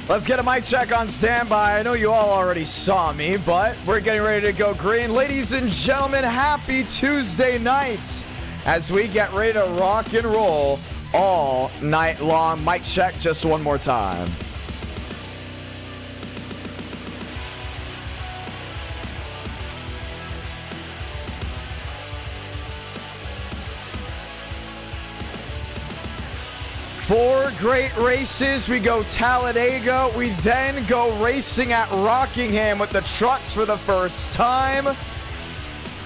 Let's get a mic check on standby. I know you all already saw me, but we're getting ready to go green. Ladies and gentlemen, happy Tuesday night as we get ready to rock and roll all night long. Mic check just one more time. Four great races. We go Talladega. We then go racing at Rockingham with the trucks for the first time.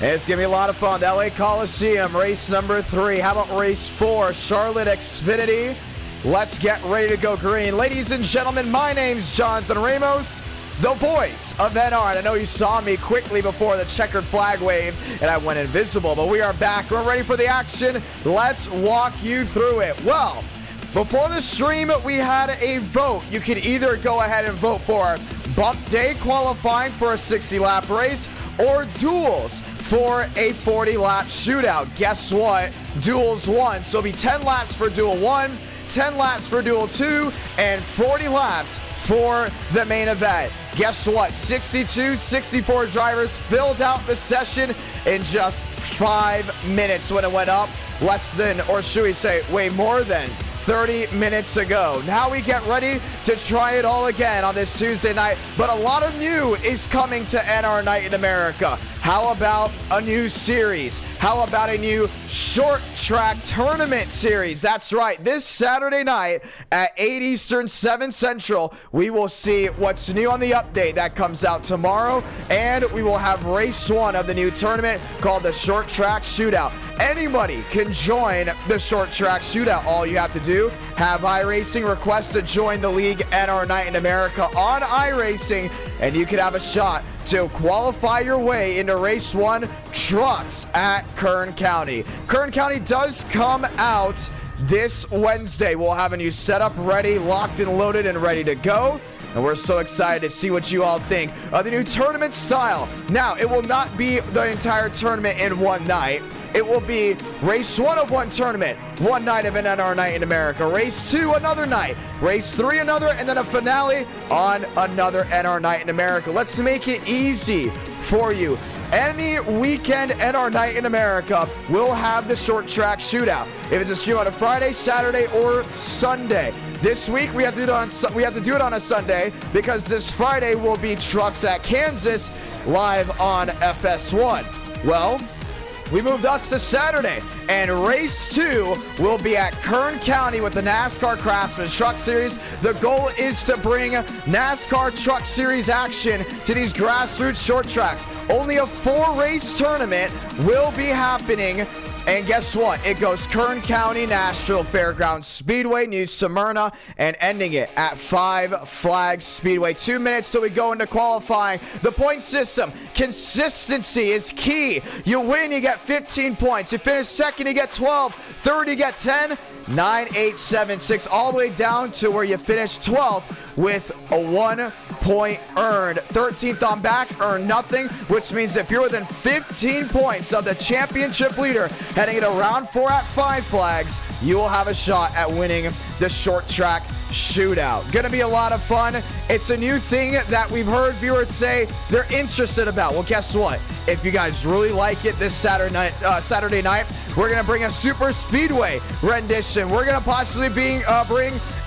It's going to be a lot of fun. The LA Coliseum, race number 3. How about race 4? Charlotte Xfinity. Let's get ready to go green. Ladies and gentlemen, my name's Jonathan Ramos, the voice of NR. And I know you saw me quickly before the checkered flag wave and I went invisible, but we are back. We're ready for the action. Let's walk you through it. Well, before the stream, we had a vote. You can either go ahead and vote for bump day qualifying for a 60-lap race or duels for a 40-lap shootout. Guess what? Duels won. So it'll be 10 laps for duel 1, 10 laps for duel 2, and 40 laps for the main event. Guess what? 62, 64 drivers filled out the session in just 5 minutes when it went up. Less than, or should we say, way more than 30 minutes ago. Now we get ready to try it all again on this Tuesday night, but a lot of new is coming to NR Night in America. How about a new series? How about a new short track tournament series? That's right. This Saturday night at 8 Eastern, 7 Central, we will see what's new on the update that comes out tomorrow, and we will have race 1 of the new tournament called the Short Track Shootout. Anybody can join the Short Track Shootout. All you have to do, have iRacing request to join the league NR Night in America on iRacing, and you could have a shot to qualify your way into race 1 trucks at Kern County. Kern County does come out this Wednesday. We'll have a new setup ready, locked and loaded and ready to go. And we're so excited to see what you all think of the new tournament style. Now, it will not be the entire tournament in one night. It will be race 1 of one tournament, one night of an NR Night in America. Race 2, another night. Race 3, another, and then a finale on another NR Night in America. Let's make it easy for you. Any weekend NR Night in America will have the short track shootout. If it's a shoot on a Friday, Saturday, or Sunday. This week we have to do it on a Sunday because this Friday will be trucks at Kansas live on FS1. Well, we moved us to Saturday, and race 2 will be at Kern County with the NASCAR Craftsman Truck Series. The goal is to bring NASCAR Truck Series action to these grassroots short tracks. Only a 4-race tournament will be happening. And guess what? It goes Kern County, Nashville Fairgrounds Speedway, New Smyrna, and ending it at 5 Flags Speedway. 2 minutes till we go into qualifying. The point system, consistency is key. You win, you get 15 points. You finish second, you get 12. Third, you get 10. 9, 8, 7, 6, all the way down to where you finish 12th with a 1 point earned. 13th on back, earn nothing, which means if you're within 15 points of the championship leader heading into round 4 at 5 Flags, you will have a shot at winning the short track shootout. Gonna be a lot of fun. It's a new thing that we've heard viewers say they're interested about. Well, guess what? If you guys really like it this Saturday night, we're gonna bring a super speedway rendition. We're gonna possibly bring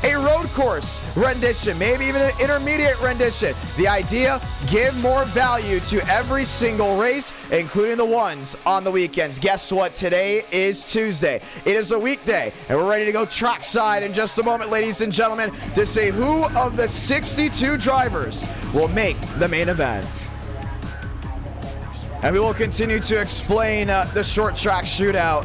a road course rendition, maybe even an intermediate rendition. The idea, give more value to every single race, including the ones on the weekends. Guess what? Today is Tuesday. It is a weekday, and we're ready to go trackside in just a moment, ladies and gentlemen, to say who of the 62 drivers will make the main event. And we will continue to explain the short track shootout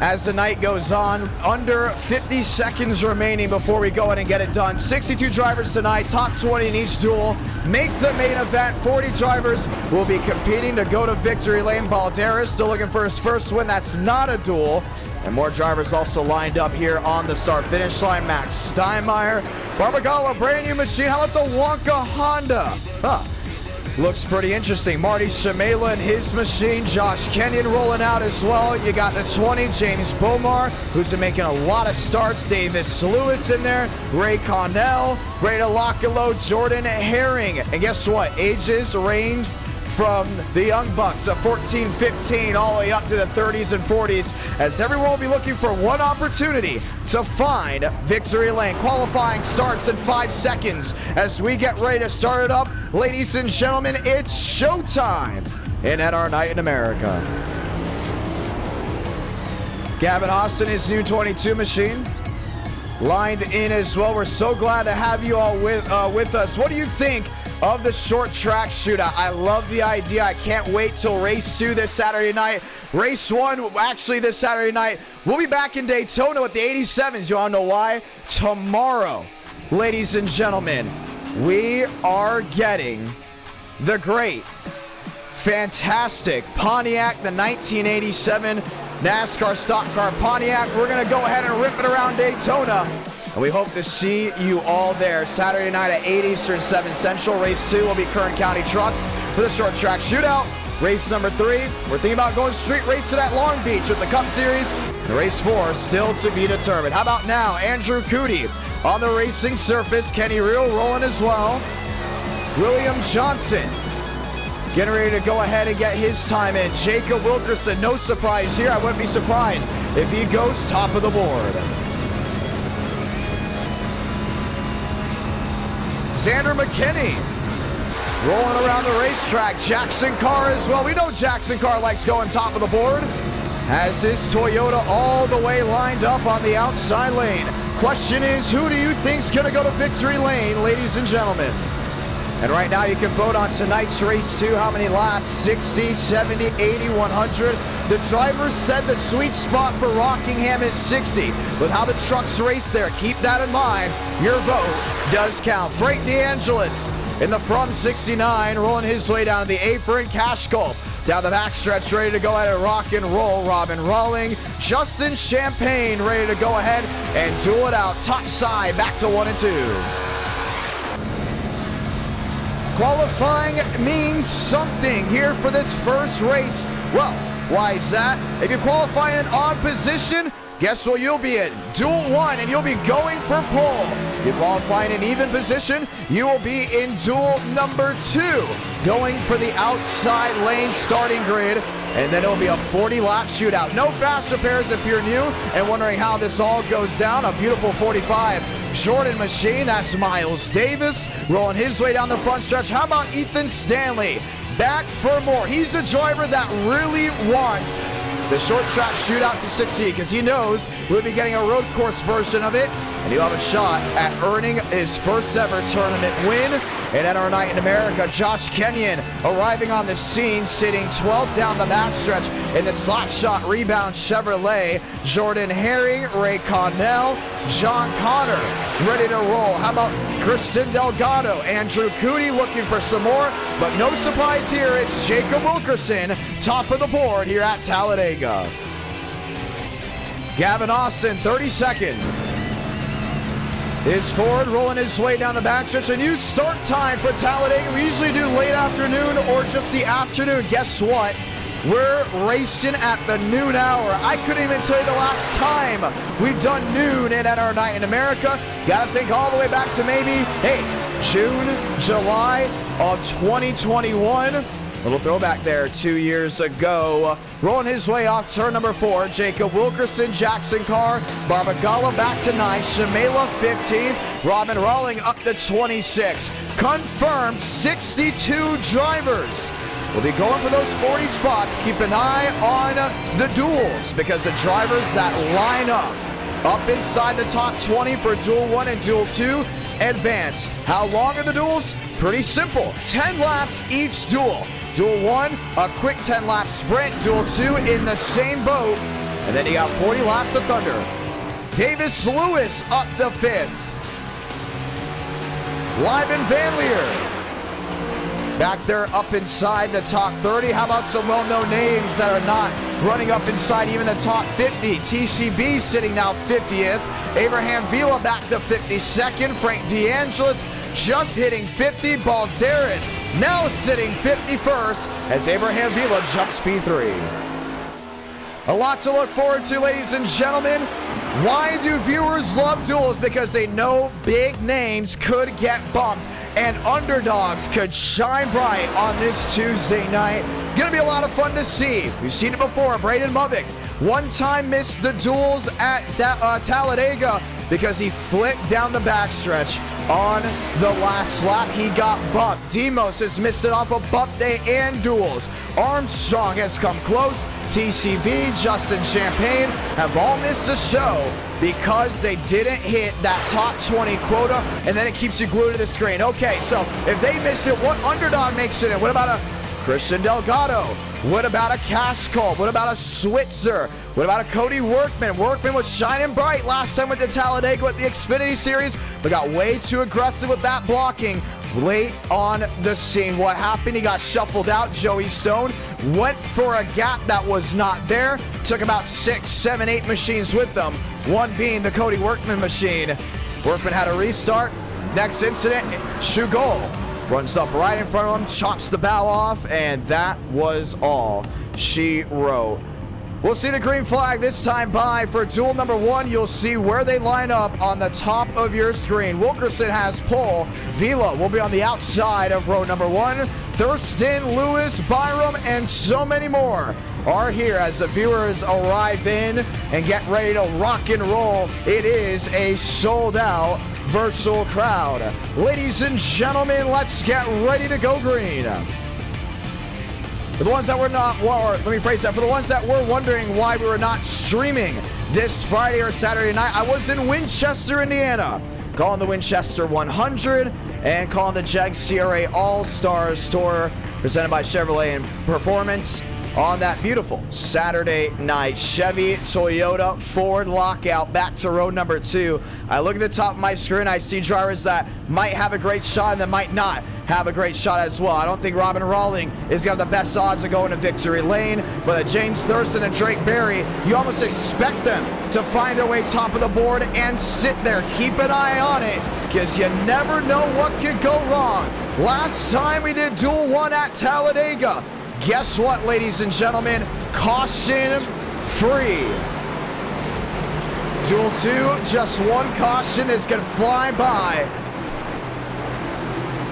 as the night goes on. Under 50 seconds remaining before we go in and get it done. 62 drivers tonight, top 20 in each duel. Make the main event. 40 drivers will be competing to go to victory lane. Balderas still looking for his first win. That's not a duel. And more drivers also lined up here on the start-finish line. Max Steinmeier, Barbagallo, brand new machine. How about the Wonka Honda? looks pretty interesting. Marty Shimela and his machine. Josh Kenyon rolling out as well. You got the 20, James Bomar, who's been making a lot of starts. Davis Lewis in there. Ray Connell, Ray Delacalo, Jordan Herring. And guess what? Ages range from the Young Bucks of 14, 15, all the way up to the 30s and 40s, as everyone will be looking for one opportunity to find victory lane. Qualifying starts in 5 seconds as we get ready to start it up. Ladies and gentlemen, it's showtime in NR Night in America. Gavin Austin, his new 22 machine, lined in as well. We're so glad to have you all with us. What do you think of the short track shootout? I love the idea. I can't wait till race 2 this Saturday night. Race 1 actually this Saturday night. We'll be back in Daytona with the 87s. You all know why? Tomorrow, ladies and gentlemen, we are getting the great, fantastic Pontiac, the 1987 NASCAR stock car Pontiac. We're going to go ahead and rip it around Daytona. And we hope to see you all there Saturday night at 8 Eastern, 7 Central. Race 2 will be Kern County Trucks for the short track shootout. Race number 3, we're thinking about going street racing at Long Beach with the Cup Series. And race 4 still to be determined. How about now? Andrew Cootie on the racing surface. Kenny Reel rolling as well. William Johnson getting ready to go ahead and get his time in. Jacob Wilkerson, no surprise here. I wouldn't be surprised if he goes top of the board. Xander McKinney rolling around the racetrack. Jackson Carr as well. We know Jackson Carr likes going top of the board. Has his Toyota all the way lined up on the outside lane. Question is, who do you think's going to go to victory lane, ladies and gentlemen? And right now you can vote on tonight's race 2. How many laps? 60, 70, 80, 100. The drivers said the sweet spot for Rockingham is 60. With how the trucks race there, keep that in mind. Your vote does count. Frank DeAngelis in the from 69, rolling his way down to the apron. Cash Gulp down the backstretch, ready to go ahead and rock and roll. Robin Rawling, Justin Champagne ready to go ahead and duel it out. Top side, back to 1 and 2. Qualifying means something here for this first race. Well, why is that? If you qualify in an odd position, guess what you'll be in? Duel 1, and you'll be going for pole. If you qualify in an even position, you will be in duel number 2, going for the outside lane starting grid. And then it'll be a 40-lap shootout. No fast repairs if you're new and wondering how this all goes down. A beautiful 45 Jordan machine. That's Miles Davis rolling his way down the front stretch. How about Ethan Stanley? Back for more. He's a driver that really wants the short track shootout to succeed because he knows we'll be getting a road course version of it, and he'll have a shot at earning his first ever tournament win in NR Night in America. Josh Kenyon arriving on the scene, sitting 12th down the backstretch in the slot shot rebound Chevrolet. Jordan Herring, Ray Connell, John Connor ready to roll. How about Kristen Delgado? Andrew Cootie looking for some more, but no surprise here. It's Jacob Wilkerson, top of the board here at Talladega. Gavin Austin, 32nd. Is Ford rolling his way down the backstretch. A new start time for Talladega. We usually do late afternoon or just the afternoon. Guess what? We're racing at the noon hour. I couldn't even tell you the last time we've done noon in NR Night in America. Gotta think all the way back to maybe, hey, June, July of 2021. Little throwback there 2 years ago. Rolling his way off turn number 4, Jacob Wilkerson, Jackson Carr, Barbagala back to 9, Shimela 15th, Robin Rawling up to 26. Confirmed 62 drivers. We'll be going for those 40 spots. Keep an eye on the duels because the drivers that line up inside the top 20 for Duel 1 and Duel 2 advance. How long are the duels? Pretty simple. 10 laps each duel. Duel 1, a quick 10-lap sprint. Duel 2 in the same boat. And then you got 40 laps of thunder. Davis Lewis up the 5th. Lyman Van Leer back there up inside the top 30. How about some well-known names that are not running up inside even the top 50? TCB sitting now 50th. Abraham Vila back to 52nd. Frank DeAngelis just hitting 50. Balderas now sitting 51st as Abraham Vila jumps P3. A lot to look forward to, ladies and gentlemen. Why do viewers love duels? Because they know big names could get bumped and underdogs could shine bright on this Tuesday night. Gonna be a lot of fun to see. We've seen it before. Braden Movick one time missed the duels at Talladega because he flipped down the backstretch on the last lap. He got bumped. Demos has missed it off of bump day and duels. Armstrong has come close. TCB, Justin Champagne have all missed the show because they didn't hit that top 20 quota, and then it keeps you glued to the screen. Okay, so if they miss it, what underdog makes it in? What about a Christian Delgado? What about a Cascol? What about a Switzer? What about a Cody Workman? Workman was shining bright last time with the Talladega with the Xfinity Series, but got way too aggressive with that blocking late on the scene. What happened? He got shuffled out. Joey Stone went for a gap that was not there. Took about 6, 7, 8 machines with them, one being the Cody Workman machine. Workman had a restart. Next incident, Shugol runs up right in front of him, chops the bow off, and that was all she wrote. We'll see the green flag this time by for duel number 1. You'll see where they line up on the top of your screen. Wilkerson has pole. Vila will be on the outside of row number 1. Thurston, Lewis, Byram, and so many more are here as the viewers arrive in and get ready to rock and roll. It is a sold-out virtual crowd. Ladies and gentlemen, let's get ready to go green. For the ones that were not, or let me phrase that, for the ones that were wondering why we were not streaming this Friday or Saturday night, I was in Winchester, Indiana, calling the Winchester 100 and calling the Jag CRA All-Stars Tour presented by Chevrolet and Performance on that beautiful Saturday night. Chevy, Toyota, Ford lockout back to row number 2. I look at the top of my screen, I see drivers that might have a great shot and that might not have a great shot as well. I don't think Robin Rawling is got the best odds of going to victory lane, but James Thurston and Drake Berry, you almost expect them to find their way top of the board and sit there. Keep an eye on it, because you never know what could go wrong. Last time we did duel 1 at Talladega, guess what, ladies and gentlemen? Caution free. Duel 2, just one caution that's gonna fly by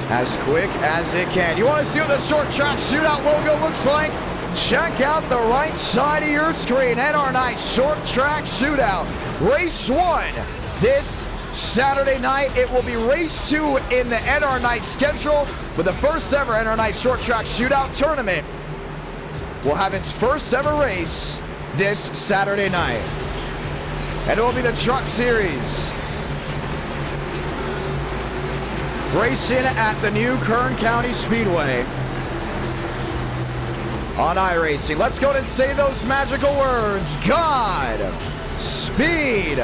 as quick as it can. You want to see what the short track shootout logo looks like? Check out the right side of your screen. NR Night Short Track Shootout. Race 1 this Saturday night. It will be race 2 in the NR Night schedule, with the first ever NR Night Short Track Shootout tournament will have its first ever race this Saturday night. And it will be the Truck Series, racing at the new Kern County Speedway on iRacing. Let's go and say those magical words. God, speed,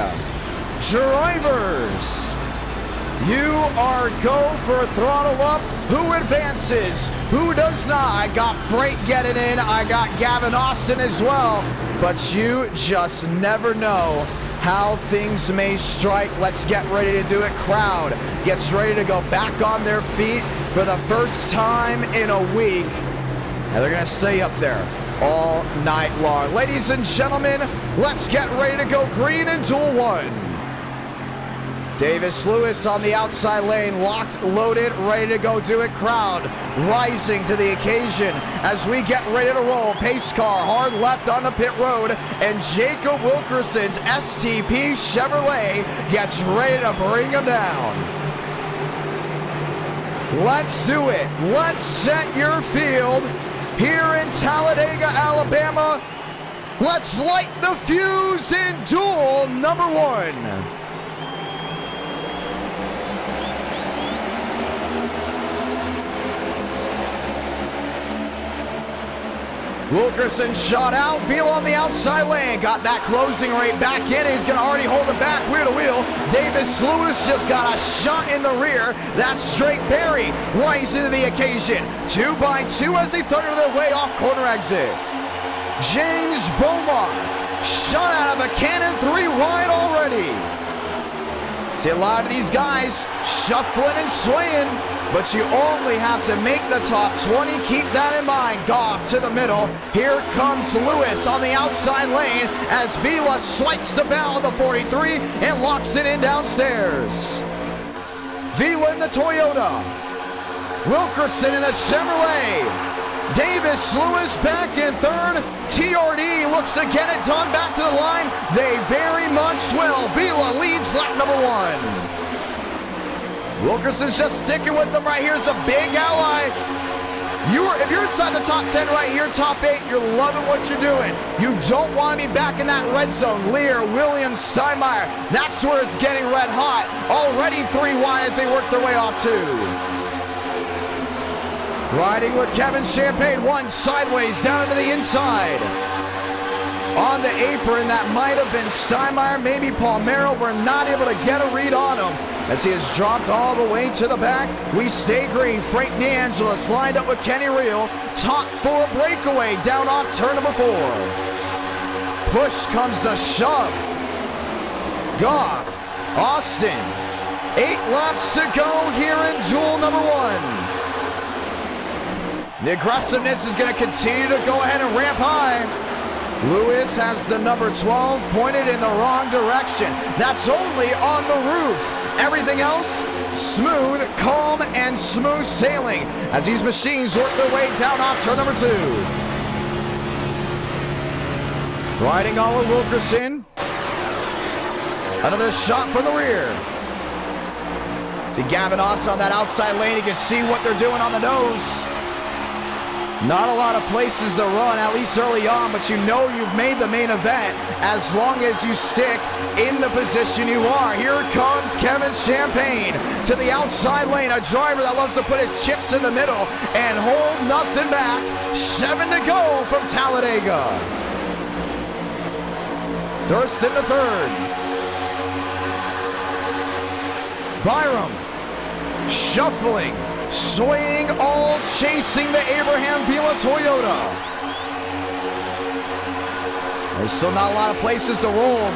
drivers. You are go for throttle up. Who advances? Who does not? I got Freight getting in. I got Gavin Austin as well. But you just never know how things may strike. Let's get ready to do it. Crowd gets ready to go back on their feet for the first time in a week. And they're going to stay up there all night long. Ladies and gentlemen, let's get ready to go green in duel 1. Davis Lewis on the outside lane, locked, loaded, ready to go do it. Crowd rising to the occasion as we get ready to roll. Pace car hard left on the pit road, and Jacob Wilkerson's STP Chevrolet gets ready to bring him down. Let's do it. Let's set your field here in Talladega, Alabama. Let's light the fuse in duel number 1. Wilkerson shot out, Veal on the outside lane, got that closing rate back in, he's gonna already hold it back wheel to wheel. Davis Lewis just got a shot in the rear, that's Drake Berry, rising to the occasion. 2 by 2 as they thunder their way off corner exit. James Beaumont, shot out of a cannon 3 wide already. See a lot of these guys shuffling and swaying, but you only have to make the top 20. Keep that in mind. Goff to the middle. Here comes Lewis on the outside lane as Vila swipes the bow of the 43 and locks it in downstairs. Vila in the Toyota. Wilkerson in the Chevrolet. Davis, Lewis back in third. TRD looks to get it done back to the line. They very much will. Vila leads lap number 1. Wilkerson's just sticking with them right here. It's a big ally. If you're inside the top 10 right here, top 8, you're loving what you're doing. You don't want to be back in that red zone. Lear, Williams, Steinmeier. That's where it's getting red hot. Already 3 wide as they work their way off 2. Riding with Kevin Champagne, 1 sideways down to the inside. On the apron, that might have been Steinmeier, maybe Palmero. We're not able to get a read on him as he has dropped all the way to the back. We stay green. Frank DeAngelis lined up with Kenny Reel. Top 4 breakaway down off turn number 4. Push comes the shove. Goff, Austin. 8 laps to go here in duel number 1. The aggressiveness is going to continue to go ahead and ramp high. Lewis has the number 12 pointed in the wrong direction. That's only on the roof. Everything else, smooth, calm, and smooth sailing as these machines work their way down off turn number 2. Riding on with Wilkerson. Another shot from the rear. See Gavin Oss on that outside lane. You can see what they're doing on the nose. Not a lot of places to run, at least early on, but you know you've made the main event as long as you stick in the position you are. Here comes Kevin Champagne to the outside lane, a driver that loves to put his chips in the middle and hold nothing back. 7 to go from Talladega. Thurston to third. Byram shuffling. Swaying, all chasing the Abraham Vila Toyota. There's still not a lot of places to roll.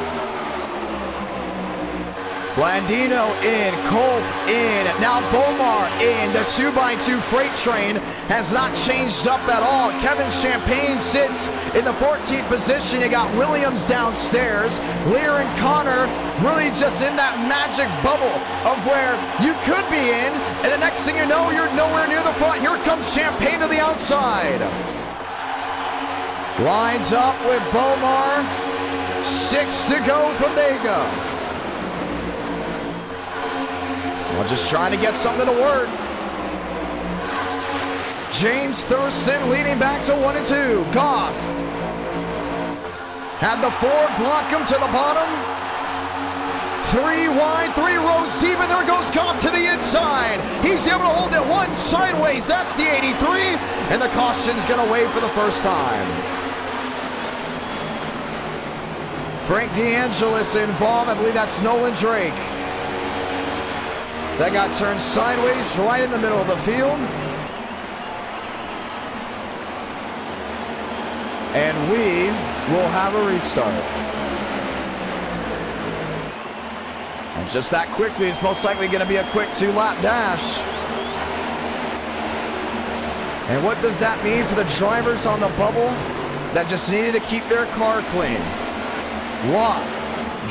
Blandino in, Culp in, now Bomar in. The 2x2 freight train has not changed up at all. Kevin Champagne sits in the 14th position. You got Williams downstairs. Lear and Connor really just in that magic bubble of where you could be in, and the next thing you know, you're nowhere near the front. Here comes Champagne to the outside. Lines up with Bomar. 6 to go from Vega. Well, just trying to get something to work. James Thurston leading back to 1 and 2. Goff had the 4 block him to the bottom. 3 wide, 3 rows deep, and there goes Goff to the inside. He's able to hold it 1 sideways. That's the 83, and the caution's going to wave for the first time. Frank DeAngelis involved. I believe that's Nolan Drake. That got turned sideways right in the middle of the field. And we will have a restart. And just that quickly, it's most likely going to be a quick 2-lap dash. And what does that mean for the drivers on the bubble that just needed to keep their car clean? Locke,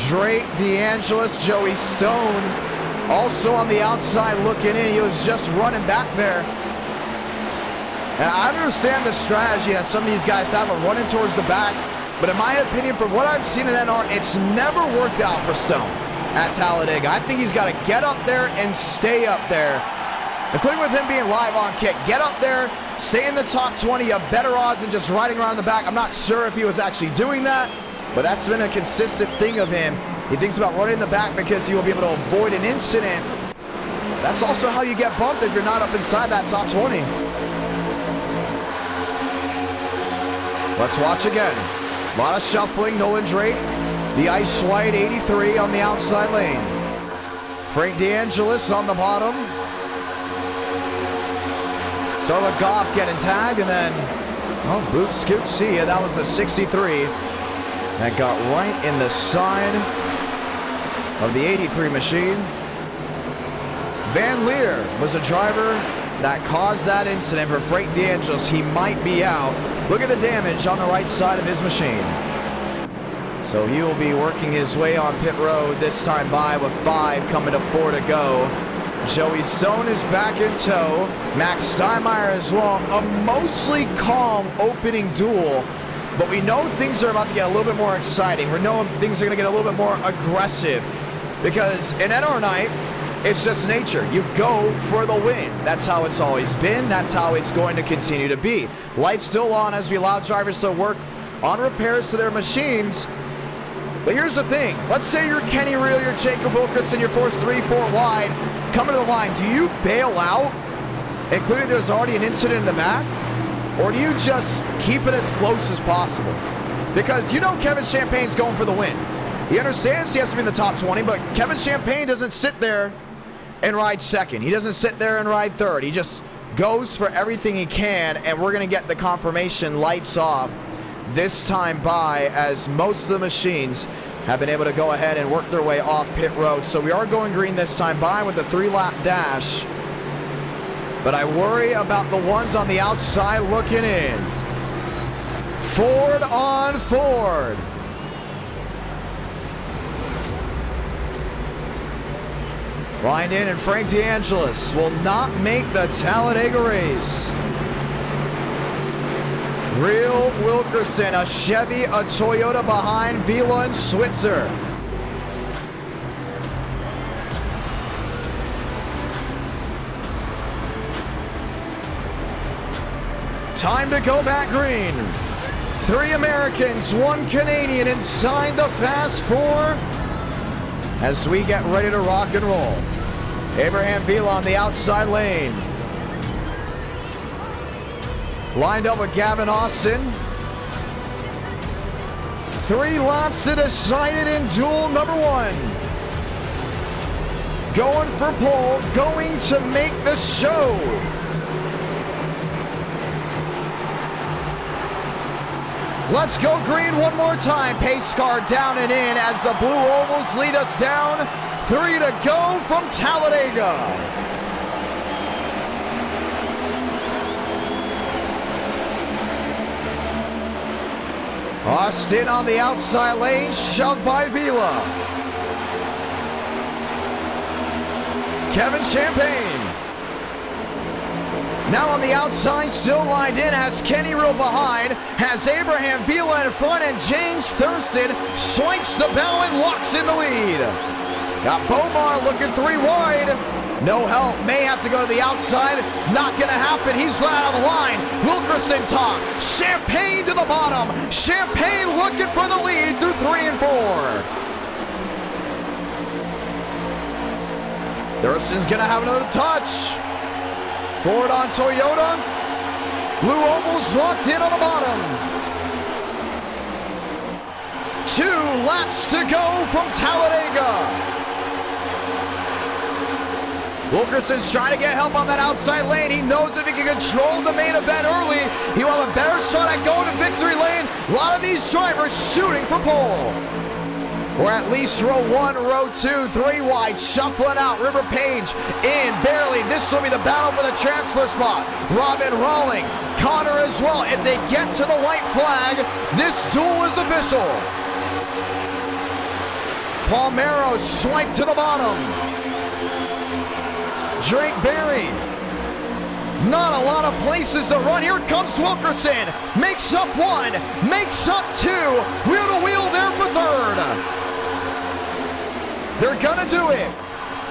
Drake, DeAngelis, Joey Stone. Also on the outside looking in. He was just running back there. And I understand the strategy that some of these guys have of running towards the back. But in my opinion, from what I've seen in NR, it's never worked out for Stone at Talladega. I think he's got to get up there and stay up there. Including with him being live on kick. Get up there, stay in the top 20. You have better odds than just riding around the back. I'm not sure if he was actually doing that, but that's been a consistent thing of him. He thinks about running in the back because he will be able to avoid an incident. That's also how you get bumped if you're not up inside that top 20. Let's watch again. A lot of shuffling. Nolan Drake, the ice white 83 on the outside lane. Frank DeAngelis on the bottom. Started with Goff getting tagged, and then, oh, boot scoot, see ya. That was a 63. That got right in the side of the 83 machine. Van Leer was a driver that caused that incident for Frank DeAngelis. He might be out. Look at the damage on the right side of his machine. So he will be working his way on pit road this time by with 5 coming to 4 to go. Joey Stone is back in tow. Max Steinmeier as well. A mostly calm opening duel, but we know things are about to get a little bit more exciting. We know things are going to get a little bit more aggressive because in NR night, it's just nature. You go for the win. That's how it's always been. That's how it's going to continue to be. Lights still on as we allow drivers to work on repairs to their machines. But here's the thing. Let's say you're Kenny Reel, you're Jacob Wilkerson, you're forced 3-4 wide. Coming to the line, do you bail out, including there's already an incident in the back? Or do you just keep it as close as possible? Because you know Kevin Champagne's going for the win. He understands he has to be in the top 20, but Kevin Champagne doesn't sit there and ride second. He doesn't sit there and ride third. He just goes for everything he can, and we're going to get the confirmation lights off this time by, as most of the machines have been able to go ahead and work their way off pit road. So we are going green this time by with a 3-lap dash. But I worry about the ones on the outside looking in. Ford on Ford. Lined in, and Frank DeAngelis will not make the Talladega race. Real Wilkerson, a Chevy, a Toyota behind Vila and Switzer. Time to go back green. 3 Americans, 1 Canadian inside the Fast 4 as we get ready to rock and roll. Abraham Vila on the outside lane. Lined up with Gavin Austin. 3 laps to decide it in duel number 1. Going for pole, going to make the show. Let's go green one more time. Pace car down and in as the blue ovals lead us down. 3 to go from Talladega. Austin on the outside lane, shoved by Vila. Kevin Champagne. Now on the outside, still lined in, has Kenny Reel behind, has Abraham Vila in front, and James Thurston swipes the bow and locks in the lead. Got Bomar looking 3 wide. No help, may have to go to the outside. Not gonna happen, he's out of the line. Wilkerson top, Champagne to the bottom. Champagne looking for the lead through 3 and 4. Thurston's gonna have another touch. Ford on Toyota. Blue ovals locked in on the bottom. 2 laps to go from Talladega. Wilkerson's trying to get help on that outside lane. He knows if he can control the main event early, he'll have a better shot at going to victory lane. A lot of these drivers shooting for pole. Or at least row 1, row 2, 3 wide, shuffling out. River Page in, barely. This will be the battle for the transfer spot. Robin Rawling, Connor as well. If they get to the white flag, this duel is official. Palmero swiped to the bottom. Drake Berry. Not a lot of places to run. Here comes Wilkerson. Makes up 1, makes up 2. Wheel to wheel there for 3rd. They're gonna do it.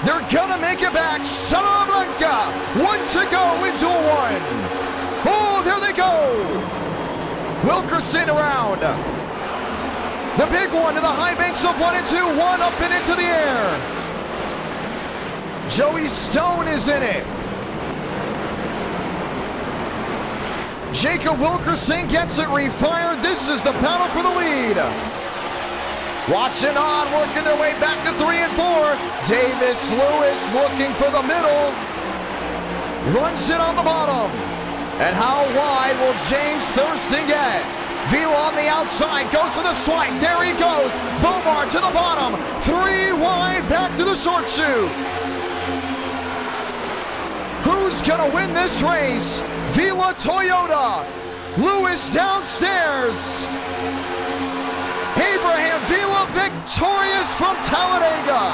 They're gonna make it back. Santa Blanca. 1 to go in duel 1. Oh, there they go. Wilkerson around. The big one to the high banks of 1 and 2. 1 up and into the air. Joey Stone is in it. Jacob Wilkerson gets it refired. This is the battle for the lead. Watching on, working their way back to 3 and 4. Davis Lewis looking for the middle. Runs it on the bottom. And how wide will James Thurston get? Vila on the outside, goes for the swipe. There he goes. Bomar to the bottom. 3 wide, back to the short shoe. Who's gonna win this race? Vila Toyota. Lewis downstairs. Abraham Vila victorious from Talladega.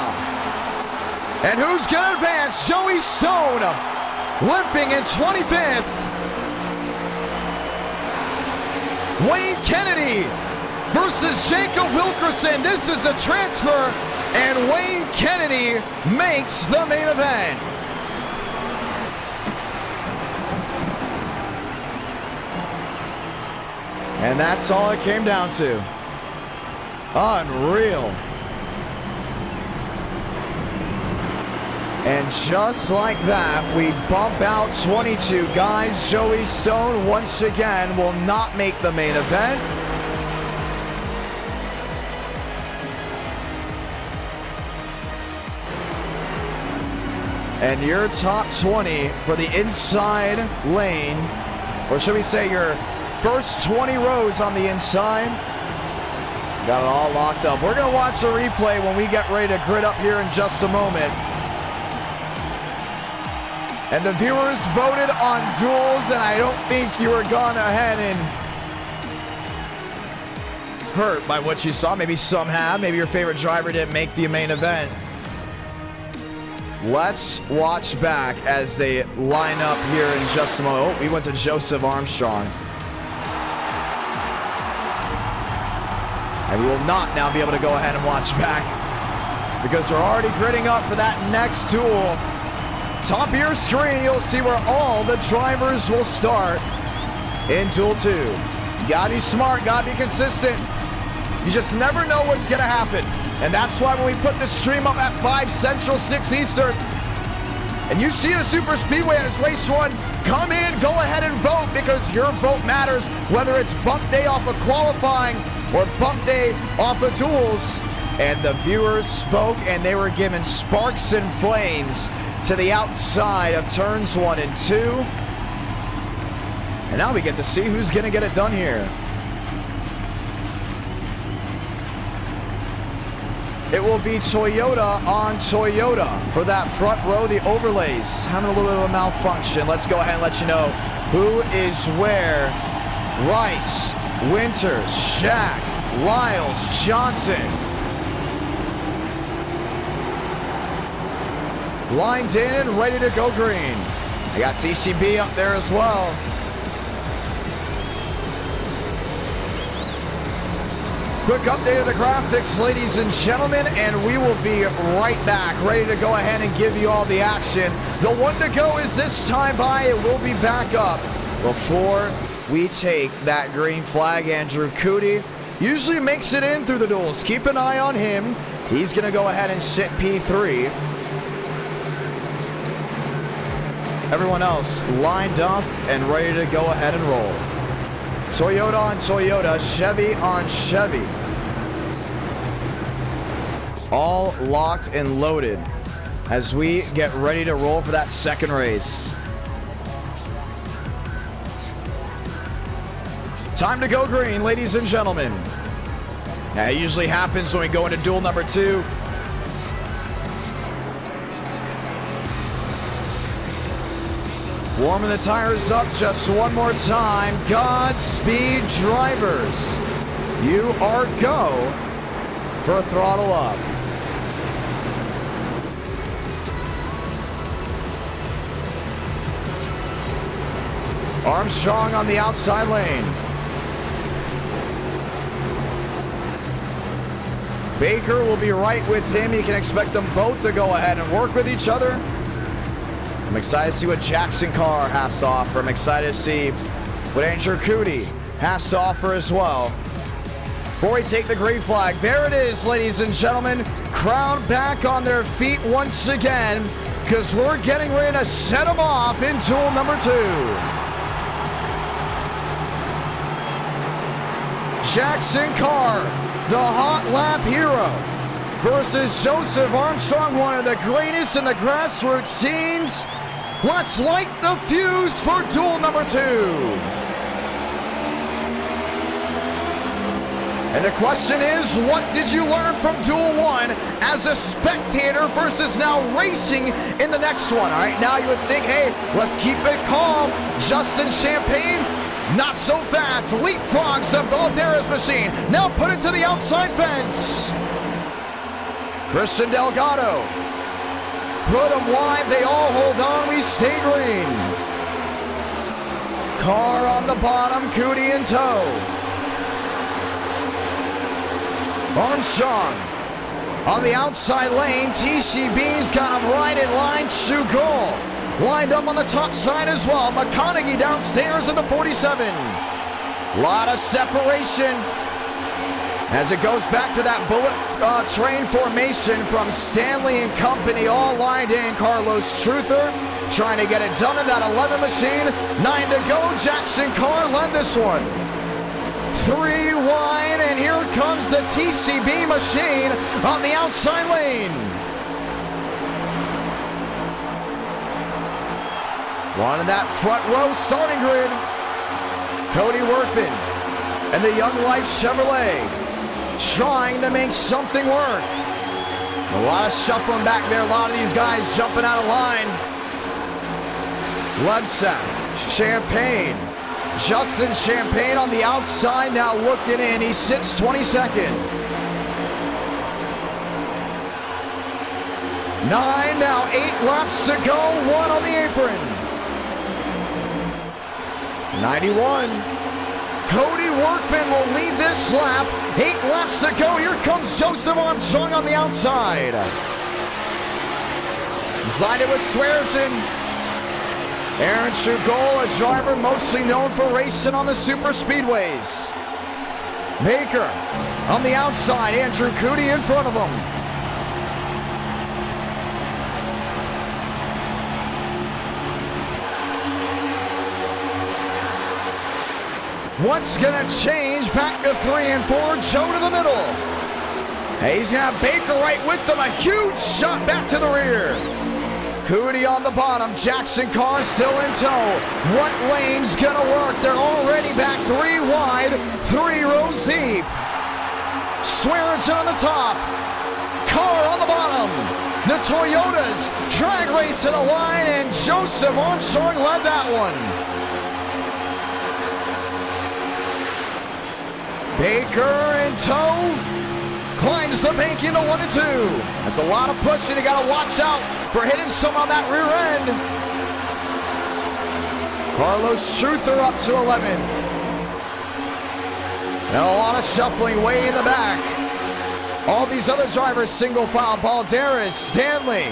And who's gonna advance? Joey Stone limping in 25th. Wayne Kennedy versus Jacob Wilkerson. This is the transfer, and Wayne Kennedy makes the main event. And that's all it came down to. Unreal. And just like that, we bump out 22 guys. Joey Stone, once again, will not make the main event. And your top 20 for the inside lane, or should we say your first 20 rows on the inside, got it all locked up. We're going to watch a replay when we get ready to grid up here in just a moment. And the viewers voted on duels, and I don't think you were gone ahead and hurt by what you saw. Maybe some have. Maybe your favorite driver didn't make the main event. Let's watch back as they line up here in just a moment. Oh, we went to Joseph Armstrong. And we will not now be able to go ahead and watch back because we're already gridding up for that next duel. Top of your screen, you'll see where all the drivers will start in Duel 2. You gotta be smart, gotta be consistent. You just never know what's gonna happen. And that's why when we put the stream up at 5 Central, 6 Eastern, and you see a super speedway as race 1, come in, go ahead and vote because your vote matters, whether it's bump day off of qualifying or bump day off of duels. And the viewers spoke, and they were given sparks and flames to the outside of turns 1 and 2. And now we get to see who's gonna get it done here. It will be Toyota on Toyota for that front row. The overlays having a little bit of a malfunction. Let's go ahead and let you know who is where. Rice, Winters, Shack, Lyles, Johnson. Lined in and ready to go green. I got TCB up there as well. Quick update of the graphics, ladies and gentlemen, and we will be right back, ready to go ahead and give you all the action. The one to go is this time by. It will be back up before we take that green flag. Andrew Cootie usually makes it in through the duels. Keep an eye on him. He's going to go ahead and sit P3. Everyone else lined up and ready to go ahead and roll. Toyota on Toyota, Chevy on Chevy. All locked and loaded as we get ready to roll for that second race. Time to go green, ladies and gentlemen. That usually happens when we go into duel number 2. Warming the tires up just one more time. Godspeed, drivers. You are go for throttle up. Armstrong on the outside lane. Baker will be right with him. You can expect them both to go ahead and work with each other. I'm excited to see what Jackson Carr has to offer. I'm excited to see what Andrew Cootie has to offer as well. Before we take the green flag, there it is, ladies and gentlemen. Crowd back on their feet once again because we're getting ready to set them off in duel number 2. Jackson Carr, the hot lap hero, versus Joseph Armstrong, one of the greatest in the grassroots scenes. Let's light the fuse for duel number 2. And the question is, what did you learn from Duel 1 as a spectator versus now racing in the next one? All right, now you would think, hey, let's keep it calm. Justin Champagne, not so fast. Leapfrogs the Balderas machine. Now put it to the outside fence. Christian Delgado. Put them wide. They all hold on. We stay green. Car on the bottom. Cootie in tow. Armstrong on the outside lane. TCB's got him right in line. Chugol lined up on the top side as well. McConaughey downstairs in the 47. Lot of separation as it goes back to that bullet train formation from Stanley and company, all lined in. Carlos Truther trying to get it done in that 11 machine. 9 to go. Jackson Carr led this one. 3 wide, and here comes the TCB machine on the outside lane. One in that front row starting grid. Cody Workman and the Young Life Chevrolet trying to make something work. A lot of shuffling back there. A lot of these guys jumping out of line. Lebsack, Champagne. Justin Champagne on the outside now looking in. He sits 22nd. 9, now 8 laps to go. 1 on the apron. 91. Cody Workman will lead this lap. 8 laps to go. Here comes Joseph Armstrong on the outside. Sided with Swearengin. Aaron Chugol, a driver mostly known for racing on the super speedways. Baker on the outside. Andrew Cootie in front of him. What's gonna change? Back to 3 and 4. Joe to the middle. He's got Baker right with them. A huge shot back to the rear. Cootie on the bottom. Jackson Carr still in tow. What lane's gonna work? They're already back 3 wide, 3 rows deep. Swearengin on the top. Carr on the bottom. The Toyotas drag race to the line, and Joseph Armstrong led that one. Baker in tow. Climbs the bank into 1 and 2. That's a lot of pushing. You got to watch out for hitting some on that rear end. Carlos Truther up to 11th. And a lot of shuffling way in the back. All these other drivers single file. Balderas, Stanley.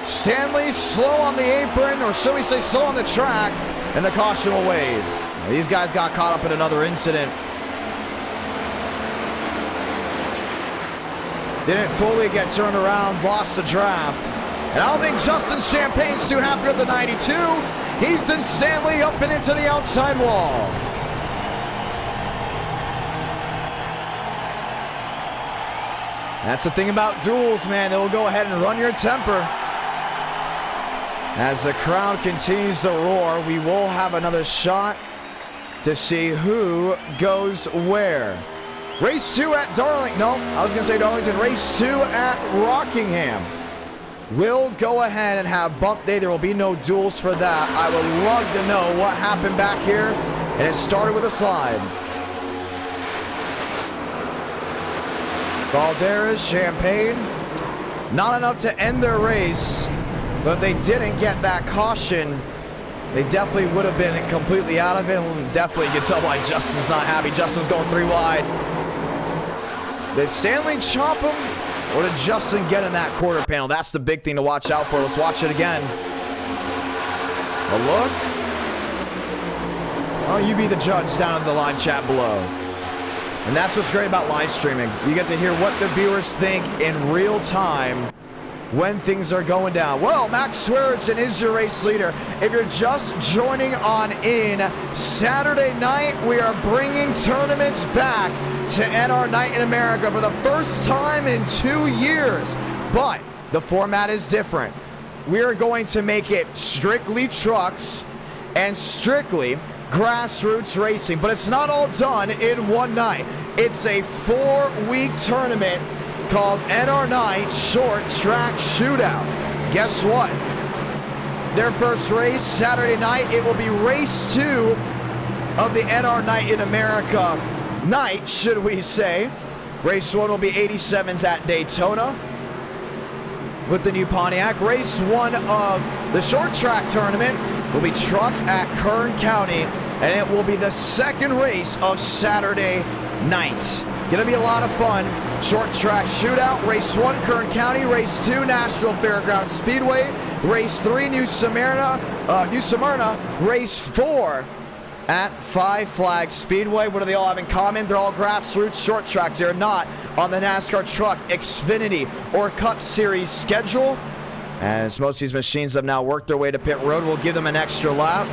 Stanley slow on the apron, or should we say slow on the track, and the caution will wave. Now, these guys got caught up in another incident. Didn't fully get turned around, lost the draft. And I don't think Justin Champagne's too happy with the 92. Ethan Stanley up and into the outside wall. That's the thing about duels, man. They'll go ahead and run your temper. As the crowd continues to roar, we will have another shot to see who goes where. Race 2 at Darlington. No, I was going to say Darlington. Race 2 at Rockingham. We'll go ahead and have bump day. There will be no duels for that. I would love to know what happened back here. And it started with a slide. Balderas, Champagne. Not enough to end their race. But if they didn't get that caution, they definitely would have been completely out of it. And definitely you can tell why Justin's not happy. Justin's going 3 wide. Did Stanley chop him, or did Justin get in that quarter panel? That's the big thing to watch out for. Let's watch it again. A look. Oh, you be the judge down in the live chat below. And that's what's great about live streaming. You get to hear what the viewers think in real time when things are going down. Well, Max Swearengin is your race leader. If you're just joining on in, Saturday night we are bringing tournaments back to NR Night in America for the first time in 2 years. But the format is different. We are going to make it strictly trucks and strictly grassroots racing. But it's not all done in one night. It's a 4-week tournament called NR Night Short Track Shootout. Guess what? Their first race, Saturday night, it will be race 2 of the NR Night in America night, should we say. Race 1 will be 87s at Daytona with the new Pontiac. Race 1 of the short track tournament will be trucks at Kern County, and it will be the second race of Saturday night. Gonna be a lot of fun. Short track shootout. Race 1, Kern County. Race 2, Nashville Fairgrounds Speedway. Race 3, New Smyrna. Race 4 at Five Flags Speedway. What do they all have in common? They're all grassroots short tracks. They're not on the NASCAR Truck, Xfinity, or Cup Series schedule. As most of these machines have now worked their way to pit road, we'll give them an extra lap.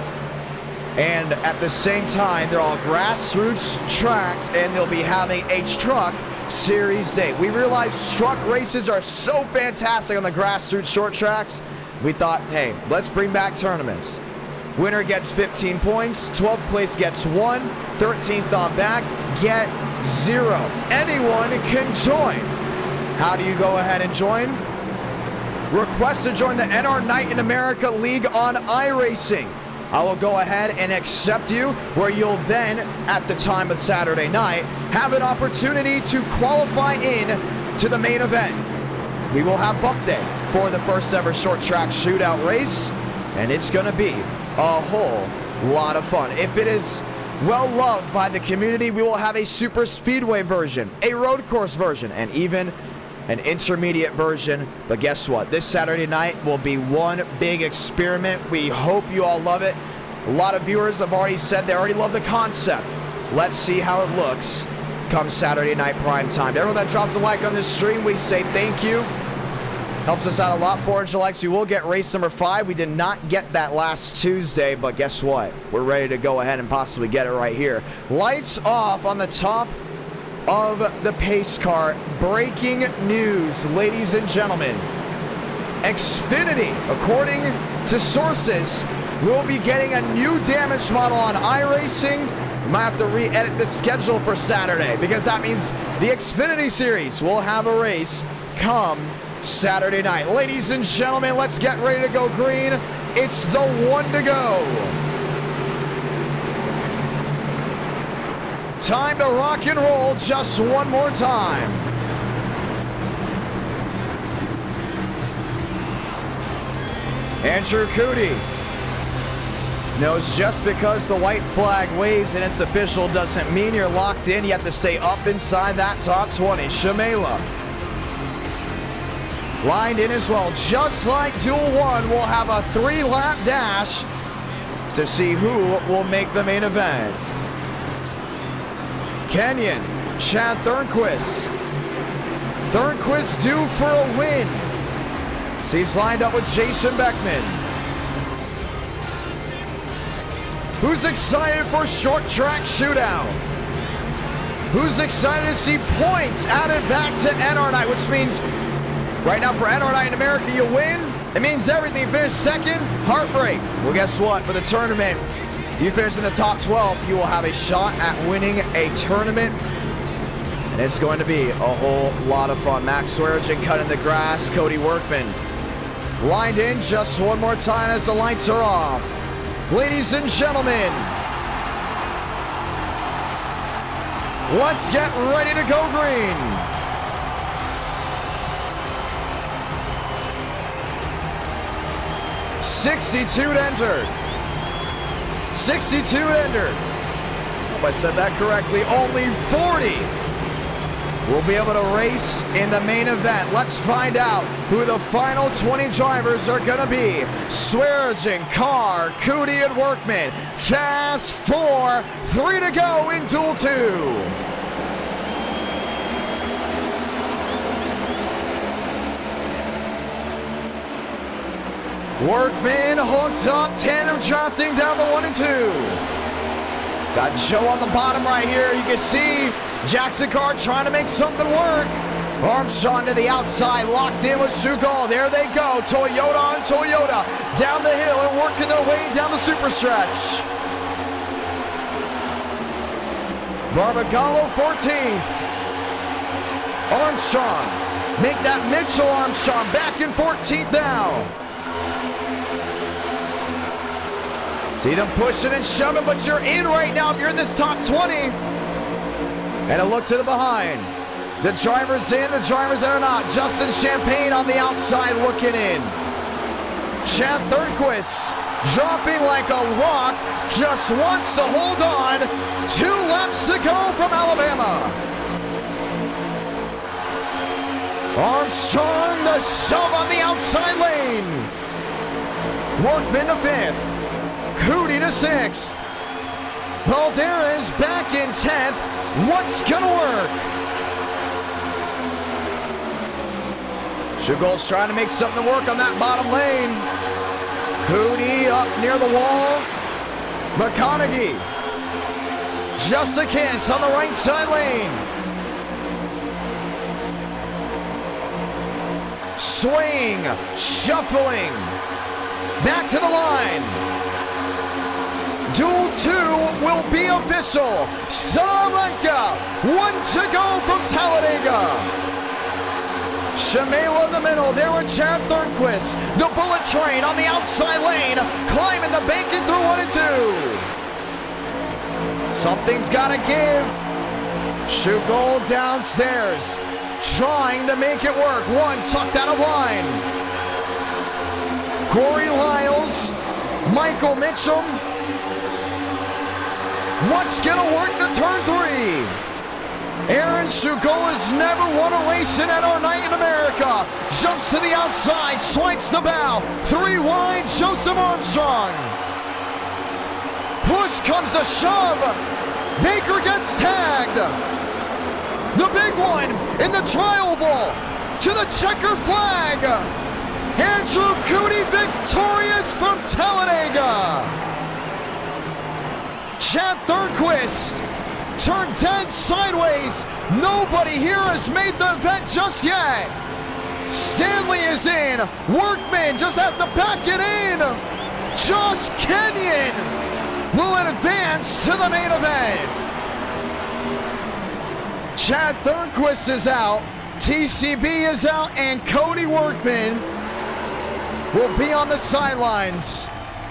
And at the same time, they're all grassroots tracks, and they'll be having a Truck Series day. We realize truck races are so fantastic on the grassroots short tracks. We thought, hey, let's bring back tournaments. Winner gets 15 points, 12th place gets 1, 13th on back, get 0. Anyone can join. How do you go ahead and join? Request to join the NR Night in America League on iRacing. I will go ahead and accept you, where you'll then, at the time of Saturday night, have an opportunity to qualify in to the main event. We will have bump day for the first ever short track shootout race, and it's going to be a whole lot of fun. If it is well loved by the community, we will have a super speedway version, a road course version, and even an intermediate version. But guess what? This Saturday night will be one big experiment. We hope you all love it. A lot of viewers have already said they already love the concept. Let's see how it looks come Saturday night prime time. To everyone that dropped a like on this stream, we say thank you. Helps us out a lot. 400 likes. We will get race number 5. We did not get that last Tuesday, but guess what? We're ready to go ahead and possibly get it right here. Lights off on the top of the pace car. Breaking news, ladies and gentlemen. Xfinity, according to sources, will be getting a new damage model on iRacing. We might have to re-edit the schedule for Saturday, because that means the Xfinity series will have a race come Saturday night. Ladies and gentlemen, let's get ready to go green. It's the one to go. Time to rock and roll just one more time. Andrew Cootie knows just because the white flag waves and it's official doesn't mean you're locked in. You have to stay up inside that top 20. Shamela lined in as well. Just like Duel 1, we'll have a 3-lap dash to see who will make the main event. Kenyon, Chad Thornquist. Thornquist due for a win. He's lined up with Jason Beckman. Who's excited for short track shootout? Who's excited to see points added back to NR Night, which means right now for NR Night in America, you win. It means everything. You finish second, heartbreak. Well, guess what? For the tournament, you finish in the top 12, you will have a shot at winning a tournament. And it's going to be a whole lot of fun. Max Swearigan cutting the grass. Cody Workman lined in just one more time as the lights are off. Ladies and gentlemen, let's get ready to go green. $62 entered. 62 entered. Hope I said that correctly. Only 40 will be able to race in the main event. Let's find out who the final 20 drivers are going to be. Swearigan, Carr, Cootie, and Workman. Fast 4, 3 to go in Duel 2. Workman hooked up, tandem drafting down the 1 and 2. Got Joe on the bottom right here. You can see Jackson Carr trying to make something work. Armstrong to the outside, locked in with Shugal. There they go. Toyota on Toyota. Down the hill and working their way down the super stretch. Barbagallo 14th. Armstrong. Make that Mitchell Armstrong back in 14th now. See them pushing and shoving, but you're in right now if you're in this top 20. And a look to the behind. The drivers in, the drivers that are not. Justin Champagne on the outside looking in. Chad Thurnquist dropping like a rock, just wants to hold on. 2 laps to go from Alabama. Armstrong, the shove on the outside lane. Workman to 5th. Cootie to 6th. Balderas back in 10th. What's gonna work? Shugold's trying to make something work on that bottom lane. Cootie up near the wall. McConaughey. Just a kiss on the right side lane. Swing, shuffling. Back to the line. Duel 2 will be official. Salamanca, 1 to go from Talladega. Shamela in the middle, there with Chad Thurnquist. The bullet train on the outside lane, climbing the bacon through 1 and 2. Something's gotta give. Shugold downstairs, trying to make it work. 1 tucked out of line. Corey Lyles, Michael Mitchell. What's gonna work the turn 3? Aaron Shugold has never won a race in our night in America. Jumps to the outside, swipes the bow. 3 wide, Joseph Armstrong. Push comes a shove. Baker gets tagged. The big one in the tri-oval to the checker flag. Andrew Cootie victorious from Talladega. Chad Thurnquist turned dead sideways. Nobody here has made the event just yet. Stanley is in. Workman just has to back it in. Josh Kenyon will advance to the main event. Chad Thurnquist is out. TCB is out, and Cody Workman will be on the sidelines.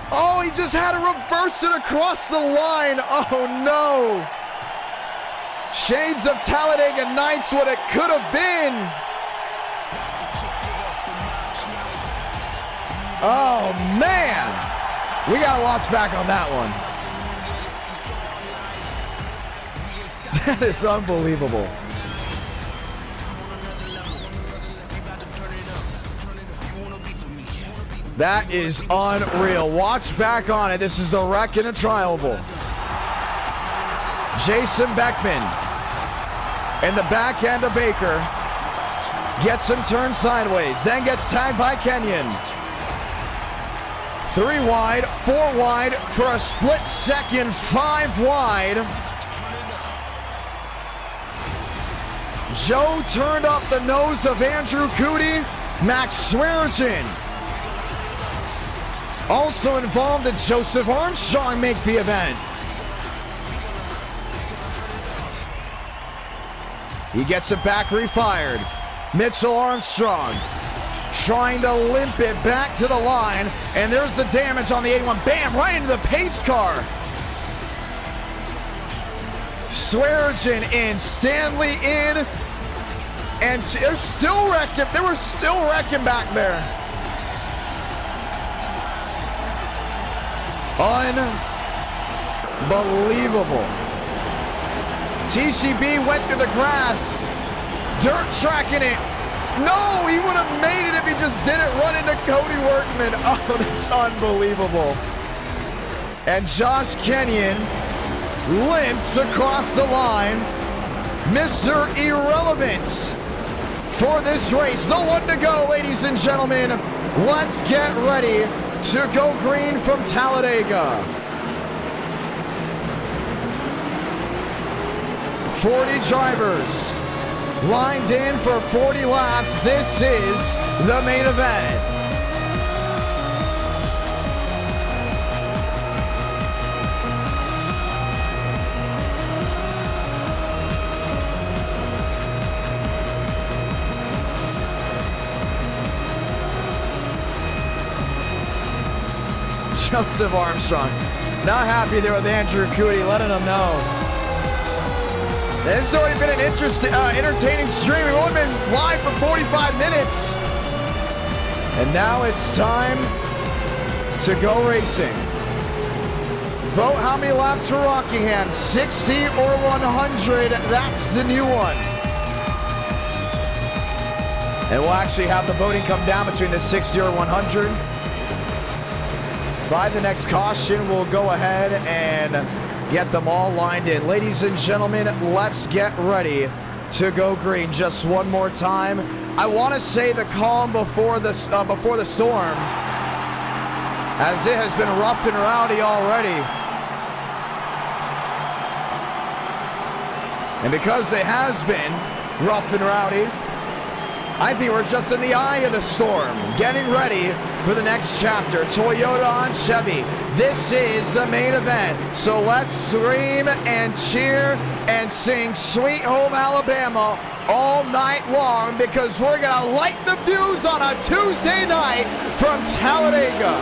Oh, he just had to reverse it across the line. Oh, no. Shades of Talladega Nights, what it could have been. Oh, man. We got a loss back on that one. That is unbelievable. That is unreal. Watch back on it. This is the wreck in a tri-oval. Jason Beckman in the back end of Baker gets him turned sideways, then gets tagged by Kenyon. 3 wide, 4 wide for a split second, 5 wide. Joe turned up the nose of Andrew Cootie. Max Swearengin also involved in Joseph Armstrong make the event. He gets it back refired. Mitchell Armstrong trying to limp it back to the line, and there's the damage on the 81. Bam, right into the pace car. Swearengin in, Stanley in, and they're still wrecking. They were still wrecking back there. Unbelievable. TCB went through the grass, dirt tracking it. No, he would have made it if he just didn't run into Cody Workman. Oh, that's unbelievable. And Josh Kenyon limps across the line. Mr. Irrelevant for this race. The 1 to go, ladies and gentlemen. Let's get ready to go green from Talladega. 40 drivers lined in for 40 laps. This is the main event. Joseph Armstrong. Not happy there with Andrew Cootie, letting him know. This has already been an interesting, entertaining stream. We've only been live for 45 minutes. And now it's time to go racing. Vote how many laps for Rockingham, 60 or 100. That's the new one. And we'll actually have the voting come down between the 60 or 100. By the next caution, we'll go ahead and get them all lined in. Ladies and gentlemen, let's get ready to go green just one more time. I want to say the calm before the storm, as it has been rough and rowdy already. And because it has been rough and rowdy, I think we're just in the eye of the storm, getting ready for the next chapter. Toyota on Chevy. This is the main event. So let's scream and cheer and sing Sweet Home Alabama all night long, because we're going to light the fuse on a Tuesday night from Talladega.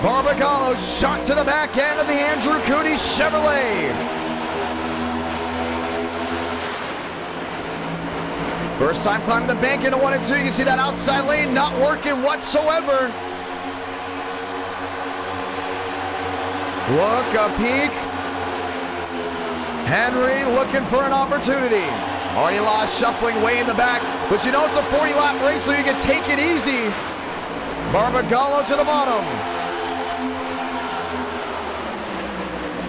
Barbagallo shot to the back end of the Andrew Cootie Chevrolet. First time climbing the bank into 1 and 2. You can see that outside lane not working whatsoever. Look, a peek. Henry looking for an opportunity. Already a lot of shuffling way in the back, but you know it's a 40-lap race, so you can take it easy. Barbagallo to the bottom.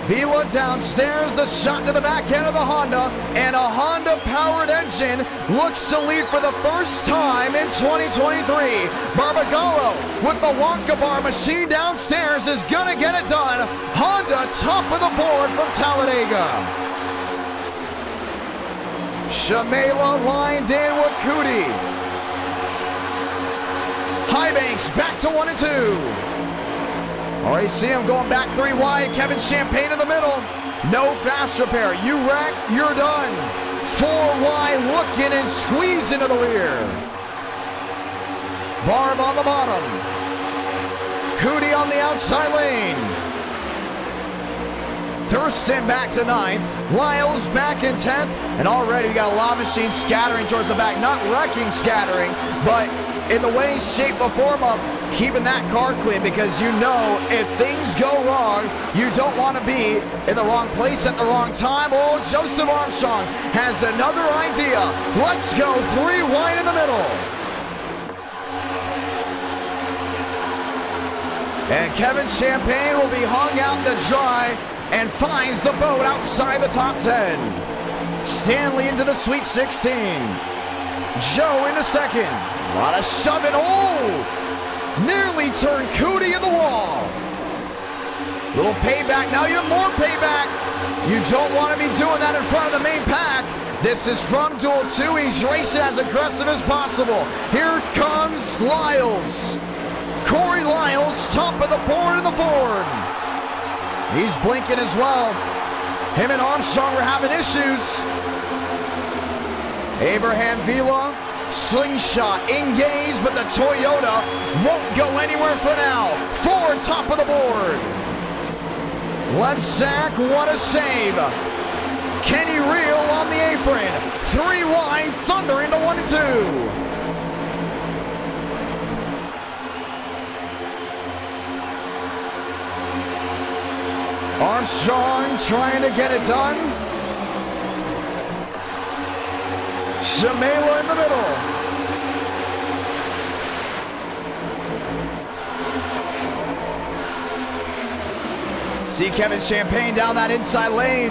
Vila downstairs, the shot to the back end of the Honda, and a Honda-powered engine looks to lead for the first time in 2023. Barbagallo with the Wonka bar machine downstairs is gonna get it done. Honda top of the board from Talladega. Shamela lined in with Cootie. Highbanks back to 1 and 2. Already see him going back 3 wide. Kevin Champagne in the middle. No fast repair. You wreck, you're done. 4 wide looking and squeeze into the rear. Barb on the bottom. Cootie on the outside lane. Thurston back to 9th. Lyles back in 10th. And already you got a lot of machines scattering towards the back. Not wrecking, scattering, but in the way, shape, or form of keeping that car clean, because you know if things go wrong, you don't want to be in the wrong place at the wrong time. Oh, Joseph Armstrong has another idea. Let's go 3 wide in the middle. And Kevin Champagne will be hung out to dry and finds the boat outside the top 10. Stanley into the Sweet 16. Joe into second. A lot of shoving. Oh! Nearly turned Cootie in the wall. Little payback. Now you have more payback. You don't want to be doing that in front of the main pack. This is from Duel 2. He's racing as aggressive as possible. Here comes Lyles. Corey Lyles, top of the board in the Ford. He's blinking as well. Him and Armstrong were having issues. Abraham Vila, slingshot, engaged, but the Toyota won't go anywhere for now. Ford, top of the board. Lebsack, what a save. Kenny Reel on the apron. 3 wide, Thunder into 1 and 2. Armstrong trying to get it done. Shamela in the middle. See Kevin Champagne down that inside lane.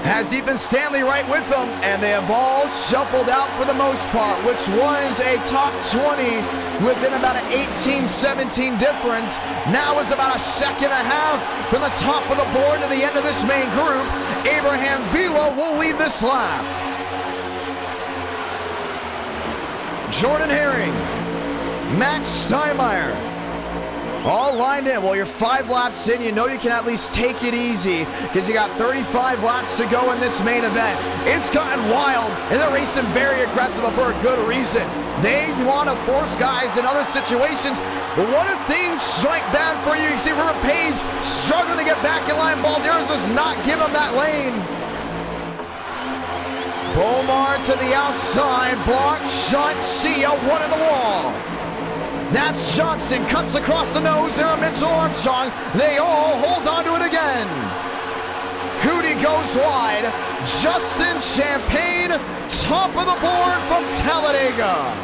Has Ethan Stanley right with them, and they have all shuffled out for the most part, which was a top 20 within about an 18-17 difference. Now is about a second and a half from the top of the board to the end of this main group. Abraham Vila will lead this lap. Jordan Herring, Matt Steinmeier, All lined in. Well, you're 5 laps in. You know you can at least take it easy because you got 35 laps to go in this main event. It's gotten wild, and they're racing very aggressive for a good reason. They want to force guys in other situations. But what if things strike bad for you? You see River Page struggling to get back in line. Balderas does not give him that lane. Bomar to the outside. Block, shot, see ya, one in the wall. That's Johnson, cuts across the nose there on Mitchell Armstrong. They all hold on to it again. Cootie goes wide. Justin Champagne, top of the board from Talladega.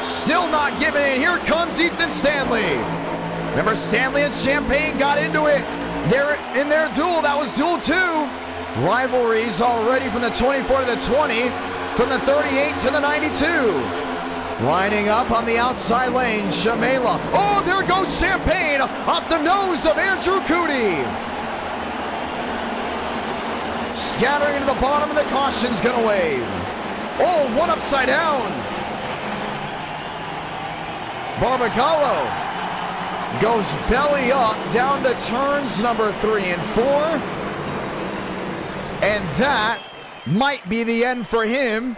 Still not giving in. Here comes Ethan Stanley. Remember, Stanley and Champagne got into it. They're in their duel. That was duel 2. Rivalries already from the 24 to the 20, from the 38 to the 92. Lining up on the outside lane, Shamela. Oh, there goes Champagne off the nose of Andrew Cootie. Scattering into the bottom, and the caution's gonna wave. Oh, one upside down. Barbagallo goes belly up down to turns number 3 and 4. And that might be the end for him.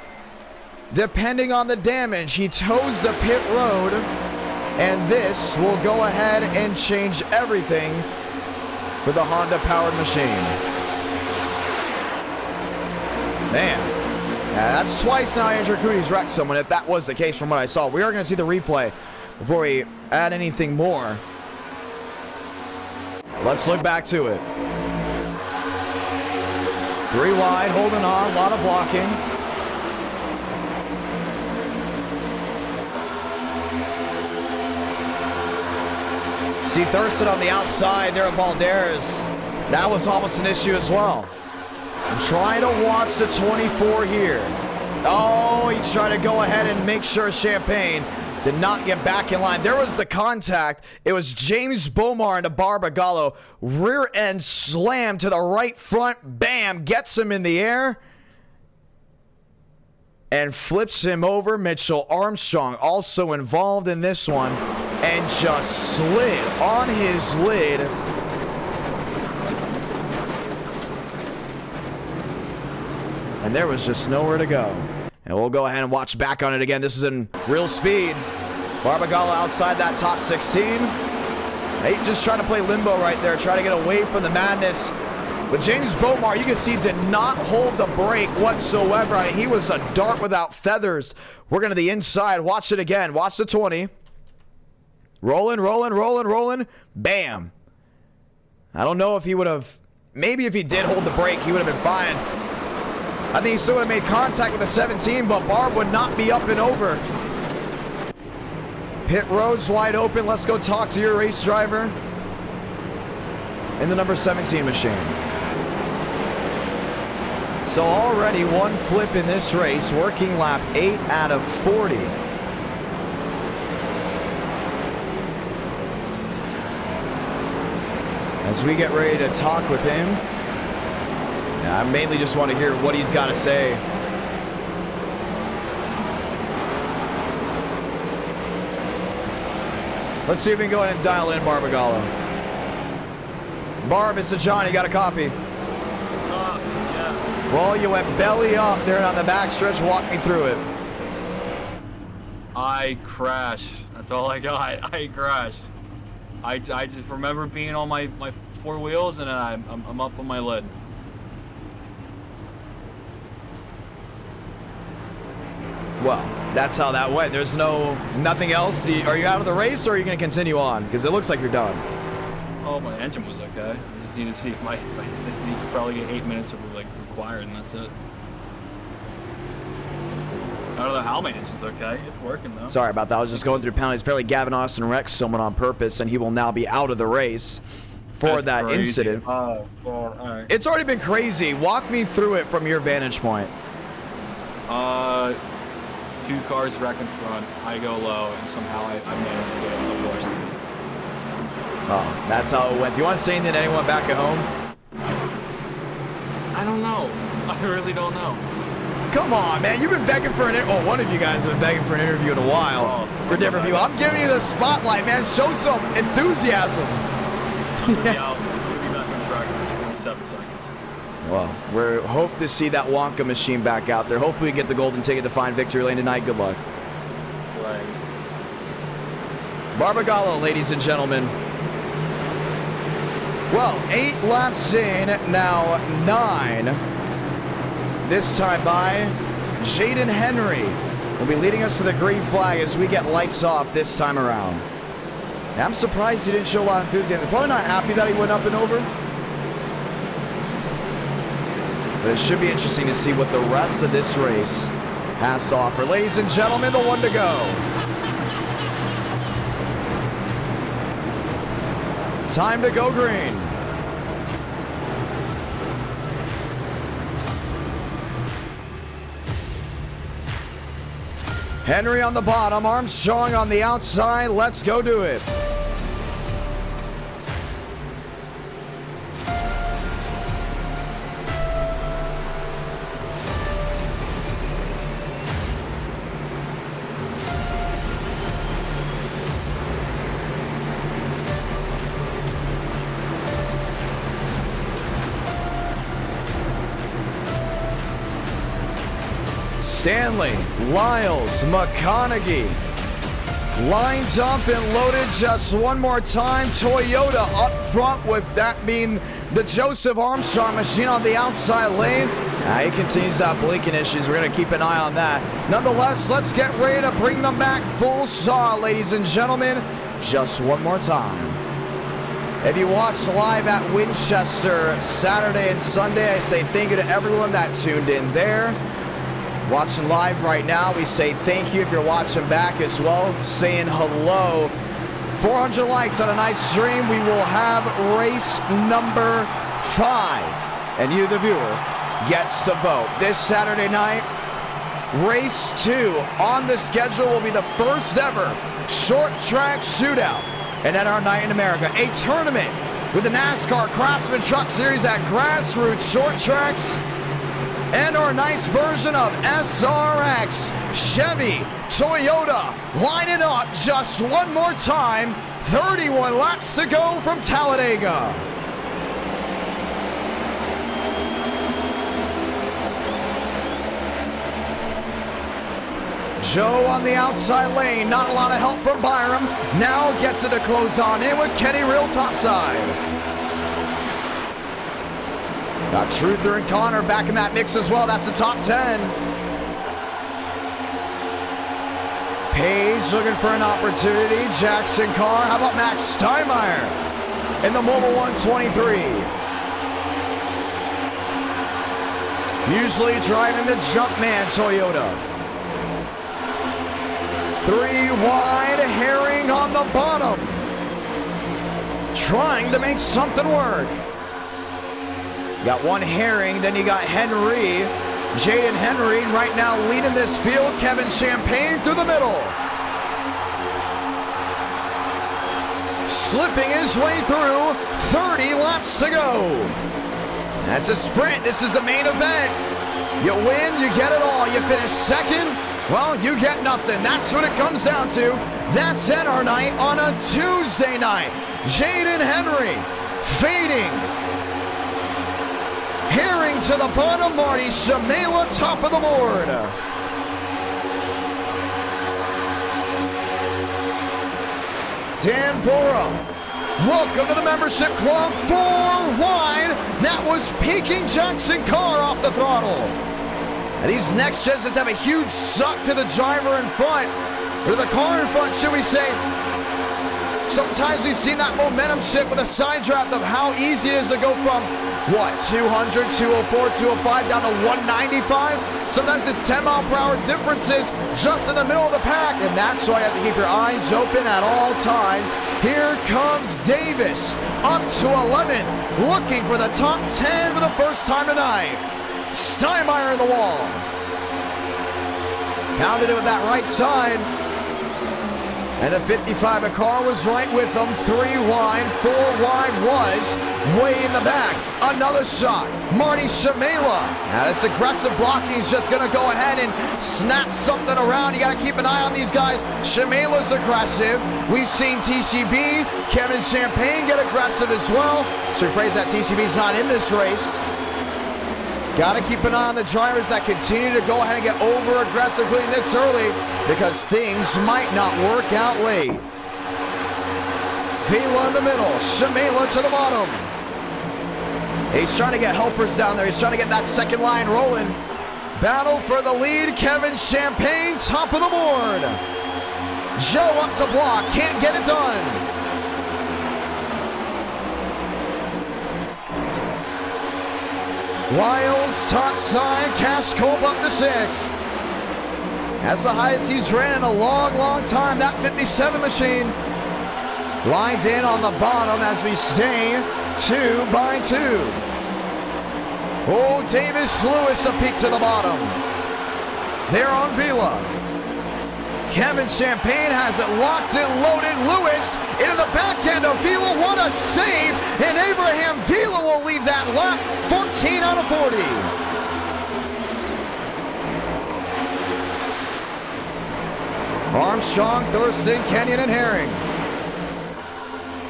Depending on the damage, he toes the pit road, and this will go ahead and change everything for the Honda-powered machine. Man, yeah, that's twice now Andrew Cootie's wrecked someone, if that was the case from what I saw. We are going to see the replay before we add anything more. Let's look back to it. 3 wide, holding on, a lot of blocking. See Thurston on the outside there at Balderas. That was almost an issue as well. I'm trying to watch the 24 here. Oh, he's trying to go ahead and make sure Champagne did not get back in line. There was the contact. It was James Bomar into Barbagallo. Rear end slam to the right front. Bam, gets him in the air. And flips him over. Mitchell Armstrong also involved in this one. And just slid on his lid. And there was just nowhere to go. And we'll go ahead and watch back on it again. This is in real speed. Barbagallo outside that top 16. They just trying to play limbo right there. Try to get away from the madness. But James Bomar, you can see, did not hold the brake whatsoever. I mean, he was a dart without feathers. We're going to the inside. Watch it again. Watch the 20. Rolling, rolling, rolling, rolling. Bam. I don't know if he would have... Maybe if he did hold the brake, he would have been fine. I think he still would have made contact with the 17, but Barb would not be up and over. Pit road's wide open. Let's go talk to your race driver in the number 17 machine. So already one flip in this race, working lap 8 out of 40. As we get ready to talk with him, I mainly just want to hear what he's got to say. Let's see if we can go ahead and dial in Barbagallo. Barb, it's a John. You got a copy? Yeah. Well, you went belly up there on the backstretch. Walk me through it. I crashed. That's all I got. I crashed. I just remember being on my 4 wheels, and then I'm up on my lid. Well, that's how that went. There's nothing else. Are you out of the race, or are you going to continue on? Because it looks like you're done. Oh, my engine was okay. I just need to see if I just need to probably get 8 minutes of like required, and that's it. I don't know how my engine's okay. It's working though. Sorry about that. I was just going through penalties. Apparently, Gavin Austin wrecked someone on purpose, and he will now be out of the race for that incident. Oh, all right. It's already been crazy. Walk me through it from your vantage point. 2 cars wreck in front. I go low, and somehow I managed to get on the worst. Oh, that's how it went. Do you want to say anything to anyone back at home? I don't know. I really don't know. come on, man. You've been begging for an interview. Oh, one of you guys have been begging for an interview in a while for different people. I'm giving you the spotlight, man. Show some enthusiasm. Yeah, we'll be back on track in 47 seconds. Well, we hope to see that Wonka machine back out there. Hopefully we get the golden ticket to find victory lane tonight. Good luck. Right. Barbagallo, ladies and gentlemen. Well, 8 laps in, now 9. This time by Jaden Henry will be leading us to the green flag as we get lights off this time around. I'm surprised he didn't show a lot of enthusiasm. Probably not happy that he went up and over. But it should be interesting to see what the rest of this race has to offer. Ladies and gentlemen, the one to go. Time to go green. Henry on the bottom, Armstrong on the outside. Let's go do it. Stanley, Lyles, McConaughey lines up and loaded just one more time. Toyota up front with that being the Joseph Armstrong machine on the outside lane. He continues to have blinking issues. We're going to keep an eye on that. Nonetheless, let's get ready to bring them back full saw, ladies and gentlemen. Just one more time. If you watched live at Winchester Saturday and Sunday, I say thank you to everyone that tuned in there. Watching live right now, we say thank you if you're watching back as well, saying hello. 400 likes on a night stream, we will have race number 5. And you, the viewer, gets to vote. This Saturday night, race 2 on the schedule will be the first ever short track shootout. And at our night in America, a tournament with the NASCAR Craftsman Truck Series at grassroots short tracks. And our night's version of SRX, Chevy, Toyota, lining up just one more time. 31 laps to go from Talladega. Joe on the outside lane, not a lot of help from Byram. Now gets it to close on in with Kenny Real topside. Got Truther and Connor back in that mix as well. That's the top 10. Page looking for an opportunity. Jackson Carr. How about Max Steinmeier in the Mobile 123? Usually driving the Jumpman Toyota. 3 wide. Herring on the bottom. Trying to make something work. You got one Herring, then you got Henry. Jaden Henry right now leading this field. Kevin Champagne through the middle. Slipping his way through. 30 laps to go. That's a sprint. This is the main event. You win, you get it all. You finish second, well, you get nothing. That's what it comes down to. That's our night on a Tuesday night. Jaden Henry fading. Herring to the bottom, Marty Shamela top of the board. Dan Bora, welcome to the membership club. 4 wide, that was peaking Jackson Carr off the throttle. And these next gens just have a huge suck to the driver in front, or the car in front, should we say. Sometimes we've seen that momentum shift with a side draft of how easy it is to go from, what, 200, 204, 205 down to 195? Sometimes it's 10-mile-per-hour differences just in the middle of the pack, and that's why you have to keep your eyes open at all times. Here comes Davis, up to 11th, looking for the top 10 for the first time tonight. Steinmeier in the wall. Pounded it with that right side. And the 55 car was right with them. 3 wide, 4 wide was way in the back. Another shot. Marty Shamela. Now this aggressive blocking is just going to go ahead and snap something around. You got to keep an eye on these guys. Shamela's aggressive. We've seen TCB, Kevin Champagne get aggressive as well. So rephrase that, TCB's not in this race. Got to keep an eye on the drivers that continue to go ahead and get over-aggressively this early because things might not work out late. Vila in the middle, Shamela to the bottom. He's trying to get helpers down there. He's trying to get that second line rolling. Battle for the lead, Kevin Champagne, top of the board. Joe up to block, can't get it done. Lyles, top side, Cash Cope up to 6th. That's the highest he's ran in a long, long time, that 57 machine. Lined in on the bottom as we stay 2 by 2. Oh, Davis Lewis a peek to the bottom. There on Vila. Kevin Champagne has it locked and loaded. Lewis into the back end of Vila. What a save. And Abraham Vila will leave that lap 14 out of 40. Armstrong, Thurston, Kenyon, and Herring.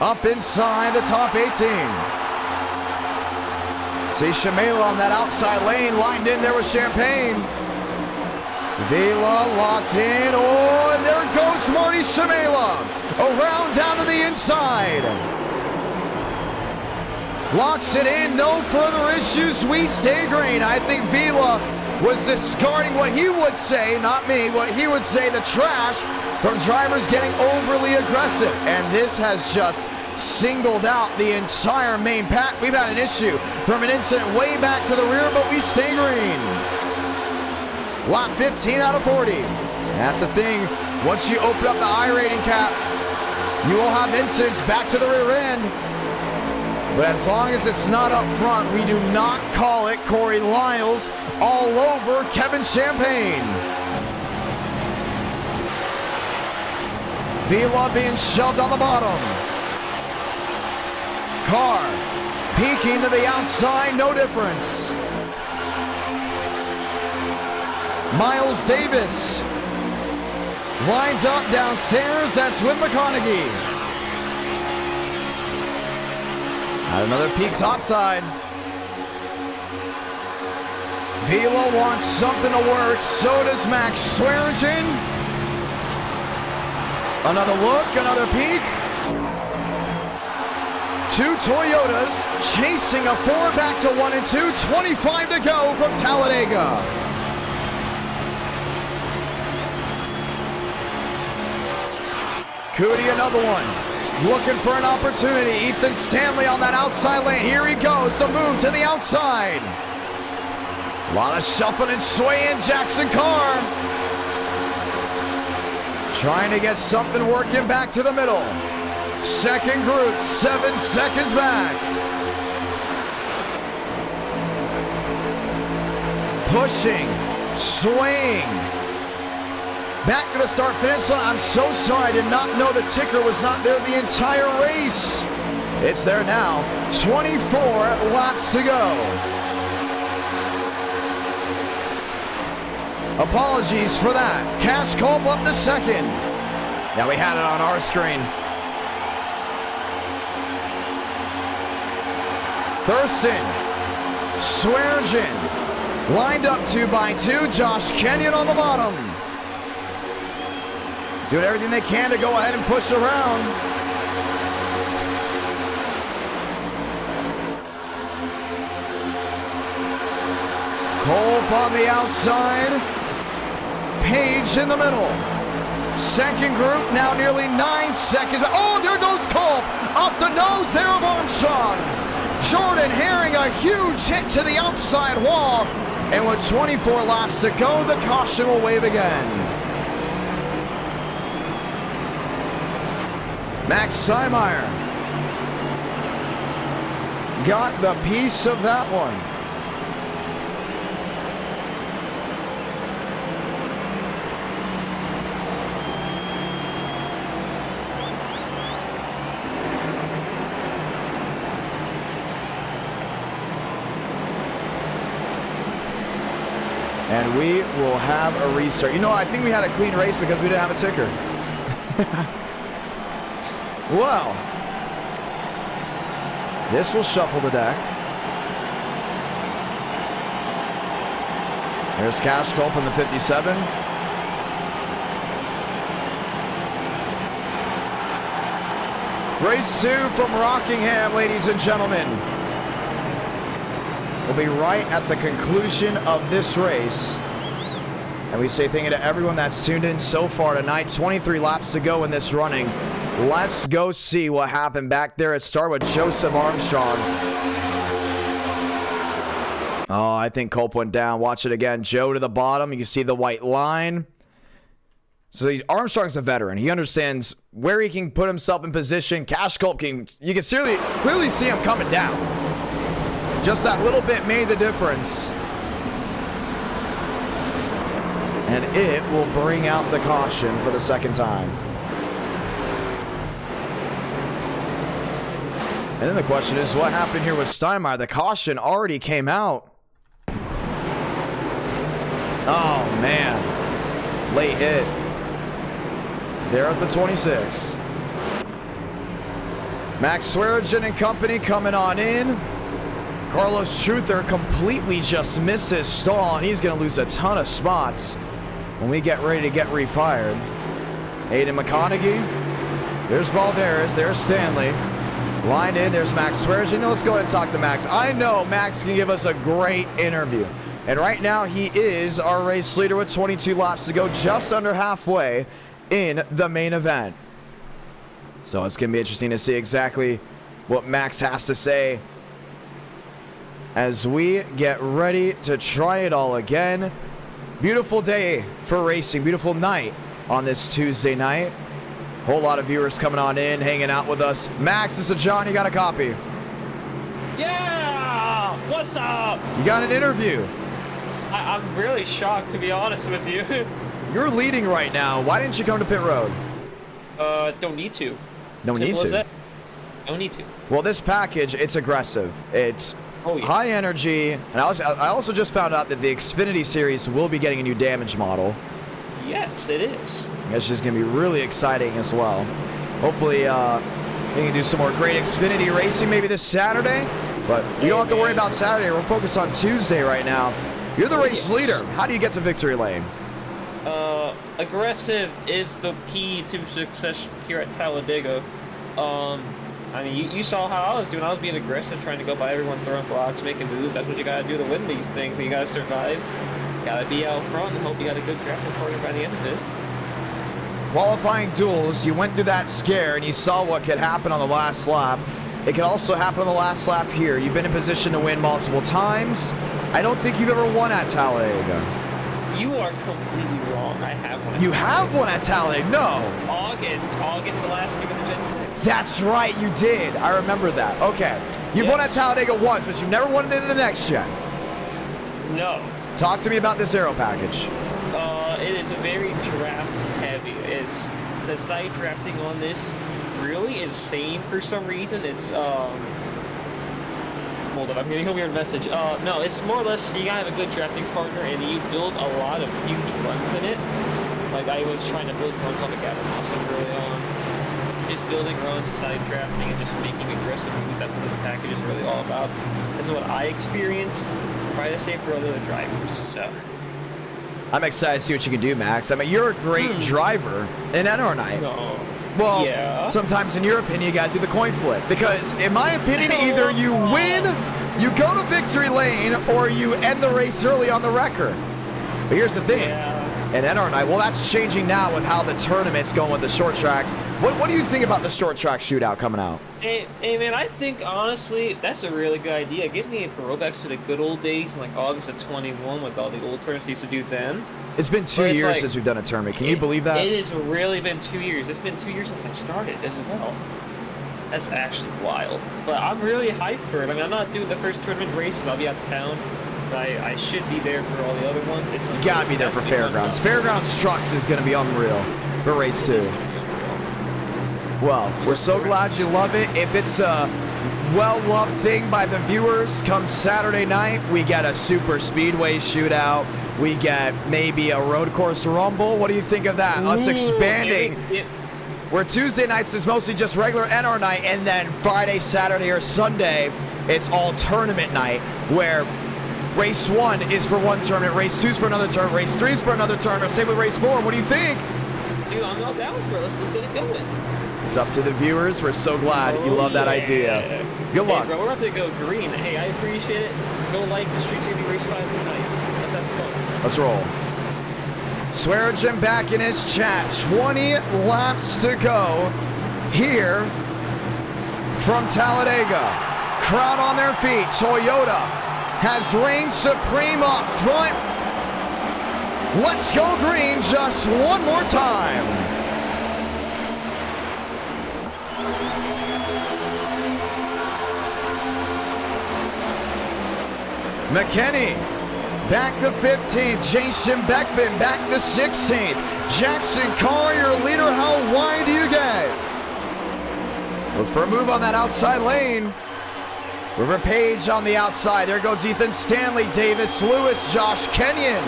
Up inside the top 18. See Shamela on that outside lane. Lined in there with Champagne. Vila locked in. Oh, and there goes Marty Shamela. Around down to the inside. Locks it in. No further issues. We stay green. I think Vila was discarding what he would say, not me, what he would say, the trash from drivers getting overly aggressive. And this has just singled out the entire main pack. We've had an issue from an incident way back to the rear, but we stay green. Lap 15 out of 40. That's the thing. Once you open up the iRating cap, you will have incidents back to the rear end. But as long as it's not up front, we do not call it. Corey Lyles all over Kevin Champagne. Vila being shoved on the bottom. Carr peeking to the outside, no difference. Miles Davis lines up downstairs. That's with McConaughey. Another peek topside. Vila wants something to work. So does Max Swearingen. Another look, another peek. 2 Toyotas chasing a 4 back to 1 and 2. 25 to go from Talladega. Cootie, another one. Looking for an opportunity. Ethan Stanley on that outside lane. Here he goes. The move to the outside. A lot of shuffling and swaying. Jackson Carr trying to get something working back to the middle. Second group, 7 seconds back. Pushing, swaying. Back to the start-finish line. I'm so sorry. I did not know the ticker was not there the entire race. It's there now. 24 laps to go. Apologies for that. Cash Culp up to second. Now we had it on our screen. Thurston, Swearingen, lined up 2 by 2. Josh Kenyon on the bottom. Doing everything they can to go ahead and push around. Culp on the outside. Page in the middle. Second group now nearly 9 seconds. Oh, there goes Culp. Off the nose there of Armstrong. Jordan Herring, a huge hit to the outside wall. And with 24 laps to go, the caution will wave again. Max Seimeyer got the piece of that one. And we will have a restart. You know, I think we had a clean race because we didn't have a ticker. Well, this will shuffle the deck. There's Cash Culp in the 57. Race 2 from Rockingham, ladies and gentlemen. We'll be right at the conclusion of this race. And we say thank you to everyone that's tuned in so far tonight. 23 laps to go in this running. Let's go see what happened back there at start with Joseph Armstrong. Oh, I think Culp went down. Watch it again. Joe to the bottom. You can see the white line. So Armstrong's a veteran. He understands where he can put himself in position. Cash Culp, you can clearly see him coming down. Just that little bit made the difference. And it will bring out the caution for the second time. And then the question is, what happened here with Steinmeier? The caution already came out. Oh, man. Late hit. There at the 26. Max Swearigan and company coming on in. Carlos Truther completely just misses stall, and he's going to lose a ton of spots when we get ready to get refired. Aiden McConaughey. There's Balderas. There's Stanley. Lined in. There's Max Swearigan. Let's go ahead and talk to Max. I know Max can give us a great interview. And right now, he is our race leader with 22 laps to go, just under halfway in the main event. So it's going to be interesting to see exactly what Max has to say as we get ready to try it all again. Beautiful day for racing. Beautiful night on this Tuesday night. Whole lot of viewers coming on in, hanging out with us. Max, this is John. You got a copy? Yeah! What's up? You got an interview. I'm really shocked, to be honest with you. You're leading right now. Why didn't you come to pit road? Don't need to. No need to. Don't need to. Well, this package, it's aggressive. It's high energy. And I also just found out that the Xfinity series will be getting a new damage model. Yes, it is. It's just going to be really exciting as well. Hopefully, we can do some more great Xfinity racing maybe this Saturday. But we don't have to worry about Saturday. We're focused on Tuesday right now. You're the race leader. How do you get to victory lane? Aggressive is the key to success here at Talladega. I mean, you saw how I was doing. I was being aggressive, trying to go by everyone, throwing blocks, making moves. That's what you gotta do to win these things. You gotta survive. You gotta be out front and hope you got a good drafting partner by the end of it. Qualifying duels, you went through that scare and you saw what could happen on the last lap. It could also happen on the last lap here. You've been in position to win multiple times. I don't think you've ever won at Talladega. You are completely wrong. I have one. You have one at Talladega? No. August the last year of the Gen 6. That's right, you did. I remember that. Okay. You've won at Talladega once, but you've never won it in the next gen. No. Talk to me about this aero package. It is a very draft heavy. It's the side drafting on this really insane for some reason. It's hold on, I'm getting a weird message. No, it's more or less you gotta have a good drafting partner and you build a lot of huge runs in it. Like I was trying to build runs on the Gavin Austin early on. Just building runs, side drafting, and just making aggressive moves. That's what this package is really all about. This is what I experience. Probably the same for other drivers, so. I'm excited to see what you can do, Max. I mean, you're a great driver in NR night. No. Well, yeah. Sometimes in your opinion, you got to do the coin flip. Because in my opinion, either you win, you go to victory lane, or you end the race early on the record. But here's the thing. In NR night, well, that's changing now with how the tournament's going with the short track. What do you think about the short track shootout coming out? Hey man, I think honestly that's a really good idea. It gives me throwbacks to the good old days, like August of 21, with all the old tournaments we used to do then. It's been 2 years since we've done a tournament. Can you believe that? It has really been 2 years. It's been 2 years since I started as well. That's actually wild. But I'm really hyped for it. I mean, I'm not doing the first tournament races. I'll be out of town. But I should be there for all the other ones. You gotta be there for Fairgrounds. Fairgrounds Trucks is gonna be unreal for race 2. Well, we're so glad you love it. If it's well-loved thing by the viewers. Come Saturday night, we get a super speedway shootout. We get maybe a road course rumble. What do you think of that? Us expanding. Where Tuesday nights is mostly just regular NR night, and then Friday, Saturday, or Sunday, it's all tournament night, where race 1 is for one tournament, race 2 is for another tournament, race 3 is for another tournament. Same with race 4. What do you think? Dude, I'm not down for it. Let's get it going. It's up to the viewers. We're so glad you love that idea. Good luck. Hey, bro, we're about to go green. Hey, I appreciate it. Go like the Street TV Race 5 tonight. Let's have some fun. Let's roll. Swearigan back in his chat. 20 laps to go here from Talladega. Crowd on their feet. Toyota has reigned supreme up front. Let's go green just one more time. McKinney back the 15th. Jason Beckman back the 16th. Jackson Carr, your leader. How wide do you get? Look for a move on that outside lane. River Page on the outside. There goes Ethan Stanley, Davis Lewis, Josh Kenyon.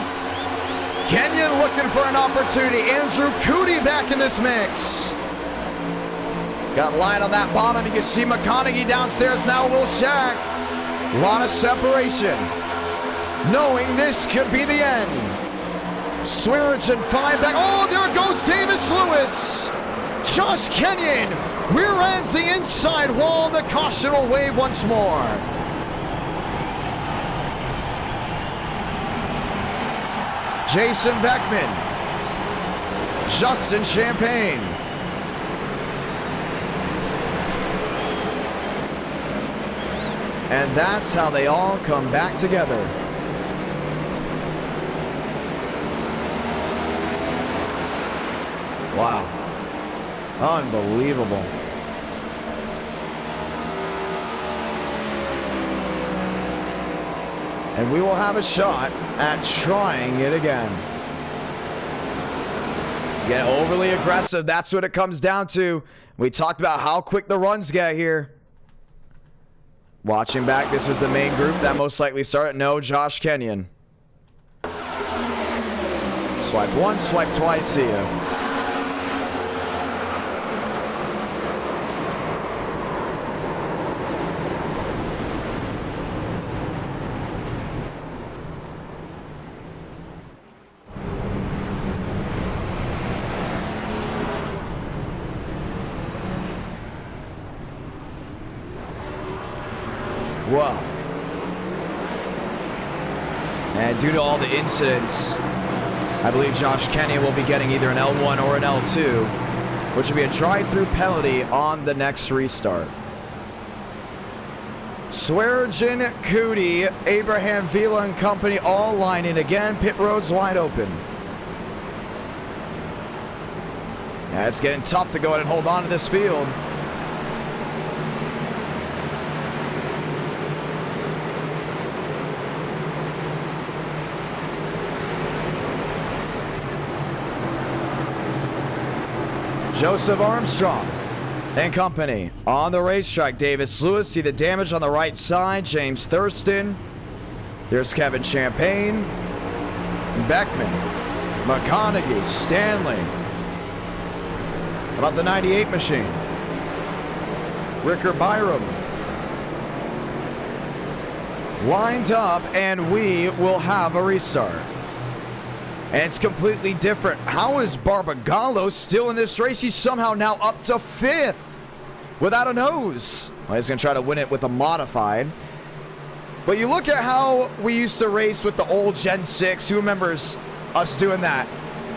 Kenyon looking for an opportunity. Andrew Cootie back in this mix. He's got line on that bottom. You can see McConaughey downstairs now. Will Shack. A lot of separation. Knowing this could be the end. Swearigan 5 back. Oh, there goes Davis Lewis. Josh Kenyon rear ends the inside wall. The caution will wave once more. Jason Beckman. Justin Champagne. And that's how they all come back together. Wow. Unbelievable. And we will have a shot at trying it again. Get overly aggressive. That's what it comes down to. We talked about how quick the runs get here. Watching back, this was the main group that most likely started. No, Josh Kenyon. Swipe once, swipe twice, see ya. Wow. And due to all the incidents, I believe Josh Kenny will be getting either an L1 or an L2, which will be a drive-through penalty on the next restart. Swearigan, Cootie, Abraham Vila and company all lining again. Pit road's wide open. Yeah, it's getting tough to go ahead and hold on to this field. Joseph Armstrong and company on the racetrack. Davis Lewis, see the damage on the right side. James Thurston. There's Kevin Champagne. Beckman. McConaughey. Stanley. How about the 98 machine? Ricker Byram. Lined up, and we will have a restart. And it's completely different. How is Barbagallo still in this race? He's somehow now up to 5th without a nose. Well, he's going to try to win it with a modified. But you look at how we used to race with the old Gen 6. Who remembers us doing that?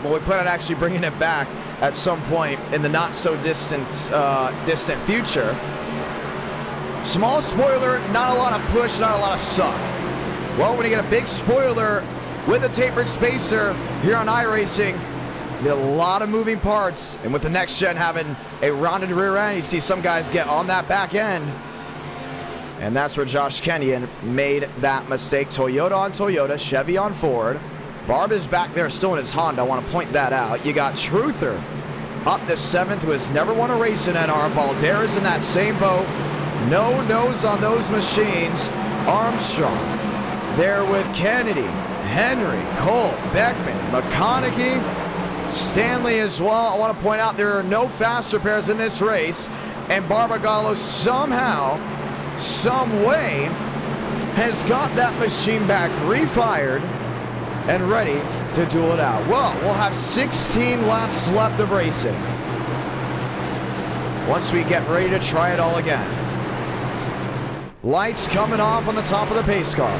Well, we plan on actually bringing it back at some point in the not so distant future. Small spoiler, not a lot of push, not a lot of suck. Well, when you get a big spoiler with a tapered spacer here on iRacing, a lot of moving parts. And with the next gen having a rounded rear end, you see some guys get on that back end. And that's where Josh Kenyon made that mistake. Toyota on Toyota, Chevy on Ford. Barb is back there still in his Honda. I want to point that out. You got Truther up to 7th, who has never won a race in NR. Baldera's in that same boat. No nose on those machines. Armstrong there with Kennedy, Henry, Cole, Beckman, McConaughey, Stanley as well. I want to point out there are no faster pairs in this race, and Barbagallo somehow, some way, has got that machine back refired and ready to duel it out. Well, we'll have 16 laps left of racing once we get ready to try it all again. Lights coming off on the top of the pace car.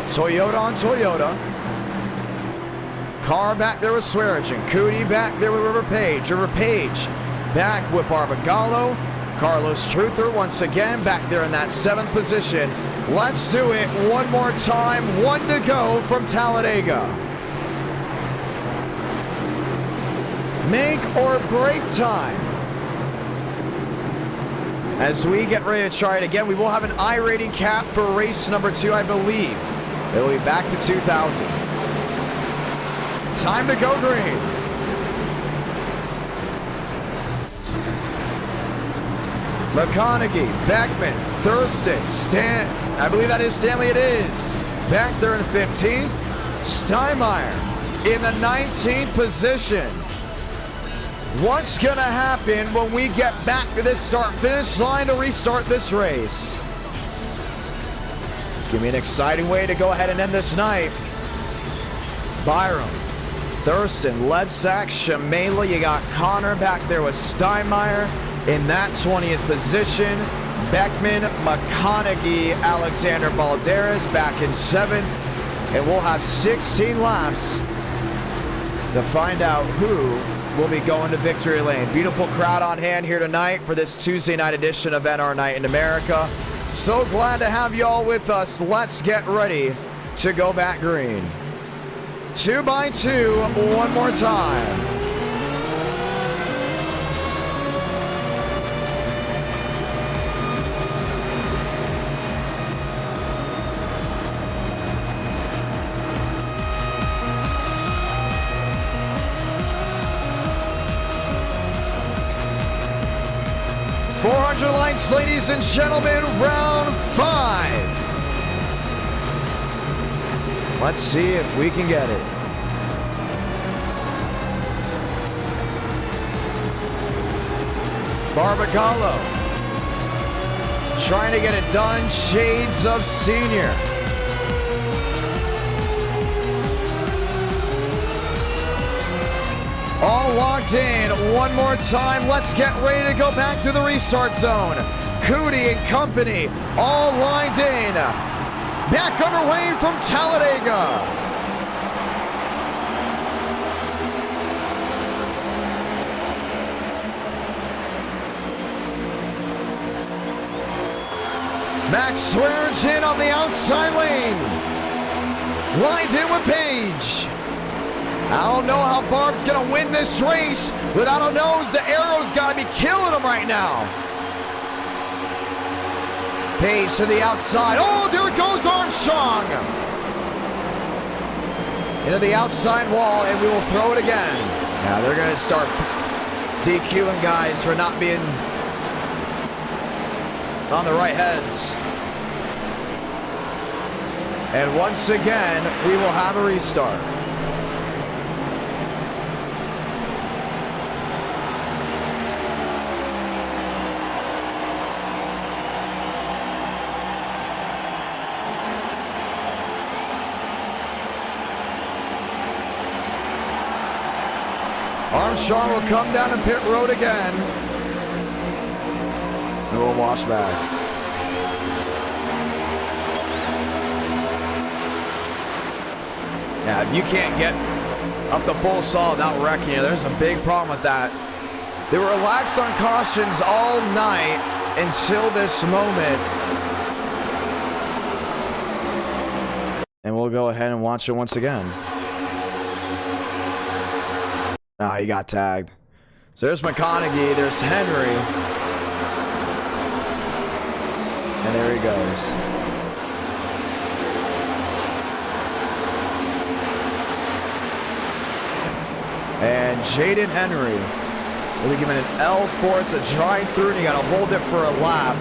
Toyota on Toyota. Car back there with Swearinger. Cootie back there with River Page. River Page back with Barbagallo. Carlos Truther once again back there in that 7th position. Let's do it one more time. 1 to go from Talladega. Make or break time. As we get ready to try it again, we will have an iRating cap for race number 2, I believe. It will be back to 2,000. Time to go green. McConaughey, Beckman, Thurston, I believe that is Stanley, it is. Back there in 15th. Steinmeier in the 19th position. What's gonna happen when we get back to this start-finish line to restart this race? It's gonna be an exciting way to go ahead and end this night. Byram, Thurston, Lebsack, Shamela, you got Connor back there with Steinmeier in that 20th position. Beckman, McConaughey, Alexander Balderas back in 7th. And we'll have 16 laps to find out who will be going to victory lane. Beautiful crowd on hand here tonight for this Tuesday night edition of NR Night in America. So glad to have you all with us. Let's get ready to go back green. 2 by 2, one more time. 400 lights, ladies and gentlemen, round 5. Let's see if we can get it. Barbagallo trying to get it done. Shades of Senior. All locked in. One more time. Let's get ready to go back to the restart zone. Cootie and company all lined in. Back underway from Talladega. Max Swearinger on the outside lane. Lined in with Page. I don't know how Barb's going to win this race without a nose. The arrow's got to be killing him right now. Page to the outside. Oh, there it goes, Armstrong. Into the outside wall, and we will throw it again. Yeah, they're going to start DQing guys for not being on the right heads. And once again, we will have a restart. Armstrong will come down and pit road again. And we'll wash back. Yeah, if you can't get up the full saw without wrecking you, there's a big problem with that. They were relaxed on cautions all night until this moment. And we'll go ahead and watch it once again. Ah, he got tagged. So there's McConaughey, there's Henry. And there he goes. And Jaden Henry We'll be given an L4. It's a drive-through, and you got to hold it for a lap.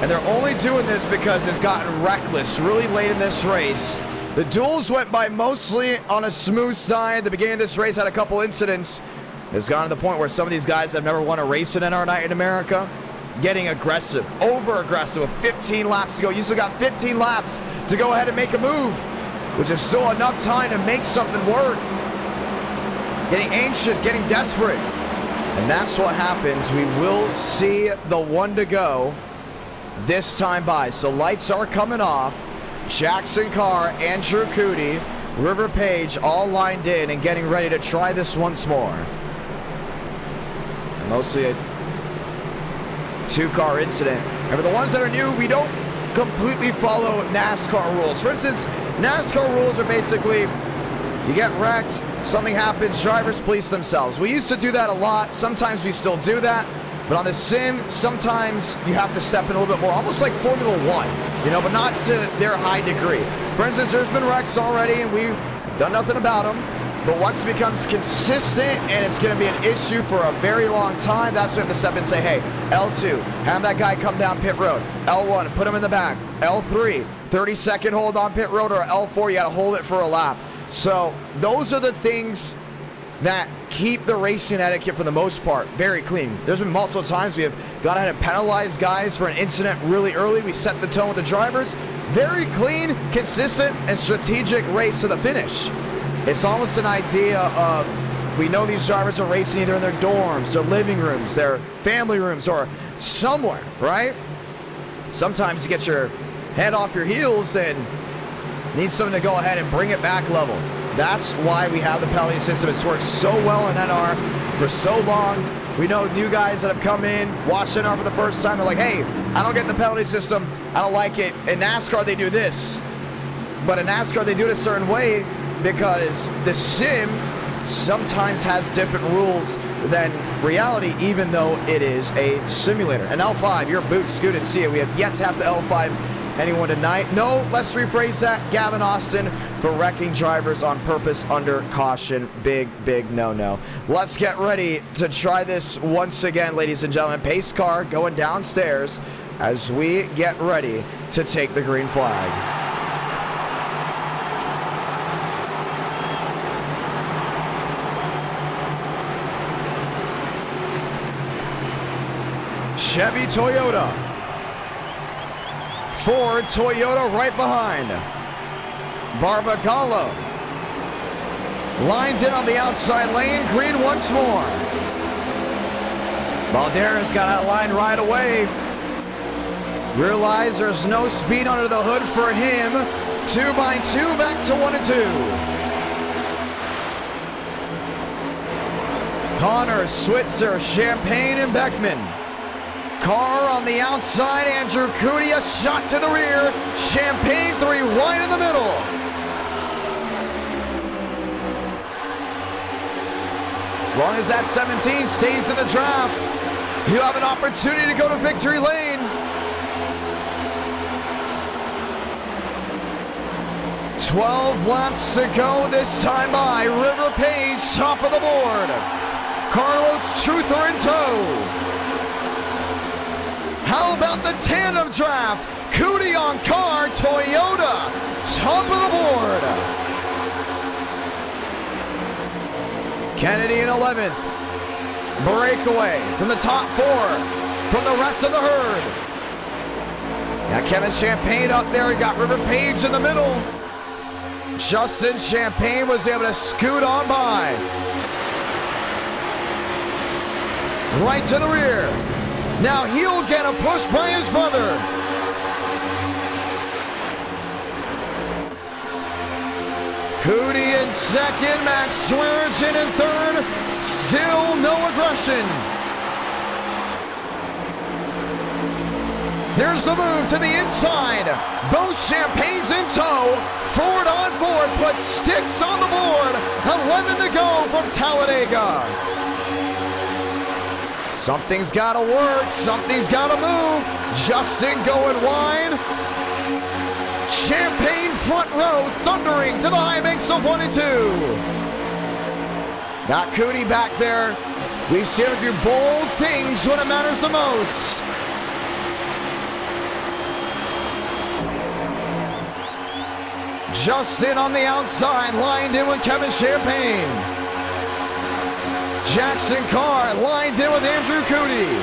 And they're only doing this because it's gotten reckless really late in this race. The duels went by mostly on a smooth side. The beginning of this race had a couple incidents. It's gotten to the point where some of these guys have never won a race in NR Night in America. Getting aggressive, over-aggressive with 15 laps to go. You still got 15 laps to go ahead and make a move, which is still enough time to make something work. Getting anxious, getting desperate. And that's what happens. We will see the one to go this time by. So lights are coming off. Jackson Carr, Andrew Cootie, River Page all lined in and getting ready to try this once more. Mostly a two-car incident. And for the ones that are new, we don't completely follow NASCAR rules. For instance, NASCAR rules are basically you get wrecked, something happens, drivers police themselves. We used to do that a lot. Sometimes we still do that. But on the sim, sometimes you have to step in a little bit more, almost like Formula One, you know, but not to their high degree. For instance, there's been wrecks already, and we've done nothing about them. But once it becomes consistent and it's going to be an issue for a very long time, that's when we have to step in and say, hey, L2, have that guy come down pit road. L1, put him in the back. L3, 30-second hold on pit road, or L4, you got to hold it for a lap. So those are the things that keep the racing etiquette for the most part very clean. There's been multiple times we have gone ahead and penalized guys for an incident really early. We set the tone with the drivers. Very clean, consistent, and strategic race to the finish. It's almost an idea of we know these drivers are racing either in their dorms, their living rooms, their family rooms, or somewhere, right? Sometimes you get your head off your heels and need someone to go ahead and bring it back level. That's why we have the penalty system. It's worked so well in NR for so long. We know new guys that have come in, watched NR for the first time. They're like, hey, I don't get the penalty system. I don't like it. In NASCAR, they do this. But in NASCAR, they do it a certain way because the sim sometimes has different rules than reality, even though it is a simulator. And L5, your boot, scoot, and see it. We have yet to have the L5 anyone tonight. No, let's rephrase that. Gavin Austin for wrecking drivers on purpose under caution. Big, big no-no. Let's get ready to try this once again, ladies and gentlemen. Pace car going downstairs as we get ready to take the green flag. Chevy, Toyota. Ford, Toyota right behind. Barbagallo lined in on the outside lane. Green once more. Baldera's got out of line right away. Realize there's no speed under the hood for him. 2x2 back to 1 and 2. Connor, Switzer, Champagne, and Beckman. Carr on the outside, Andrew Cootie, a shot to the rear. Champagne 3 wide in the middle. As long as that 17 stays in the draft, you have an opportunity to go to victory lane. 12 laps to go this time by. River Page, top of the board. Carlos Truther in tow. How about the tandem draft? Cootie on Carr, Toyota, top of the board. Kennedy in 11th. Breakaway from the top 4 from the rest of the herd. Got Kevin Champagne up there. We got River Page in the middle. Justin Champagne was able to scoot on by. Right to the rear. Now he'll get a push by his brother. Cootie in second, Max Swearengin in third. Still no aggression. There's the move to the inside. Both Champagnes in tow. Ford on Ford, put sticks on the board. 11 to go from Talladega. Something's got to work. Something's got to move. Justin going wide. Champagne front row thundering to the high banks of 1 and 2. Got Cootie back there. We see him do bold things when it matters the most. Justin on the outside, lined in with Kevin Champagne. Jackson Carr lined in with Andrew Cootie.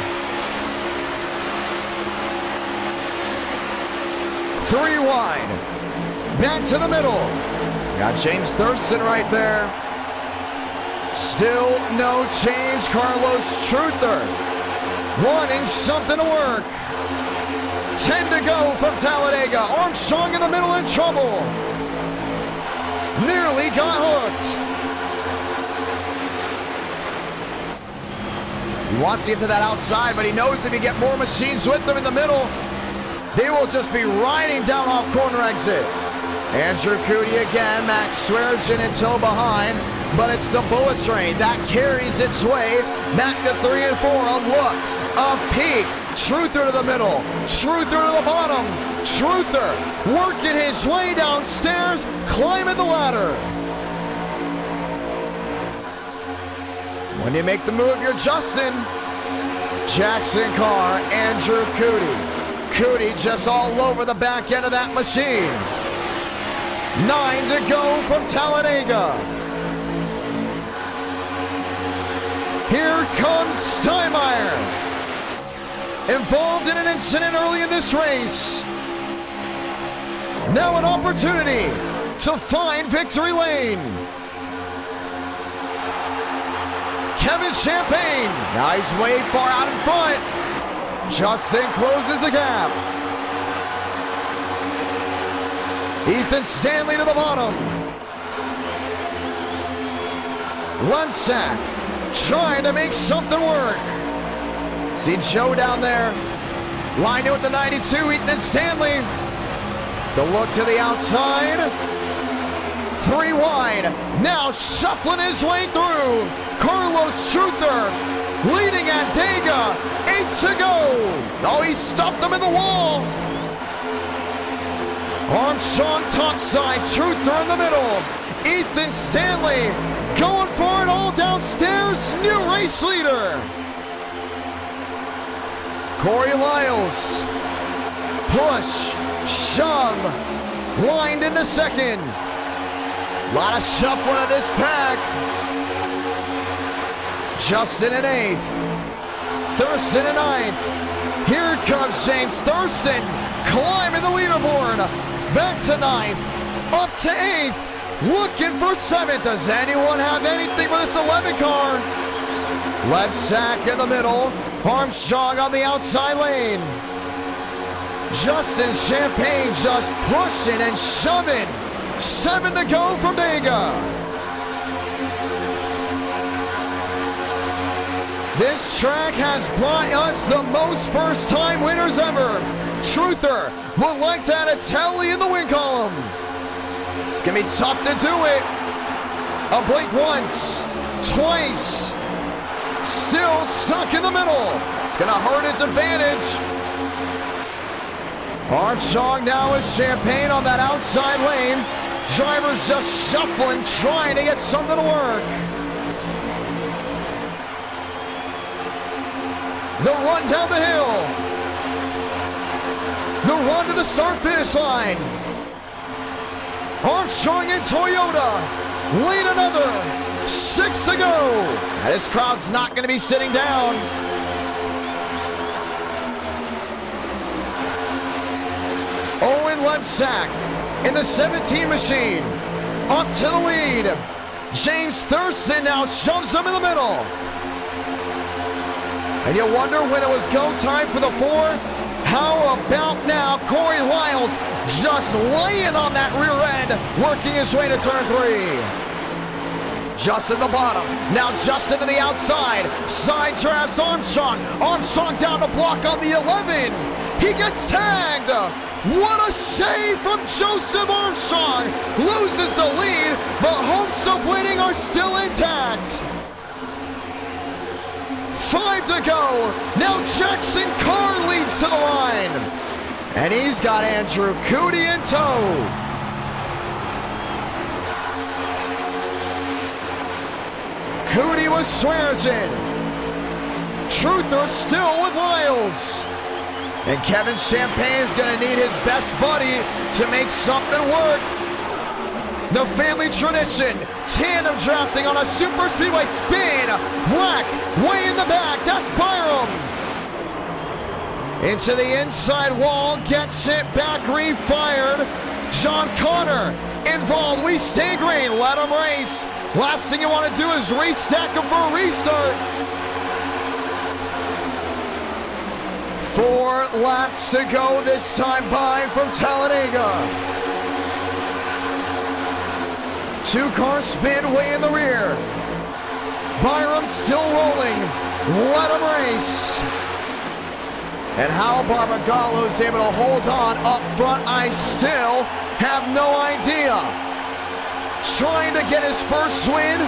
3 wide. Back to the middle. Got James Thurston right there. Still no change. Carlos Truther wanting something to work. 10 to go from Talladega. Armstrong in the middle in trouble. Nearly got hooked. He wants to get to that outside, but he knows if he get more machines with them in the middle, they will just be riding down off corner exit. Andrew Cootie again, Max Swearengin in tow behind, but it's the bullet train that carries its way back to 3 and 4. A look, a peek, Truther to the middle, Truther to the bottom, Truther working his way downstairs, climbing the ladder. When you make the move, you're Justin. Jackson Carr, Andrew Cootie. Cootie just all over the back end of that machine. 9 to go from Talladega. Here comes Steinmeier. Involved in an incident early in this race. Now an opportunity to find victory lane. Kevin Champagne. Now he's way far out in front. Justin closes the gap. Ethan Stanley to the bottom. Lemsack trying to make something work. See Joe down there. Lined in with the 92, Ethan Stanley. The look to the outside. 3 wide. Now shuffling his way through. Carlos Truther leading at Dega. 8 to go. Oh, he stuffed them in the wall. Armstrong topside, Truther in the middle. Ethan Stanley going for it all downstairs. New race leader. Corey Lyles. Push, shove, lined into second. A lot of shuffling of this pack. Justin in 8th. Thurston in 9th. Here comes James Thurston climbing the leaderboard. Back to 9th. Up to 8th. Looking for 7th. Does anyone have anything for this 11 car? Left sack in the middle. Armstrong on the outside lane. Justin Champagne just pushing and shoving. 7 to go from Dega. This track has brought us the most first-time winners ever. Truther would like to add a tally in the win column. It's going to be tough to do it. A blink once, twice. Still stuck in the middle. It's going to hurt his advantage. Armstrong now with Champagne on that outside lane. Drivers just shuffling, trying to get something to work. The run down the hill. The run to the start-finish line. Armstrong and Toyota lead another. 6 to go. This crowd's not going to be sitting down. Owen Lemsack in the 17 machine. Up to the lead. James Thurston now shoves him in the middle. And you wonder when it was go time for the 4? How about now? Corey Lyles just laying on that rear end, working his way to turn 3. Justin the bottom. Now Justin to the outside. Side drafts Armstrong. Armstrong down to block on the 11. He gets tagged. What a save from Joseph Armstrong. Loses the lead, but hopes of winning are still intact. 5 to go. Now Jackson Carr leads to the line. And he's got Andrew Cootie in tow. Cootie with Swearengin. Truther still with Lyles. And Kevin Champagne is going to need his best buddy to make something work. The family tradition, tandem drafting on a super speedway spin. Black way in the back, that's Byram. Into the inside wall, gets it back, refired. John Connor involved, we stay green, let him race. Last thing you want to do is restack him for a restart. 4 laps to go this time by from Talladega. 2-car spin way in the rear. Byram still rolling. Let him race. And how Barbagallo's able to hold on up front, I still have no idea. Trying to get his first win.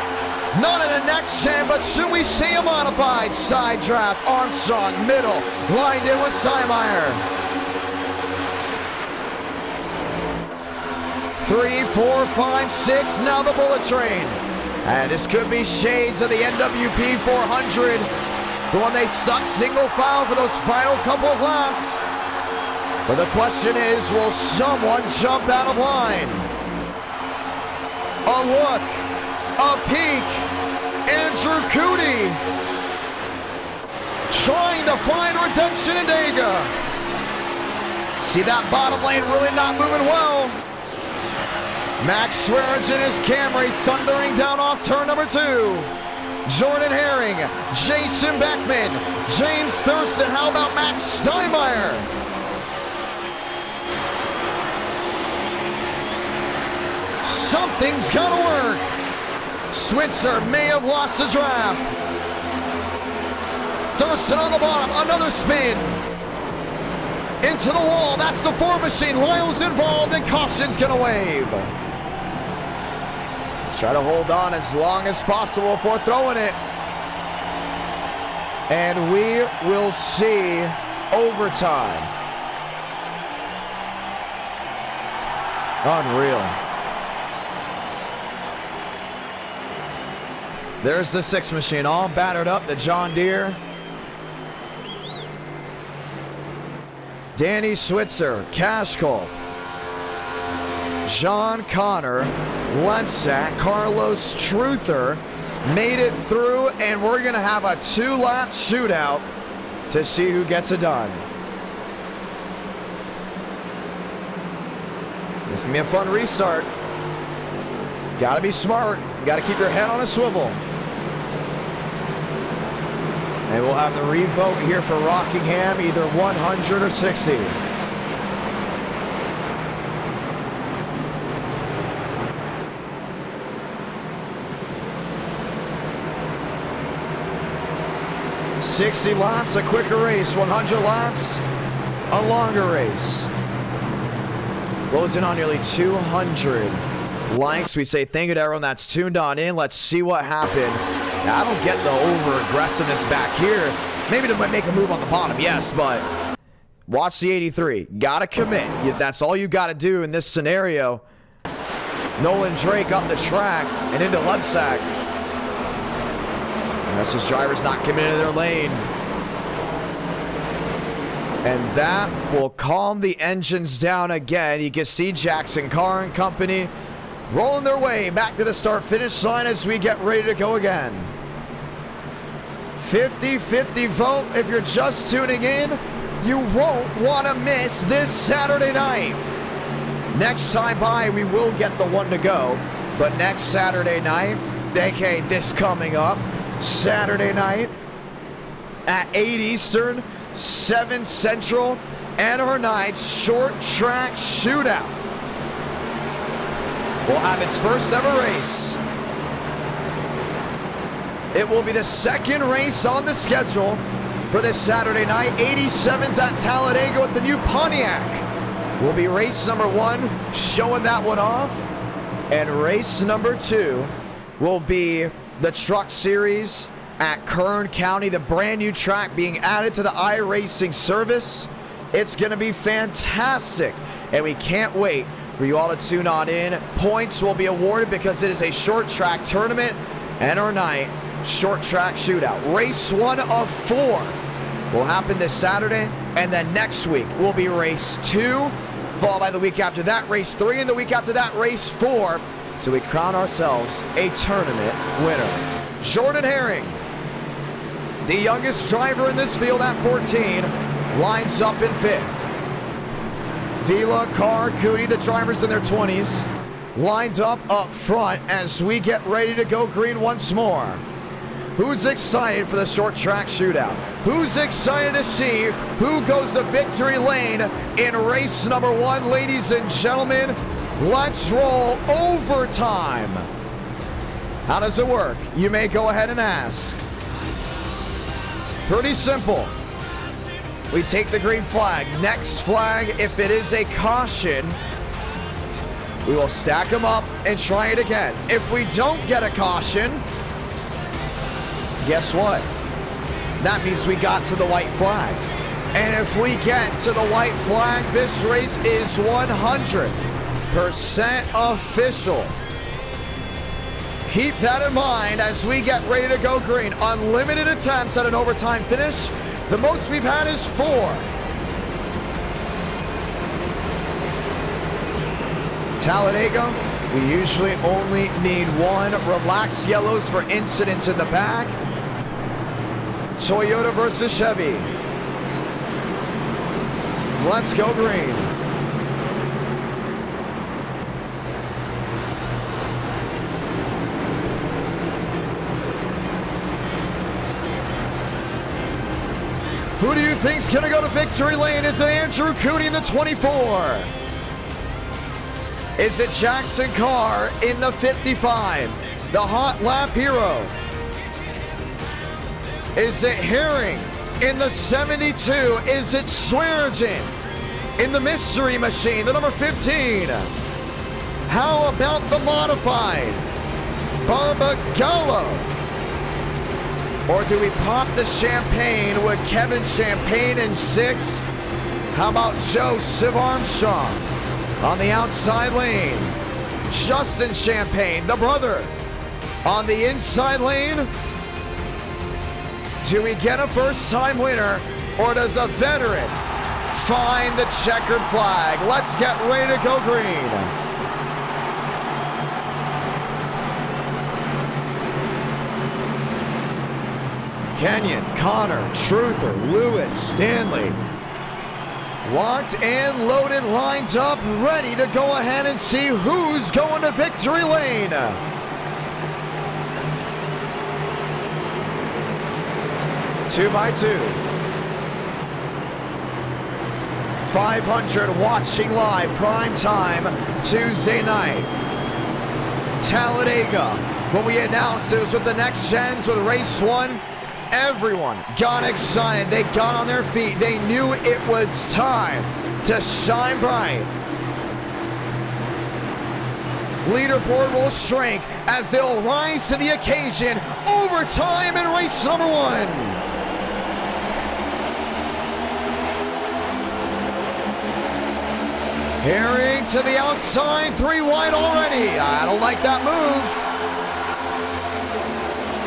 Not in a next gen, but should we say a modified side draft? Armstrong, middle, lined in with Steinmeier. 3, 4, 5, 6, now the bullet train. And this could be shades of the NWP 400 for when they stuck single file for those final couple of laps. But the question is, will someone jump out of line? A look, a peek, Andrew Cootie trying to find redemption in Dega. See that bottom lane really not moving well. Max Swearingen in his Camry thundering down off turn number 2. Jordan Herring, Jason Beckman, James Thurston, how about Max Steinmeier? Something's gotta work. Switzer may have lost the draft. Thurston on the bottom, another spin. Into the wall, that's the 4 machine. Lyle's involved and caution's gonna wave. Try to hold on as long as possible before throwing it. And we will see overtime. Unreal. There's the 6 machine, all battered up, the John Deere. Danny Switzer, Cashcole, John Connor, Lemsack, Carlos Truther made it through, and we're going to have a 2-lap shootout to see who gets it done. This is going to be a fun restart. Got to be smart. Got to keep your head on a swivel. And we'll have the revote here for Rockingham, either 100 or 60. $60 laps, a quicker race. 100 laps, a longer race. Closing on nearly 200 likes. We say thank you to everyone that's tuned on in. Let's see what happened. Now, I don't get the over-aggressiveness back here. Maybe to make a move on the bottom, yes, but watch the 83. Gotta commit. That's all you gotta do in this scenario. Nolan Drake up the track and into Lemsack. Unless his driver's not committed to their lane. And that will calm the engines down again. You can see Jackson Car and Company rolling their way back to the start-finish line as we get ready to go again. 50-50 vote. If you're just tuning in, you won't want to miss this Saturday night. Next time by, we will get the 1 to go. But next Saturday night, aka this coming up, Saturday night at 8 Eastern, 7 Central, and our night's short track shootout will have its first ever race. It will be the second race on the schedule for this Saturday night. 87's at Talladega with the new Pontiac. Will be race number 1, showing that one off. And race number 2 will be the Truck Series at Kern County, the brand new track being added to the iRacing service. It's going to be fantastic, and we can't wait for you all to tune on in. Points will be awarded because it is a short track tournament, and our night short track shootout. Race 1 of 4 will happen this Saturday, and then next week will be race 2, followed by the week after that, race 3, and the week after that, race 4, till we crown ourselves a tournament winner. Jordan Herring, the youngest driver in this field at 14, lines up in 5th. Vila, Carr, Cootie, the drivers in their 20s, lined up front as we get ready to go green once more. Who's excited for the short track shootout? Who's excited to see who goes to victory lane in race number 1? Ladies and gentlemen, let's roll overtime. How does it work? You may go ahead and ask. Pretty simple. We take the green flag. Next flag, if it is a caution, we will stack them up and try it again. If we don't get a caution, guess what? That means we got to the white flag. And if we get to the white flag, this race is 100% official. Keep that in mind as we get ready to go green. Unlimited attempts at an overtime finish. The most we've had is 4. Talladega, we usually only need 1. Relaxed yellows for incidents in the back. Toyota versus Chevy. Let's go green. Who do you think's gonna go to victory lane? Is it Andrew Cooney in the 24? Is it Jackson Carr in the 55? The hot lap hero. Is it Herring in the 72? Is it Swearengin in the mystery machine, the number 15? How about the modified Barbagallo? Or do we pop the champagne with Kevin Champagne in 6? How about Joseph Armstrong on the outside lane? Justin Champagne, the brother, on the inside lane. Do we get a first-time winner, or does a veteran find the checkered flag? Let's get ready to go green. Kenyon, Connor, Truther, Lewis, Stanley. Locked and loaded, lined up, ready to go ahead and see who's going to victory lane. Two by two. 500 watching live, prime time, Tuesday night. Talladega. When we announced it was with the next gens with race 1, everyone got excited. They got on their feet. They knew it was time to shine bright. Leaderboard will shrink as they'll rise to the occasion. Overtime in race number 1. Herring to the outside, 3 wide already. I don't like that move.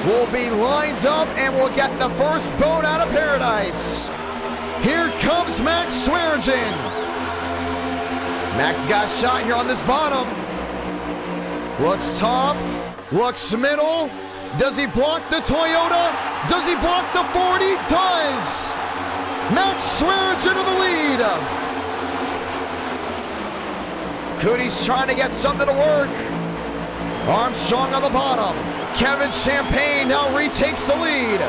We'll be lined up and we'll get the first boat out of paradise. Here comes Max Swearengin. Max got shot here on this bottom. Looks top, looks middle. Does he block the Toyota? Does he block the Ford? He does. Max Swearengin to the lead. Cootie's trying to get something to work. Armstrong on the bottom. Kevin Champagne now retakes the lead.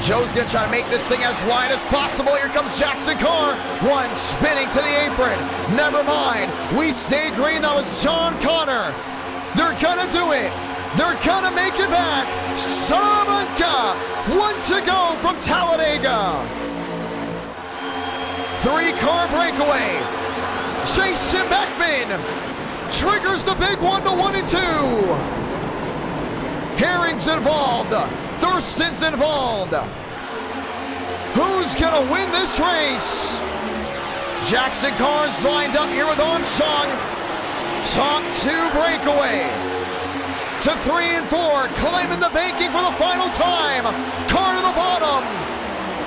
Joe's gonna try to make this thing as wide as possible. Here comes Jackson Carr. 1 spinning to the apron. Never mind. We stay green. That was John Connor. They're gonna do it. They're gonna make it back. Salamanca. 1 to go from Talladega. 3-car breakaway. Jason Beckman triggers the big one to 1 and 2. Herring's involved. Thurston's involved. Who's gonna win this race? Jackson Carr's lined up here with Armstrong. Top 2 breakaway. to 3 and 4, climbing the banking for the final time. Car to the bottom.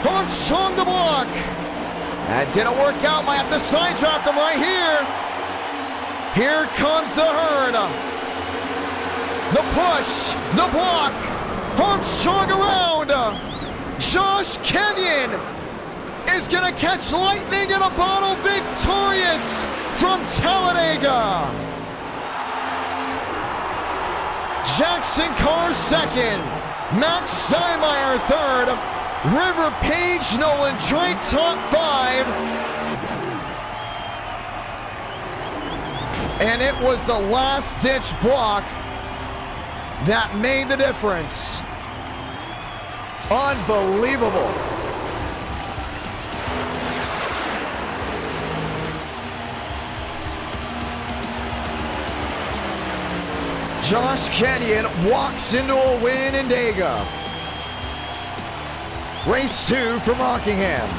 Armstrong the block. That didn't work out. Might have to side drop them right here. Here comes the herd. The push, the block. Armstrong around. Josh Kenyon is gonna catch lightning in a bottle, victorious from Talladega. Jackson Carr second, Max Steinmeier third, River Page Nolan Drake top 5. And it was the last ditch block that made the difference. Unbelievable. Josh Kenyon walks into a win in Dega. Race 2 from Rockingham.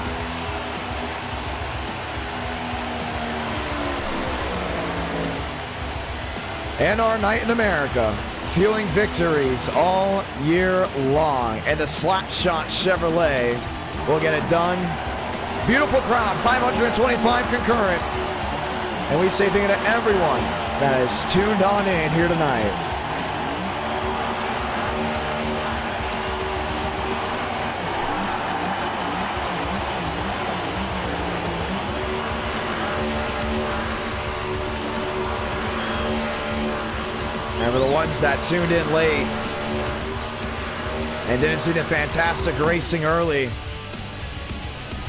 And our night in America, fueling victories all year long. And the Slapshot Chevrolet will get it done. Beautiful crowd, 525 concurrent. And we say thank you to everyone that is tuned on in here tonight. And for the ones that tuned in late and didn't see the fantastic racing early,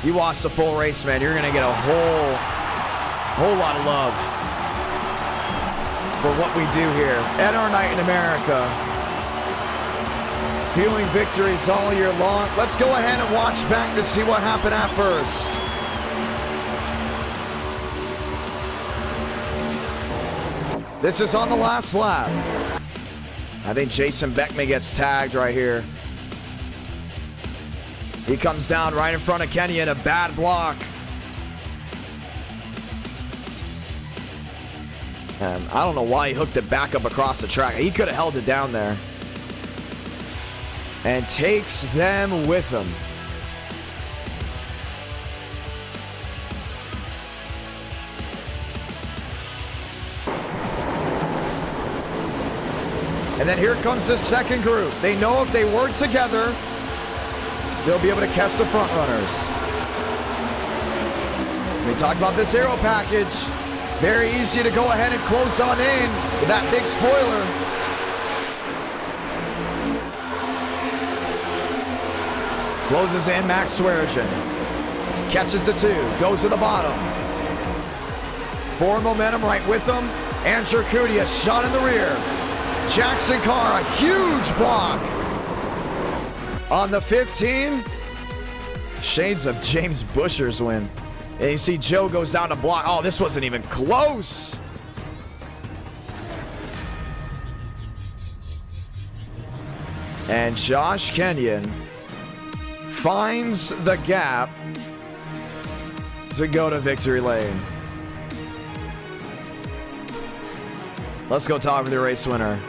you watched the full race, man. You're gonna get a whole lot of love for what we do here at our night in America. Fueling victories all year long. Let's go ahead and watch back to see what happened at first. This is on the last lap. I think Jason Beckman gets tagged right here. He comes down right in front of Kenyon, a bad block. And I don't know why he hooked it back up across the track. He could have held it down there. And takes them with him. And then here comes the second group. They know if they work together, they'll be able to catch the front runners. We talked about this aero package. Very easy to go ahead and close on in with that big spoiler. Closes in Max Swearigan. Catches the 2, goes to the bottom. Forward momentum right with them. Andrew Kudia shot in the rear. Jackson Carr, a huge block on the 15. Shades of James Busher's win. And you see Joe goes down to block. Oh, this wasn't even close. And Josh Kenyon finds the gap to go to victory lane. Let's go talk with the race winner.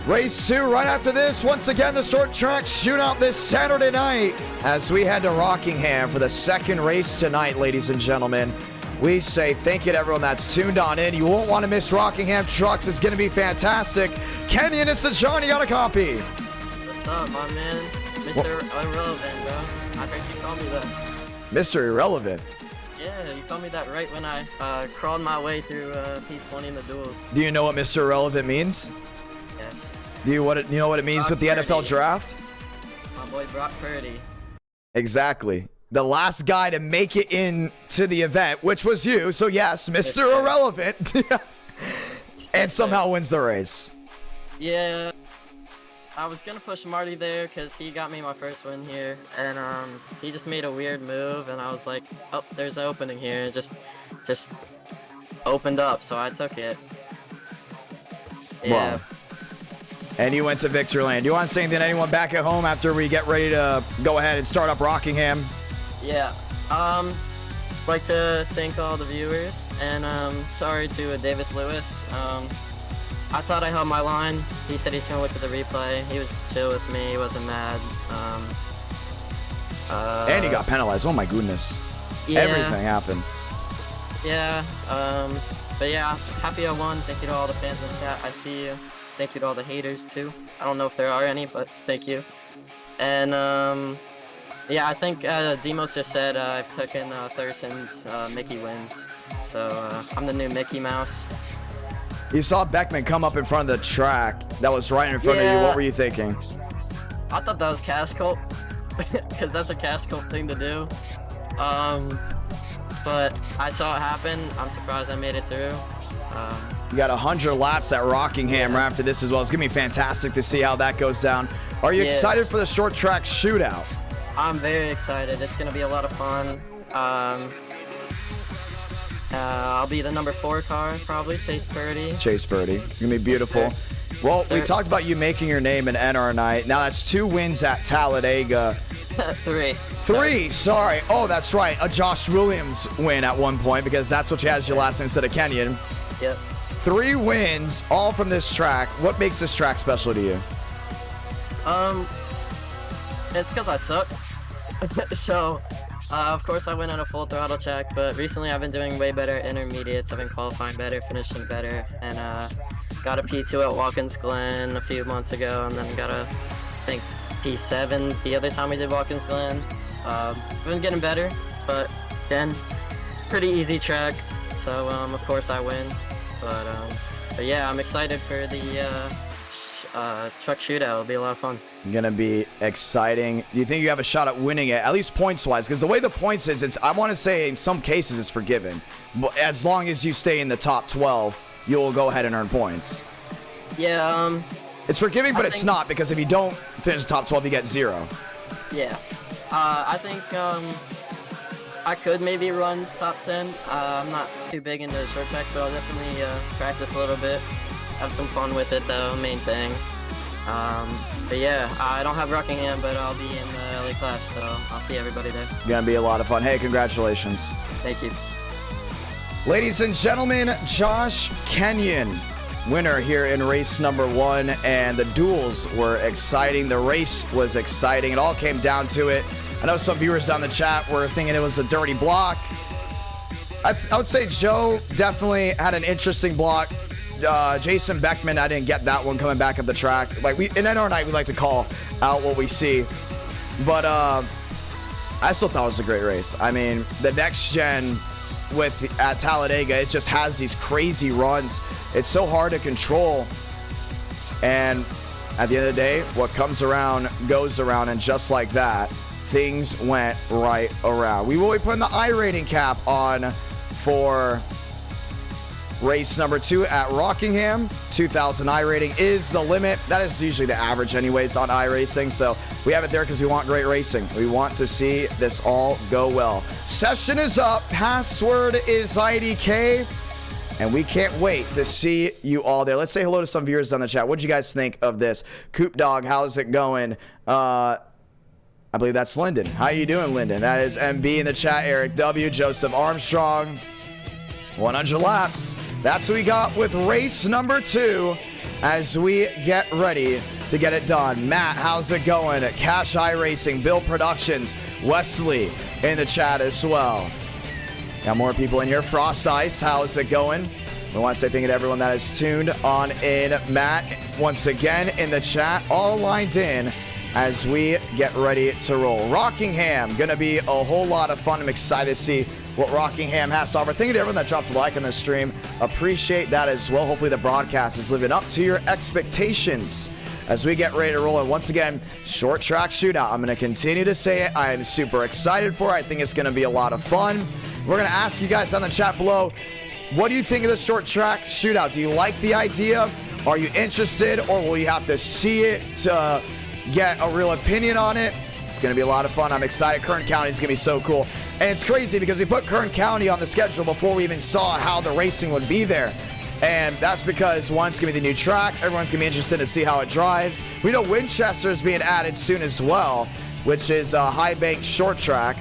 Race 2 right after this. Once again, the short track shootout this Saturday night as we head to Rockingham for the second race tonight, ladies and gentlemen. We say thank you to everyone that's tuned on in. You won't want to miss Rockingham Trucks. It's going to be fantastic. Kenyon, it's the John. You got a copy. What's up, my man? Mr. Irrelevant, bro. I heard you call me that. Mr. Irrelevant? Yeah, you told me that right when I crawled my way through P20 in the duels. Do you know what Mr. Irrelevant means? Yes. Do you know what it means Brock with the Purdy. NFL draft? My boy Brock Purdy. Exactly. The last guy to make it into the event, which was you. So yes, Mr. Irrelevant. And somehow wins the race. Yeah. I was gonna push Marty there because he got me my first win here, and he just made a weird move, and I was like, oh, there's an opening here. It just opened up, so I took it. Yeah. Wow. and you went to Victory Lane. Do you want to say anything to anyone back at home after we get ready to go ahead and start up Rockingham? Yeah. Like to thank all the viewers, and sorry to Davis Lewis. I thought I held my line. He said he's gonna look at the replay. He was chill with me. He wasn't mad. And he got penalized. Oh my goodness. Yeah. Everything happened. Yeah. But yeah, happy I won. Thank you to all the fans in the chat. I see you. Thank you to all the haters too. I don't know if there are any, but thank you. And yeah, I think Demos just said I've taken Thurston's Mickey wins. So I'm the new Mickey Mouse. You saw Beckman come up in front of the track that was right in front of you. What were you thinking? I thought that was Cash Cult, because that's a Cash Cult thing to do. But I saw it happen. I'm surprised I made it through. You got 100 laps at Rockingham right after this as well. It's going to be fantastic to see how that goes down. Are you excited for the short track shootout? I'm very excited. It's going to be a lot of fun. I'll be the number 4 car, probably. Chase Purdy. Chase Purdy. It's going to be beautiful. Well, we talked about you making your name in NR night. Now that's 2 wins at Talladega. 3. Sorry. Oh, that's right. A Josh Williams win at one point, because that's what you had as your last name instead of Kenyon. Yep. 3 wins, all from this track. What makes this track special to you? It's because I suck. So, of course I went on a full throttle check, but recently I've been doing way better at intermediates. I've been qualifying better, finishing better, and got a P2 at Watkins Glen a few months ago, and then got a, I think, P7 the other time we did Watkins Glen. I've been getting better, but then pretty easy track, so of course I win. But yeah, I'm excited for the truck shootout. It'll be a lot of fun. Gonna be exciting. Do you think you have a shot at winning it, at least points wise? Because the way the points is, it's, I want to say in some cases it's forgiven, but as long as you stay in the top 12, you'll go ahead and earn points. Yeah. It's forgiving, but it's not, because if you don't finish the top 12, you get 0. Yeah. I think I could maybe run top 10. I'm not too big into short tracks, but I'll definitely practice a little bit. Have some fun with it, though, main thing. But yeah, I don't have Rockingham, but I'll be in the LA Clash, so I'll see everybody there. Gonna be a lot of fun. Hey, congratulations. Thank you. Ladies and gentlemen, Josh Kenyon, winner here in race number 1, and the duels were exciting. The race was exciting. It all came down to it. I know some viewers down the chat were thinking it was a dirty block. I would say Joe definitely had an interesting block. Jason Beckman, I didn't get that one coming back up the track. Like, in NR night, we like to call out what we see. But I still thought it was a great race. I mean, the next gen at Talladega, it just has these crazy runs. It's so hard to control. And at the end of the day, what comes around goes around, and just like that, things went right around. We will be putting the iRating cap on for race number 2 at Rockingham. 2,000 iRating is the limit. That is usually the average anyways on iRacing, so we have it there because we want great racing. We want to see this all go well. Session is up. Password is IDK, and we can't wait to see you all there. Let's say hello to some viewers on the chat. What did you guys think of this? Coop Dog, how's it going? I believe that's Lyndon. How you doing, Lyndon? That is MB in the chat. Eric W, Joseph Armstrong. 100 laps. That's what we got with race number 2 as we get ready to get it done. Matt, how's it going? Cash iRacing, Bill Productions, Wesley in the chat as well. Got more people in here. Frost Ice, how's it going? We want to say thank you to everyone that is tuned on in. Matt, once again in the chat, all lined in as we get ready to roll. Rockingham, gonna be a whole lot of fun. I'm excited to see what Rockingham has to offer. Thank you to everyone that dropped a like on this stream. Appreciate that as well. Hopefully the broadcast is living up to your expectations as we get ready to roll. And once again, short track shootout. I'm going to continue to say it. I am super excited for it. I think it's going to be a lot of fun. We're going to ask you guys on the chat below, what do you think of the short track shootout? Do you like the idea? Are you interested, or will you have to see it to get a real opinion on it? It's going to be a lot of fun. I'm excited. Kern County is going to be so cool. And it's crazy because we put Kern County on the schedule before we even saw how the racing would be there. And that's because, one, it's going to be the new track. Everyone's going to be interested to see how it drives. We know Winchester's being added soon as well, which is a high bank short track.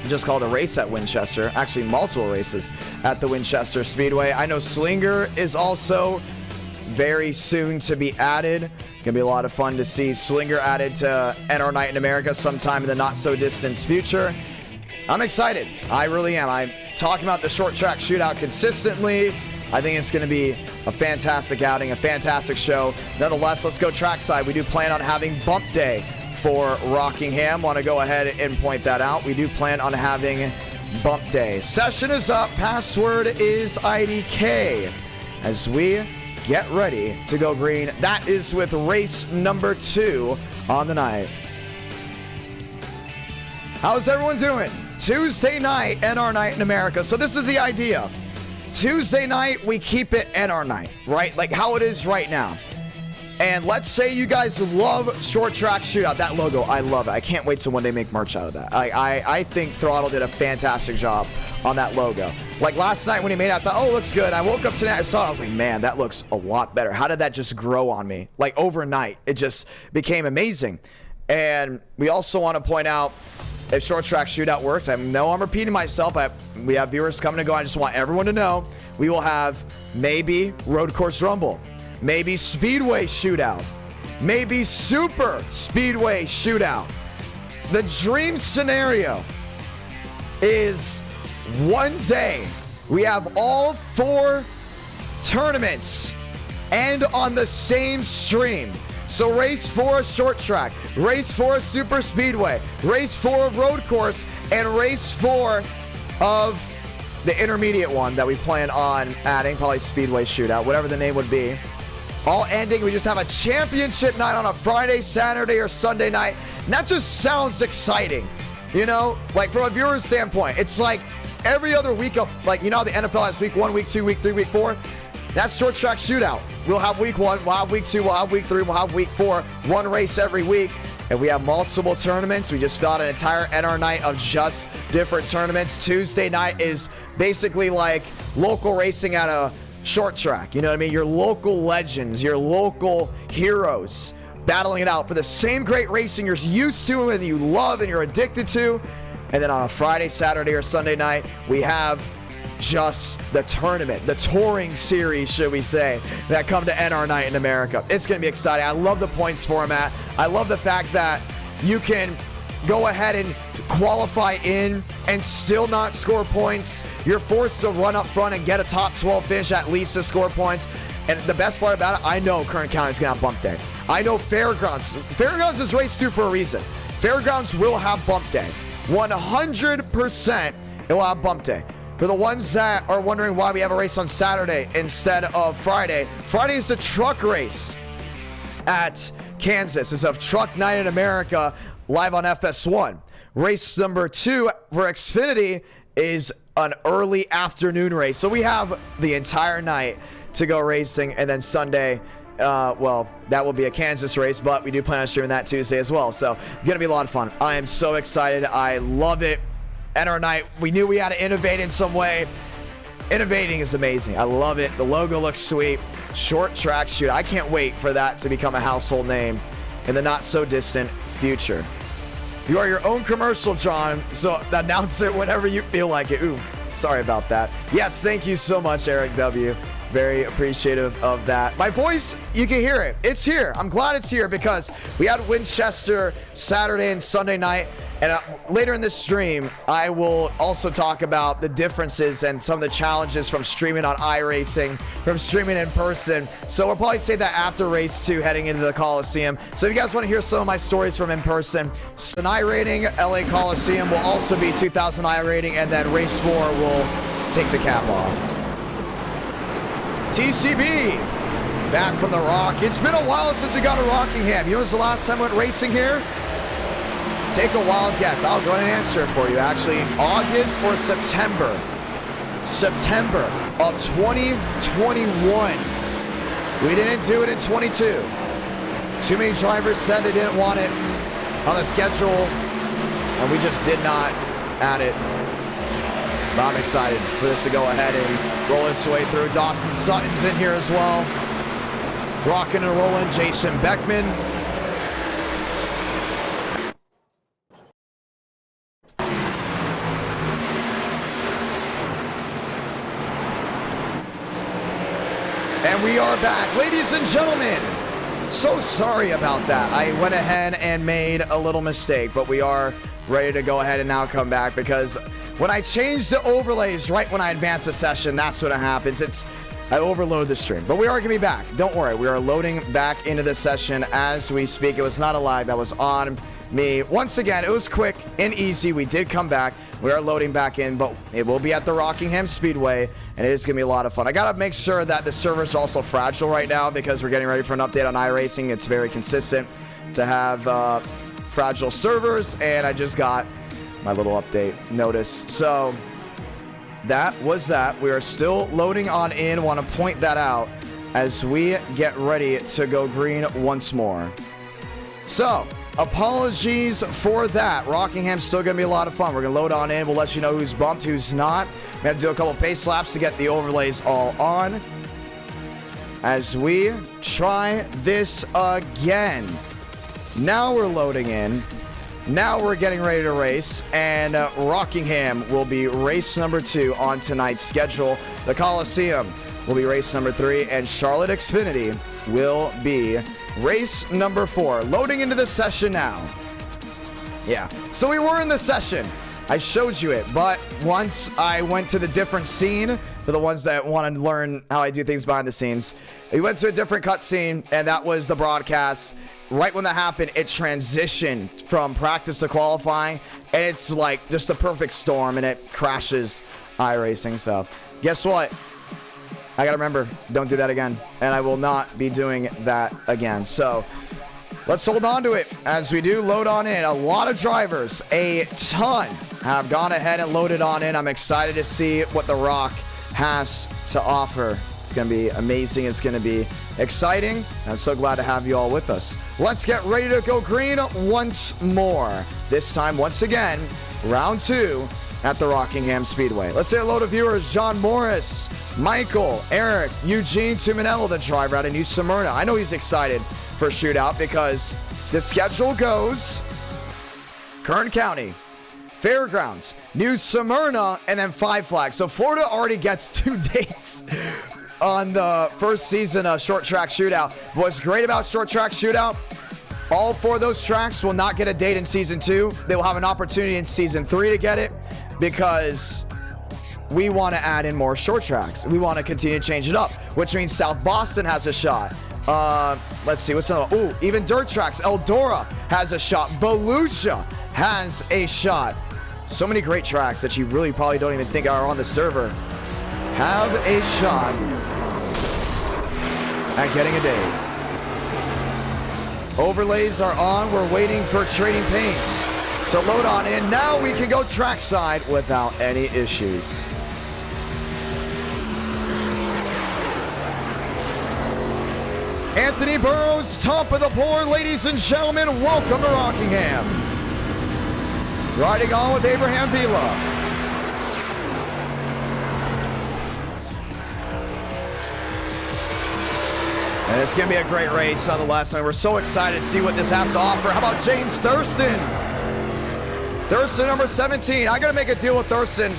Just called a race at Winchester. Actually, multiple races at the Winchester Speedway. I know Slinger is also very soon to be added. Gonna be a lot of fun to see Slinger added to NR Night in America sometime in the not so distant future. I'm excited. I really am. I'm talking about the short track shootout consistently. I think it's going to be a fantastic outing, a fantastic show. Nonetheless, let's go trackside. We do plan on having bump day for Rockingham. Want to go ahead and point that out. We do plan on having bump day. Session is up. Password is IDK as we get ready to go green. That is with race number 2 on the night. How's everyone doing? Tuesday night, NR Night in America. So this is the idea. Tuesday night, we keep it NR Night, right? Like how it is right now. And let's say you guys love short track shootout. That logo, I love it. I can't wait to one day make merch out of that. I think Throttle did a fantastic job on that logo. Like last night when he made it, I thought, oh, it looks good. I woke up tonight, I saw it, I was like, man, that looks a lot better. How did that just grow on me? Like overnight, it just became amazing. And we also want to point out, if short track shootout works, I know I'm repeating myself. We have viewers coming and go. I just want everyone to know we will have maybe Road Course Rumble, maybe Speedway Shootout, maybe Super Speedway Shootout. The dream scenario is one day we have all 4 tournaments end on the same stream. So race 4 short track, race 4 super speedway, race 4 of road course, and race 4 of the intermediate one that we plan on adding, probably speedway shootout, whatever the name would be. All ending, we just have a championship night on a Friday, Saturday, or Sunday night. And that just sounds exciting, you know? Like from a viewer's standpoint, it's like every other week of, like, you know, the NFL has week 1, week 2, week 3, week 4. That's short track shootout. We'll have week 1, we'll have week 2, we'll have week 3, we'll have week 4. One race every week. And we have multiple tournaments. We just got an entire NR night of just different tournaments. Tuesday night is basically like local racing at a short track. You know what I mean? Your local legends, your local heroes battling it out for the same great racing you're used to and you love and you're addicted to. And then on a Friday, Saturday, or Sunday night, we have just the tournament, the touring series, should we say, that come to NR Night in America. It's going to be exciting. I love the points format. I love the fact that you can go ahead and qualify in and still not score points. You're forced to run up front and get a top 12 finish at least to score points. And the best part about it, I know Kern County is going to have bump day. I know Fairgrounds is race 2 for a reason. Fairgrounds will have bump day. 100% it will have bump day. For the ones that are wondering why we have a race on Saturday instead of Friday, Friday is the truck race at Kansas. It's a truck night in America live on FS1. Race number 2 for Xfinity is an early afternoon race. So we have the entire night to go racing, and then Sunday, well, that will be a Kansas race, but we do plan on streaming that Tuesday as well. So gonna be a lot of fun. I am so excited. I love it. NR Night, we knew we had to innovate in some way. Innovating is amazing. I love it. The logo looks sweet. Short track shoot. I can't wait for that to become a household name in the not so distant future. You are your own commercial, John, so announce it whenever you feel like it. Ooh, sorry about that. Yes, thank you so much, Eric W. Very appreciative of that. My voice, you can hear it. It's here. I'm glad it's here because we had Winchester Saturday and Sunday night. And later in this stream, I will also talk about the differences and some of the challenges from streaming on iRacing, from streaming in person. So we'll probably say that after race 2 heading into the Coliseum. So if you guys want to hear some of my stories from in person, an iRating, LA Coliseum will also be 2000 iRating, and then race 4 will take the cap off. TCB, back from the Rock. It's been a while since we got to Rockingham. You know when's the last time we went racing here? Take a wild guess. I'll go ahead and answer it for you. Actually, August or September. September of 2021. We didn't do it in 22. Too many drivers said they didn't want it on the schedule, and we just did not add it. I'm excited for this to go ahead and roll its way through. Dawson Sutton's in here as well. Rocking and rolling, Jason Beckman. And we are back, ladies and gentlemen. So sorry about that. I went ahead and made a little mistake, but we are ready to go ahead and now come back, because when I change the overlays right when I advance the session, that's what happens. I overload the stream, but we are gonna be back. Don't worry, we are loading back into the session as we speak. It was not a lag, that was on me. Once again, it was quick and easy. We did come back. We are loading back in, but it will be at the Rockingham Speedway, and it is going to be a lot of fun. I got to make sure that the servers are also fragile right now, because we're getting ready for an update on iRacing. It's very consistent to have fragile servers, and I just got my little update notice. So that was that. We are still loading on in. Want to point that out as we get ready to go green once more. So apologies for that. Rockingham's still going to be a lot of fun. We're going to load on in. We'll let you know who's bumped, who's not. We have to do a couple pace laps to get the overlays all on as we try this again. Now we're loading in. Now we're getting ready to race, and Rockingham will be race number 2 on tonight's schedule. The Coliseum will be race number 3, and Charlotte Xfinity will be race number 4. Loading into the session now. Yeah, so we were in the session. I showed you it, but once I went to the different scene, for the ones that want to learn how I do things behind the scenes, we went to a different cutscene, and that was the broadcast. Right when that happened, it transitioned from practice to qualifying, and it's like just a perfect storm, and it crashes iRacing. So guess what? I gotta remember, don't do that again, and I will not be doing that again. So let's hold on to it as we do load on in. A lot of drivers, a ton, have gone ahead and loaded on in. I'm excited to see what The Rock has to offer. It's going to be amazing. It's going to be exciting. And I'm so glad to have you all with us. Let's get ready to go green once more. This time, once again, round 2 at the Rockingham Speedway. Let's say hello to viewers. John Morris, Michael, Eric, Eugene Tuminello, the driver out of New Smyrna. I know he's excited for shootout because the schedule goes Kern County, Fairgrounds, New Smyrna, and then Five Flags. So Florida already gets 2 dates on the first season of Short Track Shootout. What's great about Short Track Shootout, all 4 of those tracks will not get a date in Season 2. They will have an opportunity in Season 3 to get it, because we want to add in more short tracks. We want to continue to change it up, which means South Boston has a shot. Let's see, what's another? Ooh, even dirt tracks. Eldora has a shot. Volusia has a shot. So many great tracks that you really probably don't even think are on the server have a shot at getting a date. Overlays are on. We're waiting for Trading Paints to load on in. Now we can go trackside without any issues. Anthony Burrows, top of the board, ladies and gentlemen. Welcome to Rockingham. Riding on with Abraham Vila. And it's going to be a great race on the last night. We're so excited to see what this has to offer. How about James Thurston? Thurston, number 17. I got to make a deal with Thurston.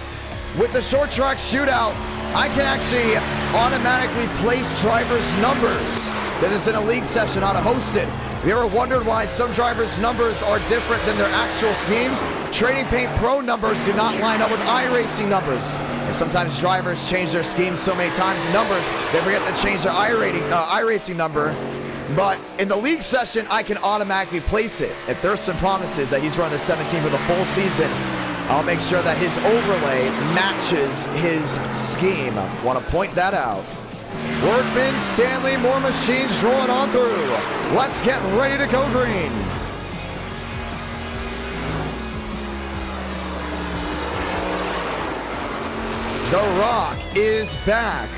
With the short track shootout, I can actually automatically place drivers' numbers. This is in a league session, not a hosted. Have you ever wondered why some drivers' numbers are different than their actual schemes? Trading Paint Pro numbers do not line up with iRacing numbers. And sometimes drivers change their schemes so many times in numbers, they forget to change their iRacing number. But in the league session, I can automatically place it. If Thurston promises that he's running the 17 for the full season, I'll make sure that his overlay matches his scheme. Want to point that out. Workman, Stanley, more machines rolling on through. Let's get ready to go green. The Rock is back.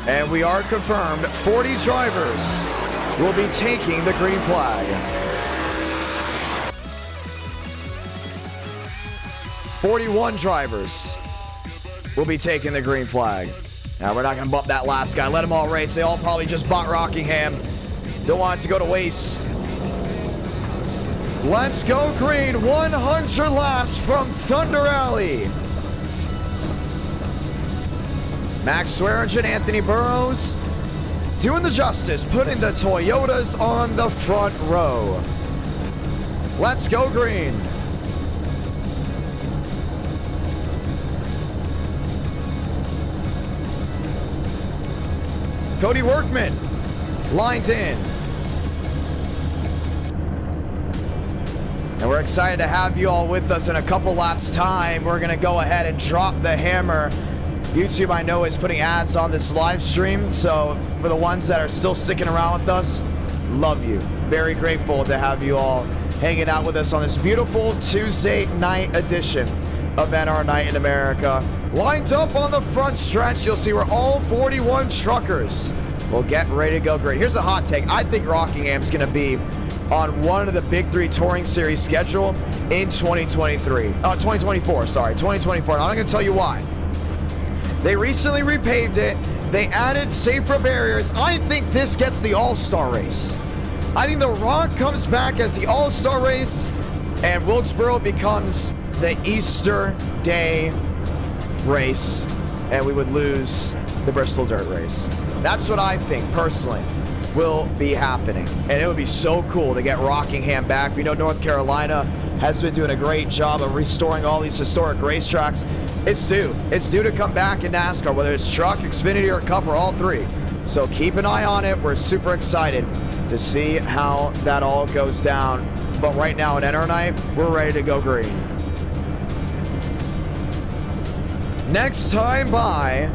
And we are confirmed 40 drivers will be taking the green flag. 41 drivers will be taking the green flag. Now, we're not going to bump that last guy. Let them all race. They all probably just bought Rockingham. Don't want it to go to waste. Let's go green. 100 laps from Thunder Alley. Max Swearingen, Anthony Burrows doing the justice, putting the Toyotas on the front row. Let's go green. Cody Workman lined in. And we're excited to have you all with us in a couple laps time. We're gonna go ahead and drop the hammer. YouTube, I know, is putting ads on this live stream, so for the ones that are still sticking around with us, love you. Very grateful to have you all hanging out with us on this beautiful Tuesday night edition of NR Night in America. Lined up on the front stretch, you'll see where all 41 truckers will get ready to go green. Here's a hot take. I think Rockingham's going to be on one of the big three touring series schedule in 2024, sorry, 2024. And I'm going to tell you why. They recently repaved it. They added safer barriers. I think this gets the All-Star race. I think the Rock comes back as the All-Star race, and Wilkesboro becomes the Easter Day race, and we would lose the Bristol Dirt race. That's what I think, personally, will be happening. And it would be so cool to get Rockingham back. We know North Carolina has been doing a great job of restoring all these historic racetracks. It's due. It's due to come back in NASCAR, whether it's Truck, Xfinity, or Cup, or all three. So keep an eye on it. We're super excited to see how that all goes down. But right now at NR Night, we're ready to go green. Next time by,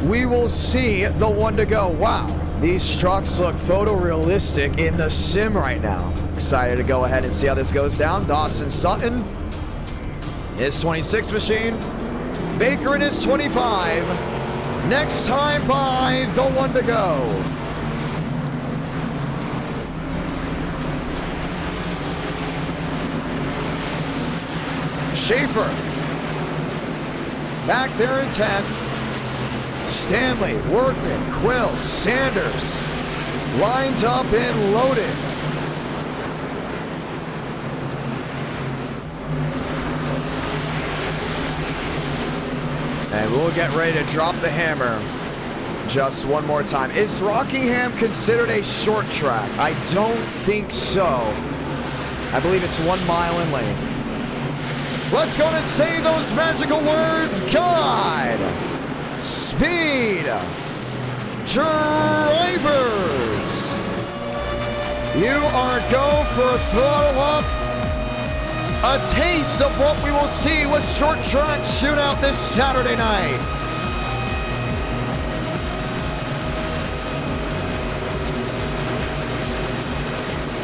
we will see the one to go. Wow, these trucks look photorealistic in the sim right now. Excited to go ahead and see how this goes down. Dawson Sutton, his 26 machine. Baker in his 25. Next time by, the one to go. Schaefer back there in 10th. Stanley, Workman, Quill, Sanders lined up and loaded. And we'll get ready to drop the hammer just one more time. Is Rockingham considered a short track? I don't think so. I believe it's 1 mile in length. Let's go and say those magical words. God, speed, drivers. You are go for throttle up. A taste of what we will see with short track shootout this Saturday night.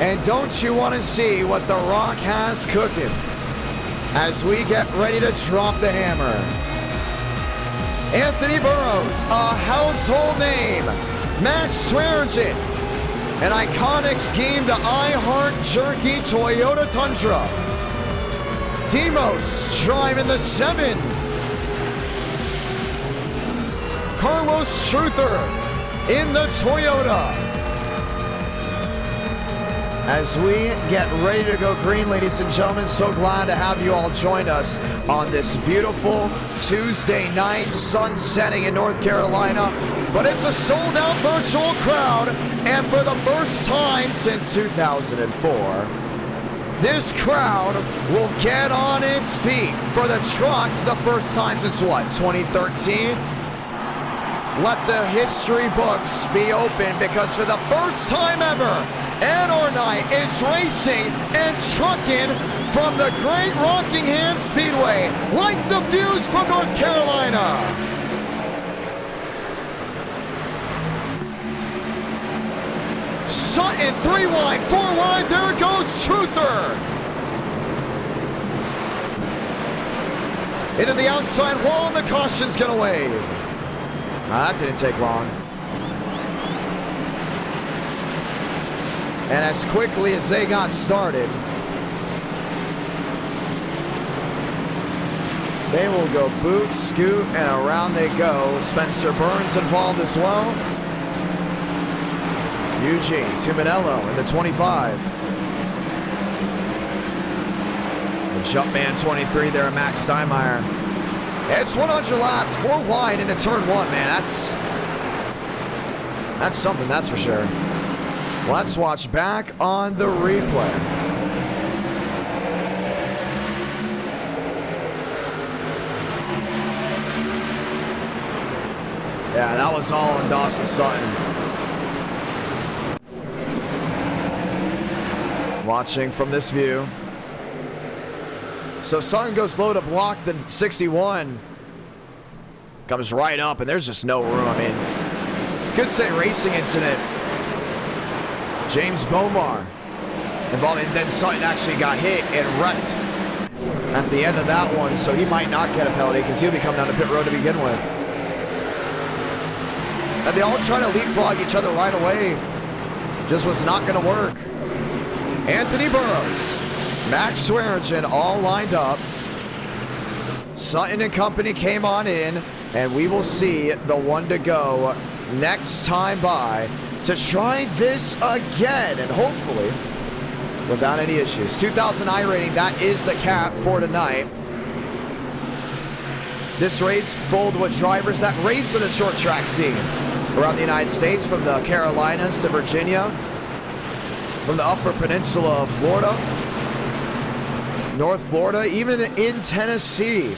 And don't you want to see what The Rock has cooking as we get ready to drop the hammer? Anthony Burrows, a household name. Max Swearingen, an iconic scheme to iHeart Jerky Toyota Tundra. Demos driving the 7. Carlos Truther in the Toyota. As we get ready to go green, ladies and gentlemen, so glad to have you all join us on this beautiful Tuesday night, sun setting in North Carolina. But it's a sold-out virtual crowd, and for the first time since 2004, this crowd will get on its feet for the trucks the first time since what, 2013? Let the history books be open, because for the first time ever, NR Night is racing and trucking from the great Rockingham Speedway, like the views from North Carolina. Sutton, 3 wide, 4 wide, there goes Truther. Into the outside wall, and the caution's gonna wave. That didn't take long. And as quickly as they got started, They will go boot, scoot, and around they go. Spencer Burns involved as well. Eugene Tuminello in the 25. The Jumpman 23 there, Max Steinmeier. It's 100 laps, 4 wide into turn 1, man. That's something, that's for sure. Let's watch back on the replay. Yeah, that was all on Dawson Sutton. Watching from this view. So Sutton goes low to block the 61. Comes right up, and there's just no room. I mean, could say racing incident. James Bomar involved, and then Sutton actually got hit and wrecked at the end of that one, so he might not get a penalty because he'll be coming down the pit road to begin with. And they all try to leapfrog each other right away. Just was not going to work. Anthony Burrows, Max Swearingen all lined up. Sutton and company came on in, and we will see the one to go next time by to try this again, and hopefully without any issues. 2,000 iRating, that is the cap for tonight. This race filled with drivers that race to the short track scene around the United States, from the Carolinas to Virginia, from the Upper Peninsula of Florida, North Florida, even in Tennessee.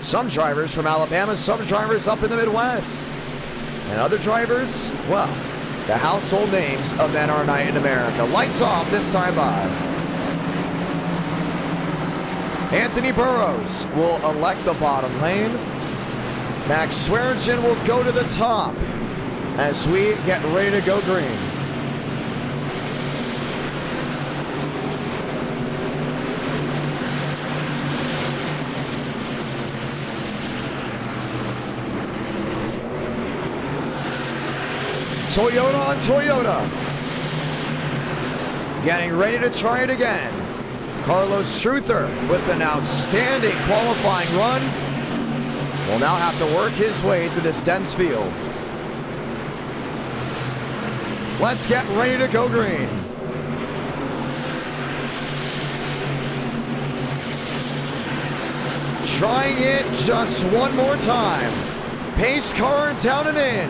Some drivers from Alabama, some drivers up in the Midwest, and other drivers, well, the household names of NR Night in America. Lights off this time by. Anthony Burrows will elect the bottom lane. Max Swearingen will go to the top as we get ready to go green. Toyota on Toyota. Getting ready to try it again. Carlos Struther with an outstanding qualifying run will now have to work his way through this dense field. Let's get ready to go green. Trying it just one more time. Pace car down and in.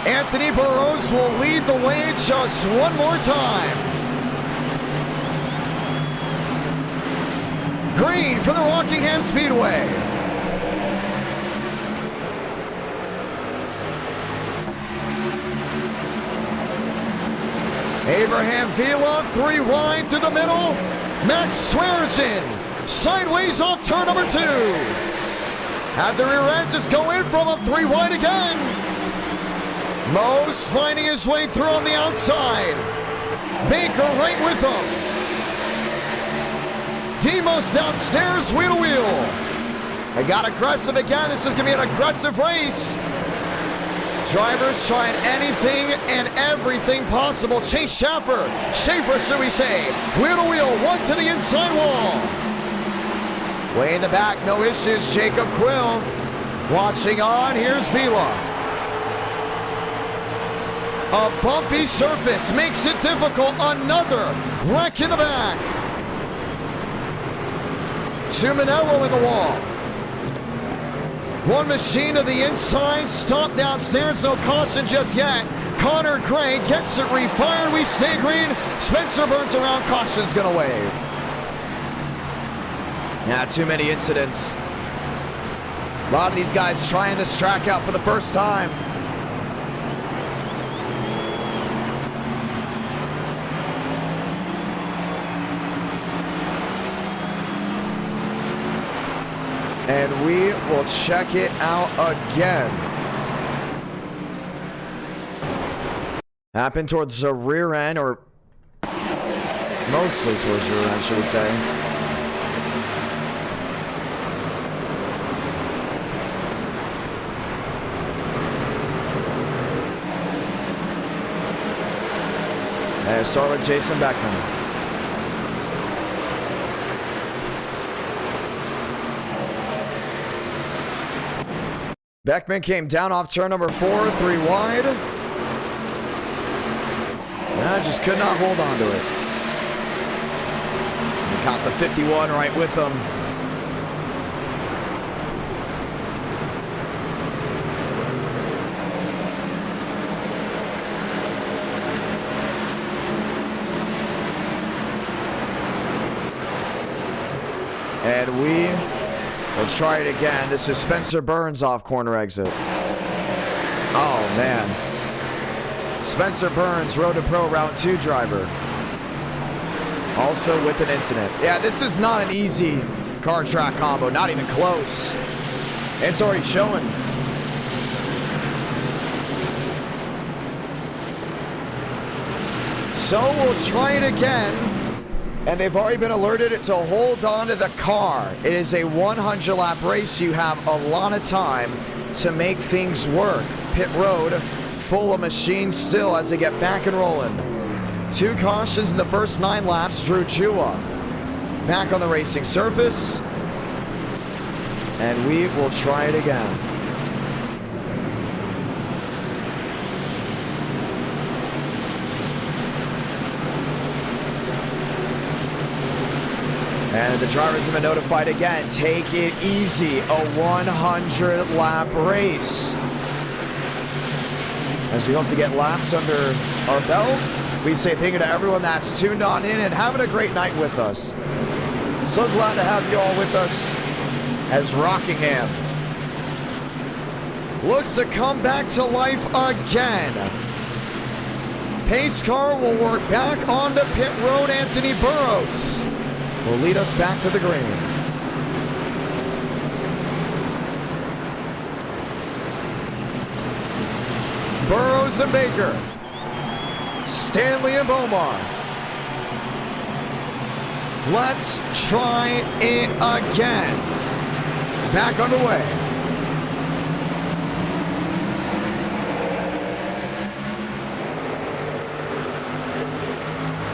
Anthony Burrows will lead the way just one more time. Green for the Rockingham Speedway. Abraham Vila, 3 wide to the middle. Max Swearingen, sideways off turn number 2. At the rear end, just go in from him, 3 wide again. Mose finding his way through on the outside. Baker right with him. Demos downstairs, wheel to wheel. They got aggressive again. This is going to be an aggressive race. Drivers trying anything and everything possible. Chase Schaefer, should we say. Wheel to wheel, one to the inside wall. Way in the back, no issues. Jacob Quill watching on. Here's Vila. A bumpy surface makes it difficult. Another wreck in the back. Tuminello in the wall. One machine to the inside. Stop downstairs. No caution just yet. Connor Gray gets it refired. We stay green. Spencer Burns around. Caution's going to wave. Yeah, too many incidents. A lot of these guys trying this track out for the first time. And we will check it out again. Happened towards the rear end, or mostly towards the rear end, should we say. And start with Jason Beckman. Beckman came down off turn number 4, 3 wide. Just could not hold on to it. He caught the 51 right with him. And we will try it again. This is Spencer Burns off corner exit. Oh, man. Spencer Burns, Road to Pro Round 2 driver. Also with an incident. Yeah, this is not an easy car track combo. Not even close. It's already showing. So we'll try it again. And they've already been alerted to hold on to the car. It is a 100 lap race. You have a lot of time to make things work. Pit road full of machines still as they get back and rolling. 2 cautions in the first 9 laps. Drew Jua back on the racing surface. And we will try it again. And the drivers have been notified again. Take it easy. A 100 lap race. As we hope to get laps under our belt, we say thank you to everyone that's tuned on in and having a great night with us. So glad to have you all with us as Rockingham looks to come back to life again. Pace car will work back onto pit road. Anthony Burrows will lead us back to the green. Burrows and Baker. Stanley and Bomar. Let's try it again. Back underway.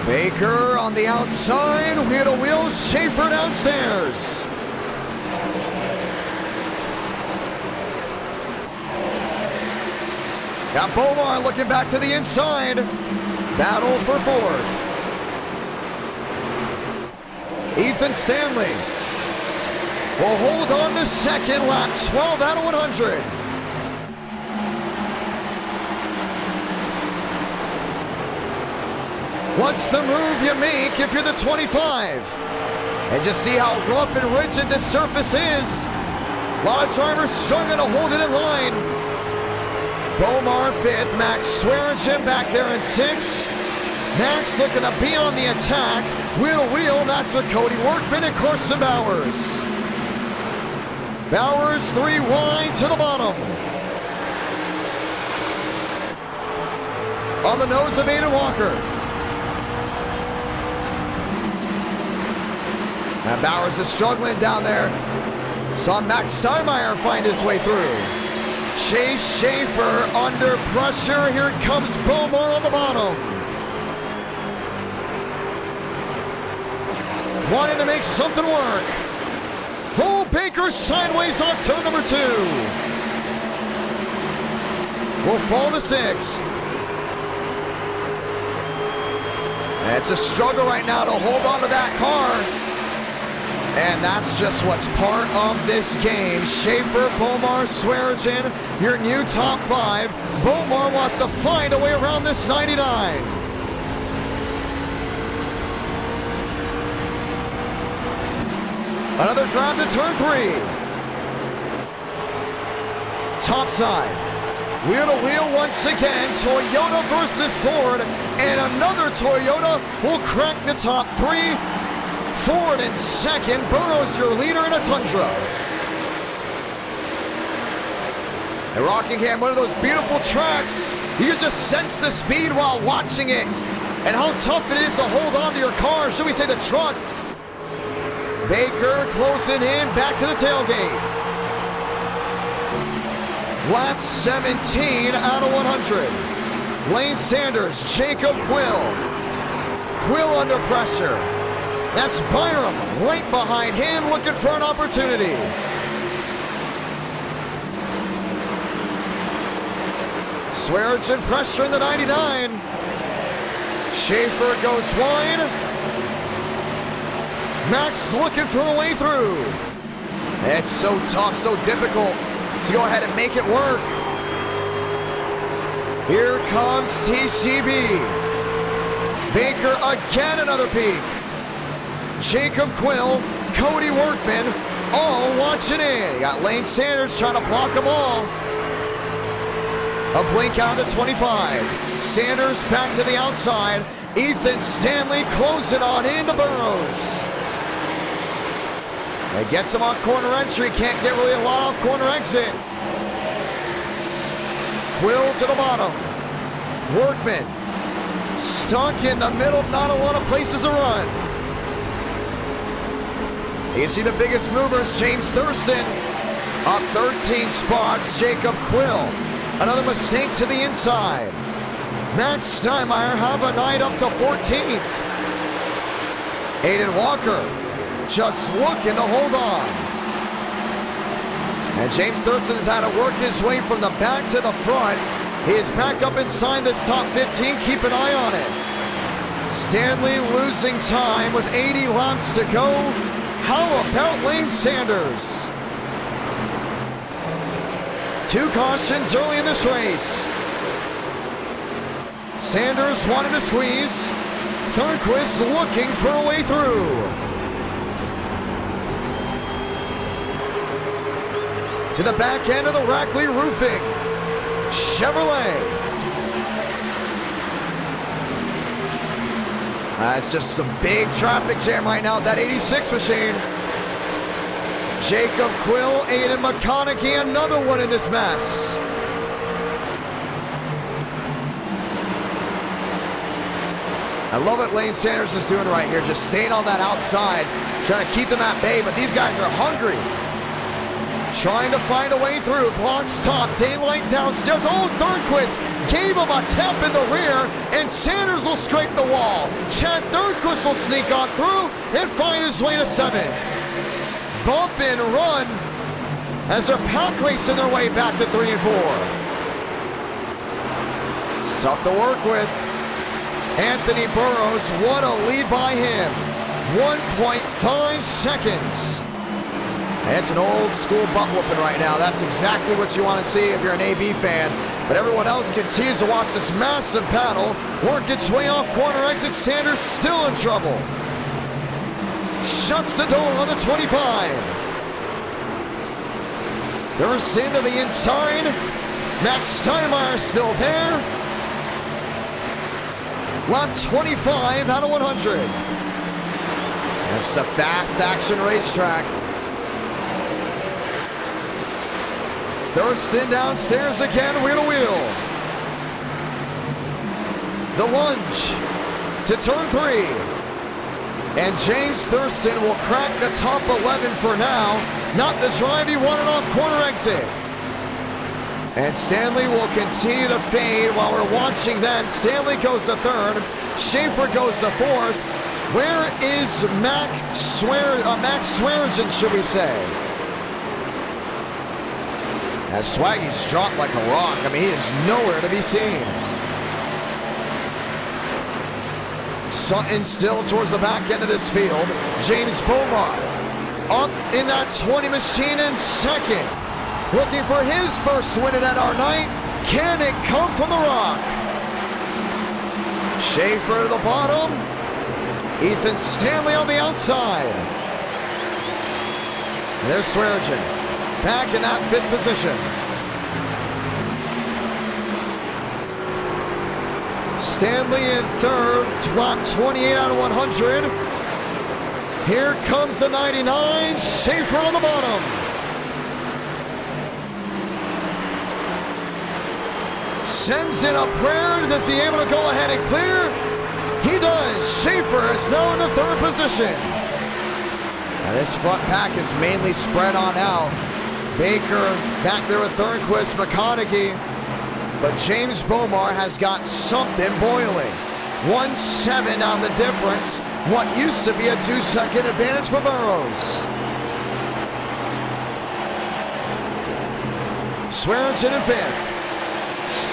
Baker on the outside, wheel to wheel, Schaefer downstairs. Got Bomar looking back to the inside. Battle for 4th. Ethan Stanley will hold on to 2nd, lap 12 out of 100. What's the move you make if you're the 25? And just see how rough and rigid this surface is. A lot of drivers struggling to hold it in line. Bomar 5th, Max Swearingen back there in 6th. Max looking to be on the attack. Wheel to wheel, that's with Cody Workman and Carson Bowers. Bowers 3 wide to the bottom. On the nose of Aiden Walker. And Bowers is struggling down there. Saw Max Steinmeier find his way through. Chase Schaefer under pressure. Here comes Bomar on the bottom. Wanting to make something work. Oh, Baker sideways off turn number 2. Will fall to 6th. And it's a struggle right now to hold on to that car. And that's just what's part of this game. Schaefer, Bomar, Swearingen, your new top 5. Bomar wants to find a way around this 99. Another grab to turn 3. Top side. Wheel to wheel once again. Toyota versus Ford. And another Toyota will crack the top 3. Ford in 2nd. Burrows your leader in a Tundra. And Rockingham, one of those beautiful tracks. You can just sense the speed while watching it. And how tough it is to hold on to your car. Should we say the truck? Baker closing in, back to the tailgate. Lap 17 out of 100. Lane Sanders, Jacob Quill. Quill under pressure. That's Byram right behind him, looking for an opportunity. Swearinger pressure in the 99. Schaefer goes wide. Max looking for a way through. It's so tough, so difficult to go ahead and make it work. Here comes TCB. Baker again, another peak. Jacob Quill, Cody Workman, all watching in. You got Lane Sanders trying to block them all. A blink out of the 25. Sanders back to the outside. Ethan Stanley closing on into Burrows. It gets him on corner entry. Can't get really a lot off corner exit. Quill to the bottom. Workman stuck in the middle. Not a lot of places to run. You see the biggest movers. James Thurston up 13 spots. Jacob Quill. Another mistake to the inside. Matt Steinmeier have a night up to 14th. Aiden Walker just looking to hold on. And James Thurston has had to work his way from the back to the front. He is back up inside this top 15. Keep an eye on it. Stanley losing time with 80 laps to go. How about Lane Sanders? 2 cautions early in this race. Sanders wanted to squeeze. Thornquist looking for a way through. To the back end of the Rackley Roofing. Chevrolet. It's just some big traffic jam right now at that 86 machine. Jacob Quill, Aiden McConaughey, another one in this mess. I love what Lane Sanders is doing right here, just staying on that outside, trying to keep them at bay, but these guys are hungry. Trying to find a way through, blocks top, daylight downstairs. Oh, Thornquist gave him a tap in the rear, and Sanders will scrape the wall. Chad Thornquist will sneak on through and find his way to 7th. Bump and run as they're pack racing their way back to 3 and 4. It's tough to work with. Anthony Burrows, what a lead by him. 1.5 seconds. It's an old school butt whooping right now. That's exactly what you want to see if you're an AB fan. But everyone else continues to watch this massive battle work its way off corner exit. Sanders still in trouble. Shuts the door on the 25. Thurston to the inside. Max Steinmeier still there. Lap 25 out of 100. That's the fast action racetrack. Thurston downstairs again, wheel to wheel. The lunge to turn 3. And James Thurston will crack the top 11 for now. Not the drive he wanted off corner exit. And Stanley will continue to fade while we're watching them. Stanley goes to 3rd. Schaefer goes to 4th. Where is Max Swearinger, should we say? As Swaggy's dropped like a rock. I mean, he is nowhere to be seen. Sutton still towards the back end of this field. James Beaumont up in that 20 machine in 2nd. Looking for his first win at our night. Can it come from the rock? Schaefer to the bottom. Ethan Stanley on the outside. And there's Swearinger back in that 5th position. Stanley in 3rd, lap 28 out of 100. Here comes the 99, Schaefer on the bottom. Sends in a prayer. Is he able to go ahead and clear? He does. Schaefer is now in the 3rd position. Now this front pack is mainly spread on out. Baker back there with Thornquist, McConaughey. But James Beaumont has got something boiling. 1.7 on the difference. What used to be a 2-second advantage for Burrows. Swearinger in 5th.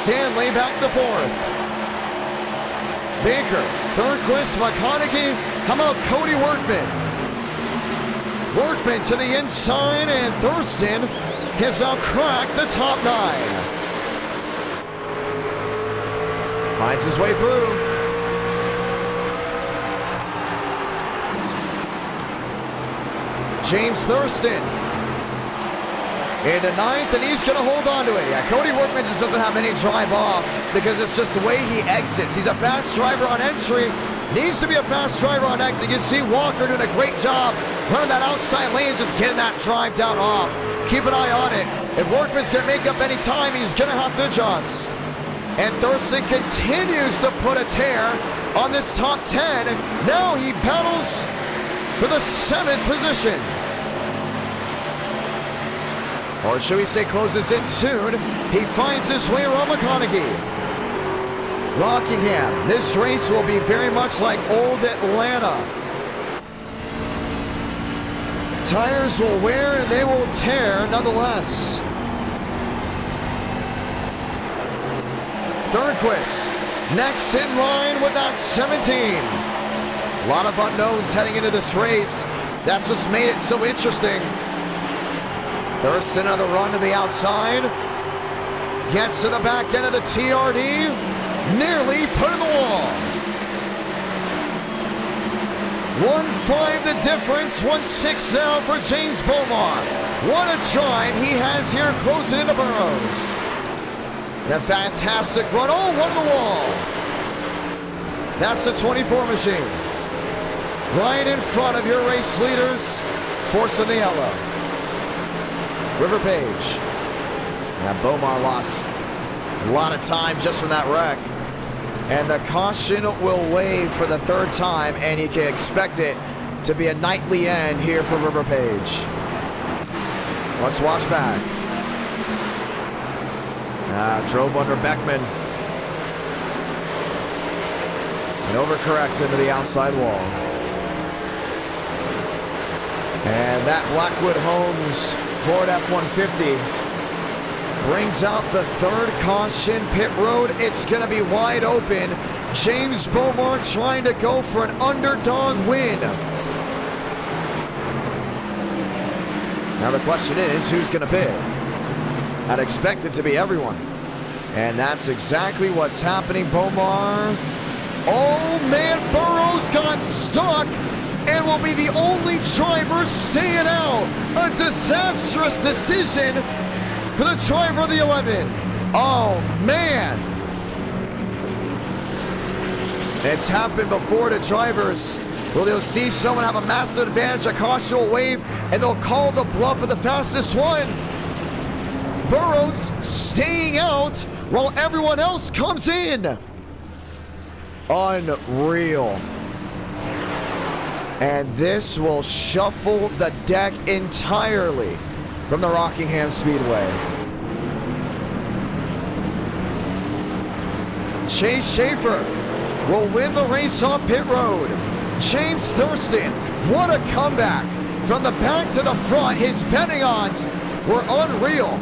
Stanley back to fourth. Baker, Thornquist, McConaughey. How about Cody Workman? Workman to the inside, and Thurston has now cracked the top 9. Finds his way through. James Thurston into 9th, and he's going to hold on to it. Yeah, Cody Workman just doesn't have any drive off because it's just the way he exits. He's a fast driver on entry, needs to be a fast driver on exit. You see Walker doing a great job running that outside lane, just getting that drive down off. Keep an eye on it. If Workman's going to make up any time, he's going to have to adjust. And Thurston continues to put a tear on this top 10. Now he battles for the 7th position. Or should we say closes in soon. He finds his way around McConaughey. Rockingham. This race will be very much like old Atlanta. Tires will wear and they will tear nonetheless. Thornquist next in line with that 17. A lot of unknowns heading into this race. That's what's made it so interesting. Thurston on the run to the outside. Gets to the back end of the TRD. Nearly put in the wall. 1.5 the difference. 1.6 now for James Beaumont. What a drive he has here closing into Burrows. And a fantastic run. Oh, one to the wall. That's the 24 machine. Right in front of your race leaders. Forcing the yellow. River Page. And Beaumont lost a lot of time just from that wreck. And the caution will wave for the 3rd time, and you can expect it to be a nightly end here for River Page. Let's watch back. Drove under Beckman. And overcorrects into the outside wall. And that Blackwood Homes Ford F-150 brings out the 3rd caution. Pit road, it's going to be wide open. James Beaumont trying to go for an underdog win. Now the question is, who's going to pit? I'd expect it to be everyone. And that's exactly what's happening. Beaumont. Oh man, Burrows got stuck and will be the only driver staying out. A disastrous decision for the driver of the 11. Oh man. It's happened before to drivers. Well, they'll see someone have a massive advantage, a caution will wave, and they'll call the bluff of the fastest one. Burrows staying out while everyone else comes in. Unreal. And this will shuffle the deck entirely from the Rockingham Speedway. Chase Schaefer will win the race on pit road. James Thurston, what a comeback. From the back to the front, his betting odds were unreal.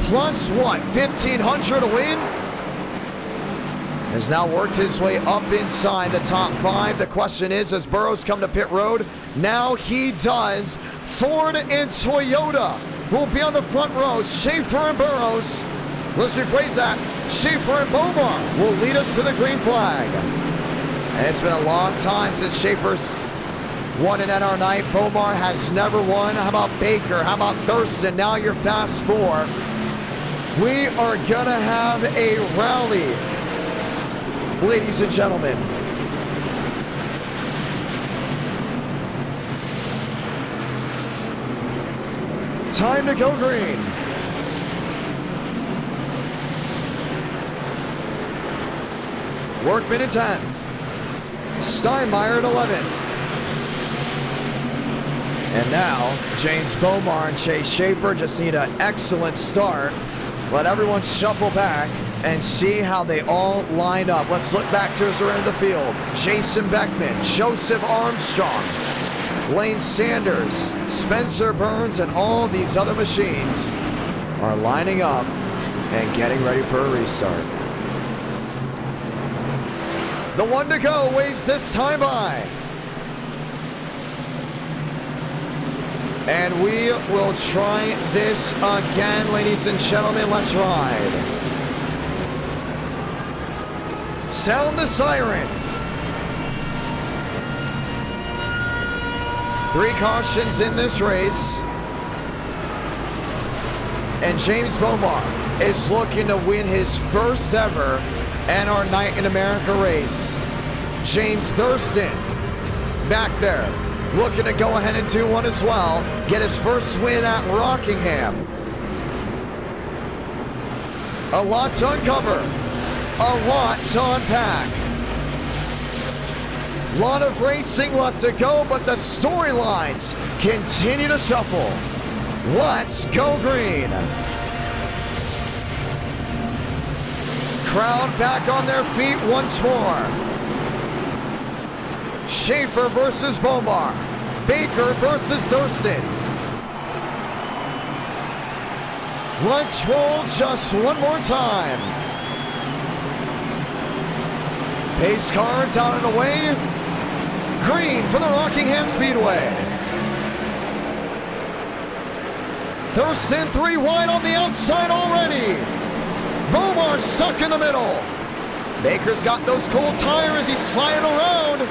Plus what, 1,500 to win? Has now worked his way up inside the top 5. The question is, does Burrows come to pit road? Now he does. Ford and Toyota will be on the front row. Schaefer and Burrows. Let's rephrase that. Schaefer and Beaumont will lead us to the green flag. And it's been a long time since Schaefer's won an NR night. Beaumont has never won. How about Baker? How about Thurston? Now you're fast 4. We are gonna have a rally, ladies and gentlemen. Time to go green. Workman in 10th. Steinmeier at 11th. And now, James Beaumont and Chase Schaefer just need an excellent start. Let everyone shuffle back and see how they all line up. Let's look back to the rear of the field. Jason Beckman, Joseph Armstrong, Lane Sanders, Spencer Burns, and all these other machines are lining up and getting ready for a restart. The one to go waves this time by. And we will try this again, ladies and gentlemen. Let's ride. Sound the siren. 3 cautions in this race. And James Bomar is looking to win his first ever NR Night in America race. James Thurston back there looking to go ahead and do one as well. Get his first win at Rockingham. A lot to uncover. A lot to unpack. A lot of racing left to go, but the storylines continue to shuffle. Let's go green. Crowd back on their feet once more. Schaefer versus Bomar. Baker versus Thurston. Let's roll just one more time. Pace car down and away. Green for the Rockingham Speedway. Thurston 3 wide on the outside already. Bomar stuck in the middle. Baker's got those cold tires. He's sliding around.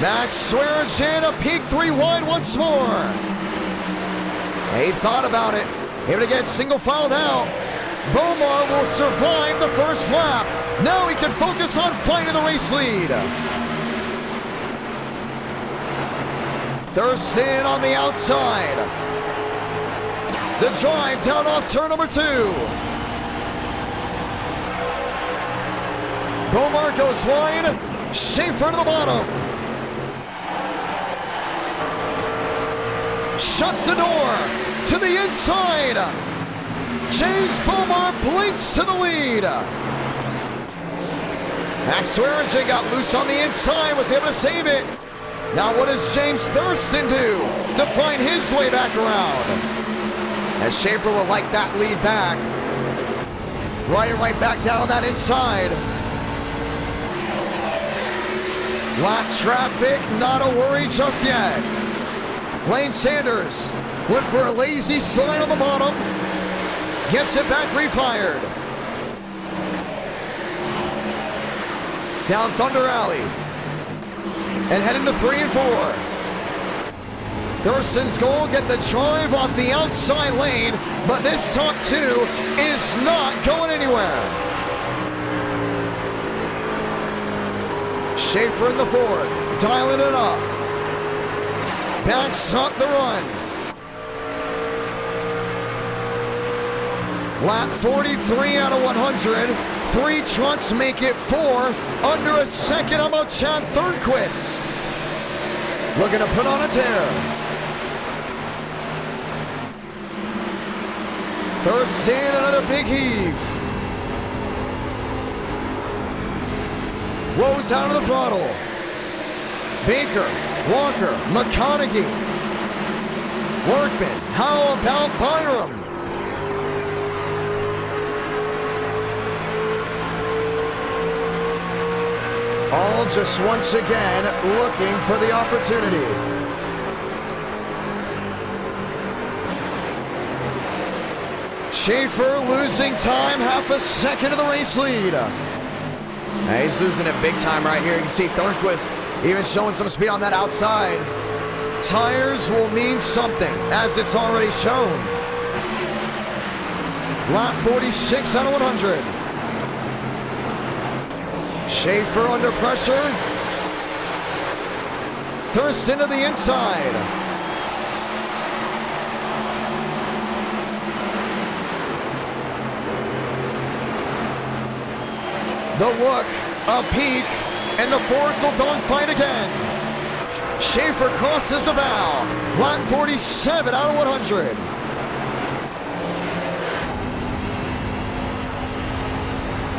Max Swearingen a peak 3 wide once more. He thought about it. Able to get single filed out. Bomar will survive the first lap. Now he can focus on finding the race lead. Thurston on the outside. The drive down off turn number 2. Bomar goes wide. Schaefer to the bottom. Shuts the door to the inside. James Bomar blinks to the lead. Max Swearingen got loose on the inside, was able to save it. Now what does James Thurston do to find his way back around? As Schaefer will like that lead back. Riding right back down on that inside. Lap traffic, not a worry just yet. Lane Sanders went for a lazy slide on the bottom. Gets it back refired. Down Thunder Alley. And heading to 3 and 4. Thurston's goal, get the drive off the outside lane, but this top 2 is not going anywhere. Schaefer in the 4, dialing it up. Backs up the run. Lap 43 out of 100. 3 trucks make it 4. Under a second, how about Chad Thornquist? Looking to put on a tear. Thurston, another big heave. Woes out of the throttle. Baker, Walker, McConaughey. Workman, how about Byram? All just once again looking for the opportunity. Schaefer losing time, half a second of the race lead. He's losing it big time right here. You can see Thornquist even showing some speed on that outside. Tires will mean something, as it's already shown. Lap 46 out of 100. Schaefer under pressure. Thurston to the inside. The look, a peak, and the Fords will dogfight again. Schaefer crosses the bow. Lap 47 out of 100.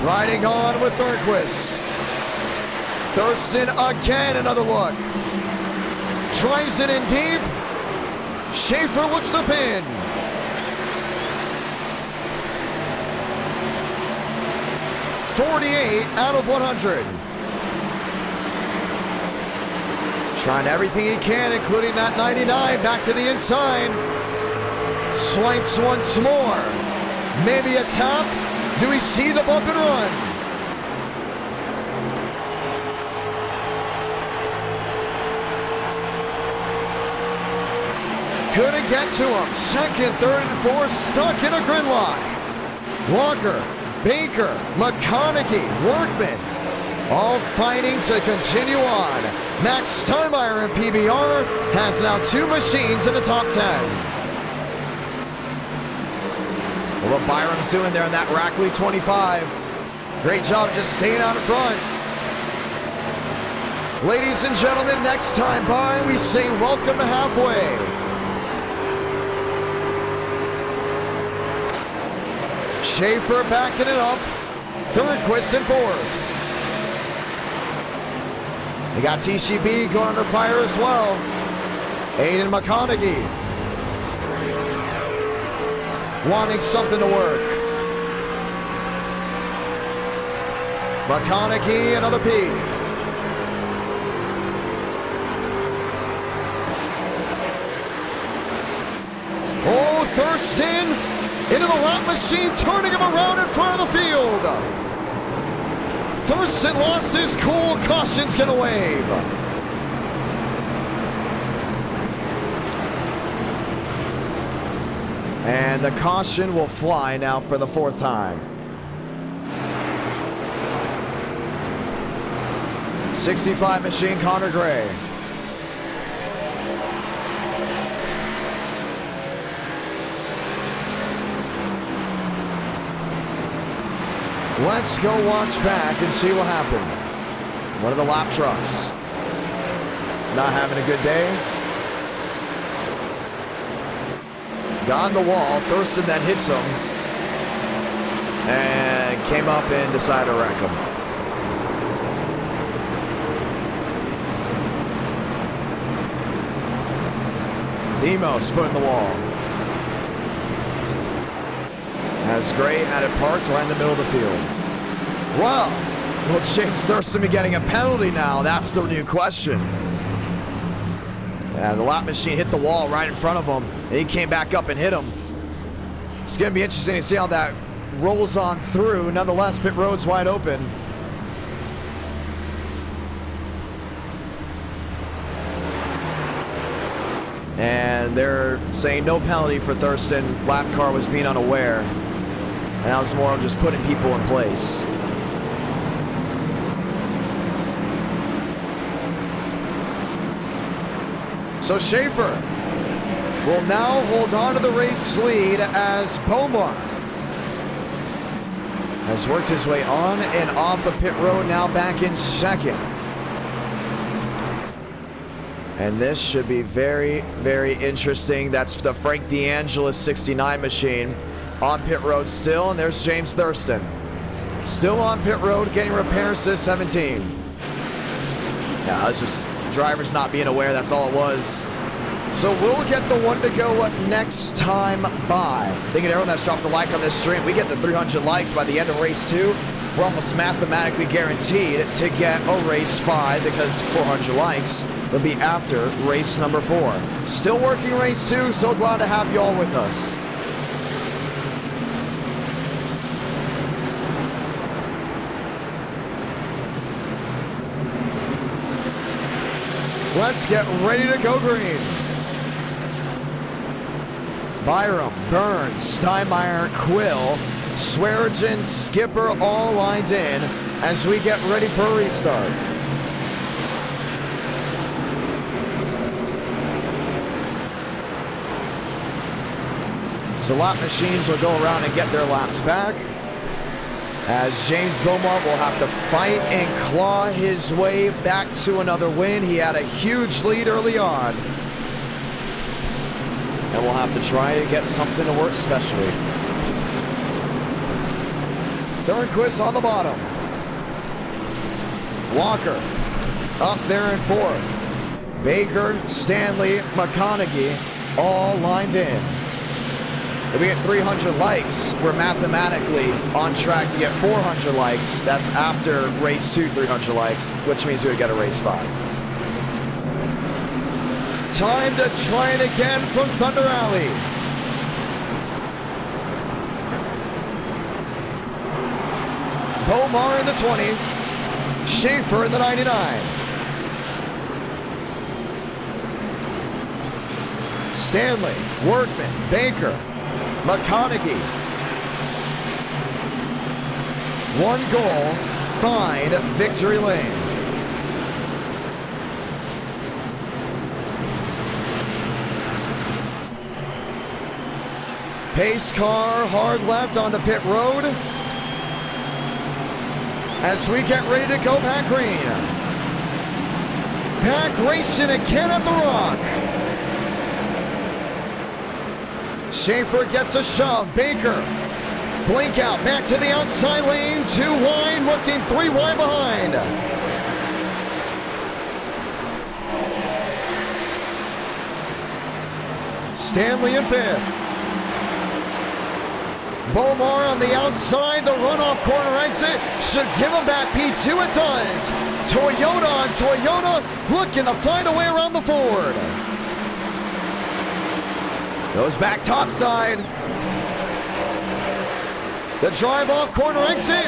Riding on with Thornquist. Thurston again, another look. Drives it in deep. Schaefer looks up in. 48 out of 100. Trying everything he can, including that 99, back to the inside. Swipes once more. Maybe a tap. Do we see the bump and run? Couldn't get to him. Second, third, and fourth stuck in a gridlock. Walker, Baker, McConaughey, Workman, all fighting to continue on. Max Steinmeier in PBR has now 2 machines in the top 10. Well, what Byram's doing there in that Rackley 25. Great job just staying out in front. Ladies and gentlemen, next time by, we say welcome to halfway. Schaefer backing it up. Thornquist in fourth. We got TCB going under fire as well. Aiden McConaughey wanting something to work. McConaughey, another peak. Oh, Thurston into the lap machine, turning him around in front of the field. Thurston lost his cool. Caution's gonna wave. And the caution will fly now for the 4th time. 65 machine, Connor Gray. Let's go watch back and see what happened. One of the lap trucks not having a good day. Got on the wall. Thurston then hits him and came up and decided to wreck him. Demos put in the wall. As Gray had it parked right in the middle of the field. Well, will James Thurston be getting a penalty now? That's the new question. Yeah, the lap machine hit the wall right in front of him, and he came back up and hit him. It's going to be interesting to see how that rolls on through. Nonetheless, pit road's wide open. And they're saying no penalty for Thurston. Lap car was being unaware. And that was more of just putting people in place. So Schaefer will now hold on to the race lead as Bomar has worked his way on and off of pit road, now back in second. And this should be very, very interesting. That's the Frank DeAngelis 69 machine on pit road still, and there's James Thurston. Still on pit road, getting repairs to 17. Yeah, it's just drivers not being aware, that's all it was. So we'll get the one to go next time by. Thank you to everyone that's dropped a like on this stream. We get the 300 likes by the end of race 2. We're almost mathematically guaranteed to get a race 5 because 400 likes will be after race number 4. Still working race 2, so glad to have you all with us. Let's get ready to go green. Byram, Burns, Steinmeier, Quill, Swearigan, Skipper all lined in as we get ready for a restart. So lap machines will go around and get their laps back, as James Beaumont will have to fight and claw his way back to another win. He had a huge lead early on, and we'll have to try to get something to work specially. Thornquist on the bottom. Walker up there in fourth. Baker, Stanley, McConaughey all lined in. If we get 300 likes, we're mathematically on track to get 400 likes. That's after race 2, 300 likes, which means we would get a race 5. Time to try it again from Thunder Alley. Bomar in the 20. Schaefer in the 99. Stanley, Workman, Baker, McConaughey. One goal, find victory lane. Pace car, hard left onto pit road. As we get ready to go back green. Pack racing again at the Rock. Schaefer gets a shove. Baker, blink out, back to the outside lane, 2 wide, looking 3 wide behind. Stanley in 5th. Bomar on the outside, the runoff corner exit should give him back P2, it does. Toyota on Toyota, looking to find a way around the Ford. Goes back topside. The drive off corner exit.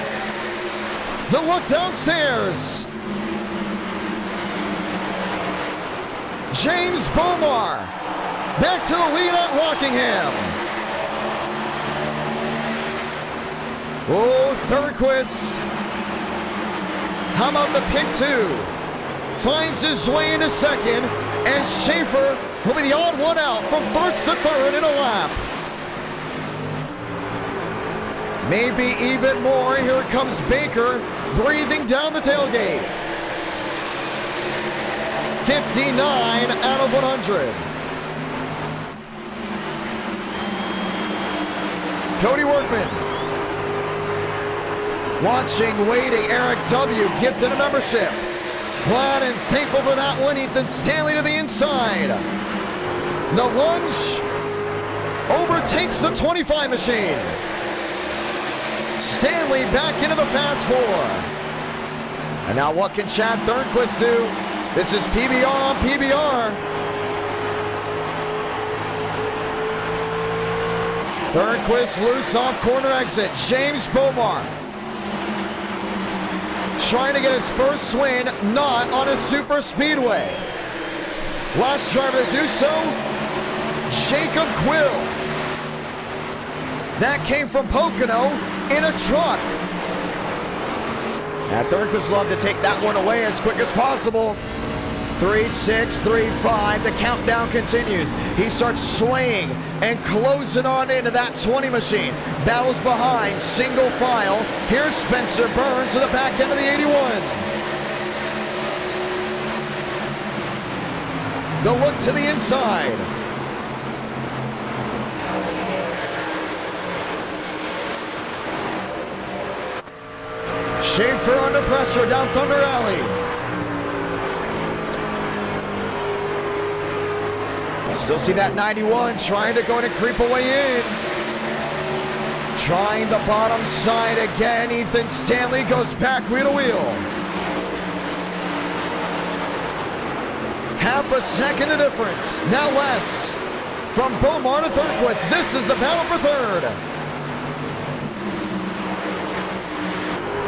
The look downstairs. James Bomar back to the lead at Rockingham. Oh, Thurquist. How about the pick 2? Finds his way into second, and Schaefer will be the odd one out from first to third in a lap. Maybe even more. Here comes Baker breathing down the tailgate. 59 out of 100. Cody Workman. Watching, waiting, Eric W. gifted a membership. Glad and thankful for that one. Ethan Stanley to the inside. The lunge overtakes the 25 machine. Stanley back into the fast 4. And now what can Chad Thornquist do? This is PBR on PBR. Thornquist loose off corner exit. James Bomar trying to get his first win, not on a super speedway. Last driver to do so, Jacob Quill. That came from Pocono in a truck. And Thornquist love to take that one away as quick as possible. 3, 6, 3, 5. The countdown continues. He starts swaying and closing on into that 20 machine. Battles behind, single file. Here's Spencer Burns to the back end of the 81. The look to the inside. Schaefer under pressure down Thunder Alley. Still see that 91 trying to go in and creep away in. Trying the bottom side again. Ethan Stanley goes back wheel to wheel. Half a second the difference. Now less. From Bomar to Thornquist. This is the battle for third.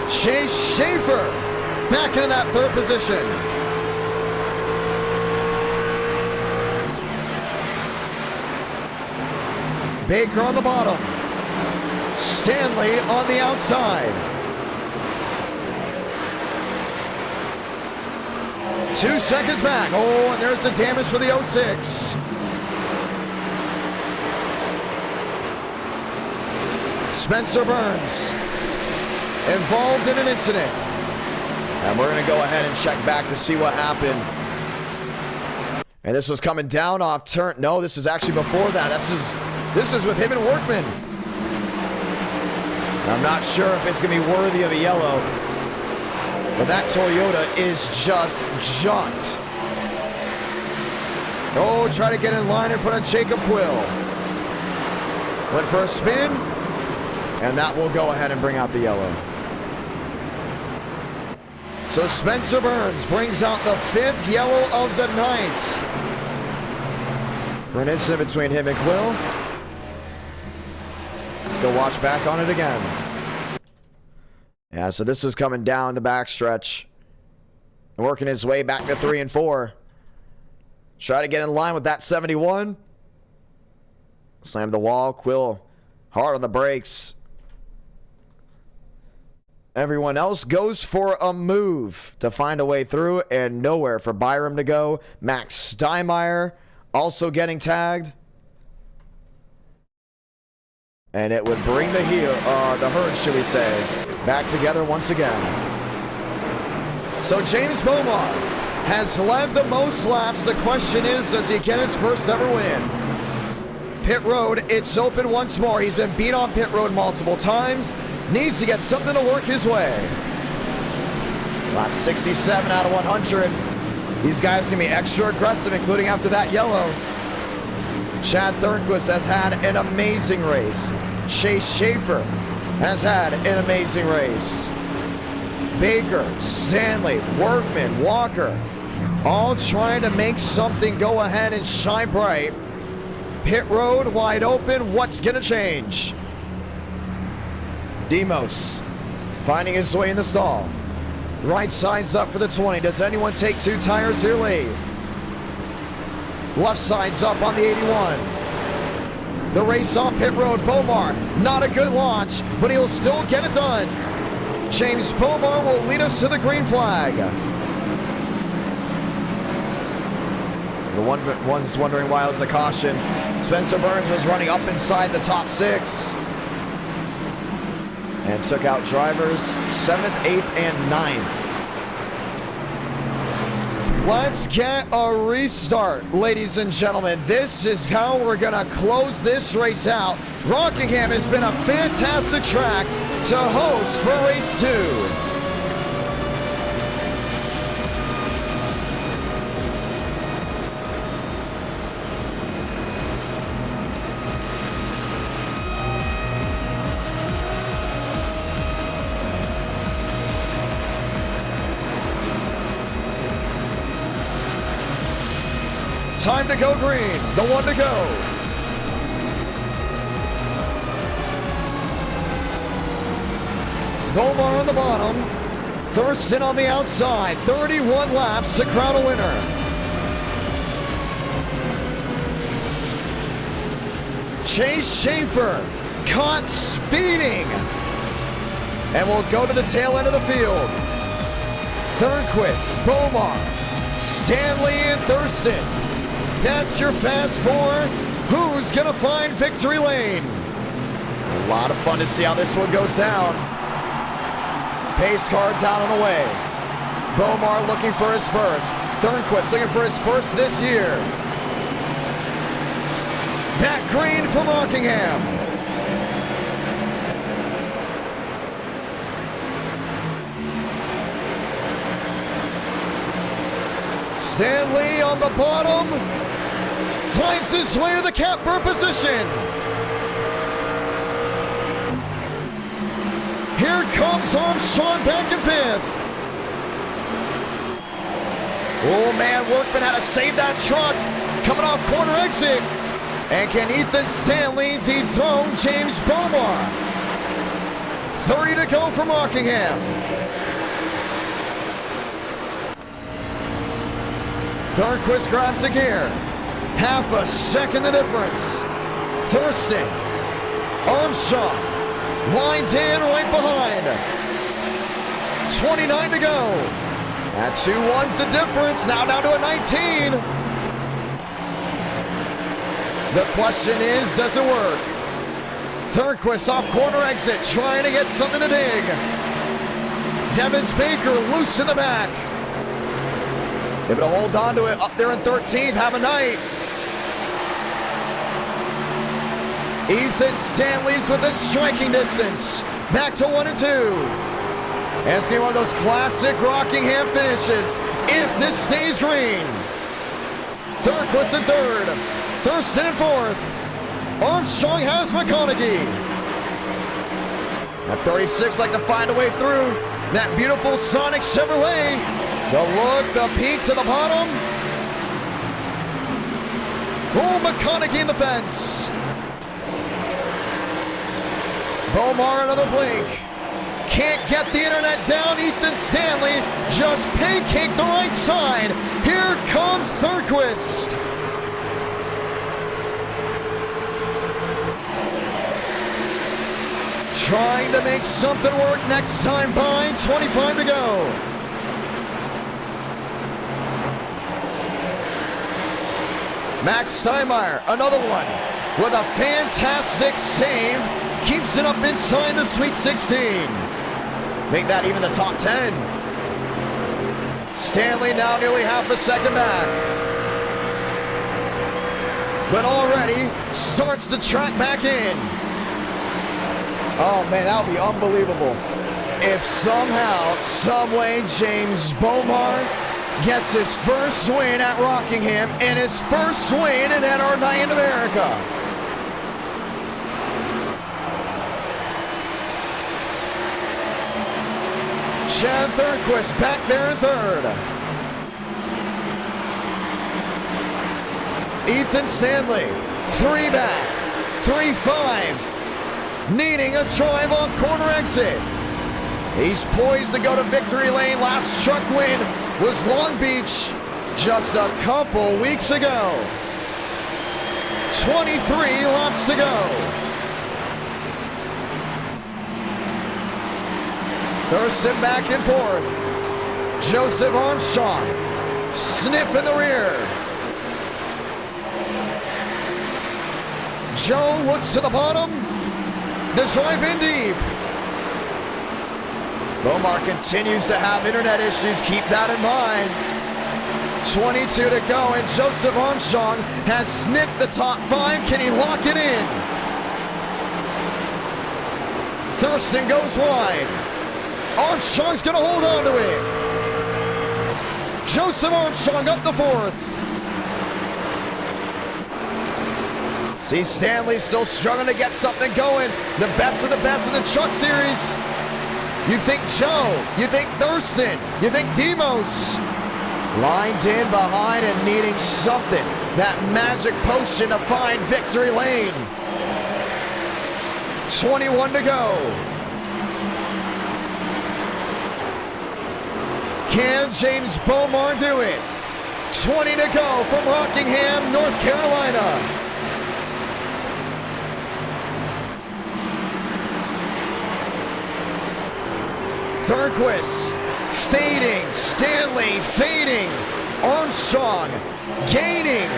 Chase Schaefer back into that third position. Baker on the bottom. Stanley on the outside. 2 seconds back. Oh, and there's the damage for the 06. Spencer Burns involved in an incident. And we're going to go ahead and check back to see what happened. And this was coming down off turn. No, this is actually before that. This is with him and Workman. I'm not sure if it's going to be worthy of a yellow, but that Toyota is just junked. Oh, try to get in line in front of Jacob Quill. Went for a spin, and that will go ahead and bring out the yellow. So Spencer Burns brings out the 5th yellow of the night for an incident between him and Quill. Let's go watch back on it again. Yeah, so this was coming down the backstretch. Working his way back to 3 and 4. Try to get in line with that 71. Slam the wall. Quill hard on the brakes. Everyone else goes for a move to find a way through, and nowhere for Byram to go. Max Steinmeier also getting tagged. And it would bring the herd, should we say, back together once again. So James Bomar has led the most laps. The question is, does he get his first ever win? Pit road, it's open once more. He's been beat on pit road multiple times. Needs to get something to work his way. Lap 67 out of 100. These guys can be extra aggressive, including after that yellow. Chad Thornquist has had an amazing race. Chase Schaefer has had an amazing race. Baker, Stanley, Workman, Walker, all trying to make something go ahead and shine bright. Pit road wide open. What's going to change? Demos finding his way in the stall. Right side's up for the 20. Does anyone take 2 tires here late? Left side's up on the 81. The race on pit road. Bomar, not a good launch, but he'll still get it done. James Bomar will lead us to the green flag. The one's wondering why it was a caution. Spencer Burns was running up inside the top 6. And took out drivers 7th, 8th, and 9th. Let's get a restart, ladies and gentlemen. This is how we're going to close this race out. Rockingham has been a fantastic track to host for race 2. Time to go green, the one to go. Bomar on the bottom, Thurston on the outside, 31 laps to crown a winner. Chase Schaefer caught speeding and will go to the tail end of the field. Thornquist, Bomar, Stanley, and Thurston. That's your Fast Four. Who's going to find victory lane? A lot of fun to see how this one goes down. Pace car down and away. Bomar looking for his first. Thornquist looking for his first this year. Matt Green from Rockingham. Stanley on the bottom. Finds his way to the catbird position. Here comes Armstrong back in 5th. Oh man, Workman had to save that truck. Coming off corner exit. And can Ethan Stanley dethrone James Bomar? 30 to go from Rockingham. Thornquist grabs the gear. Half a second the difference. Thurston, Armstrong, lined in right behind. 29 to go. At 2-1's the difference. Now down to a 19. The question is, does it work? Thornquist off corner exit, trying to get something to dig. Devins Baker loose in the back. He's able to hold on to it up there in 13th. Have a night. Ethan Stanley's within striking distance. Back to 1 and 2. And it's going to be one of those classic Rockingham finishes if this stays green. Thornquist in 3rd. Thurston in 4th. Armstrong has McConaughey. At 36, like to find a way through. That beautiful Sonic Chevrolet. The look, the peak to the bottom. Oh, McConaughey in the fence. Bomar, another blink. Can't get the internet down. Ethan Stanley just pancaked the right side. Here comes Thurquist. Trying to make something work next time by. 25 to go. Max Steinmeier, another one with a fantastic save. Keeps it up inside the Sweet 16. Make that even the top 10. Stanley now nearly half a second back. But already starts to track back in. Oh man, that would be unbelievable. If somehow, someway, James Bomar gets his first win at Rockingham and his first win in NR Night in America. Chad Thurquist back there in third. Ethan Stanley, 3 back, 3-5. Needing a drive on corner exit. He's poised to go to victory lane. Last truck win was Long Beach just a couple weeks ago. 23 laps to go. Thurston back and forth. Joseph Armstrong sniff in the rear. Joe looks to the bottom. The drive in deep. Bomar continues to have internet issues. Keep that in mind. 22 to go, and Joseph Armstrong has snipped the top 5. Can he lock it in? Thurston goes wide. Armstrong's going to hold on to it. Joseph Armstrong up the 4th. See Stanley still struggling to get something going. The best of the best in the Truck Series. You think Joe, you think Thurston, you think Demos. Lined in behind and needing something. That magic potion to find victory lane. 21 to go. Can James Bomar do it? 20 to go from Rockingham, North Carolina. Thurquist fading, Stanley fading, Armstrong gaining,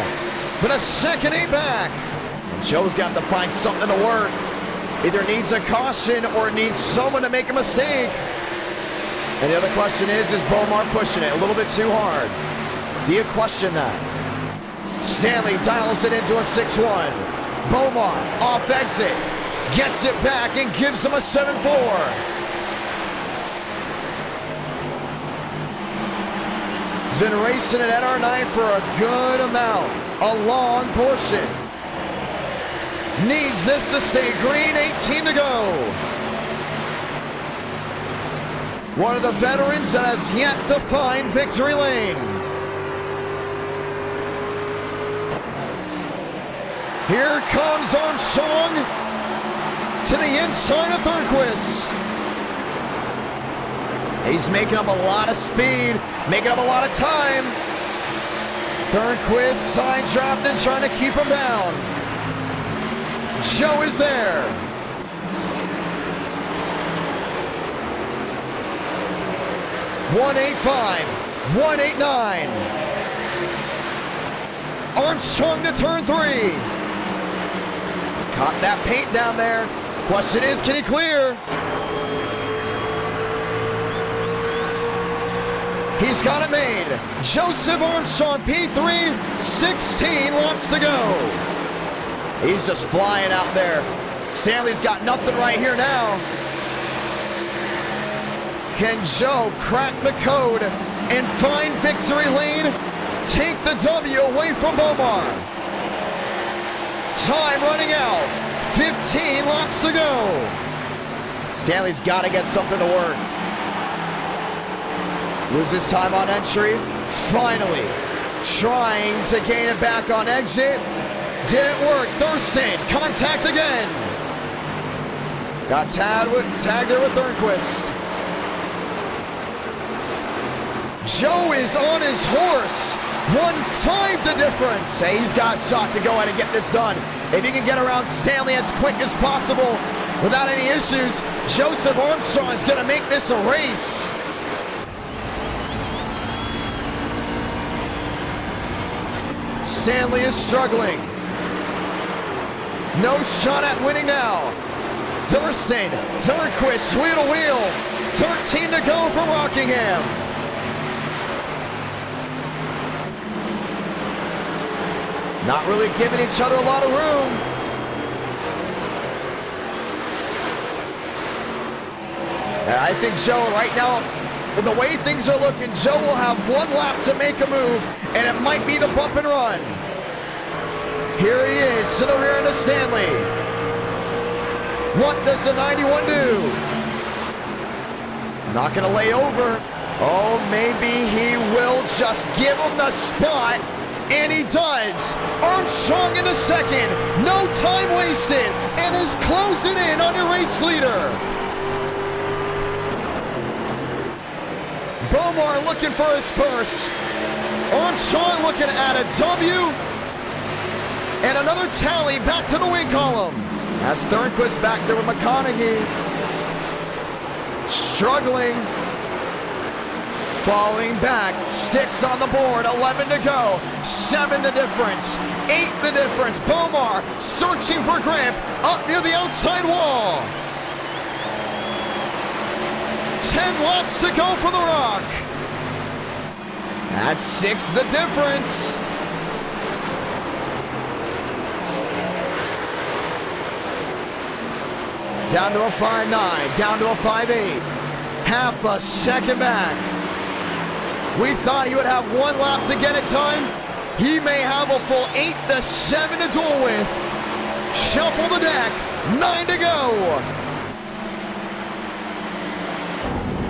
but a second 8 back. And Joe's got to find something to work. Either needs a caution or needs someone to make a mistake. And the other question is Bomar pushing it a little bit too hard? Do you question that? Stanley dials it into a 6-1. Bomar off exit, gets it back and gives him a 7-4. He's been racing at NR9 for a good amount, a long portion. Needs this to stay green, 18 to go. One of the veterans that has yet to find victory lane. Here comes Armstrong to the inside of Thurquist. He's making up a lot of speed, making up a lot of time. Thurquist side drafting, trying to keep him down. Joe is there. .185, 189. Armstrong to turn 3. Caught that paint down there. Question is, can he clear? He's got it made. Joseph Armstrong, P3, 16 laps to go. He's just flying out there. Stanley's got nothing right here now. Can Joe crack the code and find victory lane? Take the W away from Bomar. Time running out. 15 laps to go. Stanley's got to get something to work. Loses time on entry. Finally, trying to gain it back on exit. Didn't work. Thurston, contact again. Got tagged there with Thornquist. Joe is on his horse. 1.5 the difference. Hey, he's got a shot to go ahead and get this done. If he can get around Stanley as quick as possible without any issues, Joseph Armstrong is going to make this a race. Stanley is struggling. No shot at winning now. Thurston, Thornquist, wheel to wheel. 13 to go for Rockingham. Not really giving each other a lot of room. And I think Joe right now, the way things are looking, Joe will have one lap to make a move, and it might be the bump and run. Here he is to the rear end of Stanley. What does the 91 do? Not gonna lay over. Oh, maybe he will just give him the spot. And he does. Armstrong into second. No time wasted. And is closing in on your race leader. Bomar looking for his first. Armstrong looking at a W. And another tally back to the win column. As Thornquist back there with McConaughey. Struggling. Falling back, sticks on the board, 11 to go, 7 the difference, 8 the difference. Bomar searching for grip up near the outside wall. 10 laps to go for the Rock. That's 6 the difference. Down to a 5.9, down to a 5.8. Half a second back. We thought he would have one lap to get it done. He may have a full 8 to 7 to duel with. Shuffle the deck, 9 to go.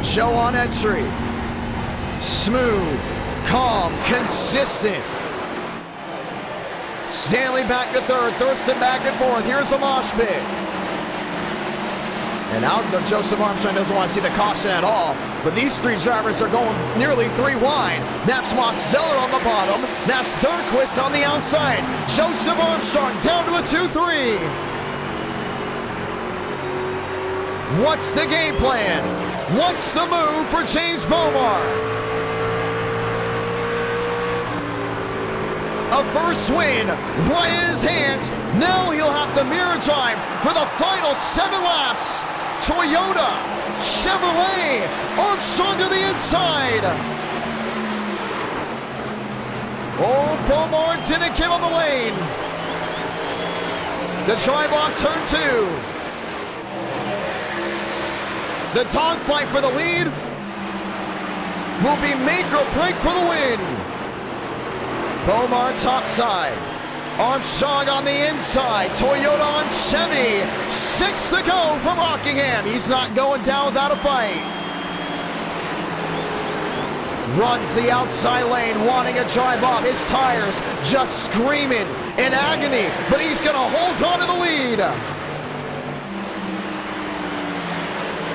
Joe on entry. Smooth, calm, consistent. Stanley back to third, Thurston back and forth. Here's the mosh pit. And now Joseph Armstrong doesn't want to see the caution at all. But these three drivers are going nearly 3 wide. That's Mosteller on the bottom. That's Thornquist on the outside. Joseph Armstrong down to a 2-3. What's the game plan? What's the move for James Bomar? A first win right in his hands. Now he'll have the mirror drive for the final 7 laps. Toyota, Chevrolet, Armstrong to the inside. Oh, Bomar didn't give him the lane. The drive off turn 2. The dogfight for the lead will be make or break for the win. Bomar top side. Armstrong on the inside. Toyota on Chevy. 6 to go from Rockingham. He's not going down without a fight. Runs the outside lane, wanting a drive off. His tires just screaming in agony, but he's going to hold on to the lead.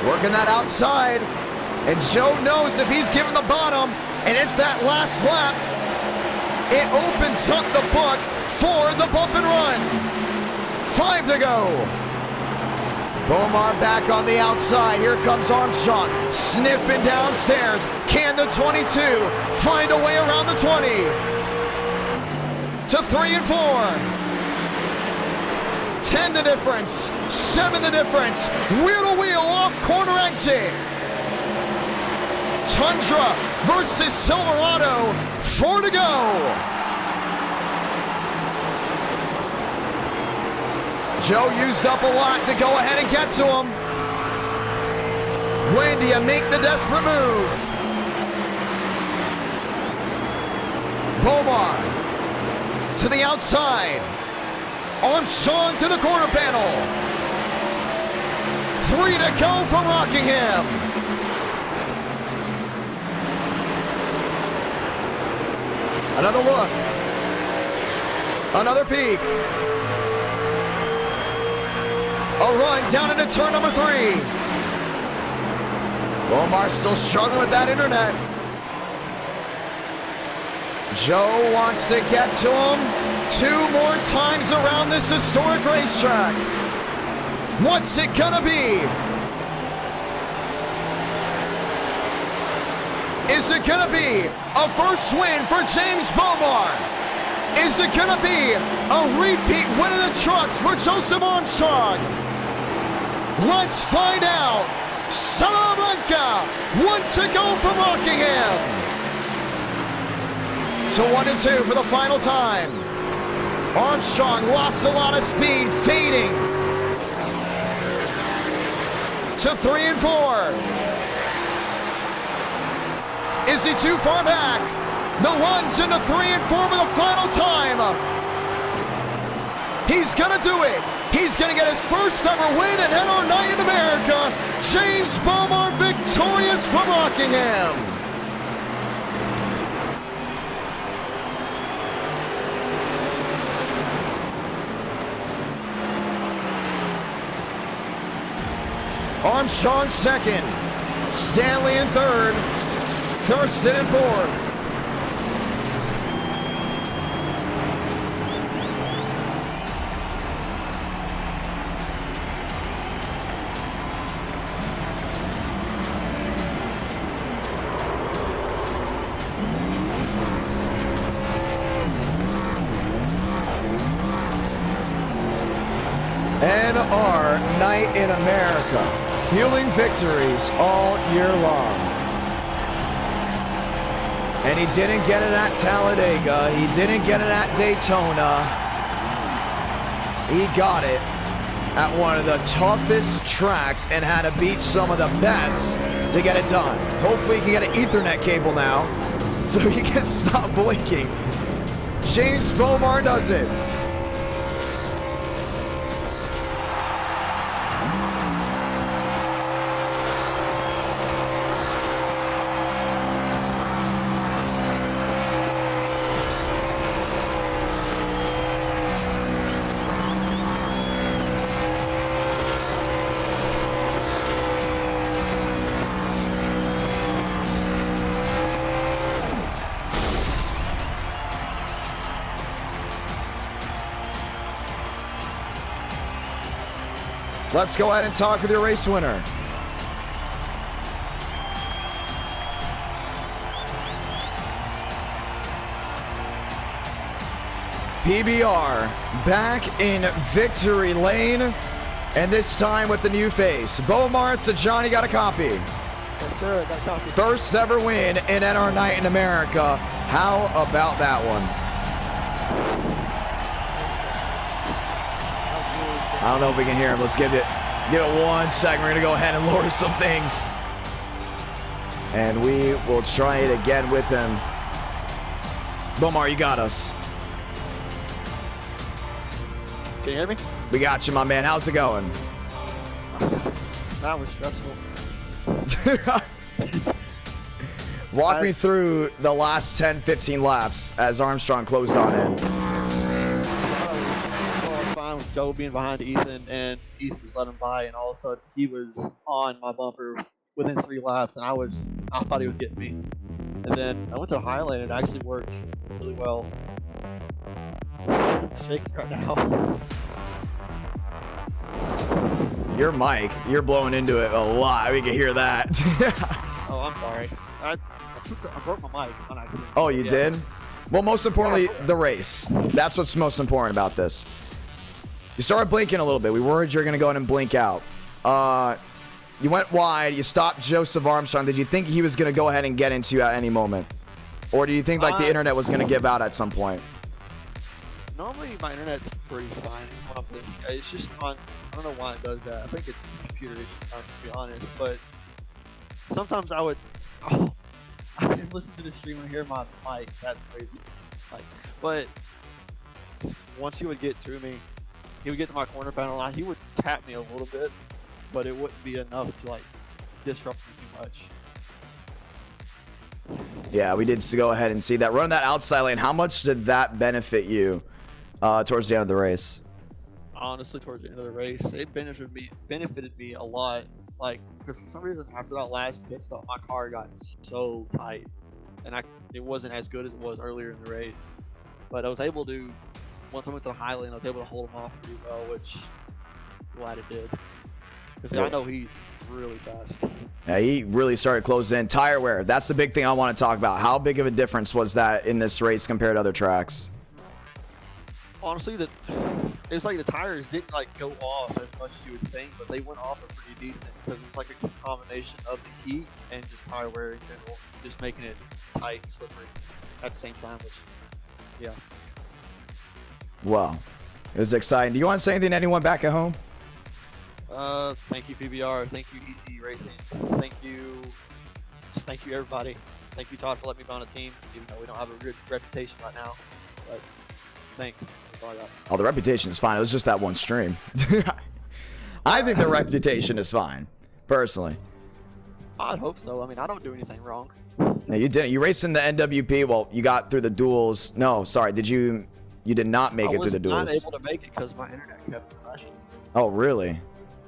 Working that outside, and Joe knows if he's given the bottom, and it's that last lap, it opens up the book for the bump and run. 5 to go. Bomar back on the outside. Here comes Armstrong, sniffing downstairs. Can the 22 find a way around the 20? To 3 and 4. 10 the difference, 7 the difference. Wheel to wheel off corner exit. Tundra versus Silverado, 4 to go. Joe used up a lot to go ahead and get to him. When do you make the desperate move? Bomar to the outside. Armstrong to the quarter panel. 3 to go from Rockingham. Another look. Another peek. A run down into turn number 3. Omar still struggling with that internet. Joe wants to get to him 2 more times around this historic racetrack. What's it gonna be? Is it gonna be a first win for James Beaumont? Is it gonna be a repeat win of the trucks for Joseph Armstrong? Let's find out. Salamanca, 1 to go from Rockingham. So 1 and 2 for the final time. Armstrong lost a lot of speed, fading to 3 and 4. Is he too far back? The runs into 3 and 4 for the final time. He's gonna do it. He's gonna get his first ever win at NR Night in America. James Beaumont victorious from Rockingham. Armstrong second, Stanley in third, Thurston in fourth. NR Night in America, fueling victories all year long. And he didn't get it at Talladega. He didn't get it at Daytona. He got it at one of the toughest tracks and had to beat some of the best to get it done. Hopefully he can get an Ethernet cable now so he can stop blinking. James Beaumont does it. Let's go ahead and talk with your race winner. PBR back in victory lane, and this time with the new face. Beaumont, so Johnny got a copy. Yes, sir, I got a copy. First ever win in NR Night in America. How about that one? I don't know if we can hear him. Let's give it 1 second. We're gonna go ahead and lower some things, and we will try it again with him. Beaumont, you got us. Can you hear me? We got you, my man. How's it going? That was stressful. Walk me through the last 10, 15 laps as Armstrong closed on in. With Joe being behind Ethan, and Ethan just let him by, and all of a sudden he was on my bumper within 3 laps, and I thought he was getting me. And then I went to the Highland, and it actually worked really well. I'm shaking right now. Your mic, you're blowing into it a lot. We can hear that. Oh, I'm sorry. I broke my mic on accident. Oh, you Yeah. did? Well, most importantly, the race. That's what's most important about this. You started blinking a little bit. We worried you were going to go ahead and blink out. You went wide. You stopped Joseph Armstrong. Did you think he was going to go ahead and get into you at any moment? Or do you think like the internet was going to give out at some point? Normally my internet's pretty fine. It's just on. I don't know why it does that. I think it's computer issue, to be honest. But sometimes I would listen to the stream and hear my mic. That's crazy. But once you would get to me, he would get to my corner panel line. He would tap me a little bit, but it wouldn't be enough to like disrupt me too much. Yeah, we did go ahead and see that. Running that outside lane, how much did that benefit you towards the end of the race? Honestly, towards the end of the race, it benefited me a lot. Like, because for some reason after that last pit stop, my car got so tight, and it wasn't as good as it was earlier in the race. But I was able to, once I went to the high lane, I was able to hold him off pretty well, which I'm glad it did. Because I know he's really fast. Yeah, he really started closing in. Tire wear, that's the big thing I want to talk about. How big of a difference was that in this race compared to other tracks? Honestly, it's like the tires didn't like go off as much as you would think, but they went off a pretty decent because it was like a combination of the heat and just tire wear in general, just making it tight and slippery at the same time, which, yeah. Well, it was exciting. Do you want to say anything to anyone back at home? Thank you PBR, thank you EC Racing, thank you everybody. Thank you Todd for letting me be on a team, even though we don't have a good reputation right now, but thanks. That's all I got. Oh, the reputation is fine. It was just that one stream. I think the reputation is fine, personally. I'd hope so. I mean, I don't do anything wrong. No, you didn't. You raced in the NWP. Well, you got through the duels. No, sorry. You did not make it through the duels. I was not able to make it because my internet kept crashing. Oh, really?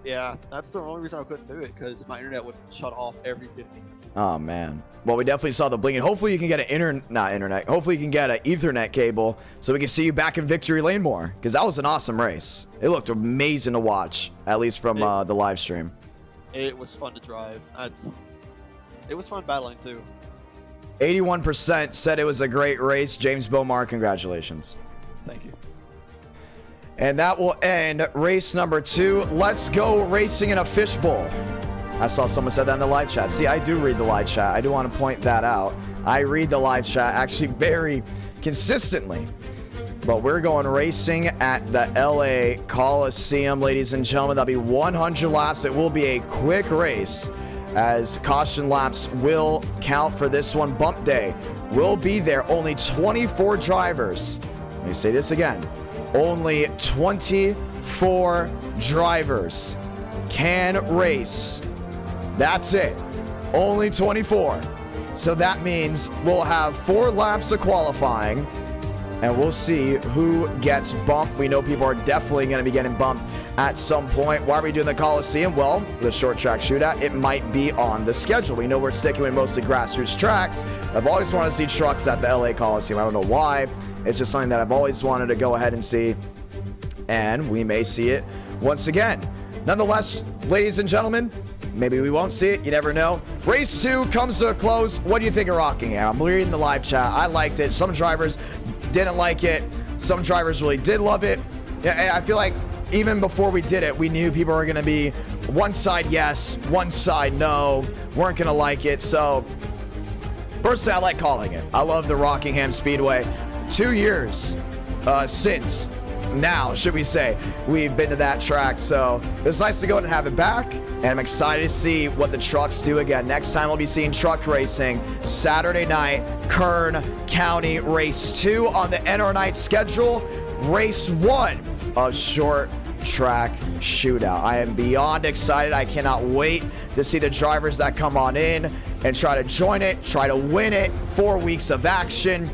Yeah, that's the only reason I couldn't do it, because my internet would shut off every 15 minutes. Oh, man. Well, we definitely saw the blinking. Hopefully you can get an hopefully you can get an Ethernet cable so we can see you back in victory lane more, because that was an awesome race. It looked amazing to watch, at least from the live stream. It was fun to drive. It was fun battling too. 81% said it was a great race. James Bomar, congratulations. Thank you. And that will end race number 2. Let's go racing in a fishbowl. I saw someone said that in the live chat. See, I do read the live chat. I do want to point that out. I read the live chat actually very consistently. But we're going racing at the LA Coliseum, ladies and gentlemen. That'll be 100 laps. It will be a quick race, as caution laps will count for this one. Bump day will be there. Only 24 drivers. Let me say this again. Only 24 drivers can race. That's it. Only 24. So that means we'll have 4 laps of qualifying, and we'll see who gets bumped. We know people are definitely going to be getting bumped at some point. Why are we doing the Coliseum? Well, the short track shootout, it might be on the schedule. We know we're sticking with mostly grassroots tracks. I've always wanted to see trucks at the LA Coliseum. I don't know why. It's just something that I've always wanted to go ahead and see, and we may see it once again. Nonetheless, ladies and gentlemen, maybe we won't see it. You never know. Race 2 comes to a close. What do you think of Rockingham? I'm reading the live chat. I liked it. Some drivers didn't like it. Some drivers really did love it. Yeah, I feel like even before we did it, we knew people were going to be one side yes, one side no, weren't going to like it. So personally, I like calling it. I love the Rockingham Speedway. 2 years since now, should we say, we've been to that track. So it's nice to go and have it back, and I'm excited to see what the trucks do again. Next time we'll be seeing truck racing Saturday night, Kern County Race 2 on the NR night schedule. Race 1 of short track shootout. I am beyond excited. I cannot wait to see the drivers that come on in and try to join it, try to win it. 4 weeks of action.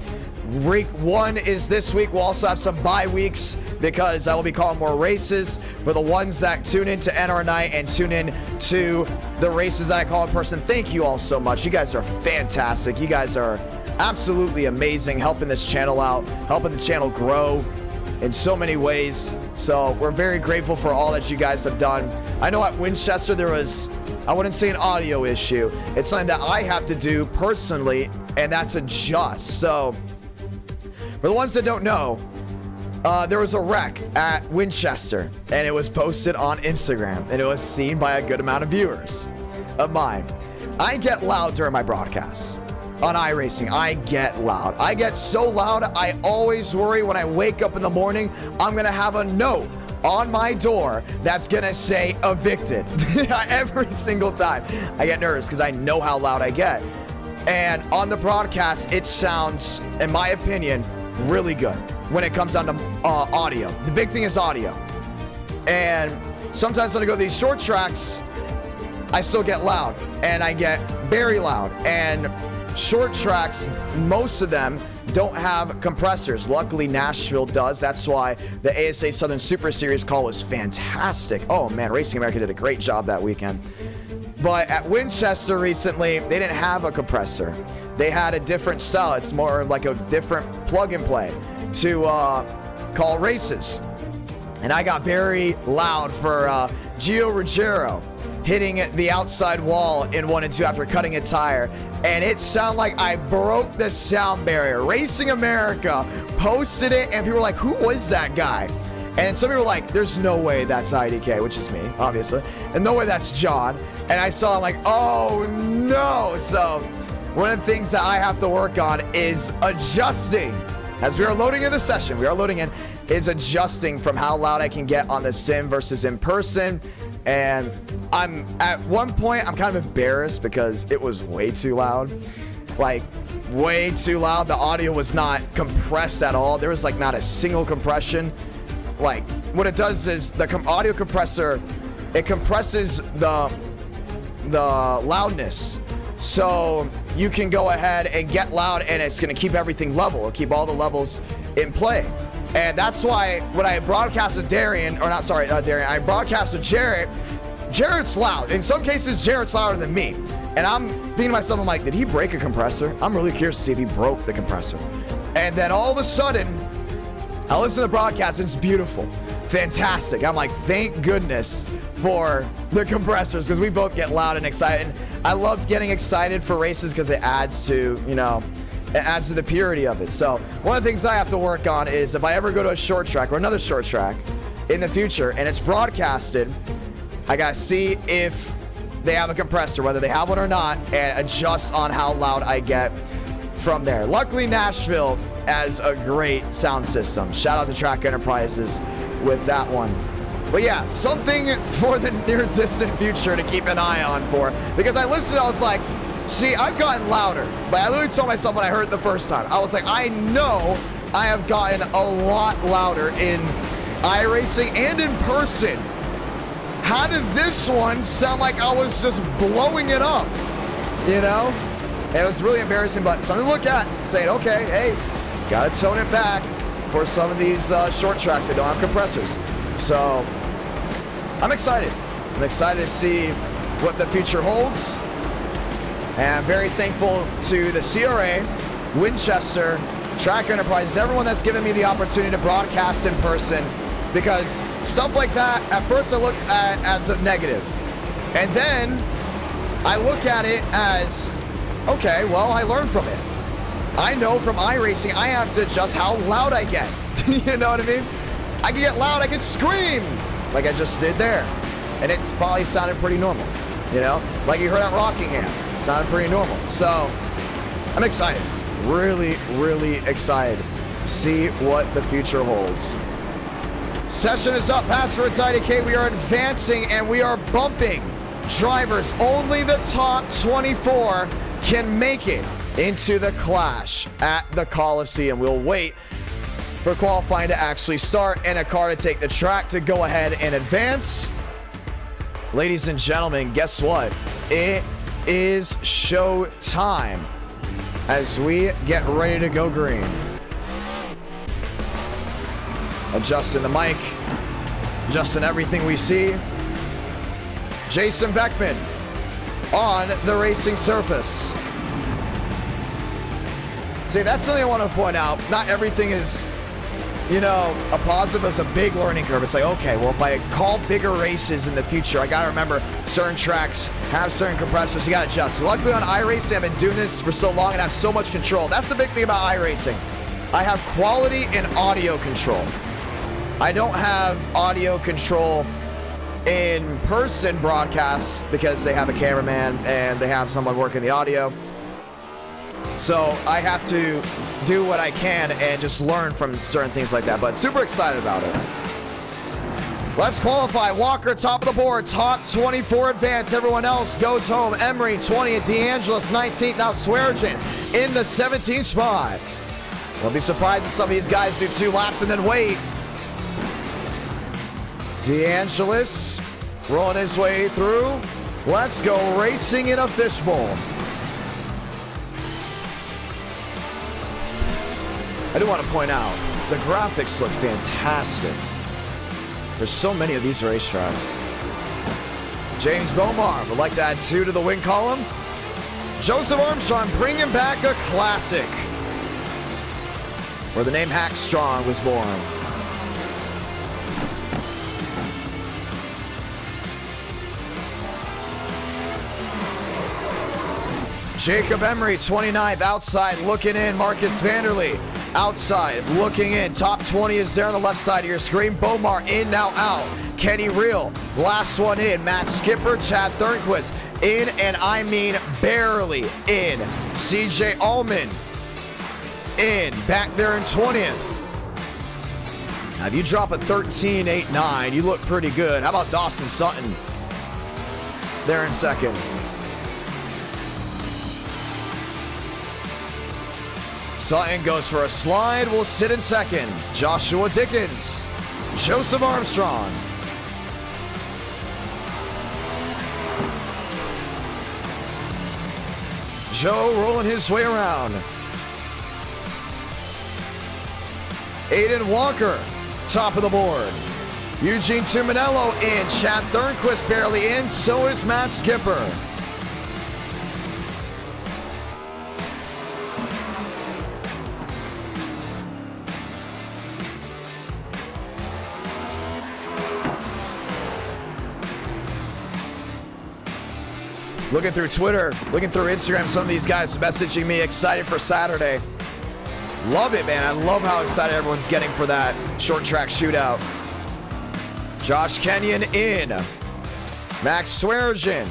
Week 1 is this week. We'll also have some bye weeks because I will be calling more races for the ones that tune into NR Night and tune in to the races that I call in person. Thank you all so much. You guys are fantastic. You guys are absolutely amazing, helping this channel out, helping the channel grow in so many ways. So we're very grateful for all that you guys have done. I know at Winchester there was, I wouldn't say an audio issue. It's something that I have to do personally, and that's adjust. So for the ones that don't know, there was a wreck at Winchester, and it was posted on Instagram, and it was seen by a good amount of viewers of mine. I get loud during my broadcasts on iRacing. I get loud. I get so loud, I always worry when I wake up in the morning, I'm going to have a note on my door that's going to say evicted. Every single time. I get nervous because I know how loud I get. And on the broadcast, it sounds, in my opinion, really good when it comes down to audio. The big thing is audio. And sometimes when I go to these short tracks, I still get loud, and I get very loud. And short tracks, most of them don't have compressors. Luckily, Nashville does. That's why the ASA Southern Super Series call was fantastic. Oh man, Racing America did a great job that weekend. But at Winchester recently, they didn't have a compressor. They had a different style. It's more like a different plug and play to call races. And I got very loud for Gio Ruggiero hitting the outside wall in 1 and 2 after cutting a tire. And it sounded like I broke the sound barrier. Racing America posted it, and people were like, who was that guy? And some people were like, there's no way that's IDK, which is me, obviously. And no way that's John. And I saw him like, oh no. So one of the things that I have to work on is adjusting. As we are loading in the session, is adjusting from how loud I can get on the sim versus in person. And I'm at one point, I'm kind of embarrassed because it was way too loud. Like, way too loud. The audio was not compressed at all. There was like not a single compression. Like, what it does is the audio compressor, it compresses the loudness. So you can go ahead and get loud, and it's going to keep everything level. It'll keep all the levels in play. And that's why when I broadcasted Darian, I broadcasted Jaret. Jaret's loud. In some cases, Jaret's louder than me. And I'm thinking to myself, I'm like, did he break a compressor? I'm really curious to see if he broke the compressor. And then all of a sudden, I listen to the broadcast, and it's beautiful. Fantastic. I'm like, thank goodness for the compressors, because we both get loud and excited. I love getting excited for races because it adds to, it adds to the purity of it. So one of the things I have to work on is if I ever go to a short track or another short track in the future and it's broadcasted, I gotta see if they have a compressor, whether they have one or not, and adjust on how loud I get from there. Luckily, Nashville has a great sound system. Shout out to Track Enterprises with that one. But yeah, something for the near distant future to keep an eye on for, because I listened, I was like, see, I've gotten louder. But I literally told myself when I heard it the first time, I was like, I know I have gotten a lot louder in iRacing and in person. How did this one sound like I was just blowing it up? It was really embarrassing, but something to look at, saying, okay, hey, gotta tone it back for some of these short tracks that don't have compressors. So I'm excited. I'm excited to see what the future holds. And I'm very thankful to the CRA, Winchester, Track Enterprises, everyone that's given me the opportunity to broadcast in person, because stuff like that, at first I look at as a negative. And then I look at it as, okay, well, I learned from it. I know from iRacing, I have to adjust how loud I get. You know what I mean? I can get loud, I can scream, like I just did there. And it's probably sounded pretty normal, like you heard at Rockingham. Sounded pretty normal. So I'm excited. Really, really excited to see what the future holds. Session is up. Passwords IDK. We are advancing and we are bumping drivers. Only the top 24 can make it into the clash at the Coliseum. We'll wait for qualifying to actually start and a car to take the track to go ahead and advance. Ladies and gentlemen, guess what? It is show time as we get ready to go green. Adjusting the mic, adjusting everything we see. Jason Beckman on the racing surface. See, that's something I want to point out. Not everything is, a positive. It's a big learning curve. It's like, okay, well, if I call bigger races in the future, I got to remember certain tracks have certain compressors. You got to adjust. Luckily on iRacing, I've been doing this for so long and have so much control. That's the big thing about iRacing. I have quality and audio control. I don't have audio control in person broadcasts because they have a cameraman and they have someone working the audio. So I have to do what I can and just learn from certain things like that, but super excited about it. Let's qualify. Walker, top of the board, top 24 advance. Everyone else goes home. Emery, 20th. DeAngelis, 19th. Now Sweargen in the 17th spot. Don't be surprised if some of these guys do 2 laps and then wait. DeAngelis rolling his way through. Let's go racing in a fishbowl. I do want to point out, the graphics look fantastic. There's so many of these racetracks. James Bomar would like to add 2 to the win column. Joseph Armstrong bringing back a classic where the name Hack Strong was born. Jacob Emery, 29th, outside looking in. Marcus Vanderlee, outside looking in. Top 20 is there on the left side of your screen. Bomar in, now out. Kenny Real, last one in. Matt Skipper, Chad Thornquist, in, and I mean barely in. CJ Allman, in, back there in 20th. Now, if you drop a 13.89, you look pretty good. How about Dawson Sutton? There in second. Sutton goes for a slide, will sit in second. Joshua Dickens, Joseph Armstrong. Joe rolling his way around. Aiden Walker, top of the board. Eugene Tuminello in. Chad Thornquist barely in, so is Matt Skipper. Looking through Twitter, looking through Instagram, some of these guys messaging me excited for Saturday. Love it, man. I love how excited everyone's getting for that short track shootout. Josh Kenyon in. Max Swearengin.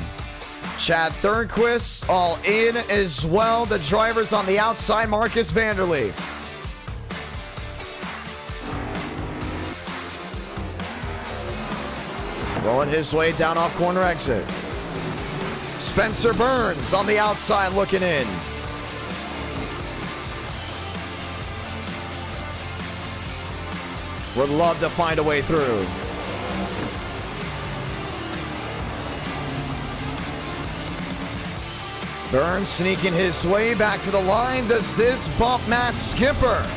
Chad Thornquist all in as well. The drivers on the outside, Marcus Vanderlee. Rolling his way down off corner exit. Spencer Burns on the outside looking in. Would love to find a way through. Burns sneaking his way back to the line. Does this bump Matt Skipper?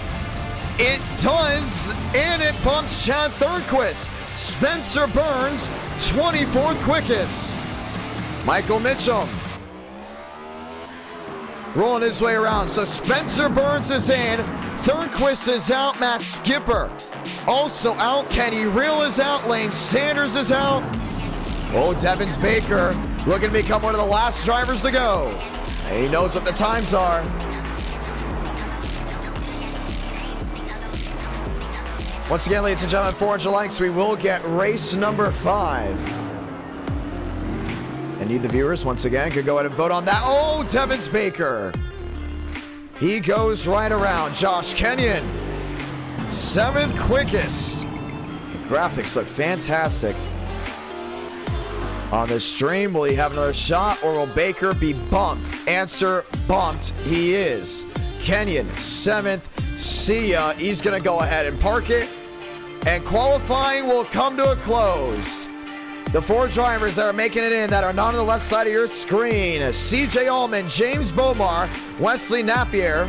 It does, and it bumps Chad Thornquist. Spencer Burns, 24th quickest. Michael Mitchum rolling his way around. So Spencer Burns is in. Thornquist is out. Matt Skipper also out. Kenny Real is out. Lane Sanders is out. Oh, Devins Baker looking to become one of the last drivers to go. And he knows what the times are. Once again, ladies and gentlemen, 400 likes, we will get race number 5. And need the viewers, once again, could go ahead and vote on that. Oh, Devins Baker. He goes right around. Josh Kenyon, 7th quickest. The graphics look fantastic. On this stream, will he have another shot or will Baker be bumped? Answer, bumped. He is. Kenyon, 7th. See ya. He's going to go ahead and park it. And qualifying will come to a close. The 4 drivers that are making it in that are not on the left side of your screen. CJ Allman, James Bomar, Wesley Napier,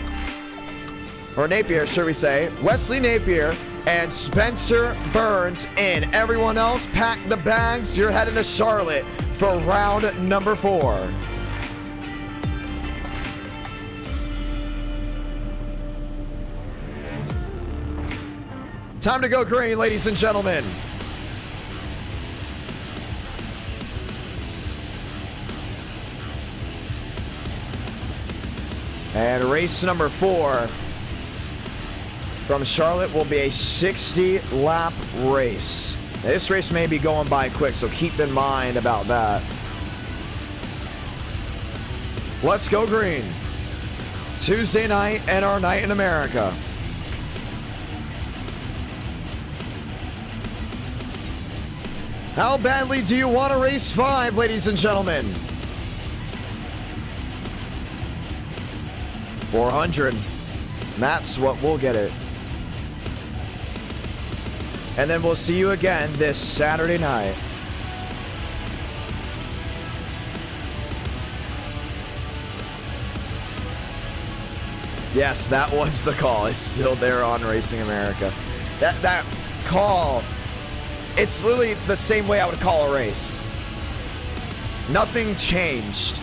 or Napier, should we say. Wesley Napier and Spencer Burns in. Everyone else, pack the bags. You're heading to Charlotte for round number 4. Time to go green, ladies and gentlemen. And race number 4 from Charlotte will be a 60-lap race. Now, this race may be going by quick, so keep in mind about that. Let's go green. Tuesday night and our night in America. How badly do you want to race 5, ladies and gentlemen? 400. That's what we'll get it. And then we'll see you again this Saturday night. Yes, that was the call. It's still there on Racing America. That call, it's literally the same way I would call a race. Nothing changed.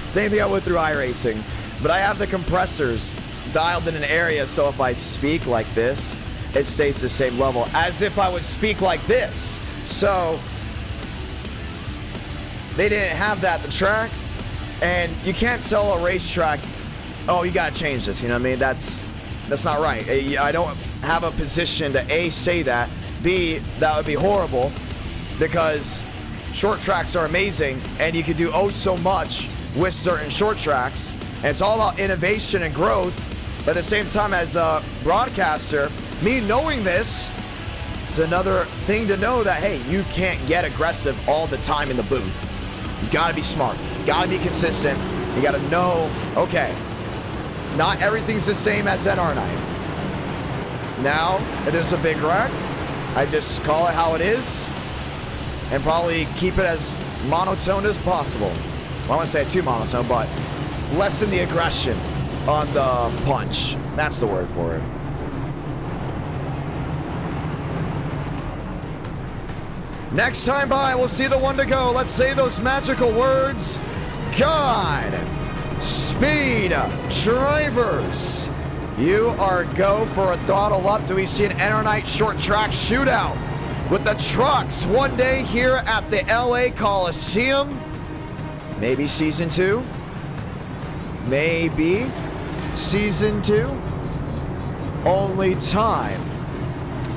Same thing I went through iRacing. But I have the compressors dialed in an area, so if I speak like this, it stays the same level as if I would speak like this. So they didn't have that at the track, and you can't tell a racetrack, oh, you gotta change this, you know what I mean? That's not right. I don't have a position to A, say that, B, that would be horrible, because short tracks are amazing, and you can do oh so much with certain short tracks, and it's all about innovation and growth. But at the same time, as a broadcaster, me knowing this, it's another thing to know that, hey, you can't get aggressive all the time in the booth. You gotta be smart, you gotta be consistent, you gotta know, okay, not everything's the same as NR night. Now, if there's a big wreck, I just call it how it is and probably keep it as monotone as possible. Well, I wouldn't say too monotone, but lessen the aggression on the punch. That's the word for it. Next time by, we'll see the one to go. Let's say those magical words. God, speed, drivers. You are go for a throttle up. Do we see an NR Night short track shootout with the trucks one day here at the LA Coliseum? Maybe season 2. Maybe season 2. Only time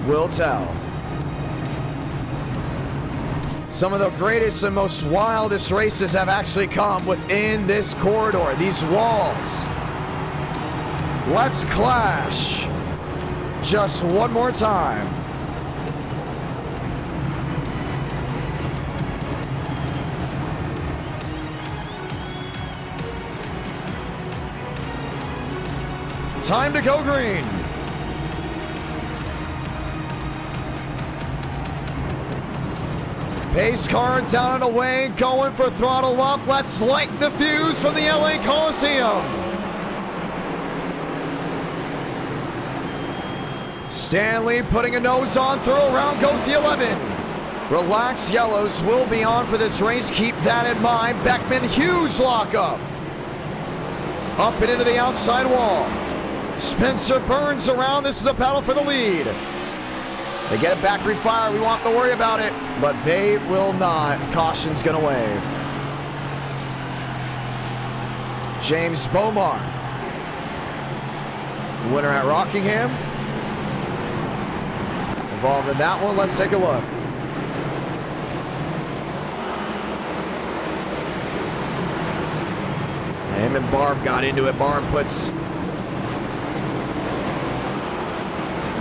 will tell. Some of the greatest and most wildest races have actually come within this corridor, these walls. Let's clash just one more time. Time to go green. Pace car down and away, going for throttle up. Let's light the fuse from the LA Coliseum. Stanley putting a nose on, throw around goes the 11. Relax, yellows will be on for this race. Keep that in mind. Beckman, huge lockup. Up and into the outside wall. Spencer Burns around. This is the battle for the lead. They get a back refire. We won't have to worry about it, but they will not. Caution's going to wave. James Bomar, winner at Rockingham. Involved in that one. Let's take a look. Him and Barb got into it. Barb puts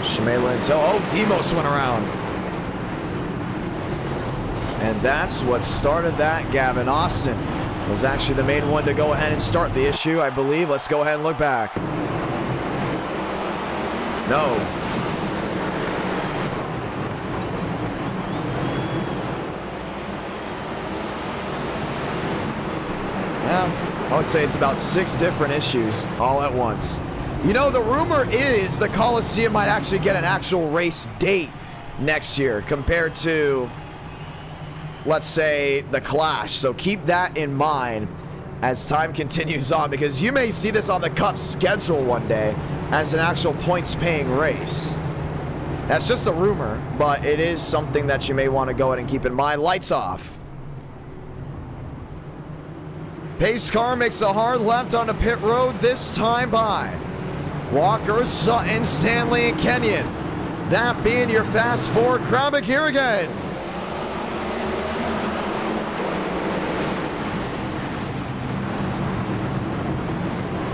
Shimela until, oh, Demos went around. And that's what started that. Gavin Austin was actually the main one to go ahead and start the issue, I believe. Let's go ahead and look back. No. Yeah, I would say it's about 6 different issues all at once. You know, the rumor is the Coliseum might actually get an actual race date next year compared to, let's say, the Clash. So keep that in mind as time continues on, because you may see this on the Cup schedule one day as an actual points-paying race. That's just a rumor, but it is something that you may want to go ahead and keep in mind. Lights off. Pace car makes a hard left onto pit road, this time by Walker, Sutton, Stanley, and Kenyon. That being your fast four. Krabick here again.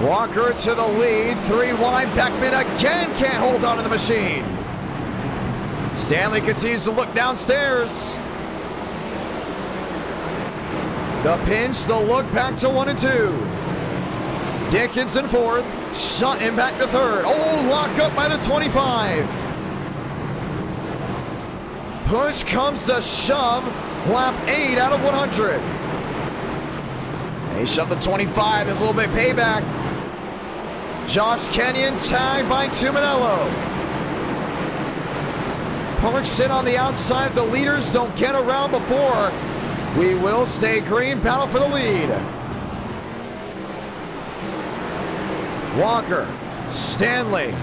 Walker to the lead. 3 wide. Beckman again can't hold on to the machine. Stanley continues to look downstairs. The pinch, the look back to 1 and 2. Dickinson 4th. Sutton back to 3rd. Oh, lock up by the 25. push comes to shove, lap 8 out of 100. They shoved the 25, there's a little bit of payback. Josh Kenyon tagged by Tuminello. Parks in on the outside. The leaders don't get around before. We will stay green, battle for the lead. Walker, Stanley,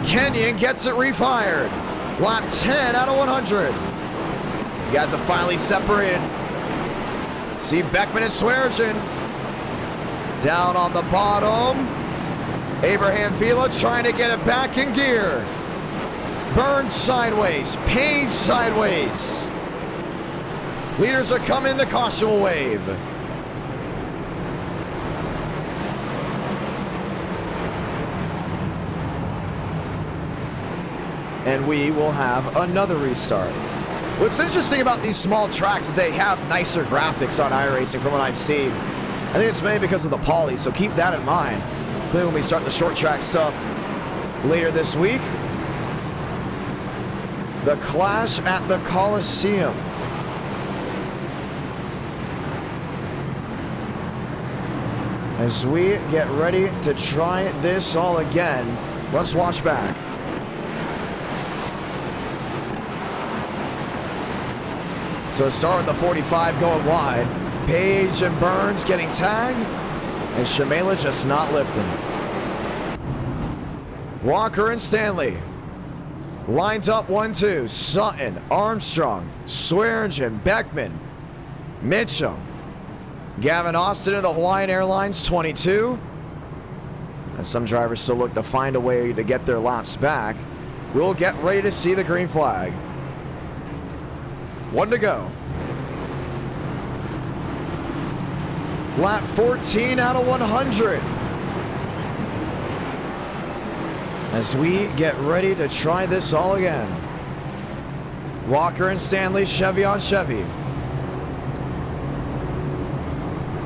Kenyon gets it refired. Lap 10 out of 100. These guys have finally separated. See Beckman and Swearengin down on the bottom. Abraham Vila trying to get it back in gear. Burns sideways, Page sideways. Leaders are coming, the caution will wave. And we will have another restart. What's interesting about these small tracks is they have nicer graphics on iRacing from what I've seen. I think it's mainly because of the poly, so keep that in mind. Clearly when we start the short track stuff later this week. The clash at the Coliseum. As we get ready to try this all again, let's watch back. So start with the 45 going wide. Page and Burns getting tagged. And Shamela just not lifting. Walker and Stanley. Lines up 1-2. Sutton, Armstrong, Swearengin, Beckman, Mitchum. Gavin Austin of the Hawaiian Airlines 22. As some drivers still look to find a way to get their laps back. We'll get ready to see the green flag. 1 to go. Lap 14 out of 100. As we get ready to try this all again. Walker and Stanley, Chevy on Chevy.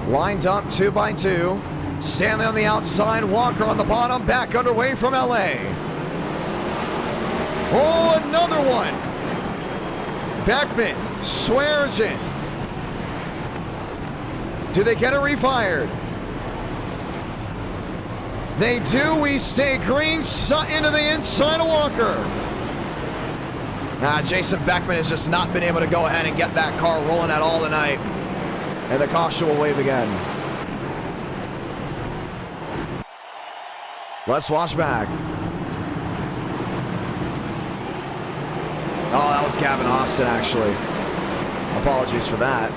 Lined up 2 by 2. Stanley on the outside, Walker on the bottom, back underway from LA. Oh, another one. Beckman, Swearengin. Do they get it refired? They do. We stay green. Sutton to the inside of Walker. Jason Beckman has just not been able to go ahead and get that car rolling at all tonight. And the caution will wave again. Let's watch back. Oh, that was Gavin Austin, actually. Apologies for that.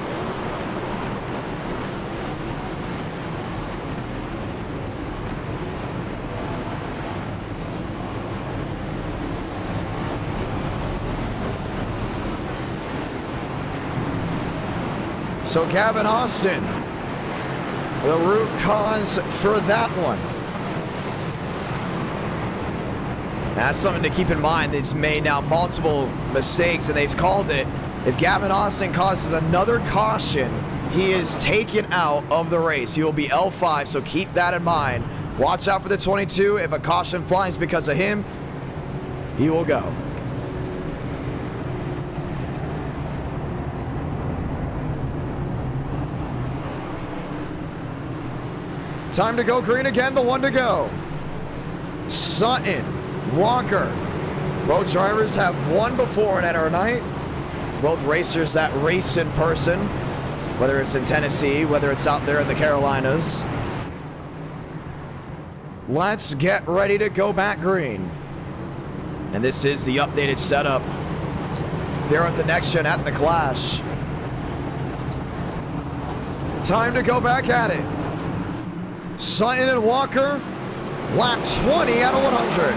So Gavin Austin, the root cause for that one. That's something to keep in mind. It's made now multiple mistakes, and they've called it. If Gavin Austin causes another caution, he is taken out of the race. He will be L5, so keep that in mind. Watch out for the 22. If a caution flies because of him, he will go. Time to go green again, the 1 to go. Sutton, Walker. Both drivers have won before in NR night. Both racers that race in person, whether it's in Tennessee, whether it's out there in the Carolinas. Let's get ready to go back green. And this is the updated setup. They're at the next gen at the Clash. Time to go back at it. Sutton and Walker, lap 20 out of 100.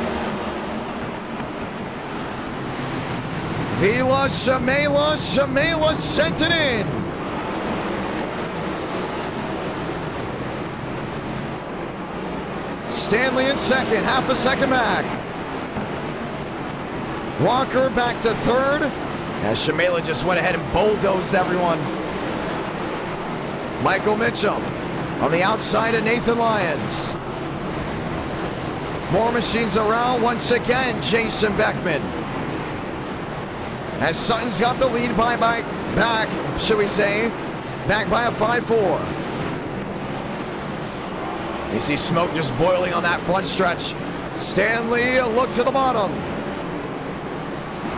Vila, Shamela sent it in. Stanley in second, half a second back. Walker back to third, as Shamela just went ahead and bulldozed everyone. Michael Mitchum on the outside of Nathan Lyons. More machines around once again. Jason Beckman. As Sutton's got the lead back, should we say, back by a 5-4. You see smoke just boiling on that front stretch. Stanley, a look to the bottom.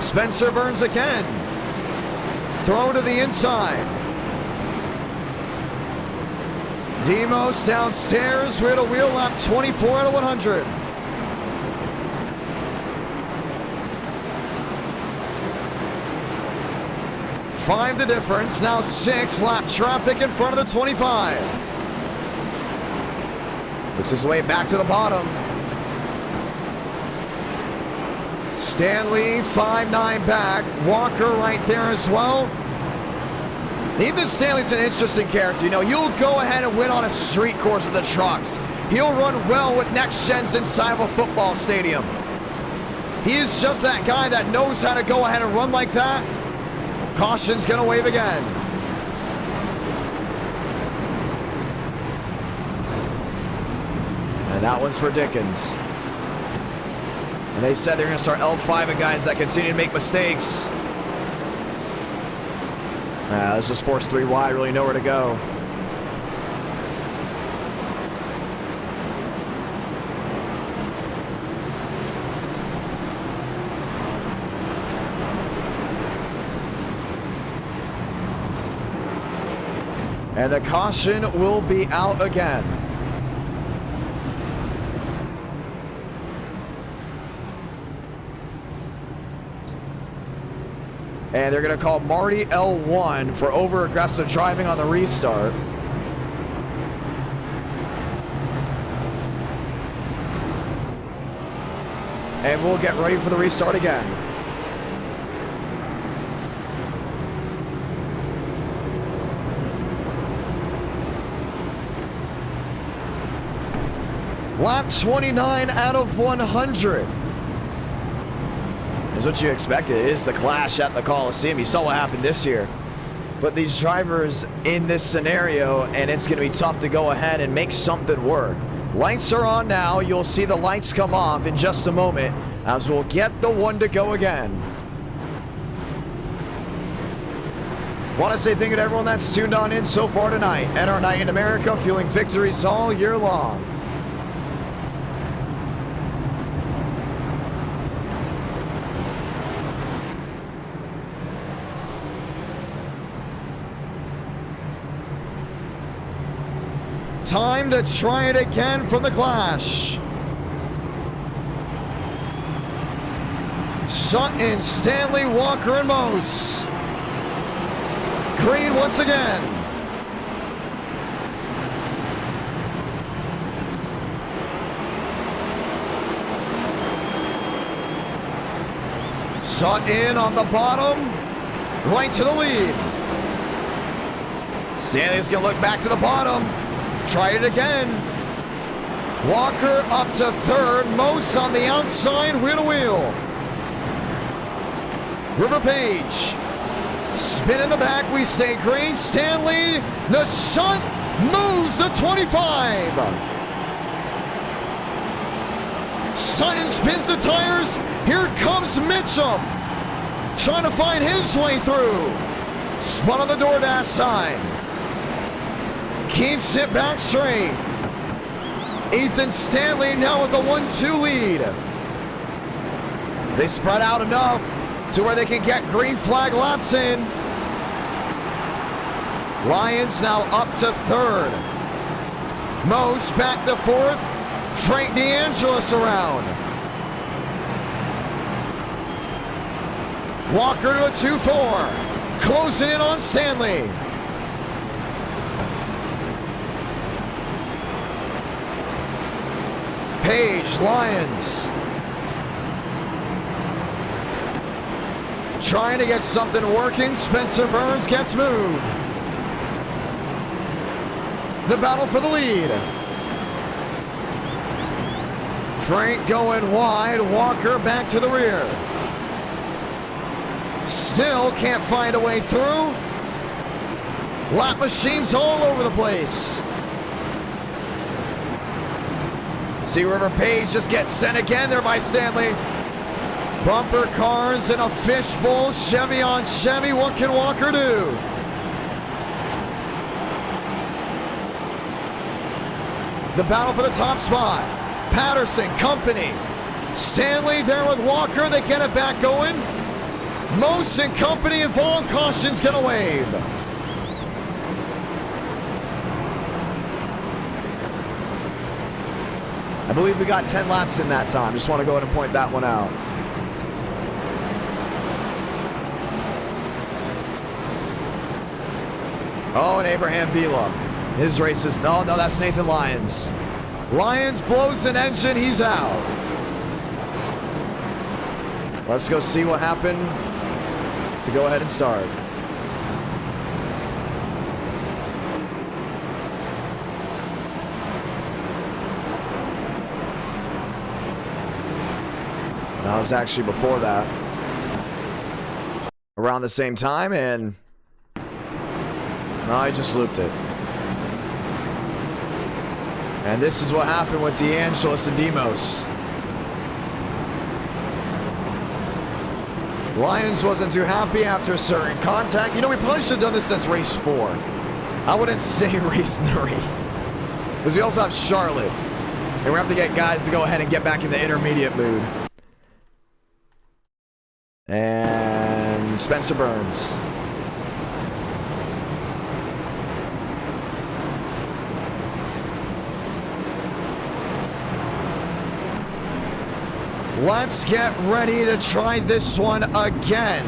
Spencer Burns again. Throw to the inside. Demos downstairs. We're at a wheel lap 24 out of 100. Five the difference. Now 6 lap traffic in front of the 25. Puts his way back to the bottom. Stanley 5-9 back. Walker right there as well. Ethan Stanley's an interesting character. You know, you'll go ahead and win on a street course with the trucks. He'll run well with next gens inside of a football stadium. He is just that guy that knows how to go ahead and run like that. Caution's gonna wave again. And that one's for Dickens. And they said they're gonna start L5 and guys that continue to make mistakes. Let's just force 3 wide, really nowhere to go. And the caution will be out again. And they're going to call Marty L1 for over-aggressive driving on the restart. And we'll get ready for the restart again. Lap 29 out of 100. Is what you expected. It is the clash at the Coliseum. You saw what happened this year. But these drivers in this scenario, and it's going to be tough to go ahead and make something work. Lights are on now. You'll see the lights come off in just a moment as we'll get the one to go again. Want to say thank you to everyone that's tuned on in so far tonight. And our night in America, fueling victories all year long. Time to try it again from the clash. Sutton, Stanley, Walker, and Mose. Green once again. Sutton on the bottom, right to the lead. Stanley's gonna look back to the bottom. Tried it again. Walker up to third. Mose on the outside, wheel to wheel. River Page. Spin in the back, we stay green. Stanley, the shunt moves the 25. Sutton spins the tires. Here comes Mitchum. Trying to find his way through. Spun on the DoorDash side. Keeps it back straight. Ethan Stanley now with a 1-2 lead. They spread out enough to where they can get green flag laps in. Lyons now up to third. Mose back to fourth. Frank DeAngelis around. Walker to a 2-4. Closing in on Stanley. Page, Lyons. Trying to get something working. Spencer Burns gets moved. The battle for the lead. Frank going wide. Walker back to the rear. Still can't find a way through. Lap machines all over the place. See River Page just gets sent again there by Stanley. Bumper cars in a fishbowl, Chevy on Chevy. What can Walker do? The battle for the top spot. Patterson, Company. Stanley there with Walker. They get it back going. Mose and Company involved. Caution's gonna wave. I believe we got 10 laps in that time. Just want to go ahead and point that one out. Oh, and Abraham Vila. His race is... No, that's Nathan Lyons. Lyons blows an engine. He's out. Let's go see what happened to go ahead and start. That was actually before that. Around the same time, and... No, I just looped it. And this is what happened with DeAngelis and Demos. Lyons wasn't too happy after certain contact. You know, we probably should have done this since race 4. I wouldn't say race 3. Because we also have Charlotte. And we're going to have to get guys to go ahead and get back in the intermediate mood. And Spencer Burns. Let's get ready to try this one again.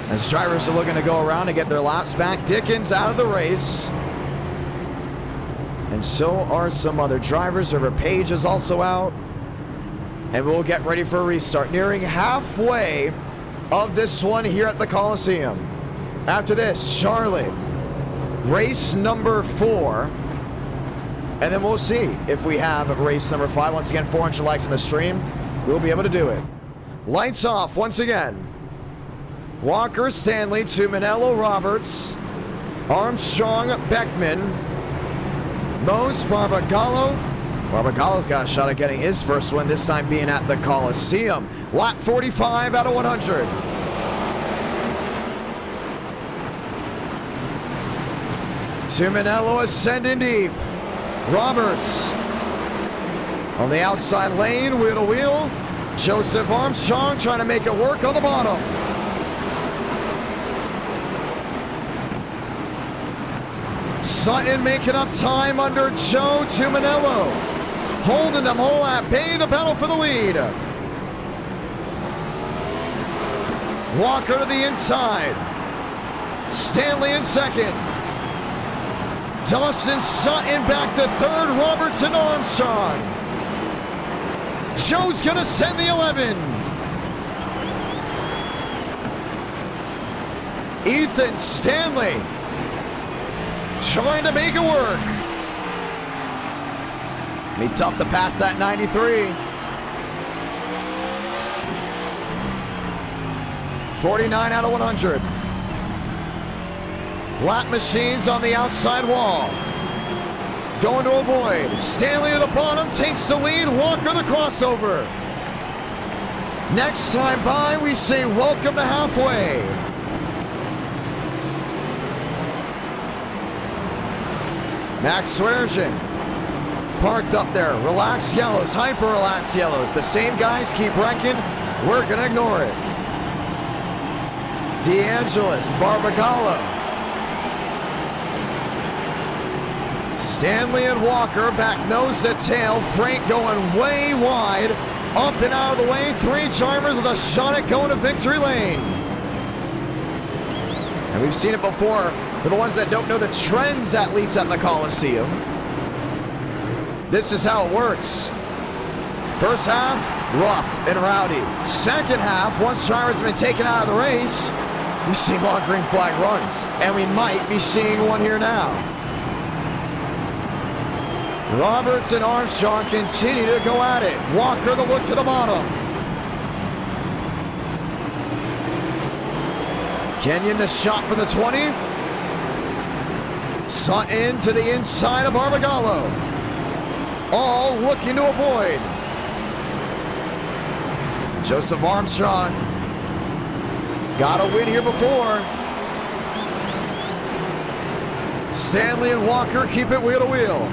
As drivers are looking to go around and get their laps back. Dickens out of the race. And so are some other drivers. River Page is also out. And we'll get ready for a restart. Nearing halfway of this one here at the Coliseum. After this, Charlotte. Race number 4. And then we'll see if we have race number 5. Once again, 400 likes on the stream. We'll be able to do it. Lights off once again. Walker, Stanley to Manello, Roberts. Armstrong, Beckman. Mose, Barbagallo. Barbagallo's got a shot at getting his first win, this time being at the Coliseum. Lap 45 out of 100. To Manello, ascending deep. Roberts on the outside lane, wheel to wheel. Joseph Armstrong trying to make it work on the bottom. Sutton making up time under Joe to Manello. Holding them all at bay, the battle for the lead. Walker to the inside. Stanley in second. Dawson Sutton back to third. Roberts and Armstrong. Joe's gonna send the 11. Ethan Stanley trying to make it work. Be tough to pass that 93. 49 out of 100. Lap machines on the outside wall. Going to avoid. Stanley to the bottom, takes the lead. Walker the crossover. Next time by, we say welcome to halfway. Max Sweargen parked up there. Relaxed yellows, hyper relaxed yellows. The same guys keep wrecking. We're going to ignore it. DeAngelis, Barbagallo. Stanley and Walker back nose to tail. Frank going way wide. Up and out of the way. 3 drivers with a shot at going to victory lane. And we've seen it before. For the ones that don't know the trends, at least at the Coliseum, this is how it works. First half, rough and rowdy. Second half, once drivers have been taken out of the race, we've seen long green flag runs. And we might be seeing one here now. Roberts and Armstrong continue to go at it. Walker the look to the bottom. Kenyon the shot for the 20. Sutton to the inside of Barbagallo. All looking to avoid. Joseph Armstrong got a win here before. Stanley and Walker keep it wheel to wheel.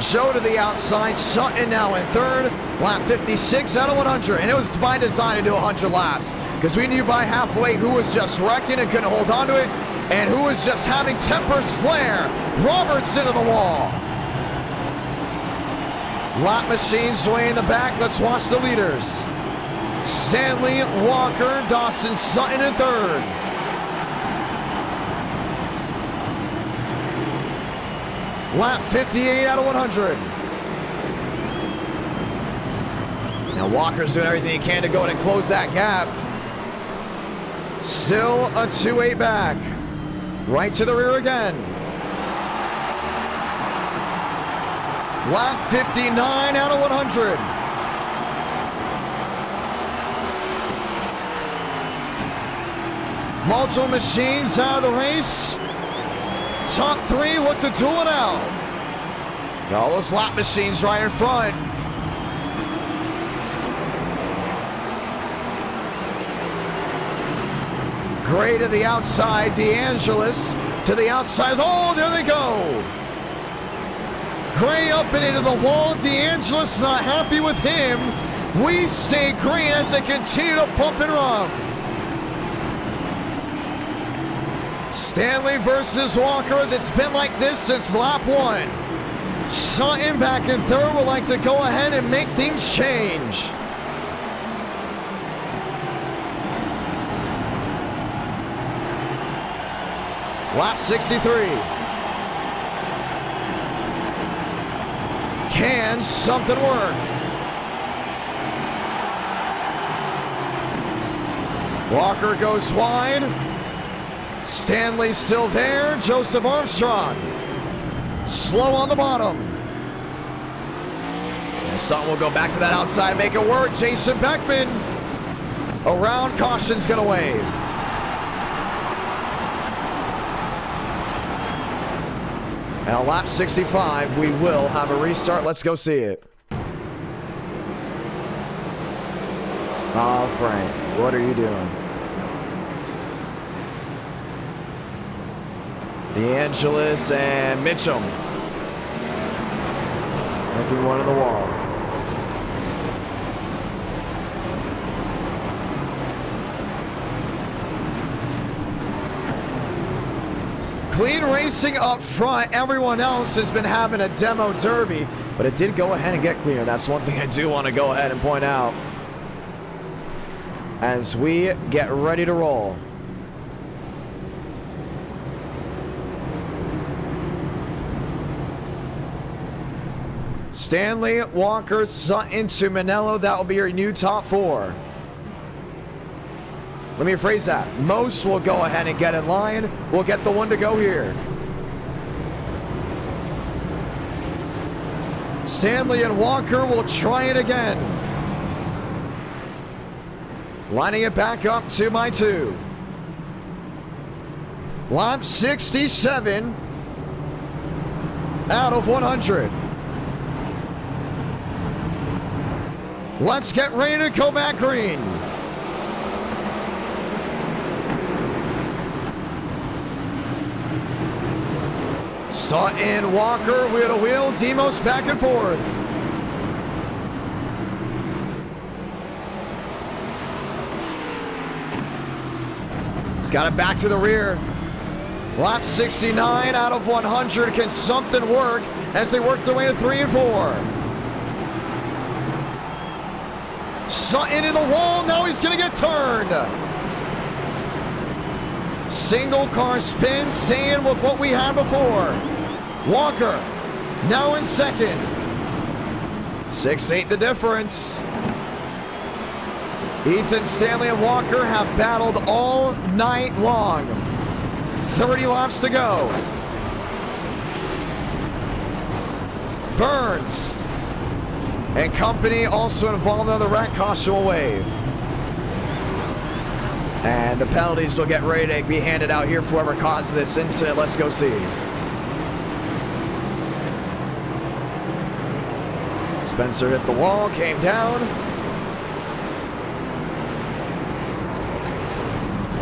Joe to the outside, Sutton now in third. Lap 56 out of 100, and it was by design to do 100 laps because we knew by halfway who was just wrecking and couldn't hold on to it and who was just having tempers flare. Roberts into the wall. Lap machines way in the back. Let's watch the leaders. Stanley, Walker, Dawson, Sutton in third. Lap 58 out of 100. Now Walker's doing everything he can to go in and close that gap. Still a 2-8 back. Right to the rear again. Lap 59 out of 100. Multiple machines out of the race. Top three look to duel it out. Got all those lap machines right in front. Gray to the outside, DeAngelis to the outside. Oh, there they go. Gray up and into the wall. DeAngelis not happy with him. We stay green as they continue to pump and run. Stanley versus Walker. That's been like this since lap 1. Sutton back in third would like to go ahead and make things change. Lap 63. Can something work? Walker goes wide. Stanley still there. Joseph Armstrong slow on the bottom. And Sutton will go back to that outside and make it work. Jason Beckman around. Caution's gonna wave. And on lap 65, we will have a restart. Let's go see it. Oh, Frank, what are you doing? DeAngelis and Mitchum making one on the wall. Clean racing up front. Everyone else has been having a demo derby, but it did go ahead and get cleaner. That's one thing I do want to go ahead and point out as we get ready to roll. Stanley, Walker, Sutton to Manello. That will be your new top 4. Let me rephrase that. Most will go ahead and get in line. We'll get the one to go here. Stanley and Walker will try it again. Lining it back up 2 by 2. Lap 67 out of 100. Let's get ready to go back green. Sutton, Walker, wheel to wheel, Demos back and forth. He's got it back to the rear. Lap 69 out of 100. Can something work as they work their way to 3 and 4? Sutton in the wall. Now he's going to get turned. Single car spin, staying with what we had before. Walker now in second. 6-8 the difference. Ethan, Stanley, and Walker have battled all night long. 30 laps to go. Burns and company also involved in the wreck. Caution will wave. And the penalties will get ready to be handed out here for whoever caused this incident. Let's go see. Spencer hit the wall, came down.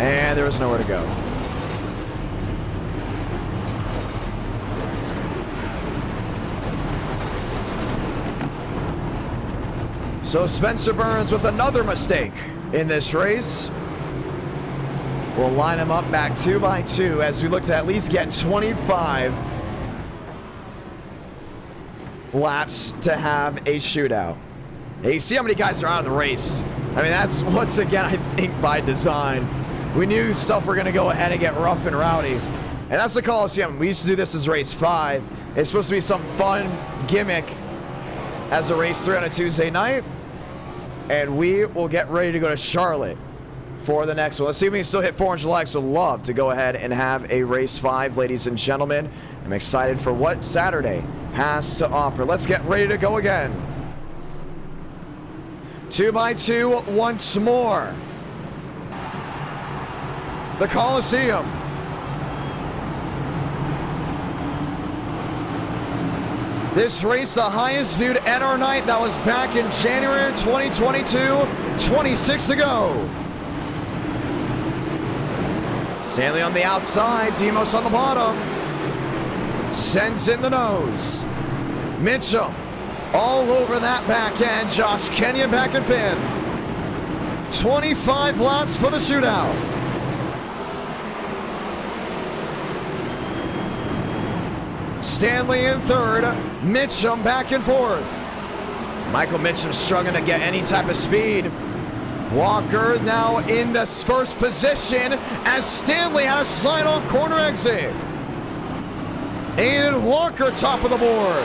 And there was nowhere to go. So Spencer Burns with another mistake in this race. We'll line them up back 2 by 2 as we look to at least get 25 laps to have a shootout. Hey, you see how many guys are out of the race? I mean, that's once again, I think, by design. We knew stuff were going to go ahead and get rough and rowdy. And that's the Coliseum. We used to do this as race 5. It's supposed to be some fun gimmick as a race 3 on a Tuesday night. And we will get ready to go to Charlotte for the next one. Let's see if we can still hit 400 likes. Would love to go ahead and have a race 5, ladies and gentlemen. I'm excited for what Saturday has to offer. Let's get ready to go again. 2 by 2 once more. The Coliseum. This race, the highest viewed NR night, that was back in January 2022, 26 to go. Stanley on the outside, Demos on the bottom. Sends in the nose. Mitchell all over that back end. Josh Kenyon back in 5th. 25 laps for the shootout. Stanley in 3rd. Mitchum back in 4th. Michael Mitchum struggling to get any type of speed. Walker now in the 1st position as Stanley had a slide off corner exit. Aiden Walker top of the board.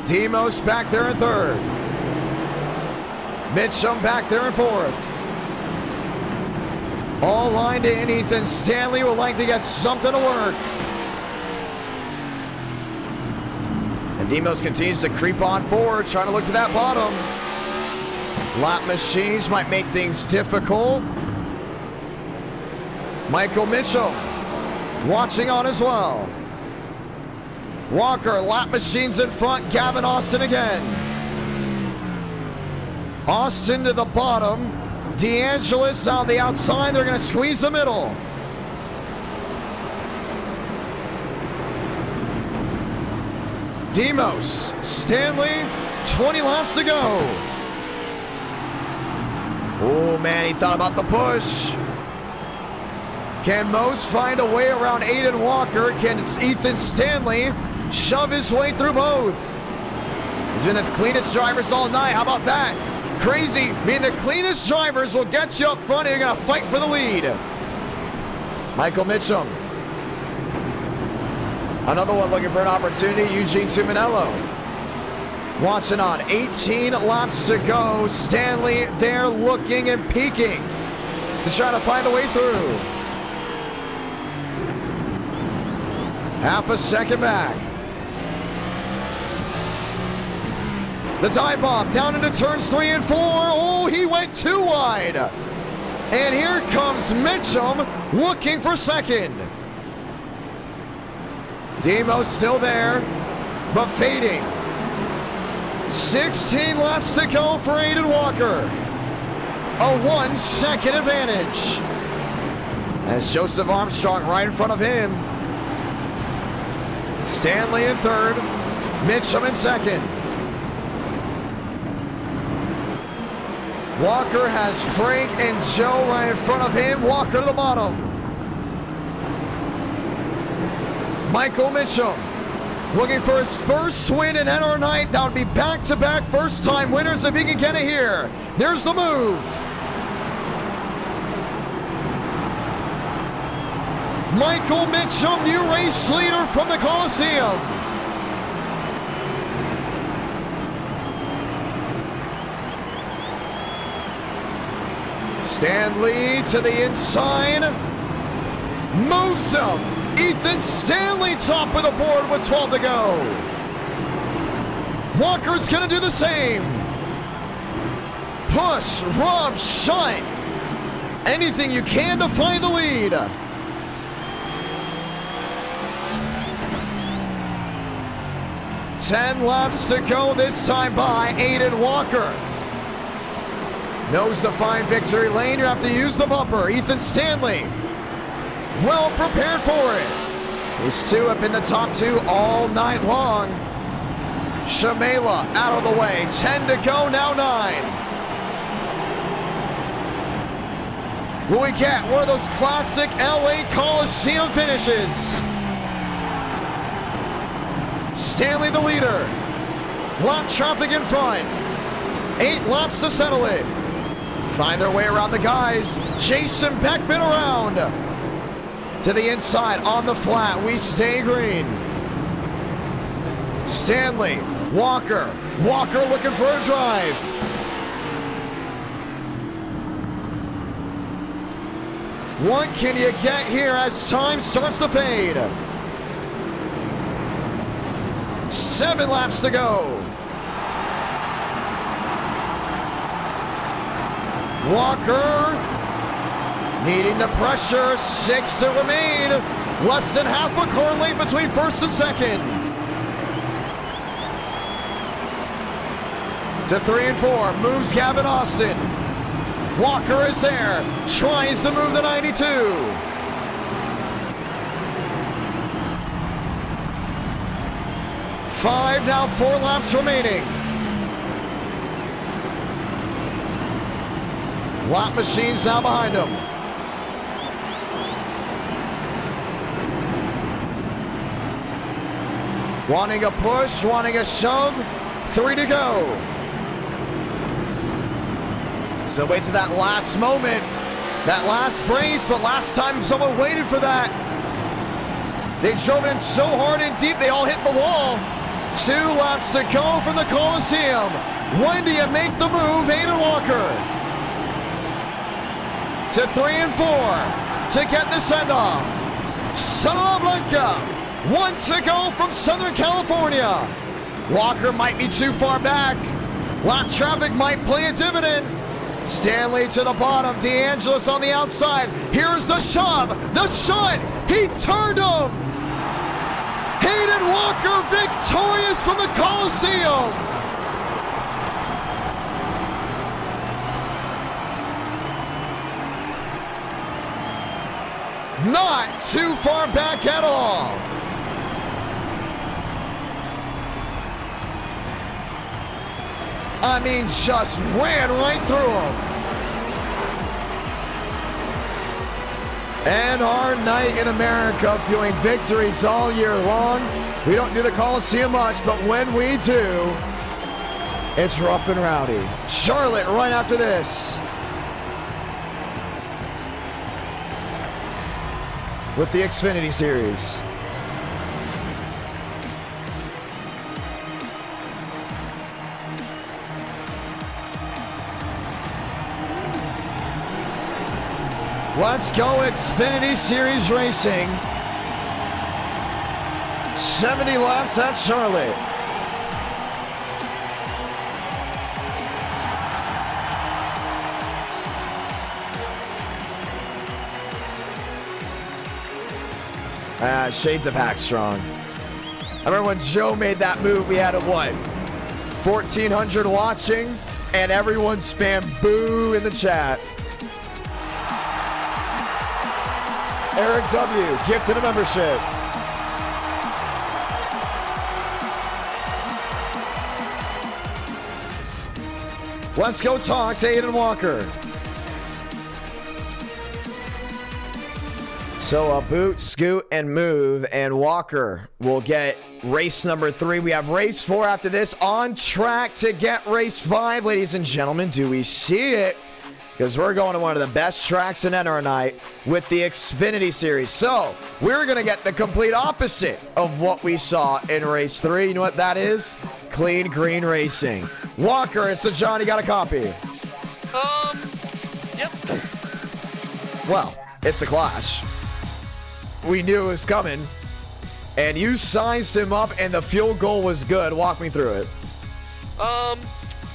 Demos back there in 3rd. Mitchum back there in 4th. All lined in. Ethan Stanley would like to get something to work. And Demos continues to creep on forward, trying to look to that bottom. Lap machines might make things difficult. Michael Mitchell watching on as well. Walker, lap machines in front. Gavin Austin again. Austin to the bottom. DeAngelis on the outside. They're going to squeeze the middle. Demos, Stanley, 20 laps to go. Oh man, he thought about the push. Can Mose find a way around Aiden Walker? Can Ethan Stanley shove his way through both? He's been the cleanest drivers all night. How about that? Crazy. I mean, the cleanest drivers will get you up front and you're going to fight for the lead. Michael Mitchum. Another one looking for an opportunity, Eugene Tuminello. Watching on, 18 laps to go. Stanley there looking and peeking to try to find a way through. Half a second back. The dive bomb down into turns 3 and 4. Oh, he went too wide. And here comes Mitchum looking for second. Demos still there, but fading. 16 laps to go for Aiden Walker. A 1 second advantage. As Joseph Armstrong right in front of him. Stanley in 3rd, Mitchum in 2nd. Walker has Frank and Joe right in front of him. Walker to the bottom. Michael Mitchum looking for his first win in NR night. That would be back-to-back first-time winners if he can get it here. There's the move. Michael Mitchum, new race leader from the Coliseum. Stanley to the inside. Moves him. Ethan Stanley top of the board with 12 to go. Walker's gonna do the same. Push, rub, shut. Anything you can to find the lead. Ten laps to go this time by Aiden Walker. Knows to find victory lane. You have to use the bumper. Ethan Stanley, well prepared for it. These two have been the top two all night long. Shamela out of the way. 10 to go, now 9. Will we get one of those classic LA Coliseum finishes? Stanley the leader. Lap traffic in front. 8 laps to settle it. Find their way around the guys. Jason Beckman around. To the inside on the flat. We stay green. Stanley. Walker. Walker looking for a drive. What can you get here as time starts to fade? 7 laps to go. Walker needing the pressure. 6 to remain. Less than half a car length between first and second. To 3 and 4. Moves Gavin Austin. Walker is there. Tries to move the 92. 5 now, 4 laps remaining. Lap machines now behind him. Wanting a push, wanting a shove. 3 to go. So wait to that last moment, that last brace, but last time someone waited for that. They drove it in so hard and deep, they all hit the wall. 2 laps to go from the Coliseum. When do you make the move, Hayden Walker? To 3 and 4 to get the send-off. Santa Blanca, 1 to go from Southern California. Walker might be too far back. Lap traffic might play a dividend. Stanley to the bottom, DeAngelis on the outside. Here's the shove, the shot, he turned him. Hayden Walker victorious from the Coliseum. Not too far back at all. I mean, just ran right through him. And our night in America, fueling victories all year long. We don't do the Coliseum much, but when we do, it's rough and rowdy. Charlotte right after this. With the Xfinity Series. Let's go Xfinity Series Racing. 70 laps at Charlotte. Shades of Hackstrong. I remember when Joe made that move, we had a what? 1,400 watching, and everyone spammed boo in the chat. Eric W. gifted a membership. Let's go talk to Hayden Walker. So a boot, scoot, and move, and Walker will get race number 3. We have race 4 after this, on track to get race 5. Ladies and gentlemen, do we see it? Because we're going to one of the best tracks in NR night with the Xfinity Series. So we're going to get the complete opposite of what we saw in race 3. You know what that is? Clean green racing. Walker, it's the John, you got a copy? Yep. Well, it's the Clash. We knew it was coming, and you sized him up, and the field goal was good. Walk me through it.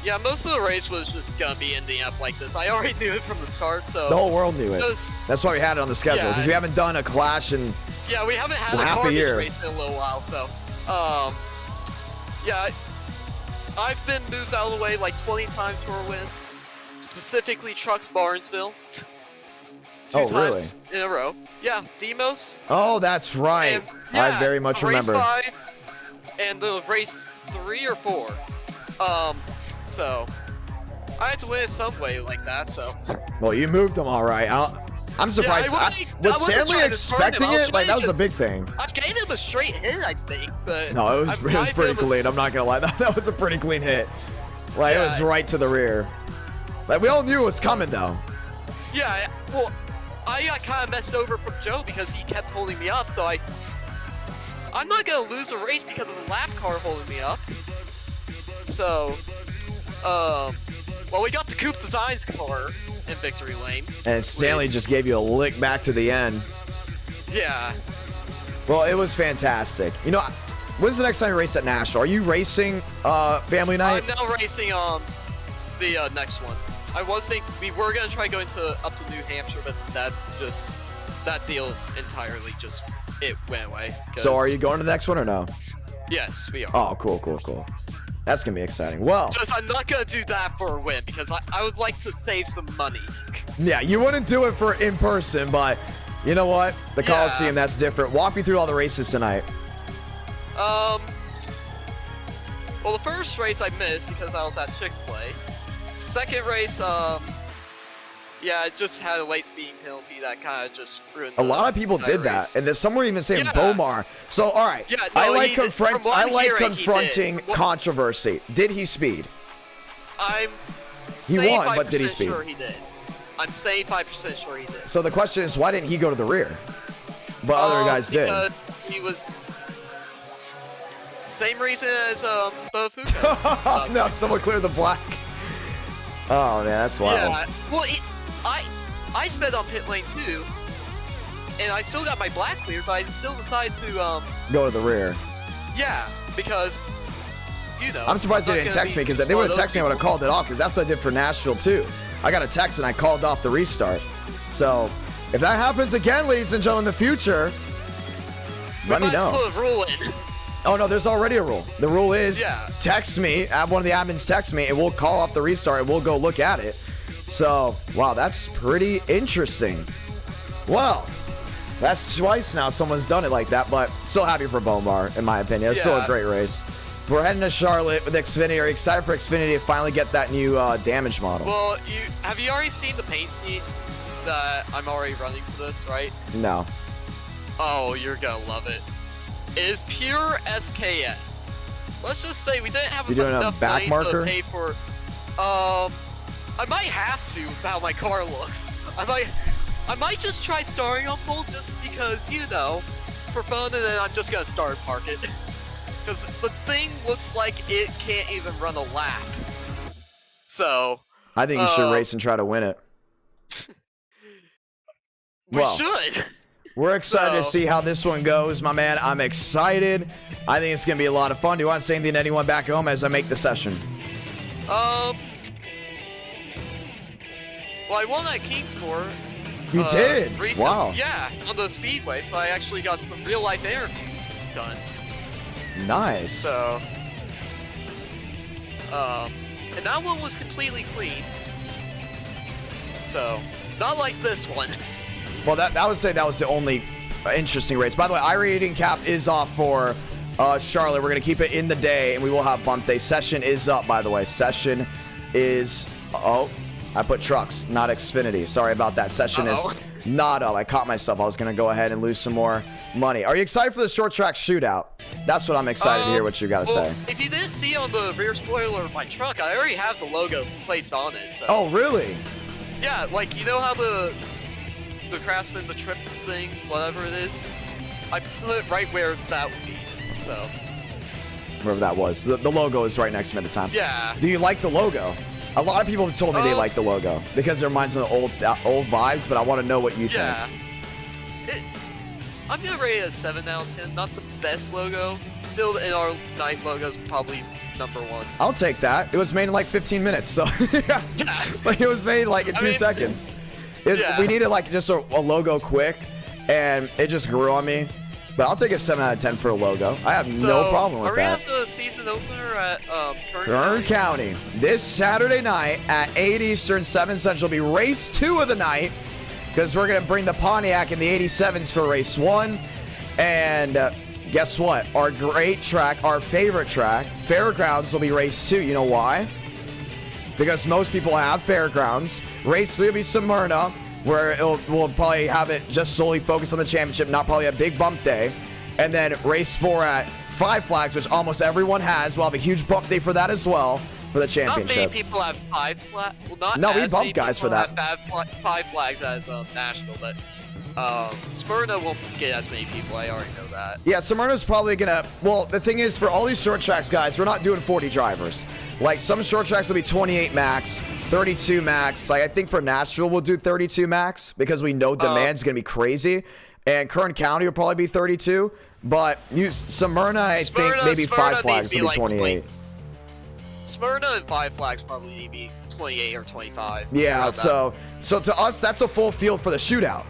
Yeah, most of the race was just gonna be ending up like this. I already knew it from the start, so The whole world knew it. That's why we had it on the schedule, because we haven't done a Clash in yeah, we haven't had half a a year. race in a little while, so yeah, I've been moved out of the way like 20 times for a win. specifically Trucks Barnesville. Oh, Two really? times in a row. Yeah, Demos. Oh, that's right. And, yeah, I very much remember. Race 5 and the race 3 or 4. So I had to win it some way like that. So. Well, you moved them all right. I'm surprised. Was Stanley expecting it? Like, that was a big thing. I gave him a straight hit, I think. But no, it was pretty clean. I'm not gonna lie. That was a pretty clean hit. Like, yeah, it was right to the rear. Like, we all knew it was coming, though. Yeah. Well, I got kind of messed over from Joe because he kept holding me up. So I'm not gonna lose a race because of the lap car holding me up. So, well, we got the Coupe Designs car in victory lane. And Stanley just gave you a lick back to the end. Yeah. Well, it was fantastic. You know, when's the next time you race at National? Are you racing family night? I'm now racing the next one. I was thinking we were gonna try going up to New Hampshire, but that deal entirely just went away. So are you going to the next one or no? Yes, we are. Oh, cool. That's gonna be exciting. Well, just I'm not gonna do that for a win because I would like to save some money. Yeah, you wouldn't do it for in person, but you know what? The Coliseum, that's different. Walk me through all the races tonight. Well, the first race I missed because I was at Chick-fil-A. Second race, yeah, I just had a late speeding penalty that kind of just ruined. A lot of people did that, and there's some were even saying Bomar. So, all right, yeah, no, I like confronting he controversy. Did he speed? He won, but did he speed? Sure he did. I'm 75% sure he did. So the question is, why didn't he go to the rear? But other guys did. Because he was same reason as Bofuka. No, someone cleared the black. Oh man, that's loud. Yeah, well, I sped on pit lane 2, and I still got my black cleared, but I still decided to go to the rear. Yeah, because you know. I'm surprised they didn't text me, because if they would have texted me, I would have called it off, because that's what I did for Nashville too. I got a text and I called off the restart. So if that happens again, ladies and gentlemen, in the future, let me know. Put a rule in. Oh no, there's already a rule. The rule is text me, have one of the admins text me, and we'll call off the restart and we'll go look at it. So, wow, that's pretty interesting. Well, that's twice now someone's done it like that, but still happy for Bomar, in my opinion. It's still a great race. We're heading to Charlotte with Xfinity. Are you excited for Xfinity to finally get that new damage model? Well, have you already seen the paint scheme that I'm already running for this, right? No. Oh, you're gonna love it. It is pure SKS. Let's just say we didn't have enough money to pay for. I might have to with how my car looks. I might just try starting on full just because, you know, for fun, and then I'm just gonna start park it. Because the thing looks like it can't even run a lap. So I think you should race and try to win it. We should. We're excited to see how this one goes, my man. I'm excited. I think it's going to be a lot of fun. Do you want to say anything to anyone back home as I make the session? Well, I won at Kingsport. You did? Recently. Wow. Yeah, on the Speedway, so I actually got some real-life interviews done. Nice. So, and that one was completely clean. So, not like this one. Well, I would say that was the only interesting race. By the way, iRacing cap is off for Charlotte. We're going to keep it in the day, and we will have bump day. Session is up, by the way. Session is... Oh, I put trucks, not Xfinity. Sorry about that. Session is not up. I caught myself. I was going to go ahead and lose some more money. Are you excited for the short track shootout? That's what I'm excited to hear what you got to say. If you didn't see on the rear spoiler of my truck, I already have the logo placed on it. So. Oh, really? Yeah, like, you know how the Craftsman, the trip thing, whatever it is, I put it right where that would be, so. Wherever that was. The logo is right next to me at the time. Yeah. Do you like the logo? A lot of people have told me they like the logo because it reminds them of old vibes, but I want to know what you think. I'm gonna rate it a 7 out of 10. Not the best logo. Still, in our night logo's probably #1. I'll take that. It was made in like 15 minutes, so like it was made like in 2 seconds. We needed like just a logo quick, and it just grew on me. But I'll take a 7 out of 10 for a logo. I have no problem with that. Are we after the season opener at Kern County this Saturday night at 8 Eastern, 7 Central will be race 2 of the night, because we're going to bring the Pontiac and the 87s for race 1. And guess what? Our great track, our favorite track, Fairgrounds, will be race 2. You know why? Because most people have Fairgrounds. Race 3 will be Smyrna, where we'll probably have it just solely focused on the championship, not probably a big bump day. And then race 4 at Five Flags, which almost everyone has. We'll have a huge bump day for that as well, for the championship. Not many people have Five Flags. Well, not no, we as bump many guys for people that. have Five Flags as Nashville, but Smyrna won't get as many people. I already know that. Yeah, Smyrna's probably gonna. Well, the thing is, for all these short tracks, guys, we're not doing 40 drivers. Like, some short tracks will be 28 max, 32 max. Like, I think for Nashville we'll do 32 max because we know demand's gonna be crazy. And Kern County will probably be 32. But Smyrna, I think maybe Five Flags will be 28. Smyrna and Five Flags probably need to be 28 or 25. Yeah, so to us, that's a full field for the shootout.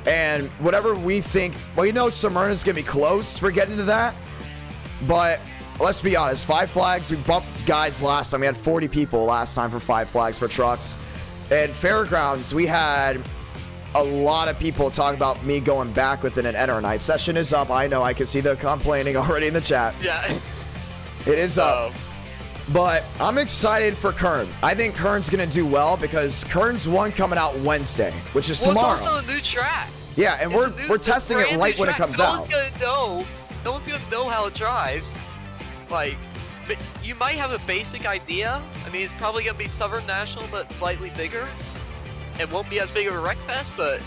And whatever we think, well, you know, Smyrna's gonna be close for getting to that. But let's be honest, Five Flags, we bumped guys last time. We had 40 people last time for Five Flags for trucks. And Fairgrounds, we had a lot of people talk about me going back within an enter night. Session is up. I know, I can see the complaining already in the chat. Yeah. It is up. But I'm excited for Kern. I think Kern's going to do well because Kern's one coming out Wednesday, which is tomorrow. It's also a new track. Yeah, and we're testing it right when it comes out. No one's going to know. No one's going to know how it drives. Like, but you might have a basic idea. I mean, it's probably going to be Southern National, but slightly bigger. It won't be as big of a wreck fest, but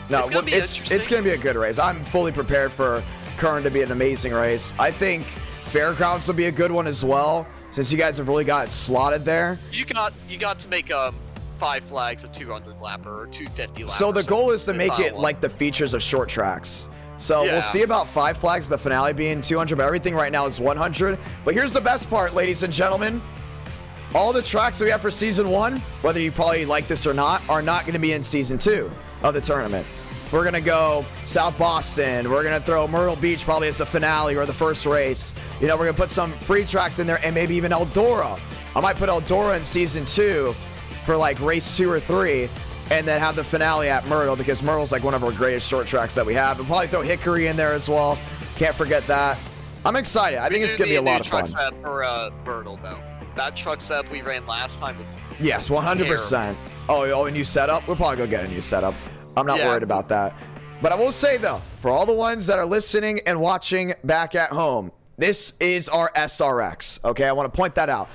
no, it's going to be a good race. I'm fully prepared for Kern to be an amazing race. I think Fairgrounds will be a good one as well, since you guys have really got it slotted there. You got to make Five Flags a 200 lapper or 250 lapper. So the goal is to make it like the features of short tracks. So we'll see about Five Flags, the finale being 200, but everything right now is 100. But here's the best part, ladies and gentlemen. All the tracks that we have for season 1, whether you probably like this or not, are not going to be in season 2 of the tournament. We're going to go South Boston. We're going to throw Myrtle Beach probably as the finale or the first race. You know, we're going to put some free tracks in there and maybe even Eldora. I might put Eldora in season 2 for like race 2 or 3 and then have the finale at Myrtle, because Myrtle's like one of our greatest short tracks that we have. And probably throw Hickory in there as well. Can't forget that. I'm excited. I think it's going to be a lot of fun. For Myrtle, though. That truck setup we ran last time was yes, 100%. Oh, a new setup? We'll probably go get a new setup. I'm not worried about that. But I will say, though, for all the ones that are listening and watching back at home, this is our SRX, okay? I want to point that out.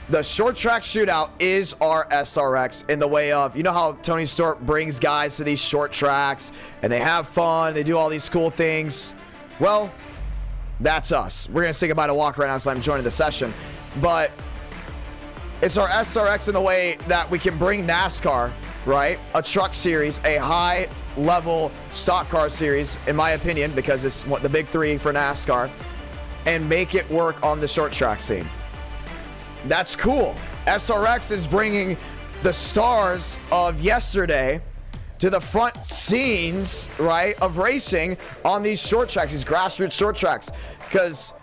The short track shootout is our SRX in the way of, you know how Tony Stewart brings guys to these short tracks and they have fun, they do all these cool things? Well, that's us. We're going to say goodbye to Walker right now, so I'm joining the session. But it's our SRX in the way that we can bring NASCAR, right? A truck series, a high-level stock car series, in my opinion, because it's the big 3 for NASCAR, and make it work on the short track scene. That's cool. SRX is bringing the stars of yesterday to the front scenes, right, of racing on these short tracks, these grassroots short tracks, because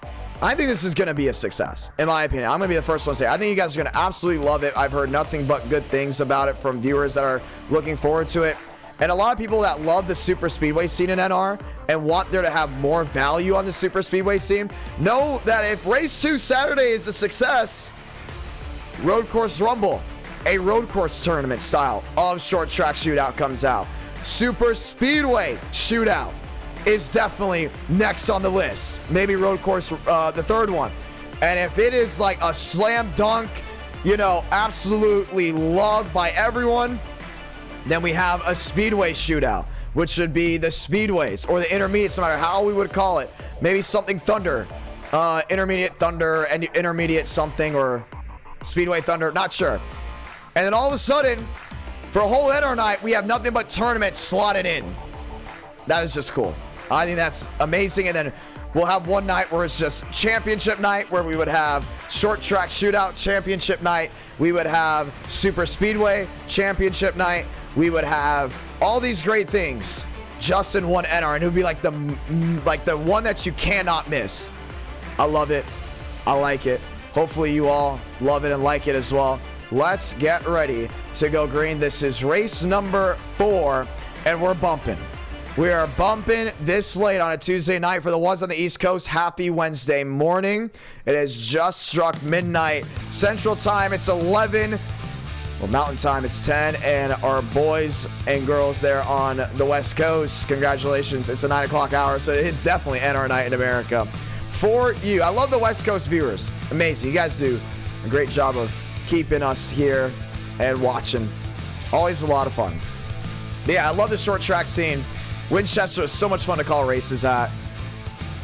I think this is going to be a success, in my opinion. I'm going to be the first one to say, I think you guys are going to absolutely love it. I've heard nothing but good things about it from viewers that are looking forward to it. And a lot of people that love the super speedway scene in NR and want there to have more value on the super speedway scene know that if race 2 Saturday is a success, Road Course Rumble, a road course tournament style of short track shootout comes out. Super speedway shootout is definitely next on the list. Maybe road course, the third one. And if it is like a slam dunk, you know, absolutely loved by everyone, then we have a speedway shootout, which should be the speedways or the intermediates, no matter how we would call it. Maybe something Thunder, intermediate Thunder and intermediate something, or speedway Thunder, not sure. And then all of a sudden, for a whole NR night, we have nothing but tournaments slotted in. That is just cool. I think that's amazing. And then we'll have one night where it's just championship night, where we would have short track shootout championship night. We would have super speedway championship night. We would have all these great things just in one NR, and it would be like the one that you cannot miss. I love it. I like it. Hopefully you all love it and like it as well. Let's get ready to go green. This is race number 4, and we're bumping. We are bumping this late on a Tuesday night. For the ones on the East Coast, happy Wednesday morning. It has just struck midnight Central Time. It's 11. Well, Mountain Time, it's 10. And our boys and girls there on the West Coast, congratulations. It's the 9 o'clock hour, so it is definitely NR night in America. For you, I love the West Coast viewers. Amazing. You guys do a great job of keeping us here and watching. Always a lot of fun. But yeah, I love the short track scene. Winchester was so much fun to call races at.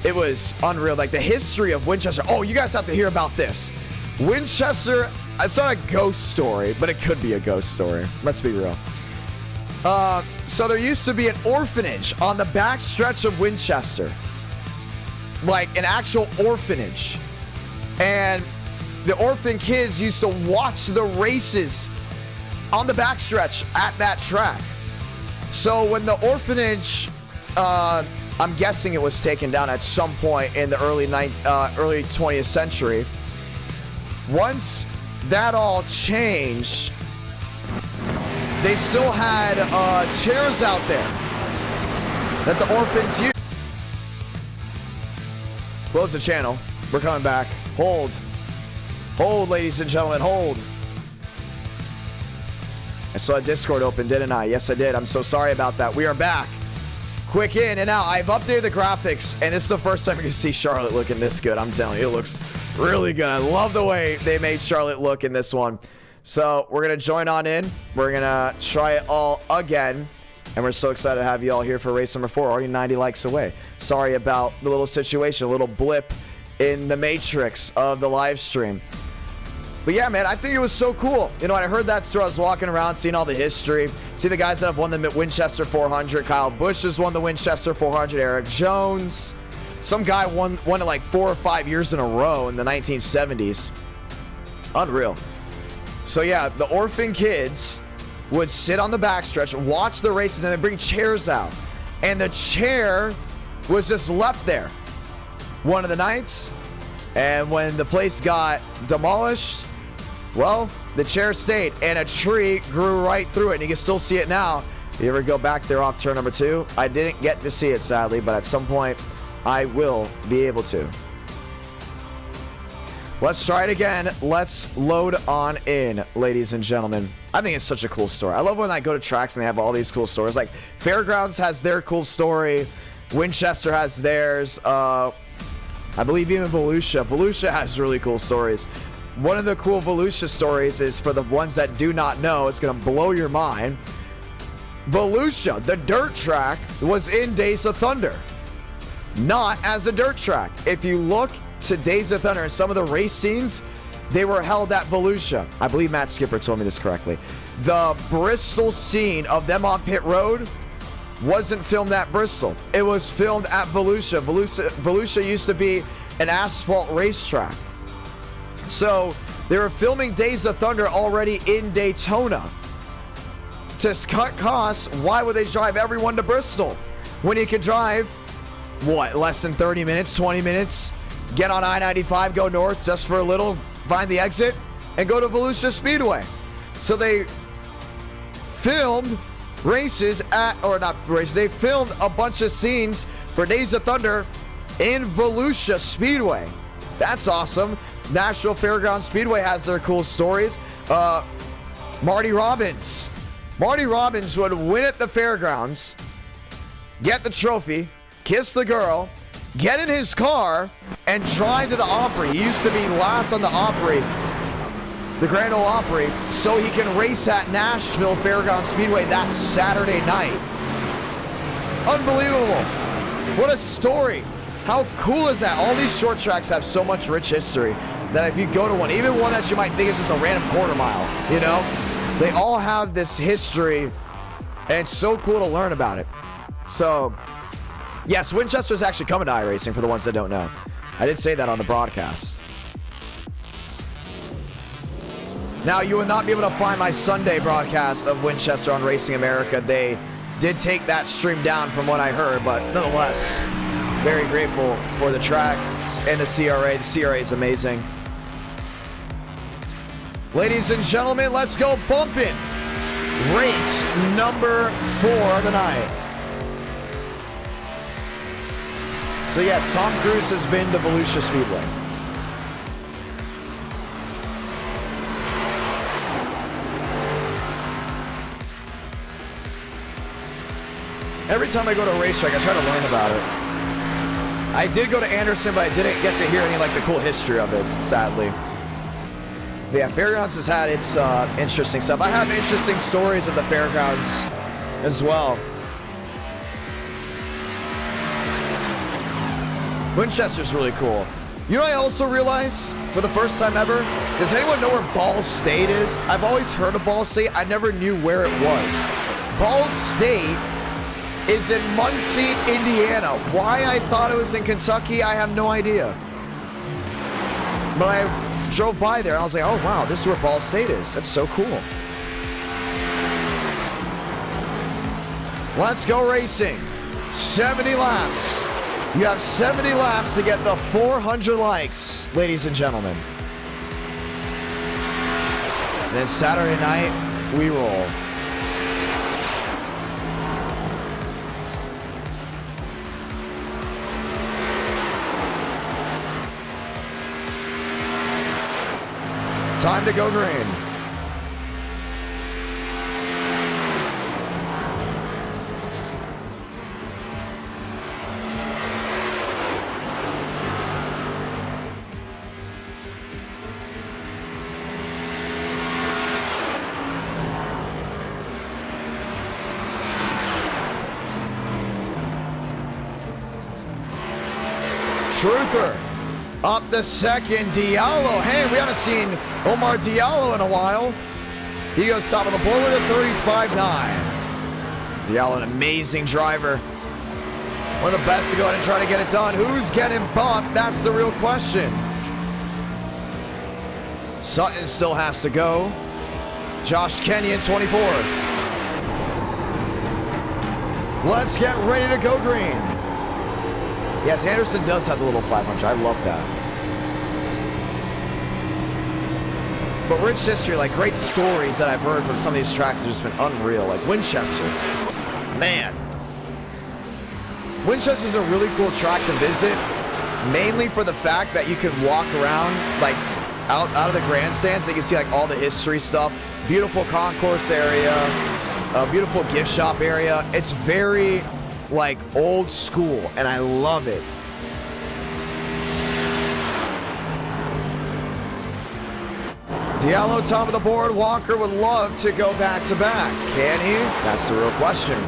It was unreal. Like the history of Winchester. Oh, you guys have to hear about this. Winchester, it's not a ghost story, but it could be a ghost story. Let's be real. So there used to be an orphanage on the back stretch of Winchester. Like an actual orphanage. And the orphan kids used to watch the races on the backstretch at that track. So when the orphanage, I'm guessing it was taken down at some point in the early 20th century. Once that all changed, they still had chairs out there that the orphans used. Close the channel. We're coming back. Hold. Hold, ladies and gentlemen, hold. I saw a Discord open, didn't I? Yes, I did. I'm so sorry about that. We are back. Quick in and out. I've updated the graphics, and it's the first time you can see Charlotte looking this good. I'm telling you, it looks really good. I love the way they made Charlotte look in this one. So we're going to join on in. We're going to try it all again. And we're so excited to have you all here for race number 4. Already 90 likes away. Sorry about the little situation, a little blip in the matrix of the live stream. But yeah, man, I think it was so cool. You know, when I heard that story, I was walking around, seeing all the history. See the guys that have won the Winchester 400. Kyle Busch has won the Winchester 400. Eric Jones. Some guy won it like 4 or 5 years in a row in the 1970s. Unreal. So yeah, the orphan kids would sit on the backstretch, watch the races, and then bring chairs out. And the chair was just left there one of the nights. And when the place got demolished, well, the chair stayed, and a tree grew right through it, and you can still see it now. If you ever go back there off turn number 2, I didn't get to see it, sadly, but at some point, I will be able to. Let's try it again. Let's load on in, ladies and gentlemen. I think it's such a cool story. I love when I go to tracks and they have all these cool stories. Like, Fairgrounds has their cool story. Winchester has theirs. I believe even Volusia. Volusia has really cool stories. One of the cool Volusia stories is, for the ones that do not know, it's going to blow your mind. Volusia, the dirt track, was in Days of Thunder. Not as a dirt track. If you look to Days of Thunder and some of the race scenes, they were held at Volusia. I believe Matt Skipper told me this correctly. The Bristol scene of them on pit road wasn't filmed at Bristol. It was filmed at Volusia. Volusia used to be an asphalt racetrack. So they were filming Days of Thunder already in Daytona. To cut costs, why would they drive everyone to Bristol when you could drive, what, less than 30 minutes, 20 minutes, get on I-95, go north just for a little, find the exit, and go to Volusia Speedway. So they filmed races at, or not races, they filmed a bunch of scenes for Days of Thunder in Volusia Speedway. That's awesome. Nashville Fairgrounds Speedway has their cool stories. Marty Robbins would win at the fairgrounds, get the trophy, kiss the girl, get in his car, and drive to the Opry. He used to be last on the Opry, the Grand Ole Opry, so he can race at Nashville Fairgrounds Speedway that Saturday night. Unbelievable. What a story. How cool is that? All these short tracks have so much rich history that if you go to one, even one that you might think is just a random quarter mile, you know, they all have this history, and it's so cool to learn about it. So, yes, Winchester's actually coming to iRacing, for the ones that don't know. I did say that on the broadcast. Now, you will not be able to find my Sunday broadcast of Winchester on Racing America. They did take that stream down from what I heard, but nonetheless, very grateful for the track and the CRA. The CRA is amazing. Ladies and gentlemen, let's go bumping. Race number 4 of the night. So yes, Tom Cruise has been to Volusia Speedway. Every time I go to a racetrack, I try to learn about it. I did go to Anderson, but I didn't get to hear any like the cool history of it, sadly. But yeah, Fairgrounds has had its interesting stuff. I have interesting stories of the Fairgrounds as well. Winchester's really cool. You know what I also realized for the first time ever? Does anyone know where Ball State is? I've always heard of Ball State. I never knew where it was. Ball State is in Muncie, Indiana. Why I thought it was in Kentucky, I have no idea. But I drove by there and I was like, oh wow, this is where Ball State is. That's so cool. Let's go racing. 70 laps. You have 70 laps to get the 400 likes, ladies and gentlemen. And then Saturday night, we roll. Time to go green. Truther. Up the second, Diallo. Hey, we haven't seen Omar Diallo in a while. He goes top of the board with a 35.9. Diallo, an amazing driver. One of the best to go ahead and try to get it done. Who's getting bumped? That's the real question. Sutton still has to go. Josh Kenyon, 24th. Let's get ready to go green. Yes, Anderson does have the little 500. I love that. But rich history, like great stories that I've heard from some of these tracks have just been unreal. Like Winchester. Man. Winchester's a really cool track to visit. Mainly for the fact that you can walk around like out of the grandstands. You can see like all the history stuff. Beautiful concourse area. A beautiful gift shop area. It's very like old school and I love it. Diallo top of the board. Walker would love to go back to back. Can he? That's the real question.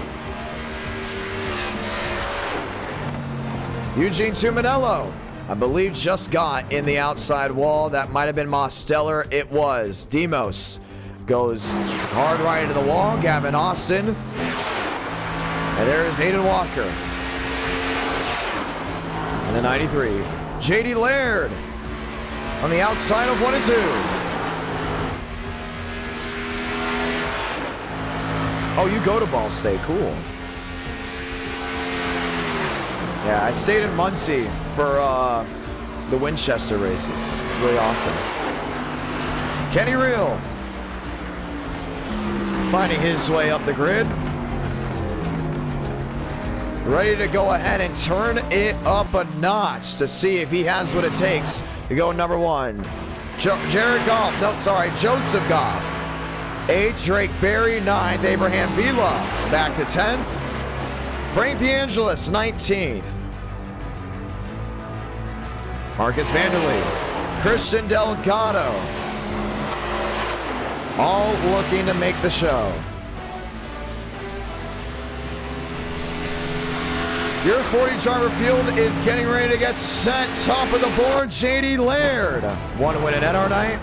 Eugene Tuminello, I believe, just got in the outside wall. That might have been Mosteller. It was. Demos goes hard right into the wall. Gavin Austin. And there's Hayden Walker. And the 93. JD Laird on the outside of 1 and 2. Oh, you go to Ball State. Cool. Yeah, I stayed in Muncie for the Winchester races. Really awesome. Kenny Reel finding his way up the grid. Ready to go ahead and turn it up a notch to see if he has what it takes to go number 1. Jared Goff, no, sorry, Joseph Goff. 8th, Drake Berry. 9th, Abraham Vila. Back to 10th. Frank DeAngelis, 19th. Marcus Vanderlee. Christian Delgado. All looking to make the show. Your 40 driver field is getting ready to get set. Top of the board, JD Laird. 1 win at NR night.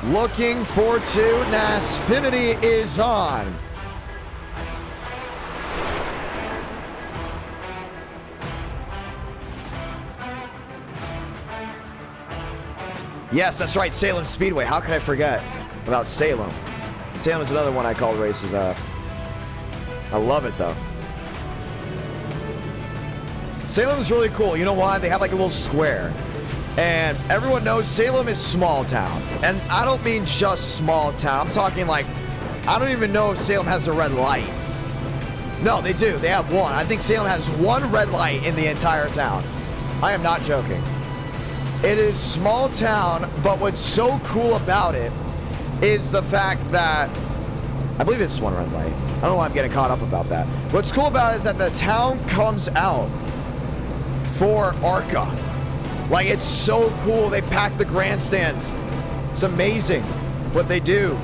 Looking for 2. NASCAR is on. Yes, that's right, Salem Speedway. How could I forget about Salem? Salem is another one I called races at. I love it, though. Salem's really cool. You know why? They have like a little square. And everyone knows Salem is small town. And I don't mean just small town. I'm talking like, I don't even know if Salem has a red light. No, they do. They have one. I think Salem has one red light in the entire town. I am not joking. It is small town, but what's so cool about it is the fact that, I believe it's one red light. I don't know why I'm getting caught up about that. What's cool about it is that the town comes out for ARCA. Like, it's so cool. They pack the grandstands. It's amazing what they do.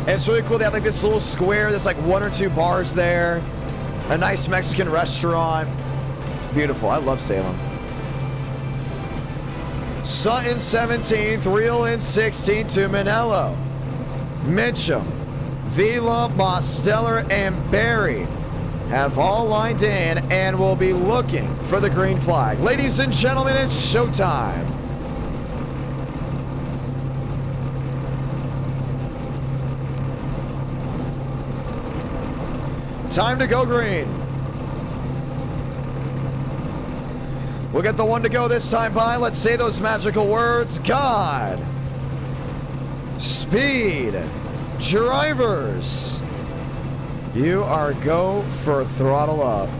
And it's really cool. They have like this little square. There's like 1 or 2 bars there. A nice Mexican restaurant. Beautiful. I love Salem. Sutton 17th, Real in 16 to Manello. Mitchum, Vila, Mosteller, and Barry have all lined in and will be looking for the green flag. Ladies and gentlemen, it's showtime. Time to go green. We'll get the one to go this time by. Let's say those magical words. God. Speed. Drivers. You are go for throttle up.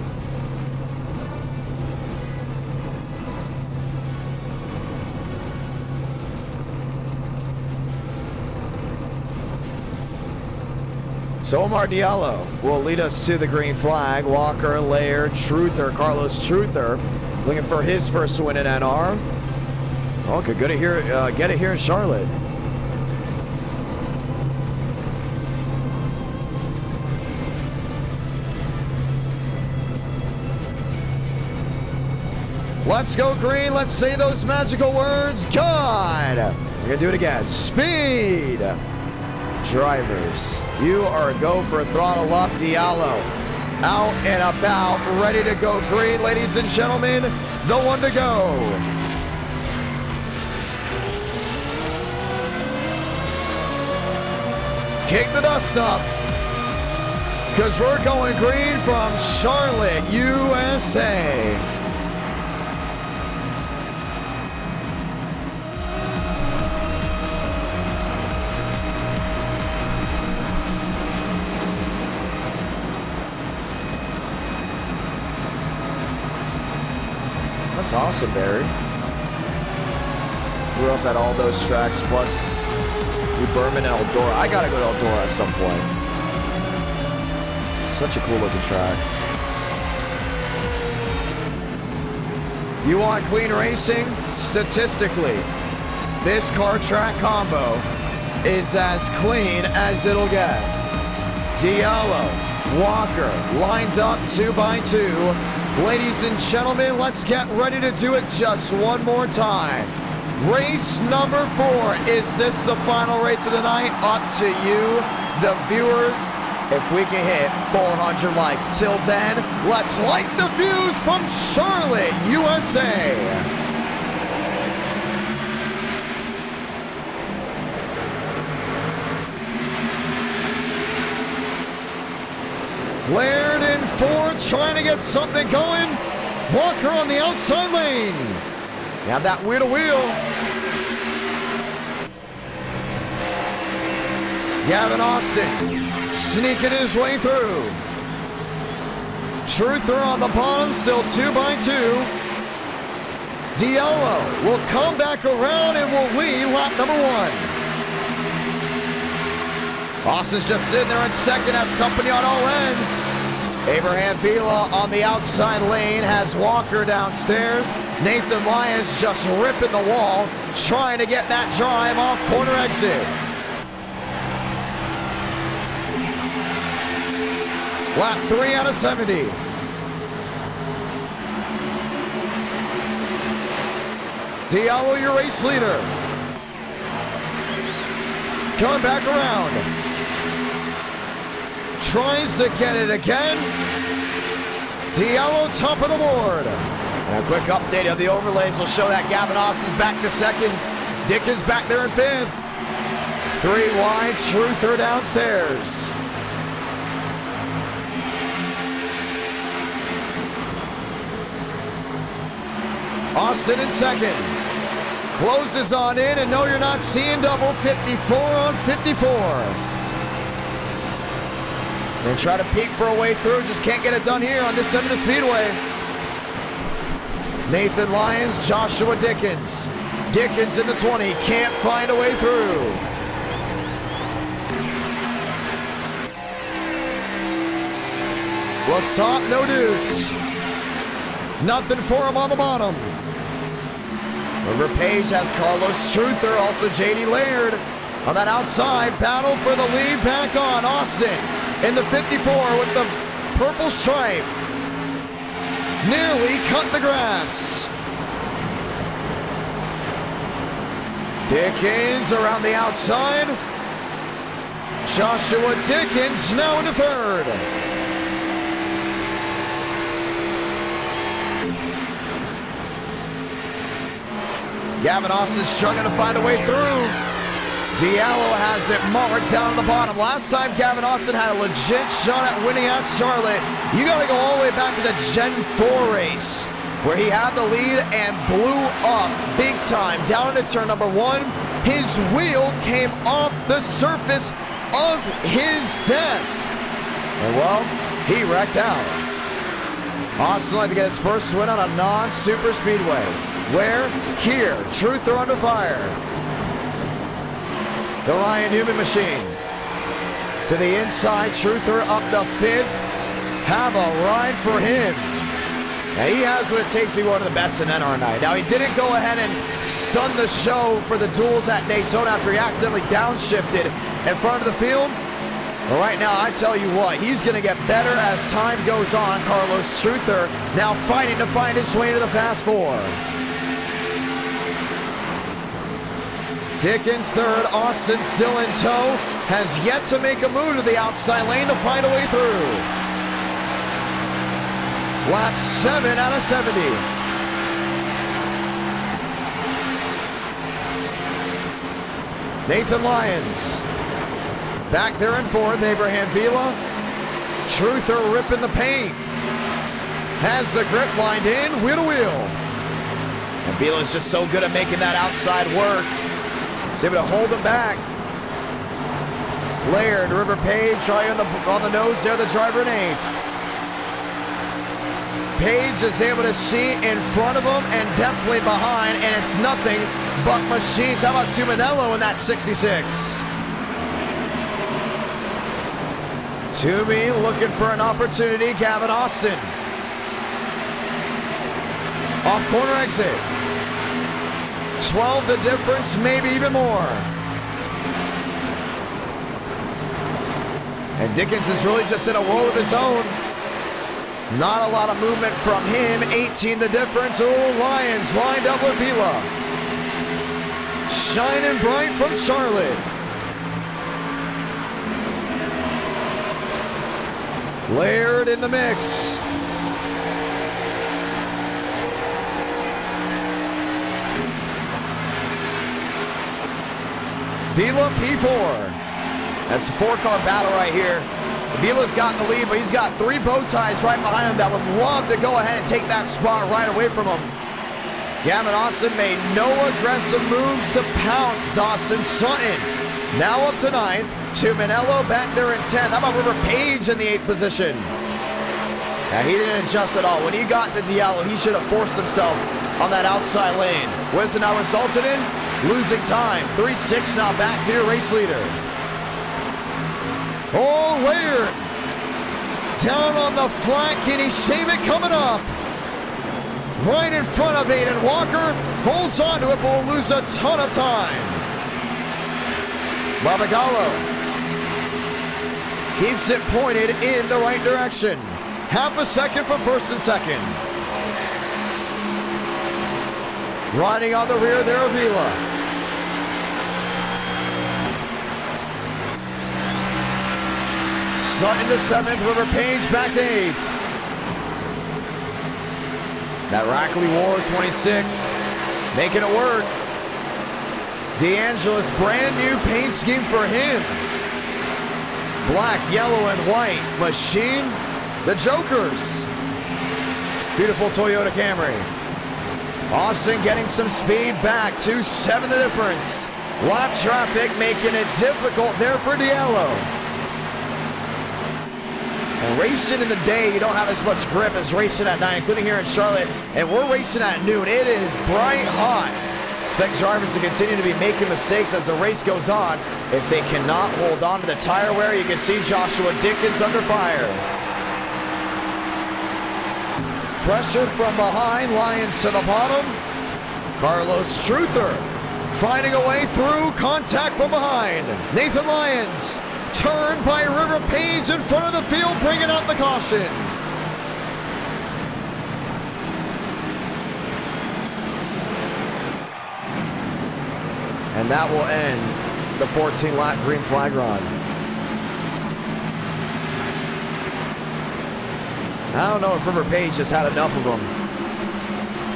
So Omar Diallo will lead us to the green flag. Walker, Laird, Truther, Carlos Truther, looking for his first win in NR. Okay, good to hear. Get it here in Charlotte. Let's go green. Let's say those magical words. God. We're gonna do it again. Speed. Drivers, you are a go for a throttle up. Diallo out and about, ready to go green. Ladies and gentlemen, the one to go. Kick the dust up, because we're going green from Charlotte, USA. That's awesome, Barry. Grew up at all those tracks, plus New Berman and Eldora. I gotta go to Eldora at some point. Such a cool looking track. You want clean racing? Statistically, this car track combo is as clean as it'll get. Diallo, Walker, lined up 2 by 2. Ladies and gentlemen, let's get ready to do it just one more time. Race number 4. Is this the final race of the night? Up to you, the viewers, if we can hit 400 likes. Till then, let's light the fuse from Charlotte, USA. Laird in 4, trying to get something going. Walker on the outside lane. Let's have that wheel to wheel. Gavin Austin sneaking his way through. Truther on the bottom, still 2 by 2. Diallo will come back around and will lead lap number 1. Austin's just sitting there in second, has company on all ends. Abraham Vila on the outside lane has Walker downstairs. Nathan Lyons just ripping the wall, trying to get that drive off corner exit. Lap 3 out of 70. Diallo, your race leader. Coming back around. Tries to get it again. Diallo top of the board. And a quick update of the overlays will show that Gavin Austin's back to second. Dickens back there in 5th. 3 wide, Truther downstairs. Austin in second. Closes on in, and no, you're not seeing double. 54 on 54. And try to peek for a way through. Just can't get it done here on this end of the speedway. Nathan Lyons, Joshua Dickens. Dickens in the 20. Can't find a way through. Looks top, no deuce. Nothing for him on the bottom. Over Page has Carlos Truther, also JD Laird on that outside. Battle for the lead, back on. Austin in the 54 with the purple stripe. Nearly cut the grass. Dickens around the outside. Joshua Dickens now into third. Gavin Austin struggling to find a way through. Diallo has it marked down the bottom. Last time Gavin Austin had a legit shot at winning at Charlotte, you got to go all the way back to the Gen 4 race, where he had the lead and blew up big time down into turn number 1. His wheel came off the surface of his desk. And well, he wrecked out. Austin like to get his first win on a non-super speedway. Where? Here. Truther under fire. The Ryan Newman machine. To the inside. Truther up the 5th. Have a ride for him. Now he has what it takes to be one of the best in NR9. Now he didn't go ahead and stun the show for the duels at Daytona after he accidentally downshifted in front of the field. But right now, I tell you what, he's going to get better as time goes on. Carlos Truther now fighting to find his way to the Fast 4. Dickens third, Austin still in tow, has yet to make a move to the outside lane to find a way through. Lap 7 out of 70. Nathan Lyons back there in 4th, Abraham Vila. Truther ripping the paint. Has the grip lined in, wheel to wheel. And Vila's just so good at making that outside work. He's able to hold them back. Laird, River Page, trying on the nose there, the driver in 8th. Page is able to see in front of him and definitely behind, and it's nothing but machines. How about Tuminello in that 66? Toomey looking for an opportunity. Gavin Austin. Off corner exit. 12 the difference, maybe even more. And Dickens is really just in a world of his own. Not a lot of movement from him. 18 the difference. Oh, Lyons lined up with Vila. Shining bright from Charlotte. Laird in the mix. Vila P4. That's the 4-car battle right here. Vila's got the lead, but he's got 3 bow ties right behind him that would love to go ahead and take that spot right away from him. Gavin Austin made no aggressive moves to pounce Dawson Sutton. Now up to 9th. Tuminello back there in 10th. How about River Page in the 8th position? Now he didn't adjust at all. When he got to Diallo, he should have forced himself on that outside lane. What has it now resulted in? Losing time. 3-6 now back to your race leader. Oh, Laird down on the flat. Can he save it coming up? Right in front of Aiden Walker. Holds on to it, but will lose a ton of time. Barbagallo keeps it pointed in the right direction. Half a second from first and second. Riding on the rear there, Vila. Sutton to 7th, River Page back to 8th. That Rackley Ward 26, making it work. DeAngelis, brand new paint scheme for him. Black, yellow, and white. Machine, the Jokers. Beautiful Toyota Camry. Austin getting some speed back, 2.7 the difference. Lap traffic making it difficult there for Diallo. And racing in the day, you don't have as much grip as racing at night, including here in Charlotte. And we're racing at noon. It is bright hot. Expect drivers to continue to be making mistakes as the race goes on. If they cannot hold on to the tire wear, you can see Joshua Dickens under fire. Pressure from behind, Lyons to the bottom. Carlos Truther finding a way through, contact from behind. Nathan Lyons, turned by River Page in front of the field, bringing out the caution. And that will end the 14-lap green flag run. I don't know if River Page has had enough of them.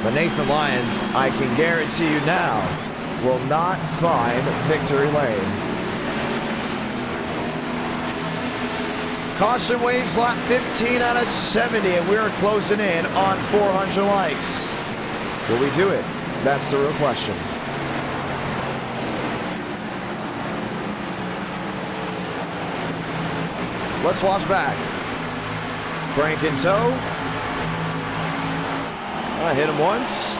But Nathan Lyons, I can guarantee you now, will not find victory lane. Caution waves lap 15 out of 70, and we're closing in on 400 likes. Will we do it? That's the real question. Let's watch back. Frank in tow. I hit him once.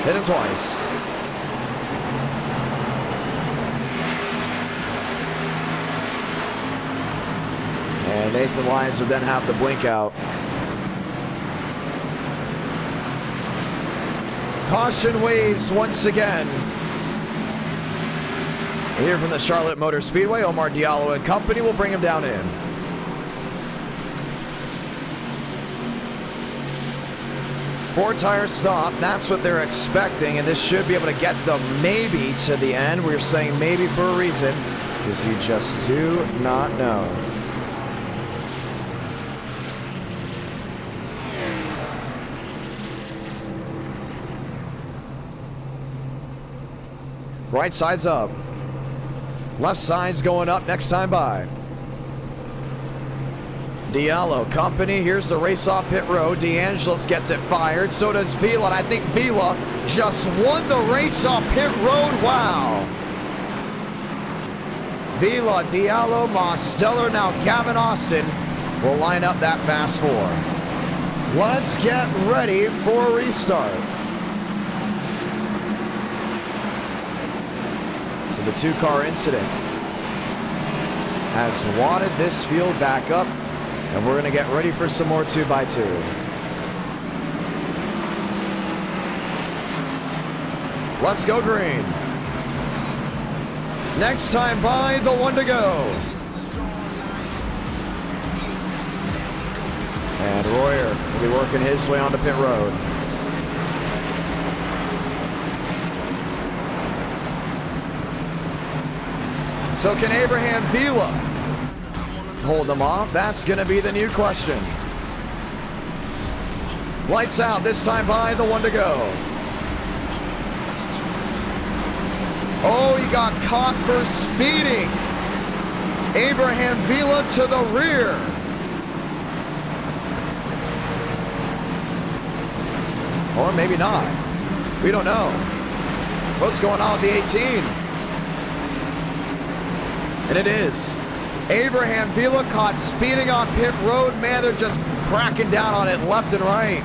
Hit him twice. And Nathan Lyons would then have the blink out. Caution waves once again. Here from the Charlotte Motor Speedway, Omar Diallo and company will bring him down in. Four-tire stop, that's what they're expecting, and this should be able to get them maybe to the end. We're saying maybe for a reason, because you just do not know. Right side's up. Left side's going up next time by. Diallo, company, here's the race off pit road. DeAngelis gets it fired, so does Vila, and I think Vila just won the race off pit road. Wow. Vila, Diallo, Mosteller, now Gavin Austin will line up that fast four. Let's get ready for a restart. The two-car incident has wadded this field back up, and we're going to get ready for some more 2x2. Let's go green. Next time by, the one to go. And Royer will be working his way onto pit road. So can Abraham Vila hold them off? That's going to be the new question. Lights out, this time by, the one to go. Oh, he got caught for speeding. Abraham Vila to the rear. Or maybe not. We don't know. What's going on with the 18? And it is. Abraham Vila caught speeding on pit road. Man, they're just cracking down on it left and right.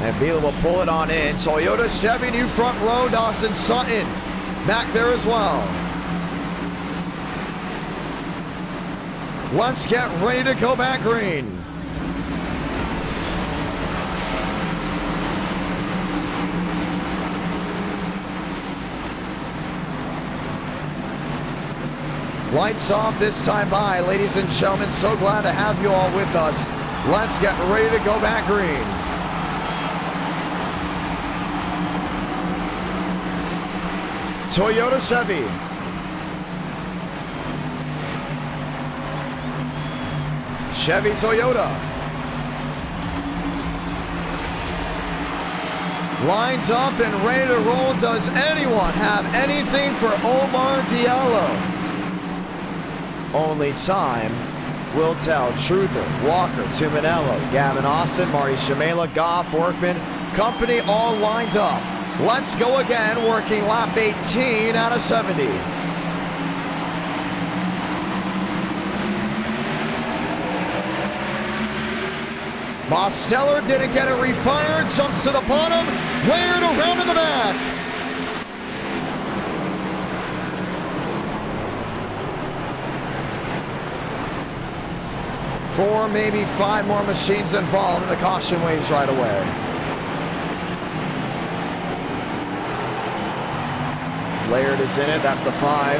And Vila will pull it on in. Toyota, Chevy, new front row. Dawson Sutton back there as well. Let's get ready to go back green. Lights off this time by, ladies and gentlemen. So glad to have you all with us. Let's get ready to go back green. Toyota, Chevy. Chevy, Toyota. Lined up and ready to roll. Does anyone have anything for Omar Diallo? Only time will tell. Truther, Walker, Tuminello, Gavin Austin, Marty Shamela, Goff, Workman, company all lined up. Let's go again, working lap 18 out of 70. Mosteller didn't get it refired, jumps to the bottom, Laird around in the back. Four, maybe five more machines involved, and the caution waves right away. Laird is in it, that's the 5.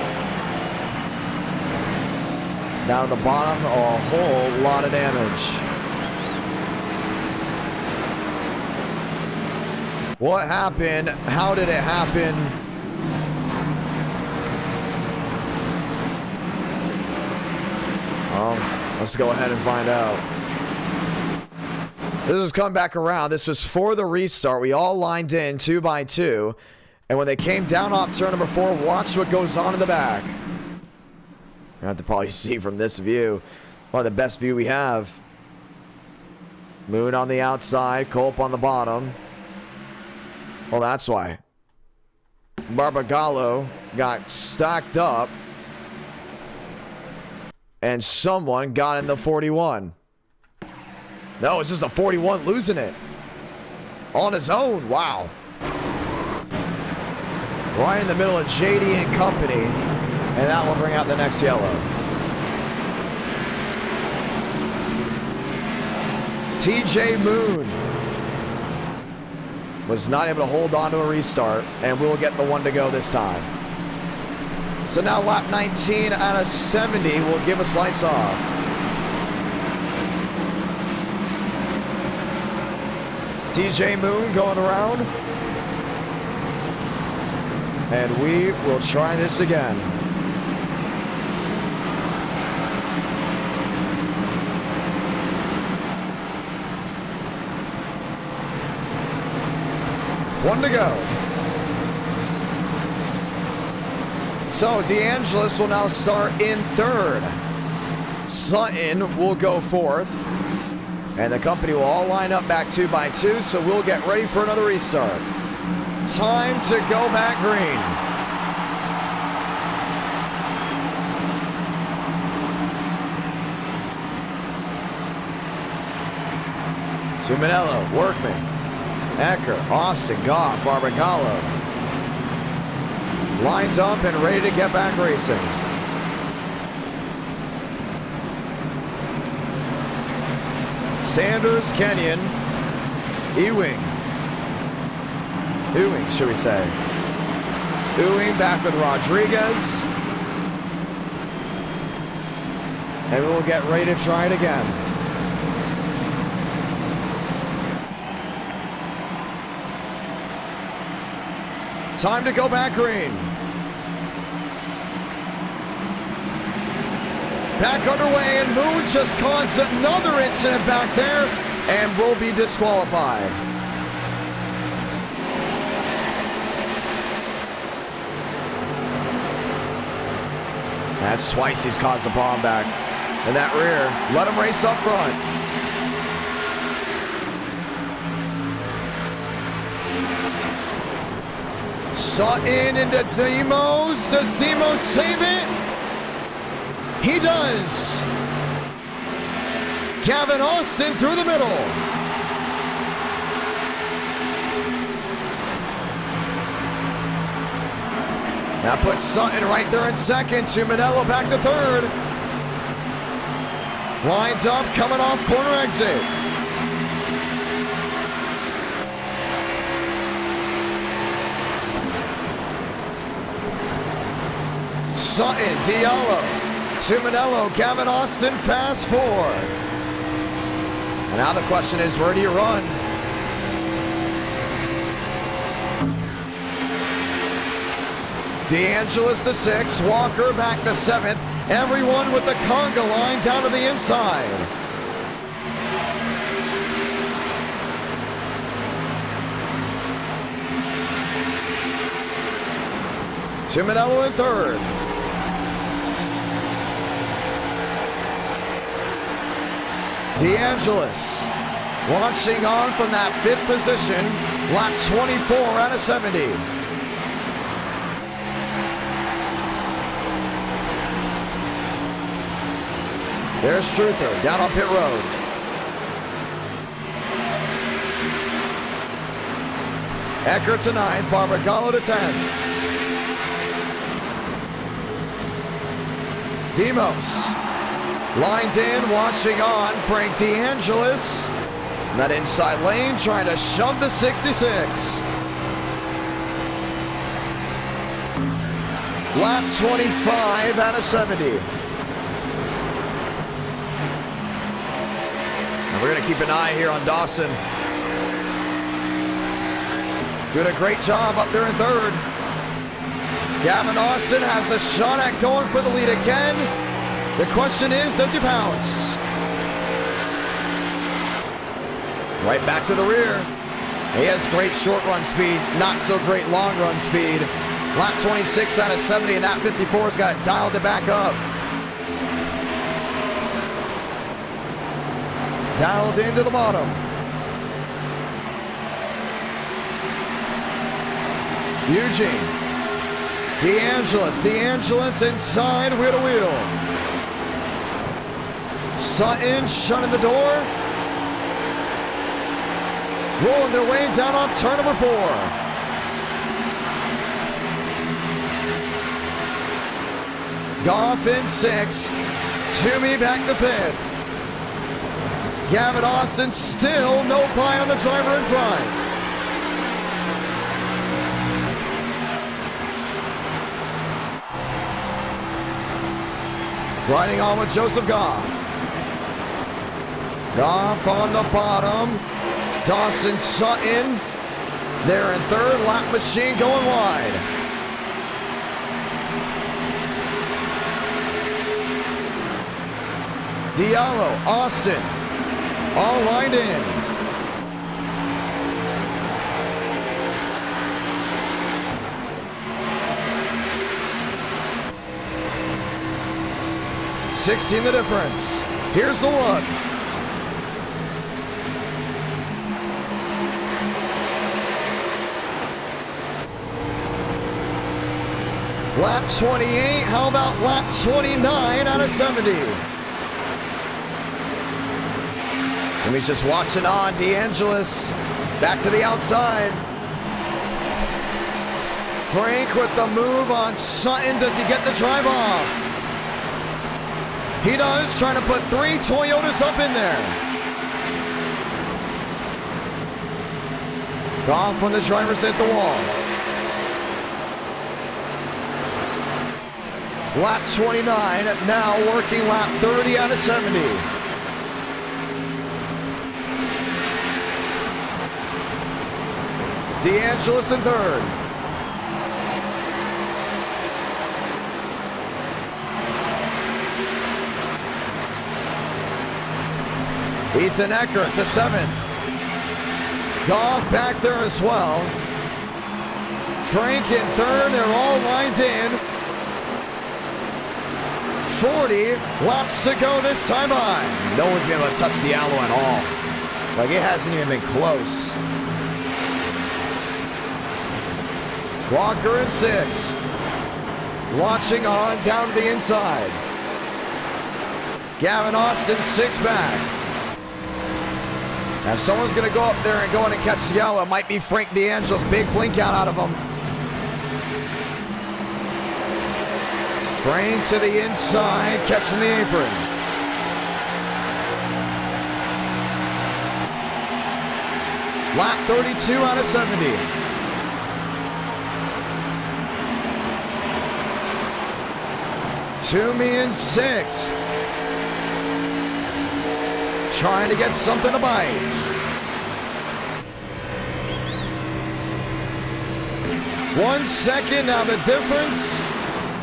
Down at the bottom, a whole lot of damage. What happened? How did it happen? Let's go ahead and find out. This has come back around. This was for the restart. We all lined in 2 by 2. And when they came down off turn number 4, watch what goes on in the back. You have to probably see from this view. One of the best view we have. Moon on the outside, Culp on the bottom. Well, that's why. Barbagallo got stacked up. And someone got in the 41. No, it's just a 41 losing it. On his own. Wow. Right in the middle of JD and company. And that will bring out the next yellow. TJ Moon was not able to hold on to a restart. And we'll get the 1 to go this time. So now lap 19 out of 70 will give us lights off. TJ Moon going around. And we will try this again. One to go. So DeAngelis will now start in 3rd. Sutton will go 4th. And the company will all line up back 2 by 2, so we'll get ready for another restart. Time to go back green. Tuminello, Workman, Ecker, Austin, Goff, Barbagallo. Lined up and ready to get back racing. Sanders, Kenyon, Ewing, should we say. Ewing back with Rodriguez. And we'll get ready to try it again. Time to go back green. Back underway, and Moon just caused another incident back there and will be disqualified. That's twice he's caused a problem back in that rear. Let him race up front. Sutton into Demos. Does Demos save it? He does. Gavin Austin through the middle. That puts Sutton right there in 2nd. Tuminello back to 3rd. Lines up, coming off corner exit. Sutton, Diallo, Tuminello, Gavin Austin, fast forward. And now the question is, where do you run? DeAngelis to 6, Walker back to 7th. Everyone with the conga line down to the inside. Tuminello in 3rd. DeAngelis launching on from that 5th position, lap 24 out of 70. There's Truther down on pit road. Eckert to 9th, Barbagallo to 10th. Demos lined in, watching on Frank DeAngelis. That inside lane trying to shove the 66. Lap 25 out of 70. And we're going to keep an eye here on Dawson. Doing a great job up there in 3rd. Gavin Austin has a shot at going for the lead again. The question is, does he pounce? Right back to the rear. He has great short run speed, not so great long run speed. Lap 26 out of 70, and that 54's got it dialed it back up. Dialed into the bottom. Eugene. DeAngelis inside, wheel to wheel. Sutton shutting the door. Rolling their way down off turn number 4. Goff in 6. Toomey back to 5th. Gavin Austin still no bite on the driver in front. Riding on with Joseph Goff. Goff on the bottom. Dawson Sutton there in 3rd. Lap machine going wide. Diallo, Austin, all lined in. $16 the difference. Here's the look. Lap 28, how about lap 29 out of 70? So he's just watching on. DeAngelis back to the outside. Frank with the move on Sutton. Does he get the drive off? He does, trying to put 3 Toyotas up in there. Goff when the drivers hit the wall. Lap 29, now working lap 30 out of 70. DeAngelis in 3rd. Ethan Eckert to 7th. Goff back there as well. Frank in 3rd, they're all lined in. 40 laps to go this time by. No one's been able to touch Diallo at all. Like, it hasn't even been close. Walker in 6. Launching on down to the inside. Gavin Austin 6 back. Now, if someone's going to go up there and go in and catch Diallo, it might be Frank DeAngelis. Big blink out of him. Frank to the inside, catching the apron. Lap 32 out of 70. Toomey in 6th. Trying to get something to bite. One second, now the difference.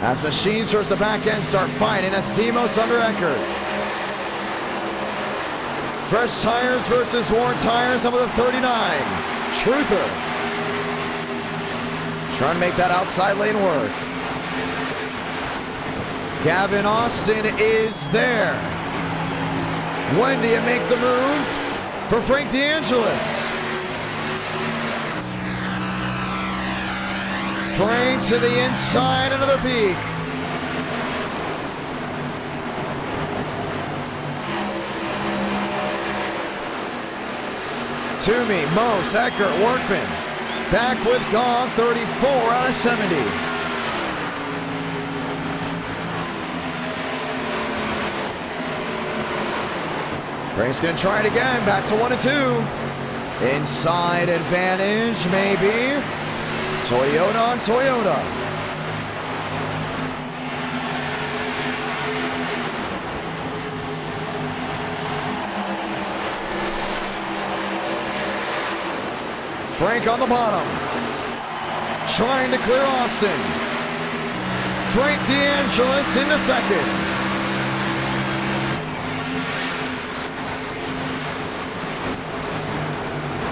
As machines towards the back end start fighting, that's Demos under Eckert. Fresh tires versus worn tires, number the 39. Truther. Trying to make that outside lane work. Gavin Austin is there. When do you make the move for Frank DeAngelis? Frank to the inside, another peak. Toomey, Mose, Eckert, Workman. Back with Gong, 34 out of 70. Frank's gonna try it again, back to 1 and 2. Inside advantage, maybe. Toyota on Toyota. Frank on the bottom. Trying to clear Austin. Frank DeAngelis into second.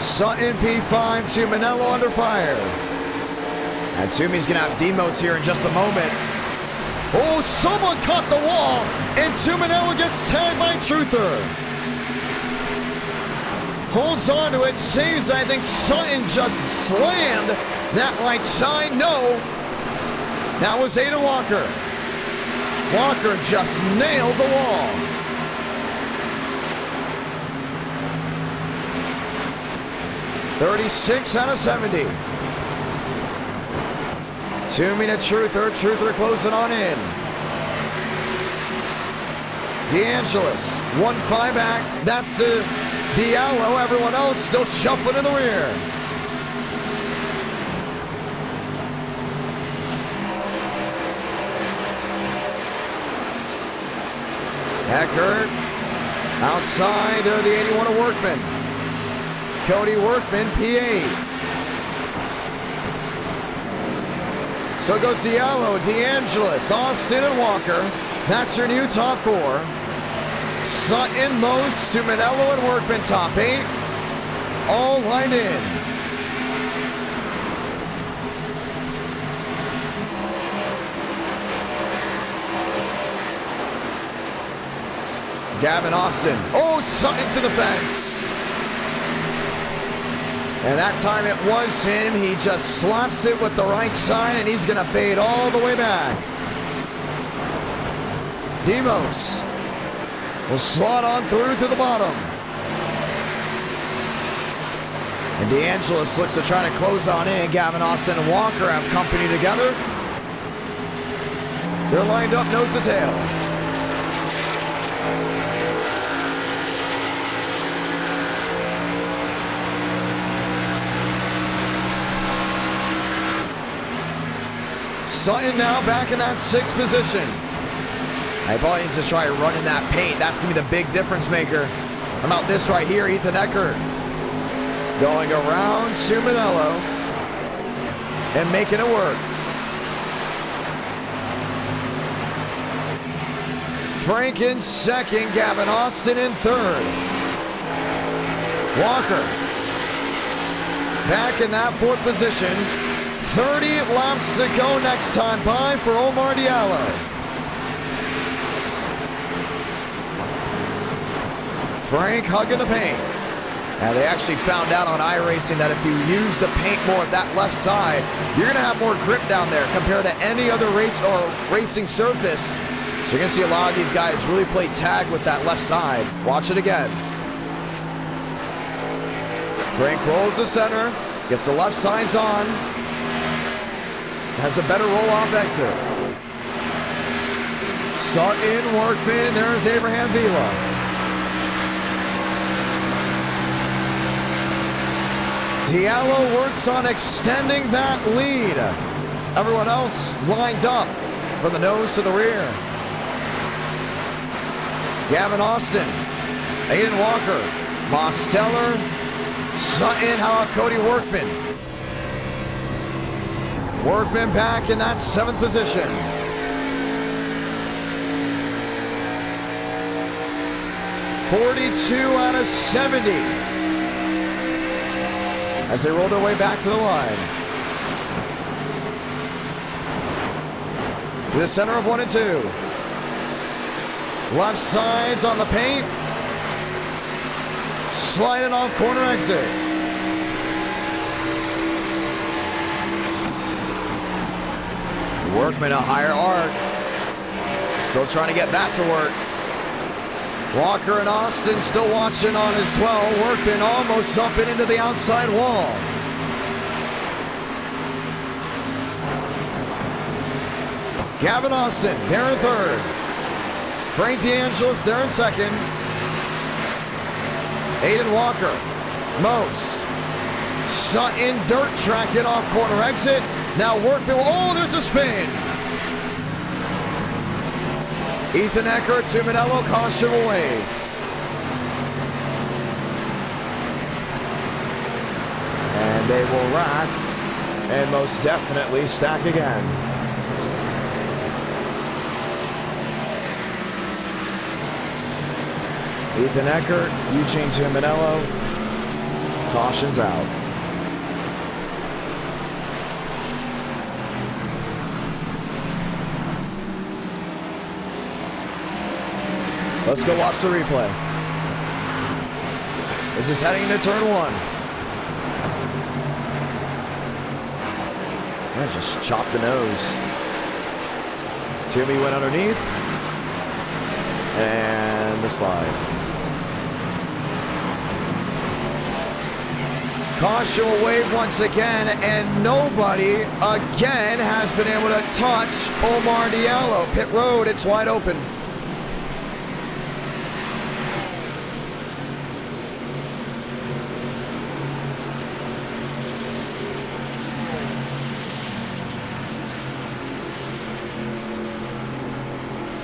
Sutton P5 to Manello under fire. And Toomey's going to have Demos here in just a moment. Oh, someone caught the wall, and Manello gets tagged by Truther. Holds on to it, saves. I think Sutton just slammed that right side. No, that was Aiden Walker. Walker just nailed the wall. .36 out of 70. Toomey to Truther. Truther closing on in. DeAngelis, 1-5 back. That's to Diallo. Everyone else still shuffling in the rear. Eckert outside. They're the 81 of Workman. Cody Workman, P8. So goes Diallo, DeAngelis, Austin, and Walker. That's your new top 4. Sutton, Most, to Manello and Workman, top 8. All lined in. Gavin Austin. Oh, Sutton's to the fence. And that time it was him. He just slaps it with the right side, and he's going to fade all the way back. Demos will slot on through to the bottom. And DeAngelis looks to try to close on in. Gavin Austin and Walker have company together. They're lined up nose to tail. Sutton now back in that 6th position. He probably needs to try running that paint. That's going to be the big difference maker. How about this right here, Ethan Eckert. Going around to Manello and making it work. Frank in 2nd, Gavin Austin in 3rd. Walker back in that 4th position. 30 laps to go next time by for Omar Diallo. Frank hugging the paint. Now they actually found out on iRacing that if you use the paint more at that left side, you're going to have more grip down there compared to any other race or racing surface. So you're going to see a lot of these guys really play tag with that left side. Watch it again. Frank rolls the center, gets the left sides on. Has a better roll-off exit. Sutton, Workman, there's Abraham Vila. Diallo works on extending that lead. Everyone else lined up from the nose to the rear. Gavin Austin, Aiden Walker, Mosteller, Sutton, how about Cody Workman? Workman back in that 7th position. .42 out of 70. As they roll their way back to the line. To the center of 1 and 2. Left sides on the paint. sliding off corner exit. Workman a higher arc. Still trying to get that to work. Walker and Austin still watching on as well. Workman almost jumping into the outside wall. Gavin Austin there in third. Frank DeAngelis there in second. Aiden Walker. Mose. Sutton dirt tracking off corner exit. Now Workman. Oh, there's a spin. Ethan Eckert to Manello. Caution will wave. And they will rack and most definitely stack again. Ethan Eckert, Eugene Tuminello, cautions out. Let's go watch the replay. This is heading into turn one. I just chopped the nose. Toomey went underneath. And the slide. Caution will wave once again, and nobody again has been able to touch Omar Diallo. Pit road, it's wide open.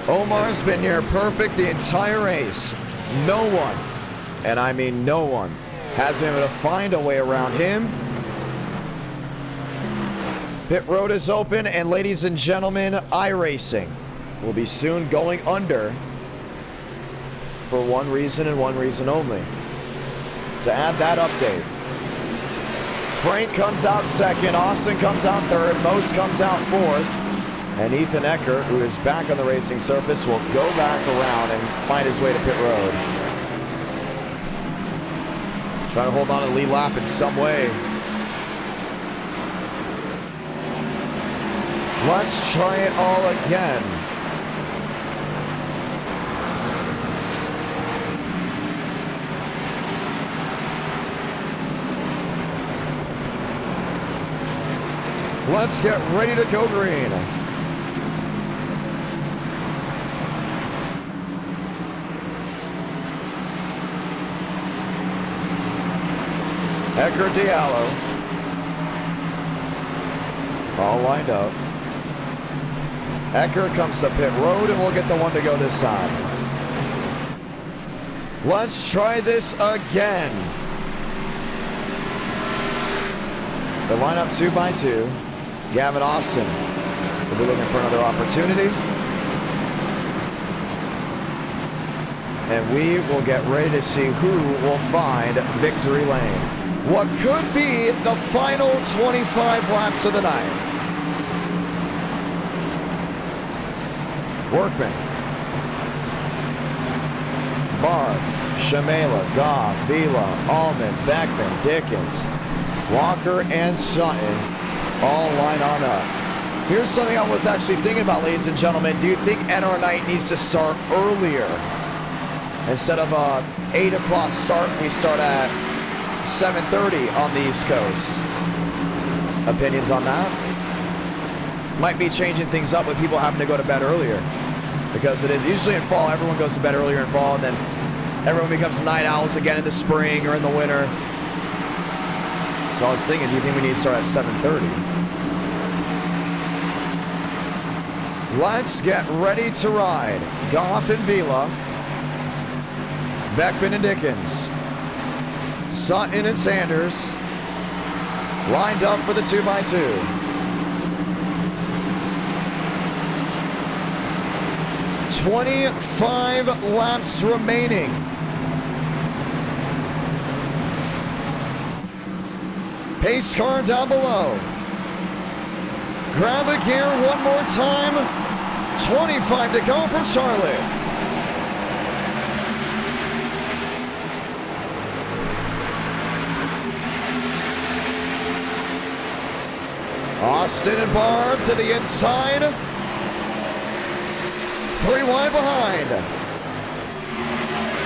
Omar's been near perfect the entire race. No one, and I mean no one, has been able to find a way around him. Pit road is open, and ladies and gentlemen, iRacing will be soon going under for one reason and one reason only. To add that update, Frank comes out second, Austin comes out third, Mose comes out fourth, and Ethan Eckert, who is back on the racing surface, will go back around and find his way to pit road. Trying to hold on to the lead lap in some way. Let's try it all again. Let's get ready to go green. Eckert Diallo. All lined up. Eckert comes to pit road, and we'll get the one to go this time. Let's try this again. The lineup 2x2. Gavin Austin will be looking for another opportunity. And we will get ready to see who will find victory lane. What could be the final 25 laps of the night. Workman. Barr, Shamela, Goff, Vila, Allman, Beckman, Dickens, Walker, and Sutton all line on up. Here's something I was actually thinking about, ladies and gentlemen. Do you think NR Night needs to start earlier? Instead of a 8 o'clock start, we start at 7:30 on the East Coast. Opinions on that? Might be changing things up with people having to go to bed earlier. Because it is usually in fall, everyone goes to bed earlier in fall, and then everyone becomes night owls again in the spring or in the winter. So I was thinking, do you think we need to start at 7:30? Let's get ready to ride. Goff and Vila. Beckman and Dickens. Sutton and Sanders. Lined up for the 2x2. $25 laps remaining. Pace car down below. Grab a gear one more time. 25 to go from Charlotte. Austin and Barb to the inside. 3 wide behind.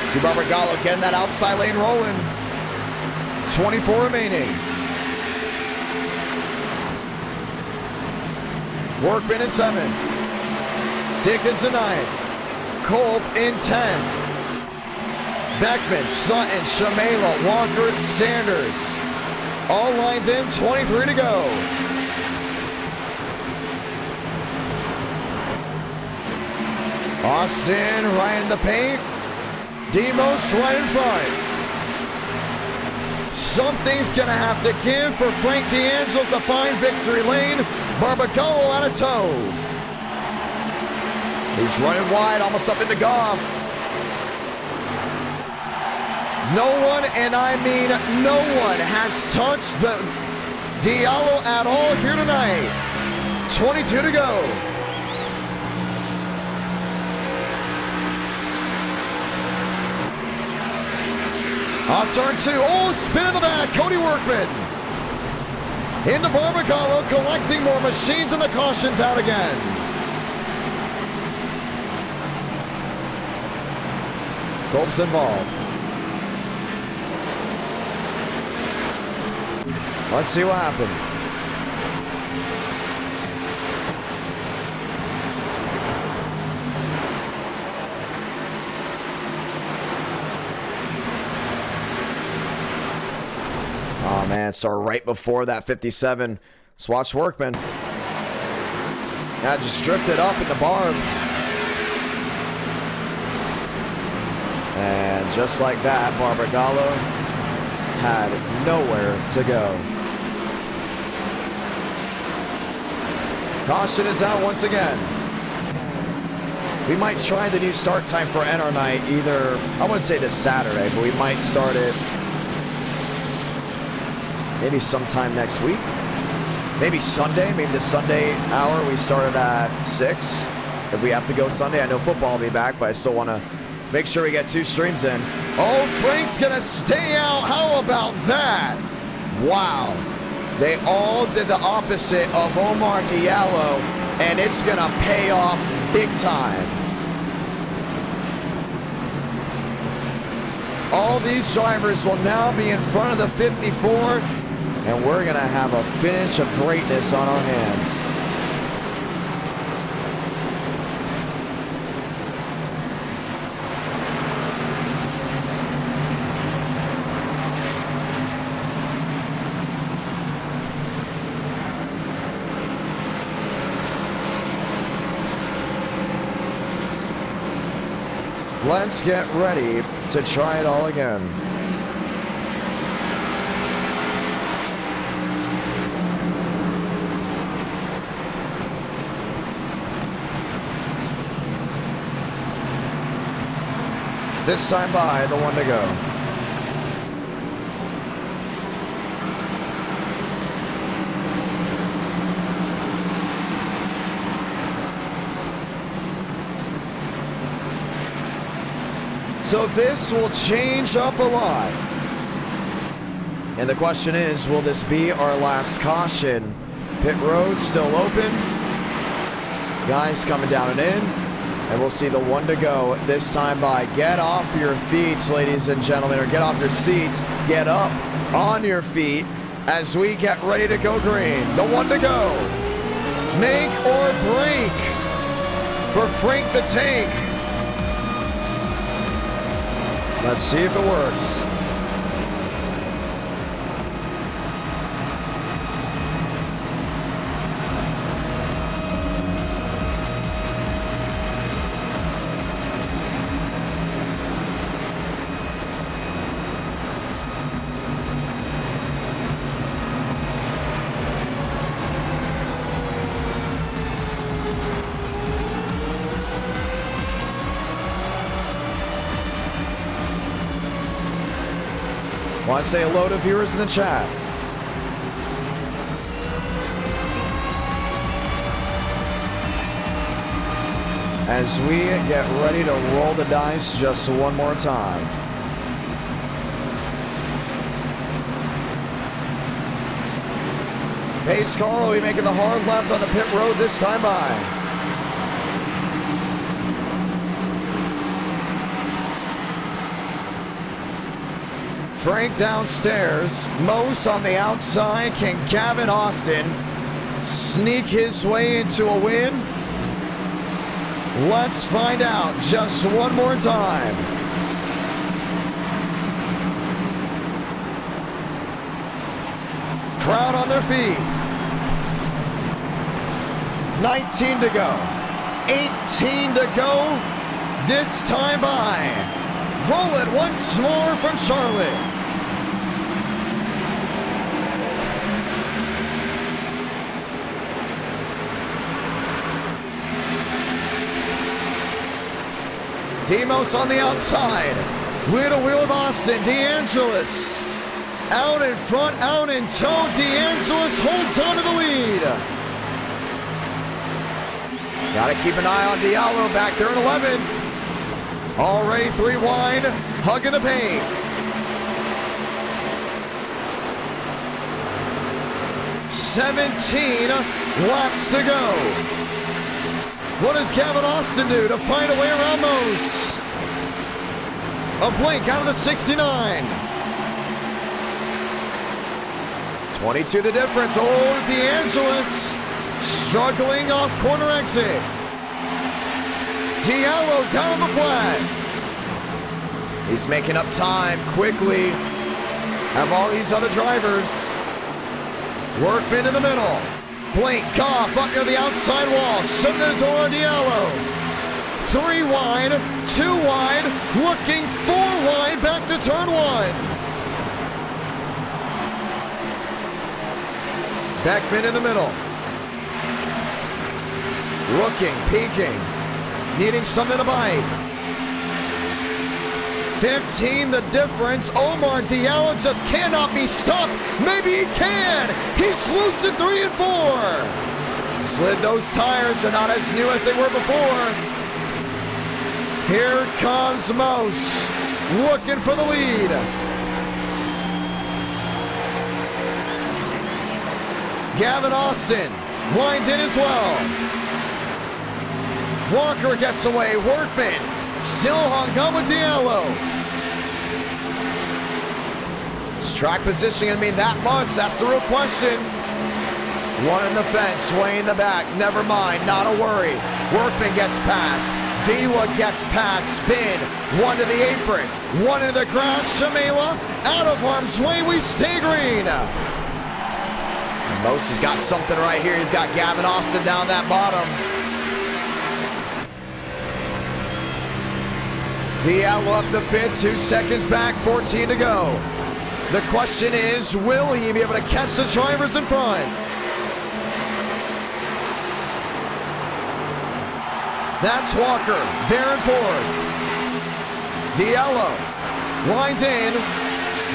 See Barbagallo getting that outside lane rolling. 24 remaining. Workman in 7th. Dickens in 9th. Kolb in 10th. Beckman, Sutton, Shamela, Walker, Sanders. All lined in, 23 to go. Austin right in the paint. Demos right in front. Something's gonna have to give for Frank D'Angelo's to find victory lane. Barbagallo out of tow. He's running wide, almost up into Goff. No one, and I mean no one, has touched Diallo at all here tonight. 22 to go. Off turn 2. Oh, spin in the back. Cody Workman. Into Barbagallo, collecting more machines, and the caution's out again. Kolb's involved. Let's see what happened. Oh man, start right before that 57. Let's watch Workman. Now just drifted up in the barb. And just like that, Barbagallo had nowhere to go. Caution is out once again. We might try the new start time for NR Night either, I wouldn't say this Saturday, but we might start it maybe sometime next week. Maybe Sunday, maybe the Sunday hour we started at 6. If we have to go Sunday, I know football will be back, but I still want to make sure we get 2 streams in. Oh, Frank's gonna stay out. How about that? Wow. They all did the opposite of Omar Diallo, and it's gonna pay off big time. All these drivers will now be in front of the 54, and we're gonna have a finish of greatness on our hands. Let's get ready to try it all again. This time by the one to go. So this will change up a lot. And the question is, will this be our last caution? Pit road still open. Guys coming down and in. And we'll see the one to go this time by. Get off your feet, ladies and gentlemen, or get off your seats. Get up on your feet as we get ready to go green. The one to go. Make or break for Frank the Tank. Let's see if it works. Want to say hello to viewers in the chat. As we get ready to roll the dice just one more time. Pace car will be making the hard left on the pit road this time by. Frank downstairs. Mose on the outside. Can Gavin Austin sneak his way into a win? Let's find out just one more time. Crowd on their feet. 19 to go. 18 to go. This time by. Roll it once more from Charlotte. Demos on the outside. Wheel to wheel with Austin. DeAngelis out in front, out in tow. DeAngelis holds on to the lead. Got to keep an eye on Diallo back there in 11th. Already 3 wide, hugging the paint. "17 laps to go." What does Gavin Austin do to find a way around Mose? A blink out of the 69. 22 the difference. Oh, DeAngelis struggling off corner exit. Diallo down on the flat. He's making up time quickly. Have all these other drivers. Workman in the middle. Blink, Goff up near the outside wall. Shutting the door on Diallo. 3 wide, 2 wide, looking 4 wide back to turn 1. Beckman in the middle. Looking, peeking, needing something to bite. 15 the difference. Omar Diallo just cannot be stopped. Maybe he can. He's loose in 3 and 4. Slid those tires. They're not as new as they were before. Here comes Mose looking for the lead. Gavin Austin lined in as well. Walker gets away. Workman still hung up with Diallo. Is track positioning going to mean that much? That's the real question. 1 in the fence, way in the back. Never mind, not a worry. Workman gets past. Vila gets past. Spin. 1 to the apron. 1 into the grass. Shamela out of harm's way. We stay green. Mose has got something right here. He's got Gavin Austin down that bottom. Diallo up the 5th, 2 seconds back, 14 to go. The question is, will he be able to catch the drivers in front? That's Walker, there in 4th. Diallo lined in.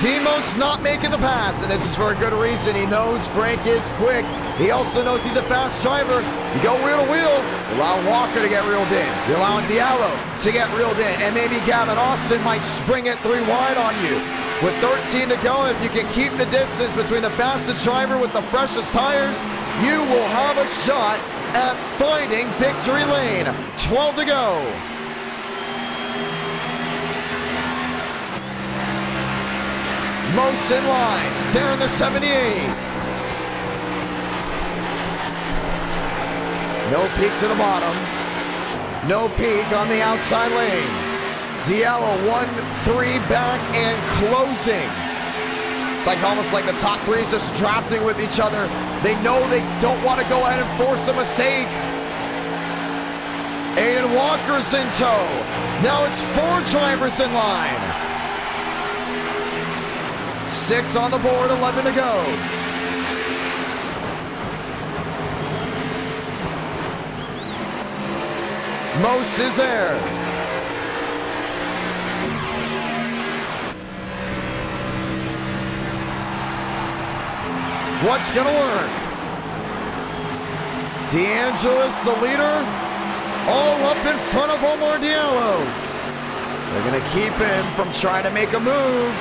Demos not making the pass, and this is for a good reason. He knows Frank is quick. He also knows he's a fast driver. You go wheel to wheel, you allow Walker to get reeled in. You're allowing Diallo to get reeled in, and maybe Gavin Austin might spring it 3 wide on you. With 13 to go, if you can keep the distance between the fastest driver with the freshest tires, you will have a shot at finding victory lane. 12 to go. Mose in line, there in the 78. No peek to the bottom. No peek on the outside lane. Diallo 1-3 back and closing. It's like almost like the top 3 is just drafting with each other. They know they don't want to go ahead and force a mistake. Aiden Walker's in tow. Now it's 4 drivers in line. 6 on the board, 11 to go. Mose is there. What's gonna work? DeAngelis, the leader, all up in front of Omar Diallo. They're gonna keep him from trying to make a move.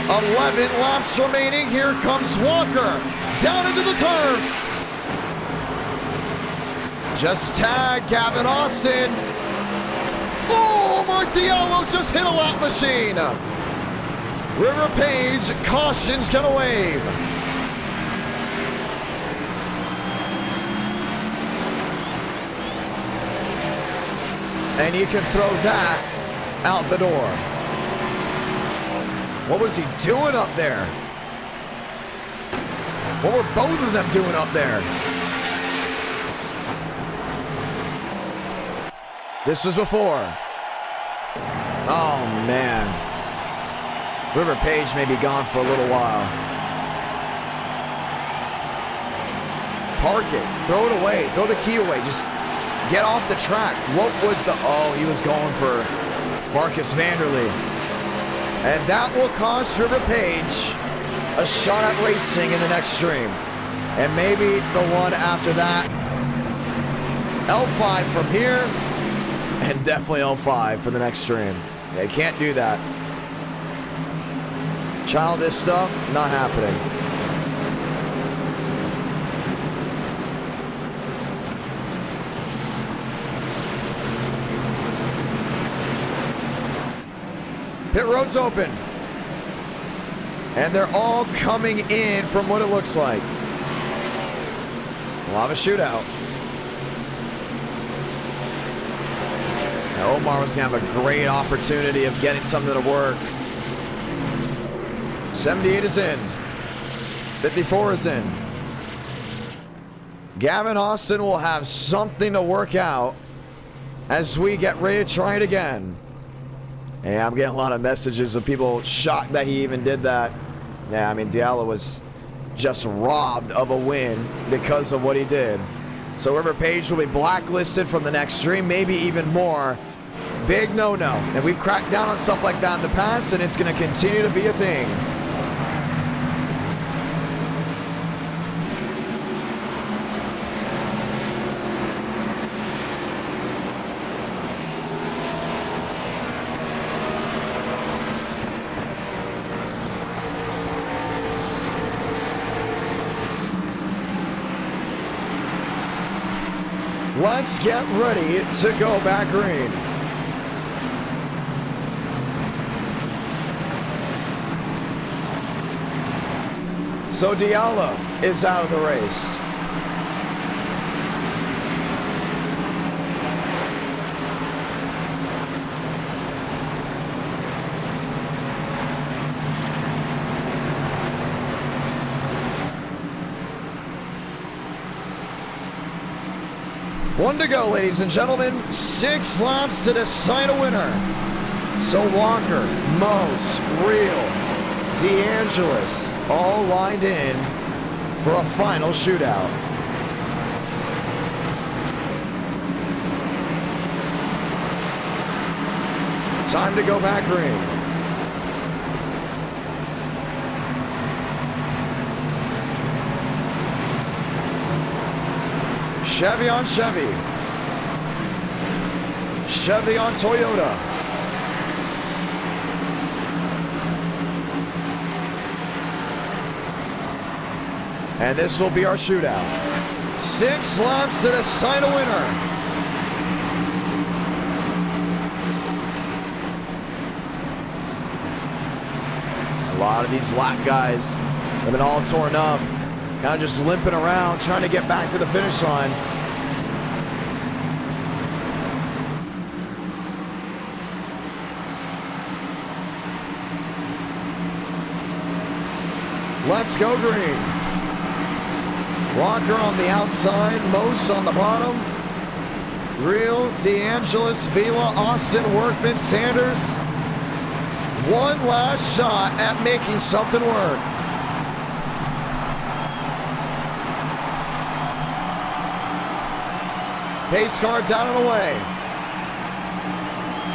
11 laps remaining. Here comes Walker. down into the turf. Just tag Gavin Austin. Oh, Mark Diallo just hit a lap machine. River Page, caution's gonna wave. And you can throw that out the door. What was he doing up there? What were both of them doing up there? This was before. Oh, man. River Page may be gone for a little while. Park it. Throw it away. Throw the key away. Just get off the track. What was the... Oh, he was going for Marcus Vanderlee. And that will cost River Page a shot at racing in the next stream. And maybe the one after that. L5 from here. And definitely L5 for the next stream. They can't do that. Childish stuff, not happening. Pit road's open. And they're all coming in from what it looks like. We'll have a shootout. Now Omar was going to have a great opportunity of getting something to work. 78 is in. 54 is in. Gavin Austin will have something to work out as we get ready to try it again. Yeah, I'm getting a lot of messages of people shocked that he even did that. Yeah, I mean, Diallo was just robbed of a win because of what he did. So River Page will be blacklisted from the next stream, maybe even more. Big no-no. And we've cracked down on stuff like that in the past, and it's going to continue to be a thing. Let's get ready to go back green. So Diallo is out of the race. One to go, ladies and gentlemen. 6 laps to decide a winner. So Walker, Mose, Real, DeAngelis, all lined in for a final shootout. Time to go back green. Chevy on Chevy. Chevy on Toyota. And this will be our shootout. 6 laps to decide a winner. A lot of these lap guys have been all torn up. Kind of just limping around, trying to get back to the finish line. Let's go green. Walker on the outside, Mose on the bottom. Real, DeAngelis, Vila, Austin, Workman, Sanders. One last shot at making something work. Pace car down and away.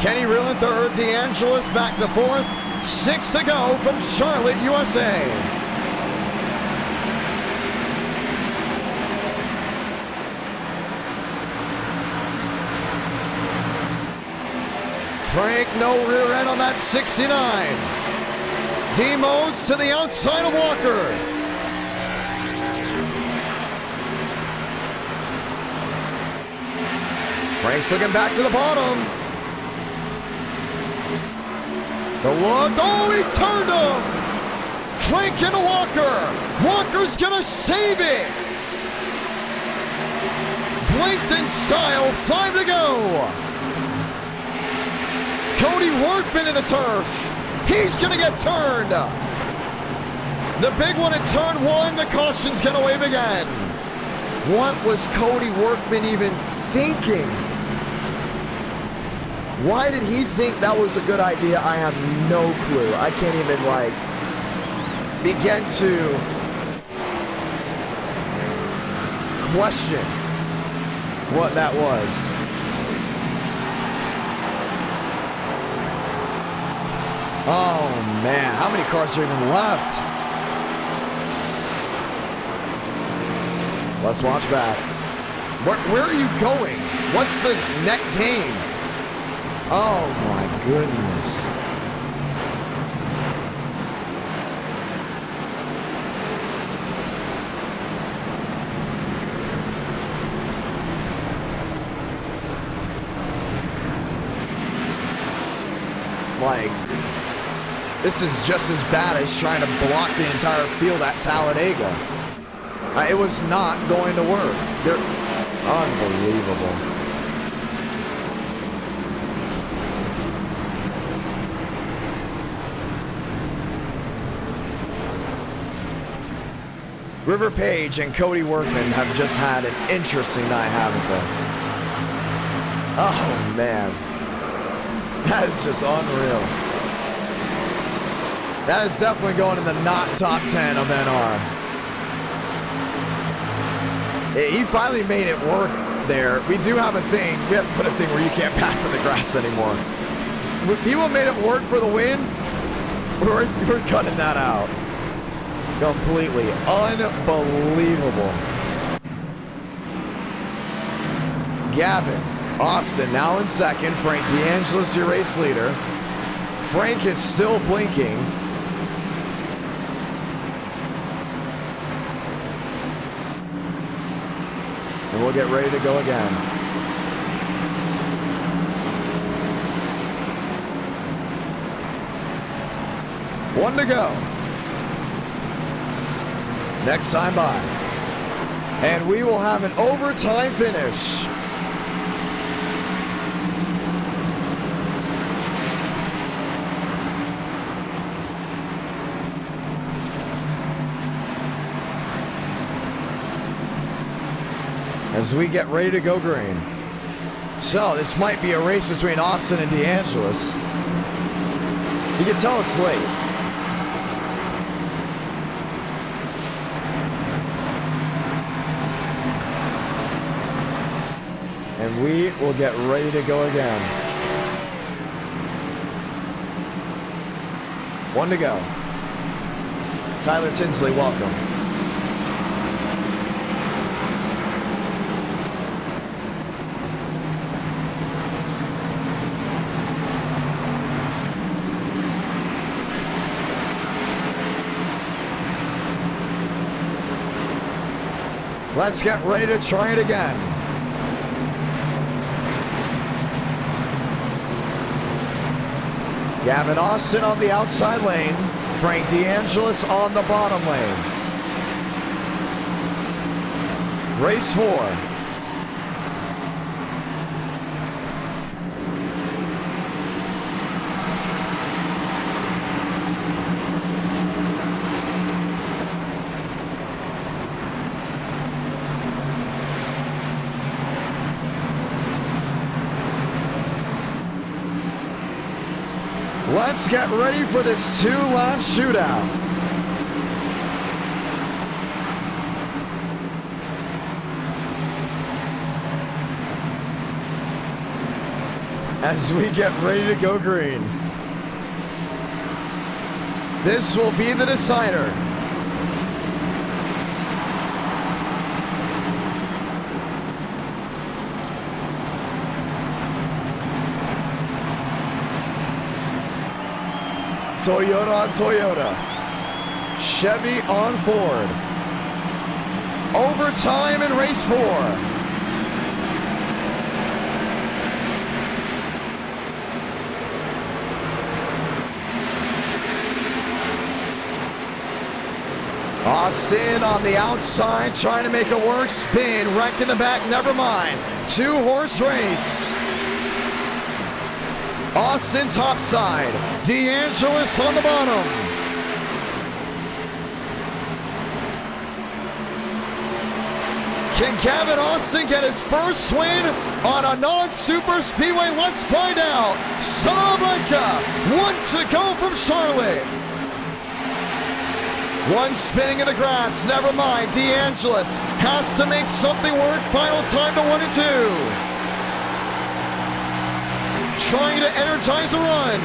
Kenny Real in third, DeAngelis back to fourth. 6 to go from Charlotte, USA. Frank, no rear end on that 69. Demos to the outside of Walker. Frank's looking back to the bottom. The look. Oh, he turned him. Frank into Walker. Walker's gonna save it. Blinked in style. 5 to go. Cody Workman in the turf. He's gonna get turned. The big one in turn 1. The caution's gonna wave again. What was Cody Workman even thinking? Why did he think that was a good idea? I have no clue. I can't even, like, begin to question what that was. Oh, man. How many cars are even left? Let's watch back. Where are you going? What's the net gain? Oh my goodness. Like, this is just as bad as trying to block the entire field at Talladega. It was not going to work. They're unbelievable. River Page and Cody Workman have just had an interesting night, haven't they? Oh, man. That is just unreal. That is definitely going in the not top 10 of NR. He finally made it work there. We do have a thing. We have to put a thing where you can't pass in the grass anymore. People made it work for the win. We're cutting that out. Completely. Unbelievable. Gavin Austin now in second. Frank DeAngelis, your race leader. Frank is still blinking. And we'll get ready to go again. One to go. Next time by. And we will have an overtime finish. As we get ready to go green. So this might be a race between Austin and DeAngelis. You can tell it's late. And we will get ready to go again. One to go. Tyler Tinsley, welcome. Let's get ready to try it again. Gavin Austin on the outside lane. Frank DeAngelis on the bottom lane. Race 4. Let's get ready for this 2-lap shootout. As we get ready to go green. This will be the decider. Toyota on Toyota. Chevy on Ford. Overtime in race 4. Austin on the outside, trying to make it work. Spin, wreck in the back, never mind. 2-horse race. Austin topside. DeAngelis on the bottom. Can Gavin Austin get his first win on a non-super speedway? Let's find out. Talladega, 1 to go from Charlotte. 1 spinning in the grass, never mind. DeAngelis has to make something work. Final time to 1 and 2. Trying to energize a run.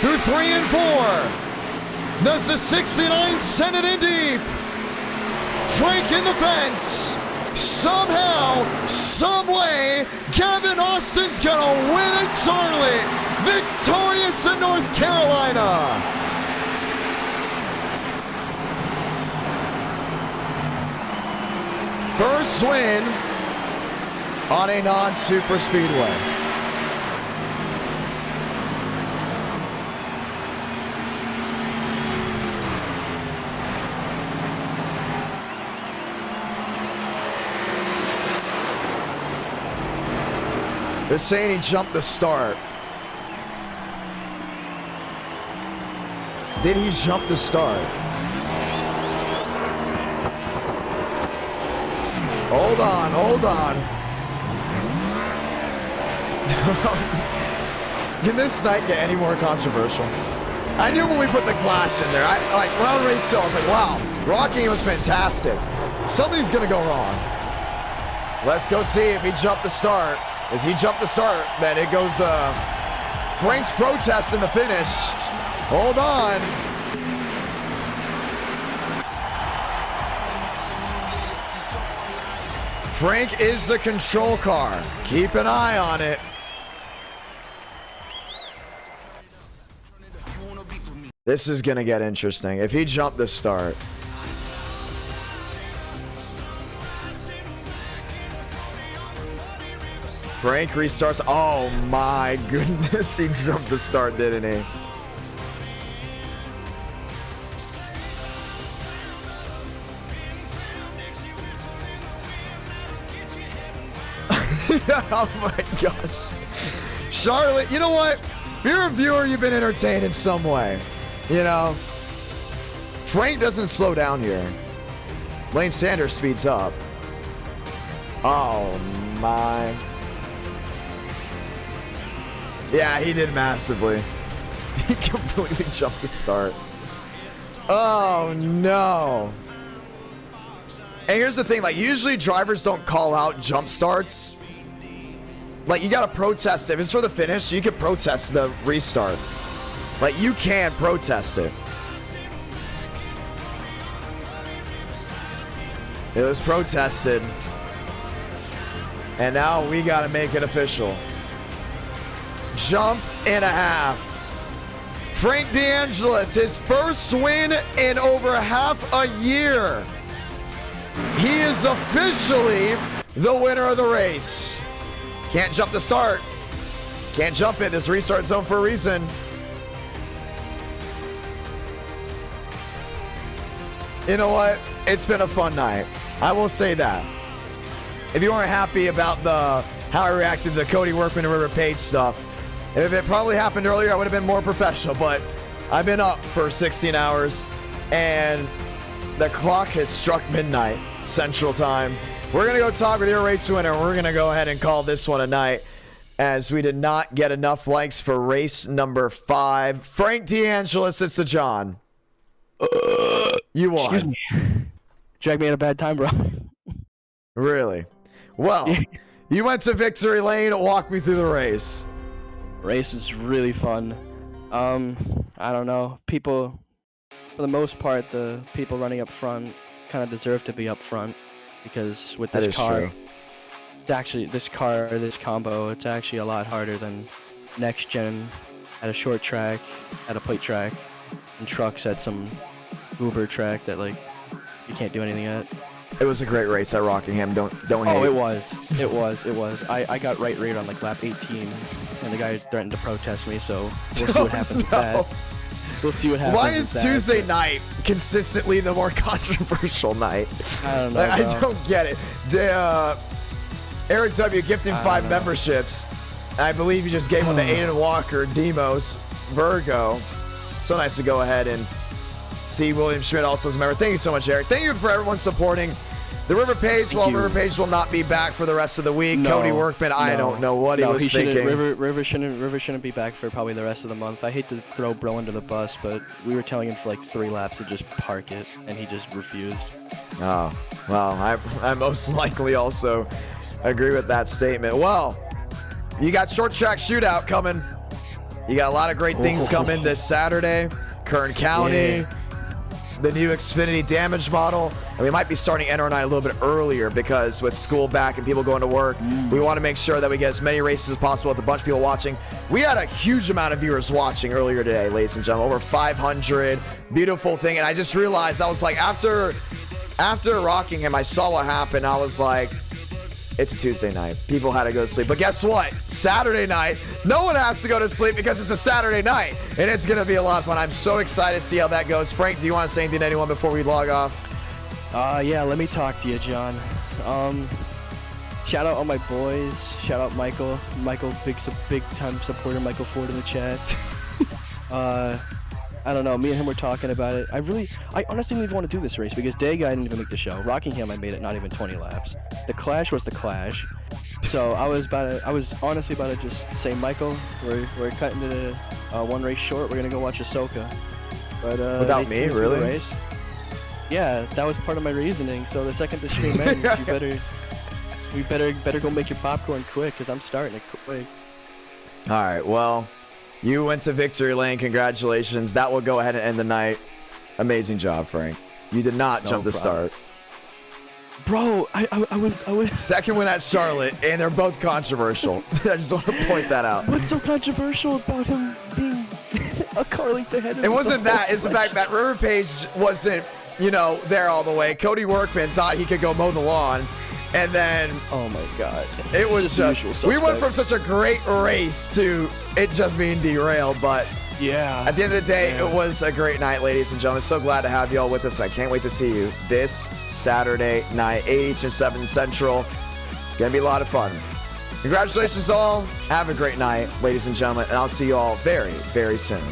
Through 3 and 4. Does the 69 send it in deep? Frank in the fence. Somehow, some way, Gavin Austin's gonna win at Charlotte. Victorious in North Carolina. First win on a non-super speedway. They're saying he jumped the start. Did he jump the start? Hold on, hold on. Can this night get any more controversial? I knew when we put the Clash in there, like round race 2, I was like, wow, Rockingham was fantastic. Something's gonna go wrong. Let's go see if he jumped the start. As he jumped the start, then it goes Frank's protest in the finish. Hold on. Frank is the control car. Keep an eye on it. This is gonna get interesting. If he jumped the start. Frank restarts. Oh my goodness, he jumped the start, didn't he? Oh my gosh. Charlotte, you know what? If you're a viewer, you've been entertained in some way. You know? Frank doesn't slow down here. Lane Sanders speeds up. Oh my. Yeah, he did massively. He completely jumped the start. Oh no. And here's the thing, like usually drivers don't call out jump starts. Like you gotta protest it. If it's for the finish, you can protest the restart. Like you can protest it. It was protested. And now we gotta make it official. Jump and a half. Frank DeAngelis, his first win in over half a year. He is officially the winner of the race. Can't jump the start. Can't jump it. This restart zone for a reason. You know what? It's been a fun night. I will say that. If you weren't happy about how I reacted to the Cody Workman and River Page stuff, if it probably happened earlier, I would have been more professional, but I've been up for 16 hours and the clock has struck midnight Central Time. We're going to go talk with your race winner. We're going to go ahead and call this one a night as we did not get enough likes for race number 5. Frank DeAngelis, it's the John. You won. Excuse me. Dragged me at a bad time, bro. Really? Well, you went to victory lane. Walk me through the race. Race was really fun. I don't know. People, for the most part, the people running up front kind of deserve to be up front because with this car, it's actually this combo, it's actually a lot harder than next gen at a short track, at a plate track, and trucks at some Uber track that like you can't do anything at. It was a great race at Rockingham. Don't hate. Oh, it was. I got right reared on like lap 18, and the guy threatened to protest me. So we'll see what happens with that. We'll see what happens. Why is Tuesday night consistently the more controversial night? I don't know. Like, I don't get it. Eric W. gifting 5 memberships. I believe you just gave one to Aiden Walker, Demos, Virgo. So nice to go ahead and see William Schmidt also as a member. Thank you so much, Eric. Thank you for everyone supporting the River Page. Well, River Page will not be back for the rest of the week. Cody Workman, I don't know what he was thinking. River shouldn't be back for probably the rest of the month. I hate to throw Bro under the bus, but we were telling him for like 3 laps to just park it, and he just refused. Oh, well, I most likely also agree with that statement. Well, you got short track shootout coming. You got a lot of great things coming this Saturday. Kern County, the new Xfinity damage model. And we might be starting Enter and I a little bit earlier because with school back and people going to work, we want to make sure that we get as many races as possible with a bunch of people watching. We had a huge amount of viewers watching earlier today, ladies and gentlemen. Over 500. Beautiful thing. And I just realized, I was like, after Rockingham, I saw what happened. I was like, it's a Tuesday night. People had to go to sleep. But guess what? Saturday night, no one has to go to sleep because it's a Saturday night. And it's going to be a lot of fun. I'm so excited to see how that goes. Frank, do you want to say anything to anyone before we log off? Yeah, let me talk to you, John. Shout out all my boys. Shout out Michael. Michael, big time supporter. Michael Ford in the chat. I don't know. Me and him were talking about it. I honestly didn't even want to do this race because Dega didn't even make the show. Rockingham, I made it not even 20 laps. The Clash was the Clash. So I was honestly about to just say, Michael, we're cutting to the 1 race short. We're gonna go watch Ahsoka. But without me, really? Race. Yeah, that was part of my reasoning. So the second the stream ends, we better go make your popcorn quick because I'm starting it quick. All right. Well. You went to victory lane. Congratulations. That will go ahead and end the night. Amazing job, Frank. You did not jump the start. Bro, I was... Second win at Charlotte, and they're both controversial. I just want to point that out. What's so controversial about him being a car length ahead of It wasn't that. It's the fact that River Page wasn't, there all the way. Cody Workman thought he could go mow the lawn. And then, oh my God, it was just, we went from such a great race to it just being derailed. But yeah, at the end of the day, it was a great night, ladies and gentlemen. So glad to have you all with us. I can't wait to see you this Saturday night, 8 Eastern, 7 Central. Gonna be a lot of fun. Congratulations all. Have a great night, ladies and gentlemen. And I'll see you all very, very soon.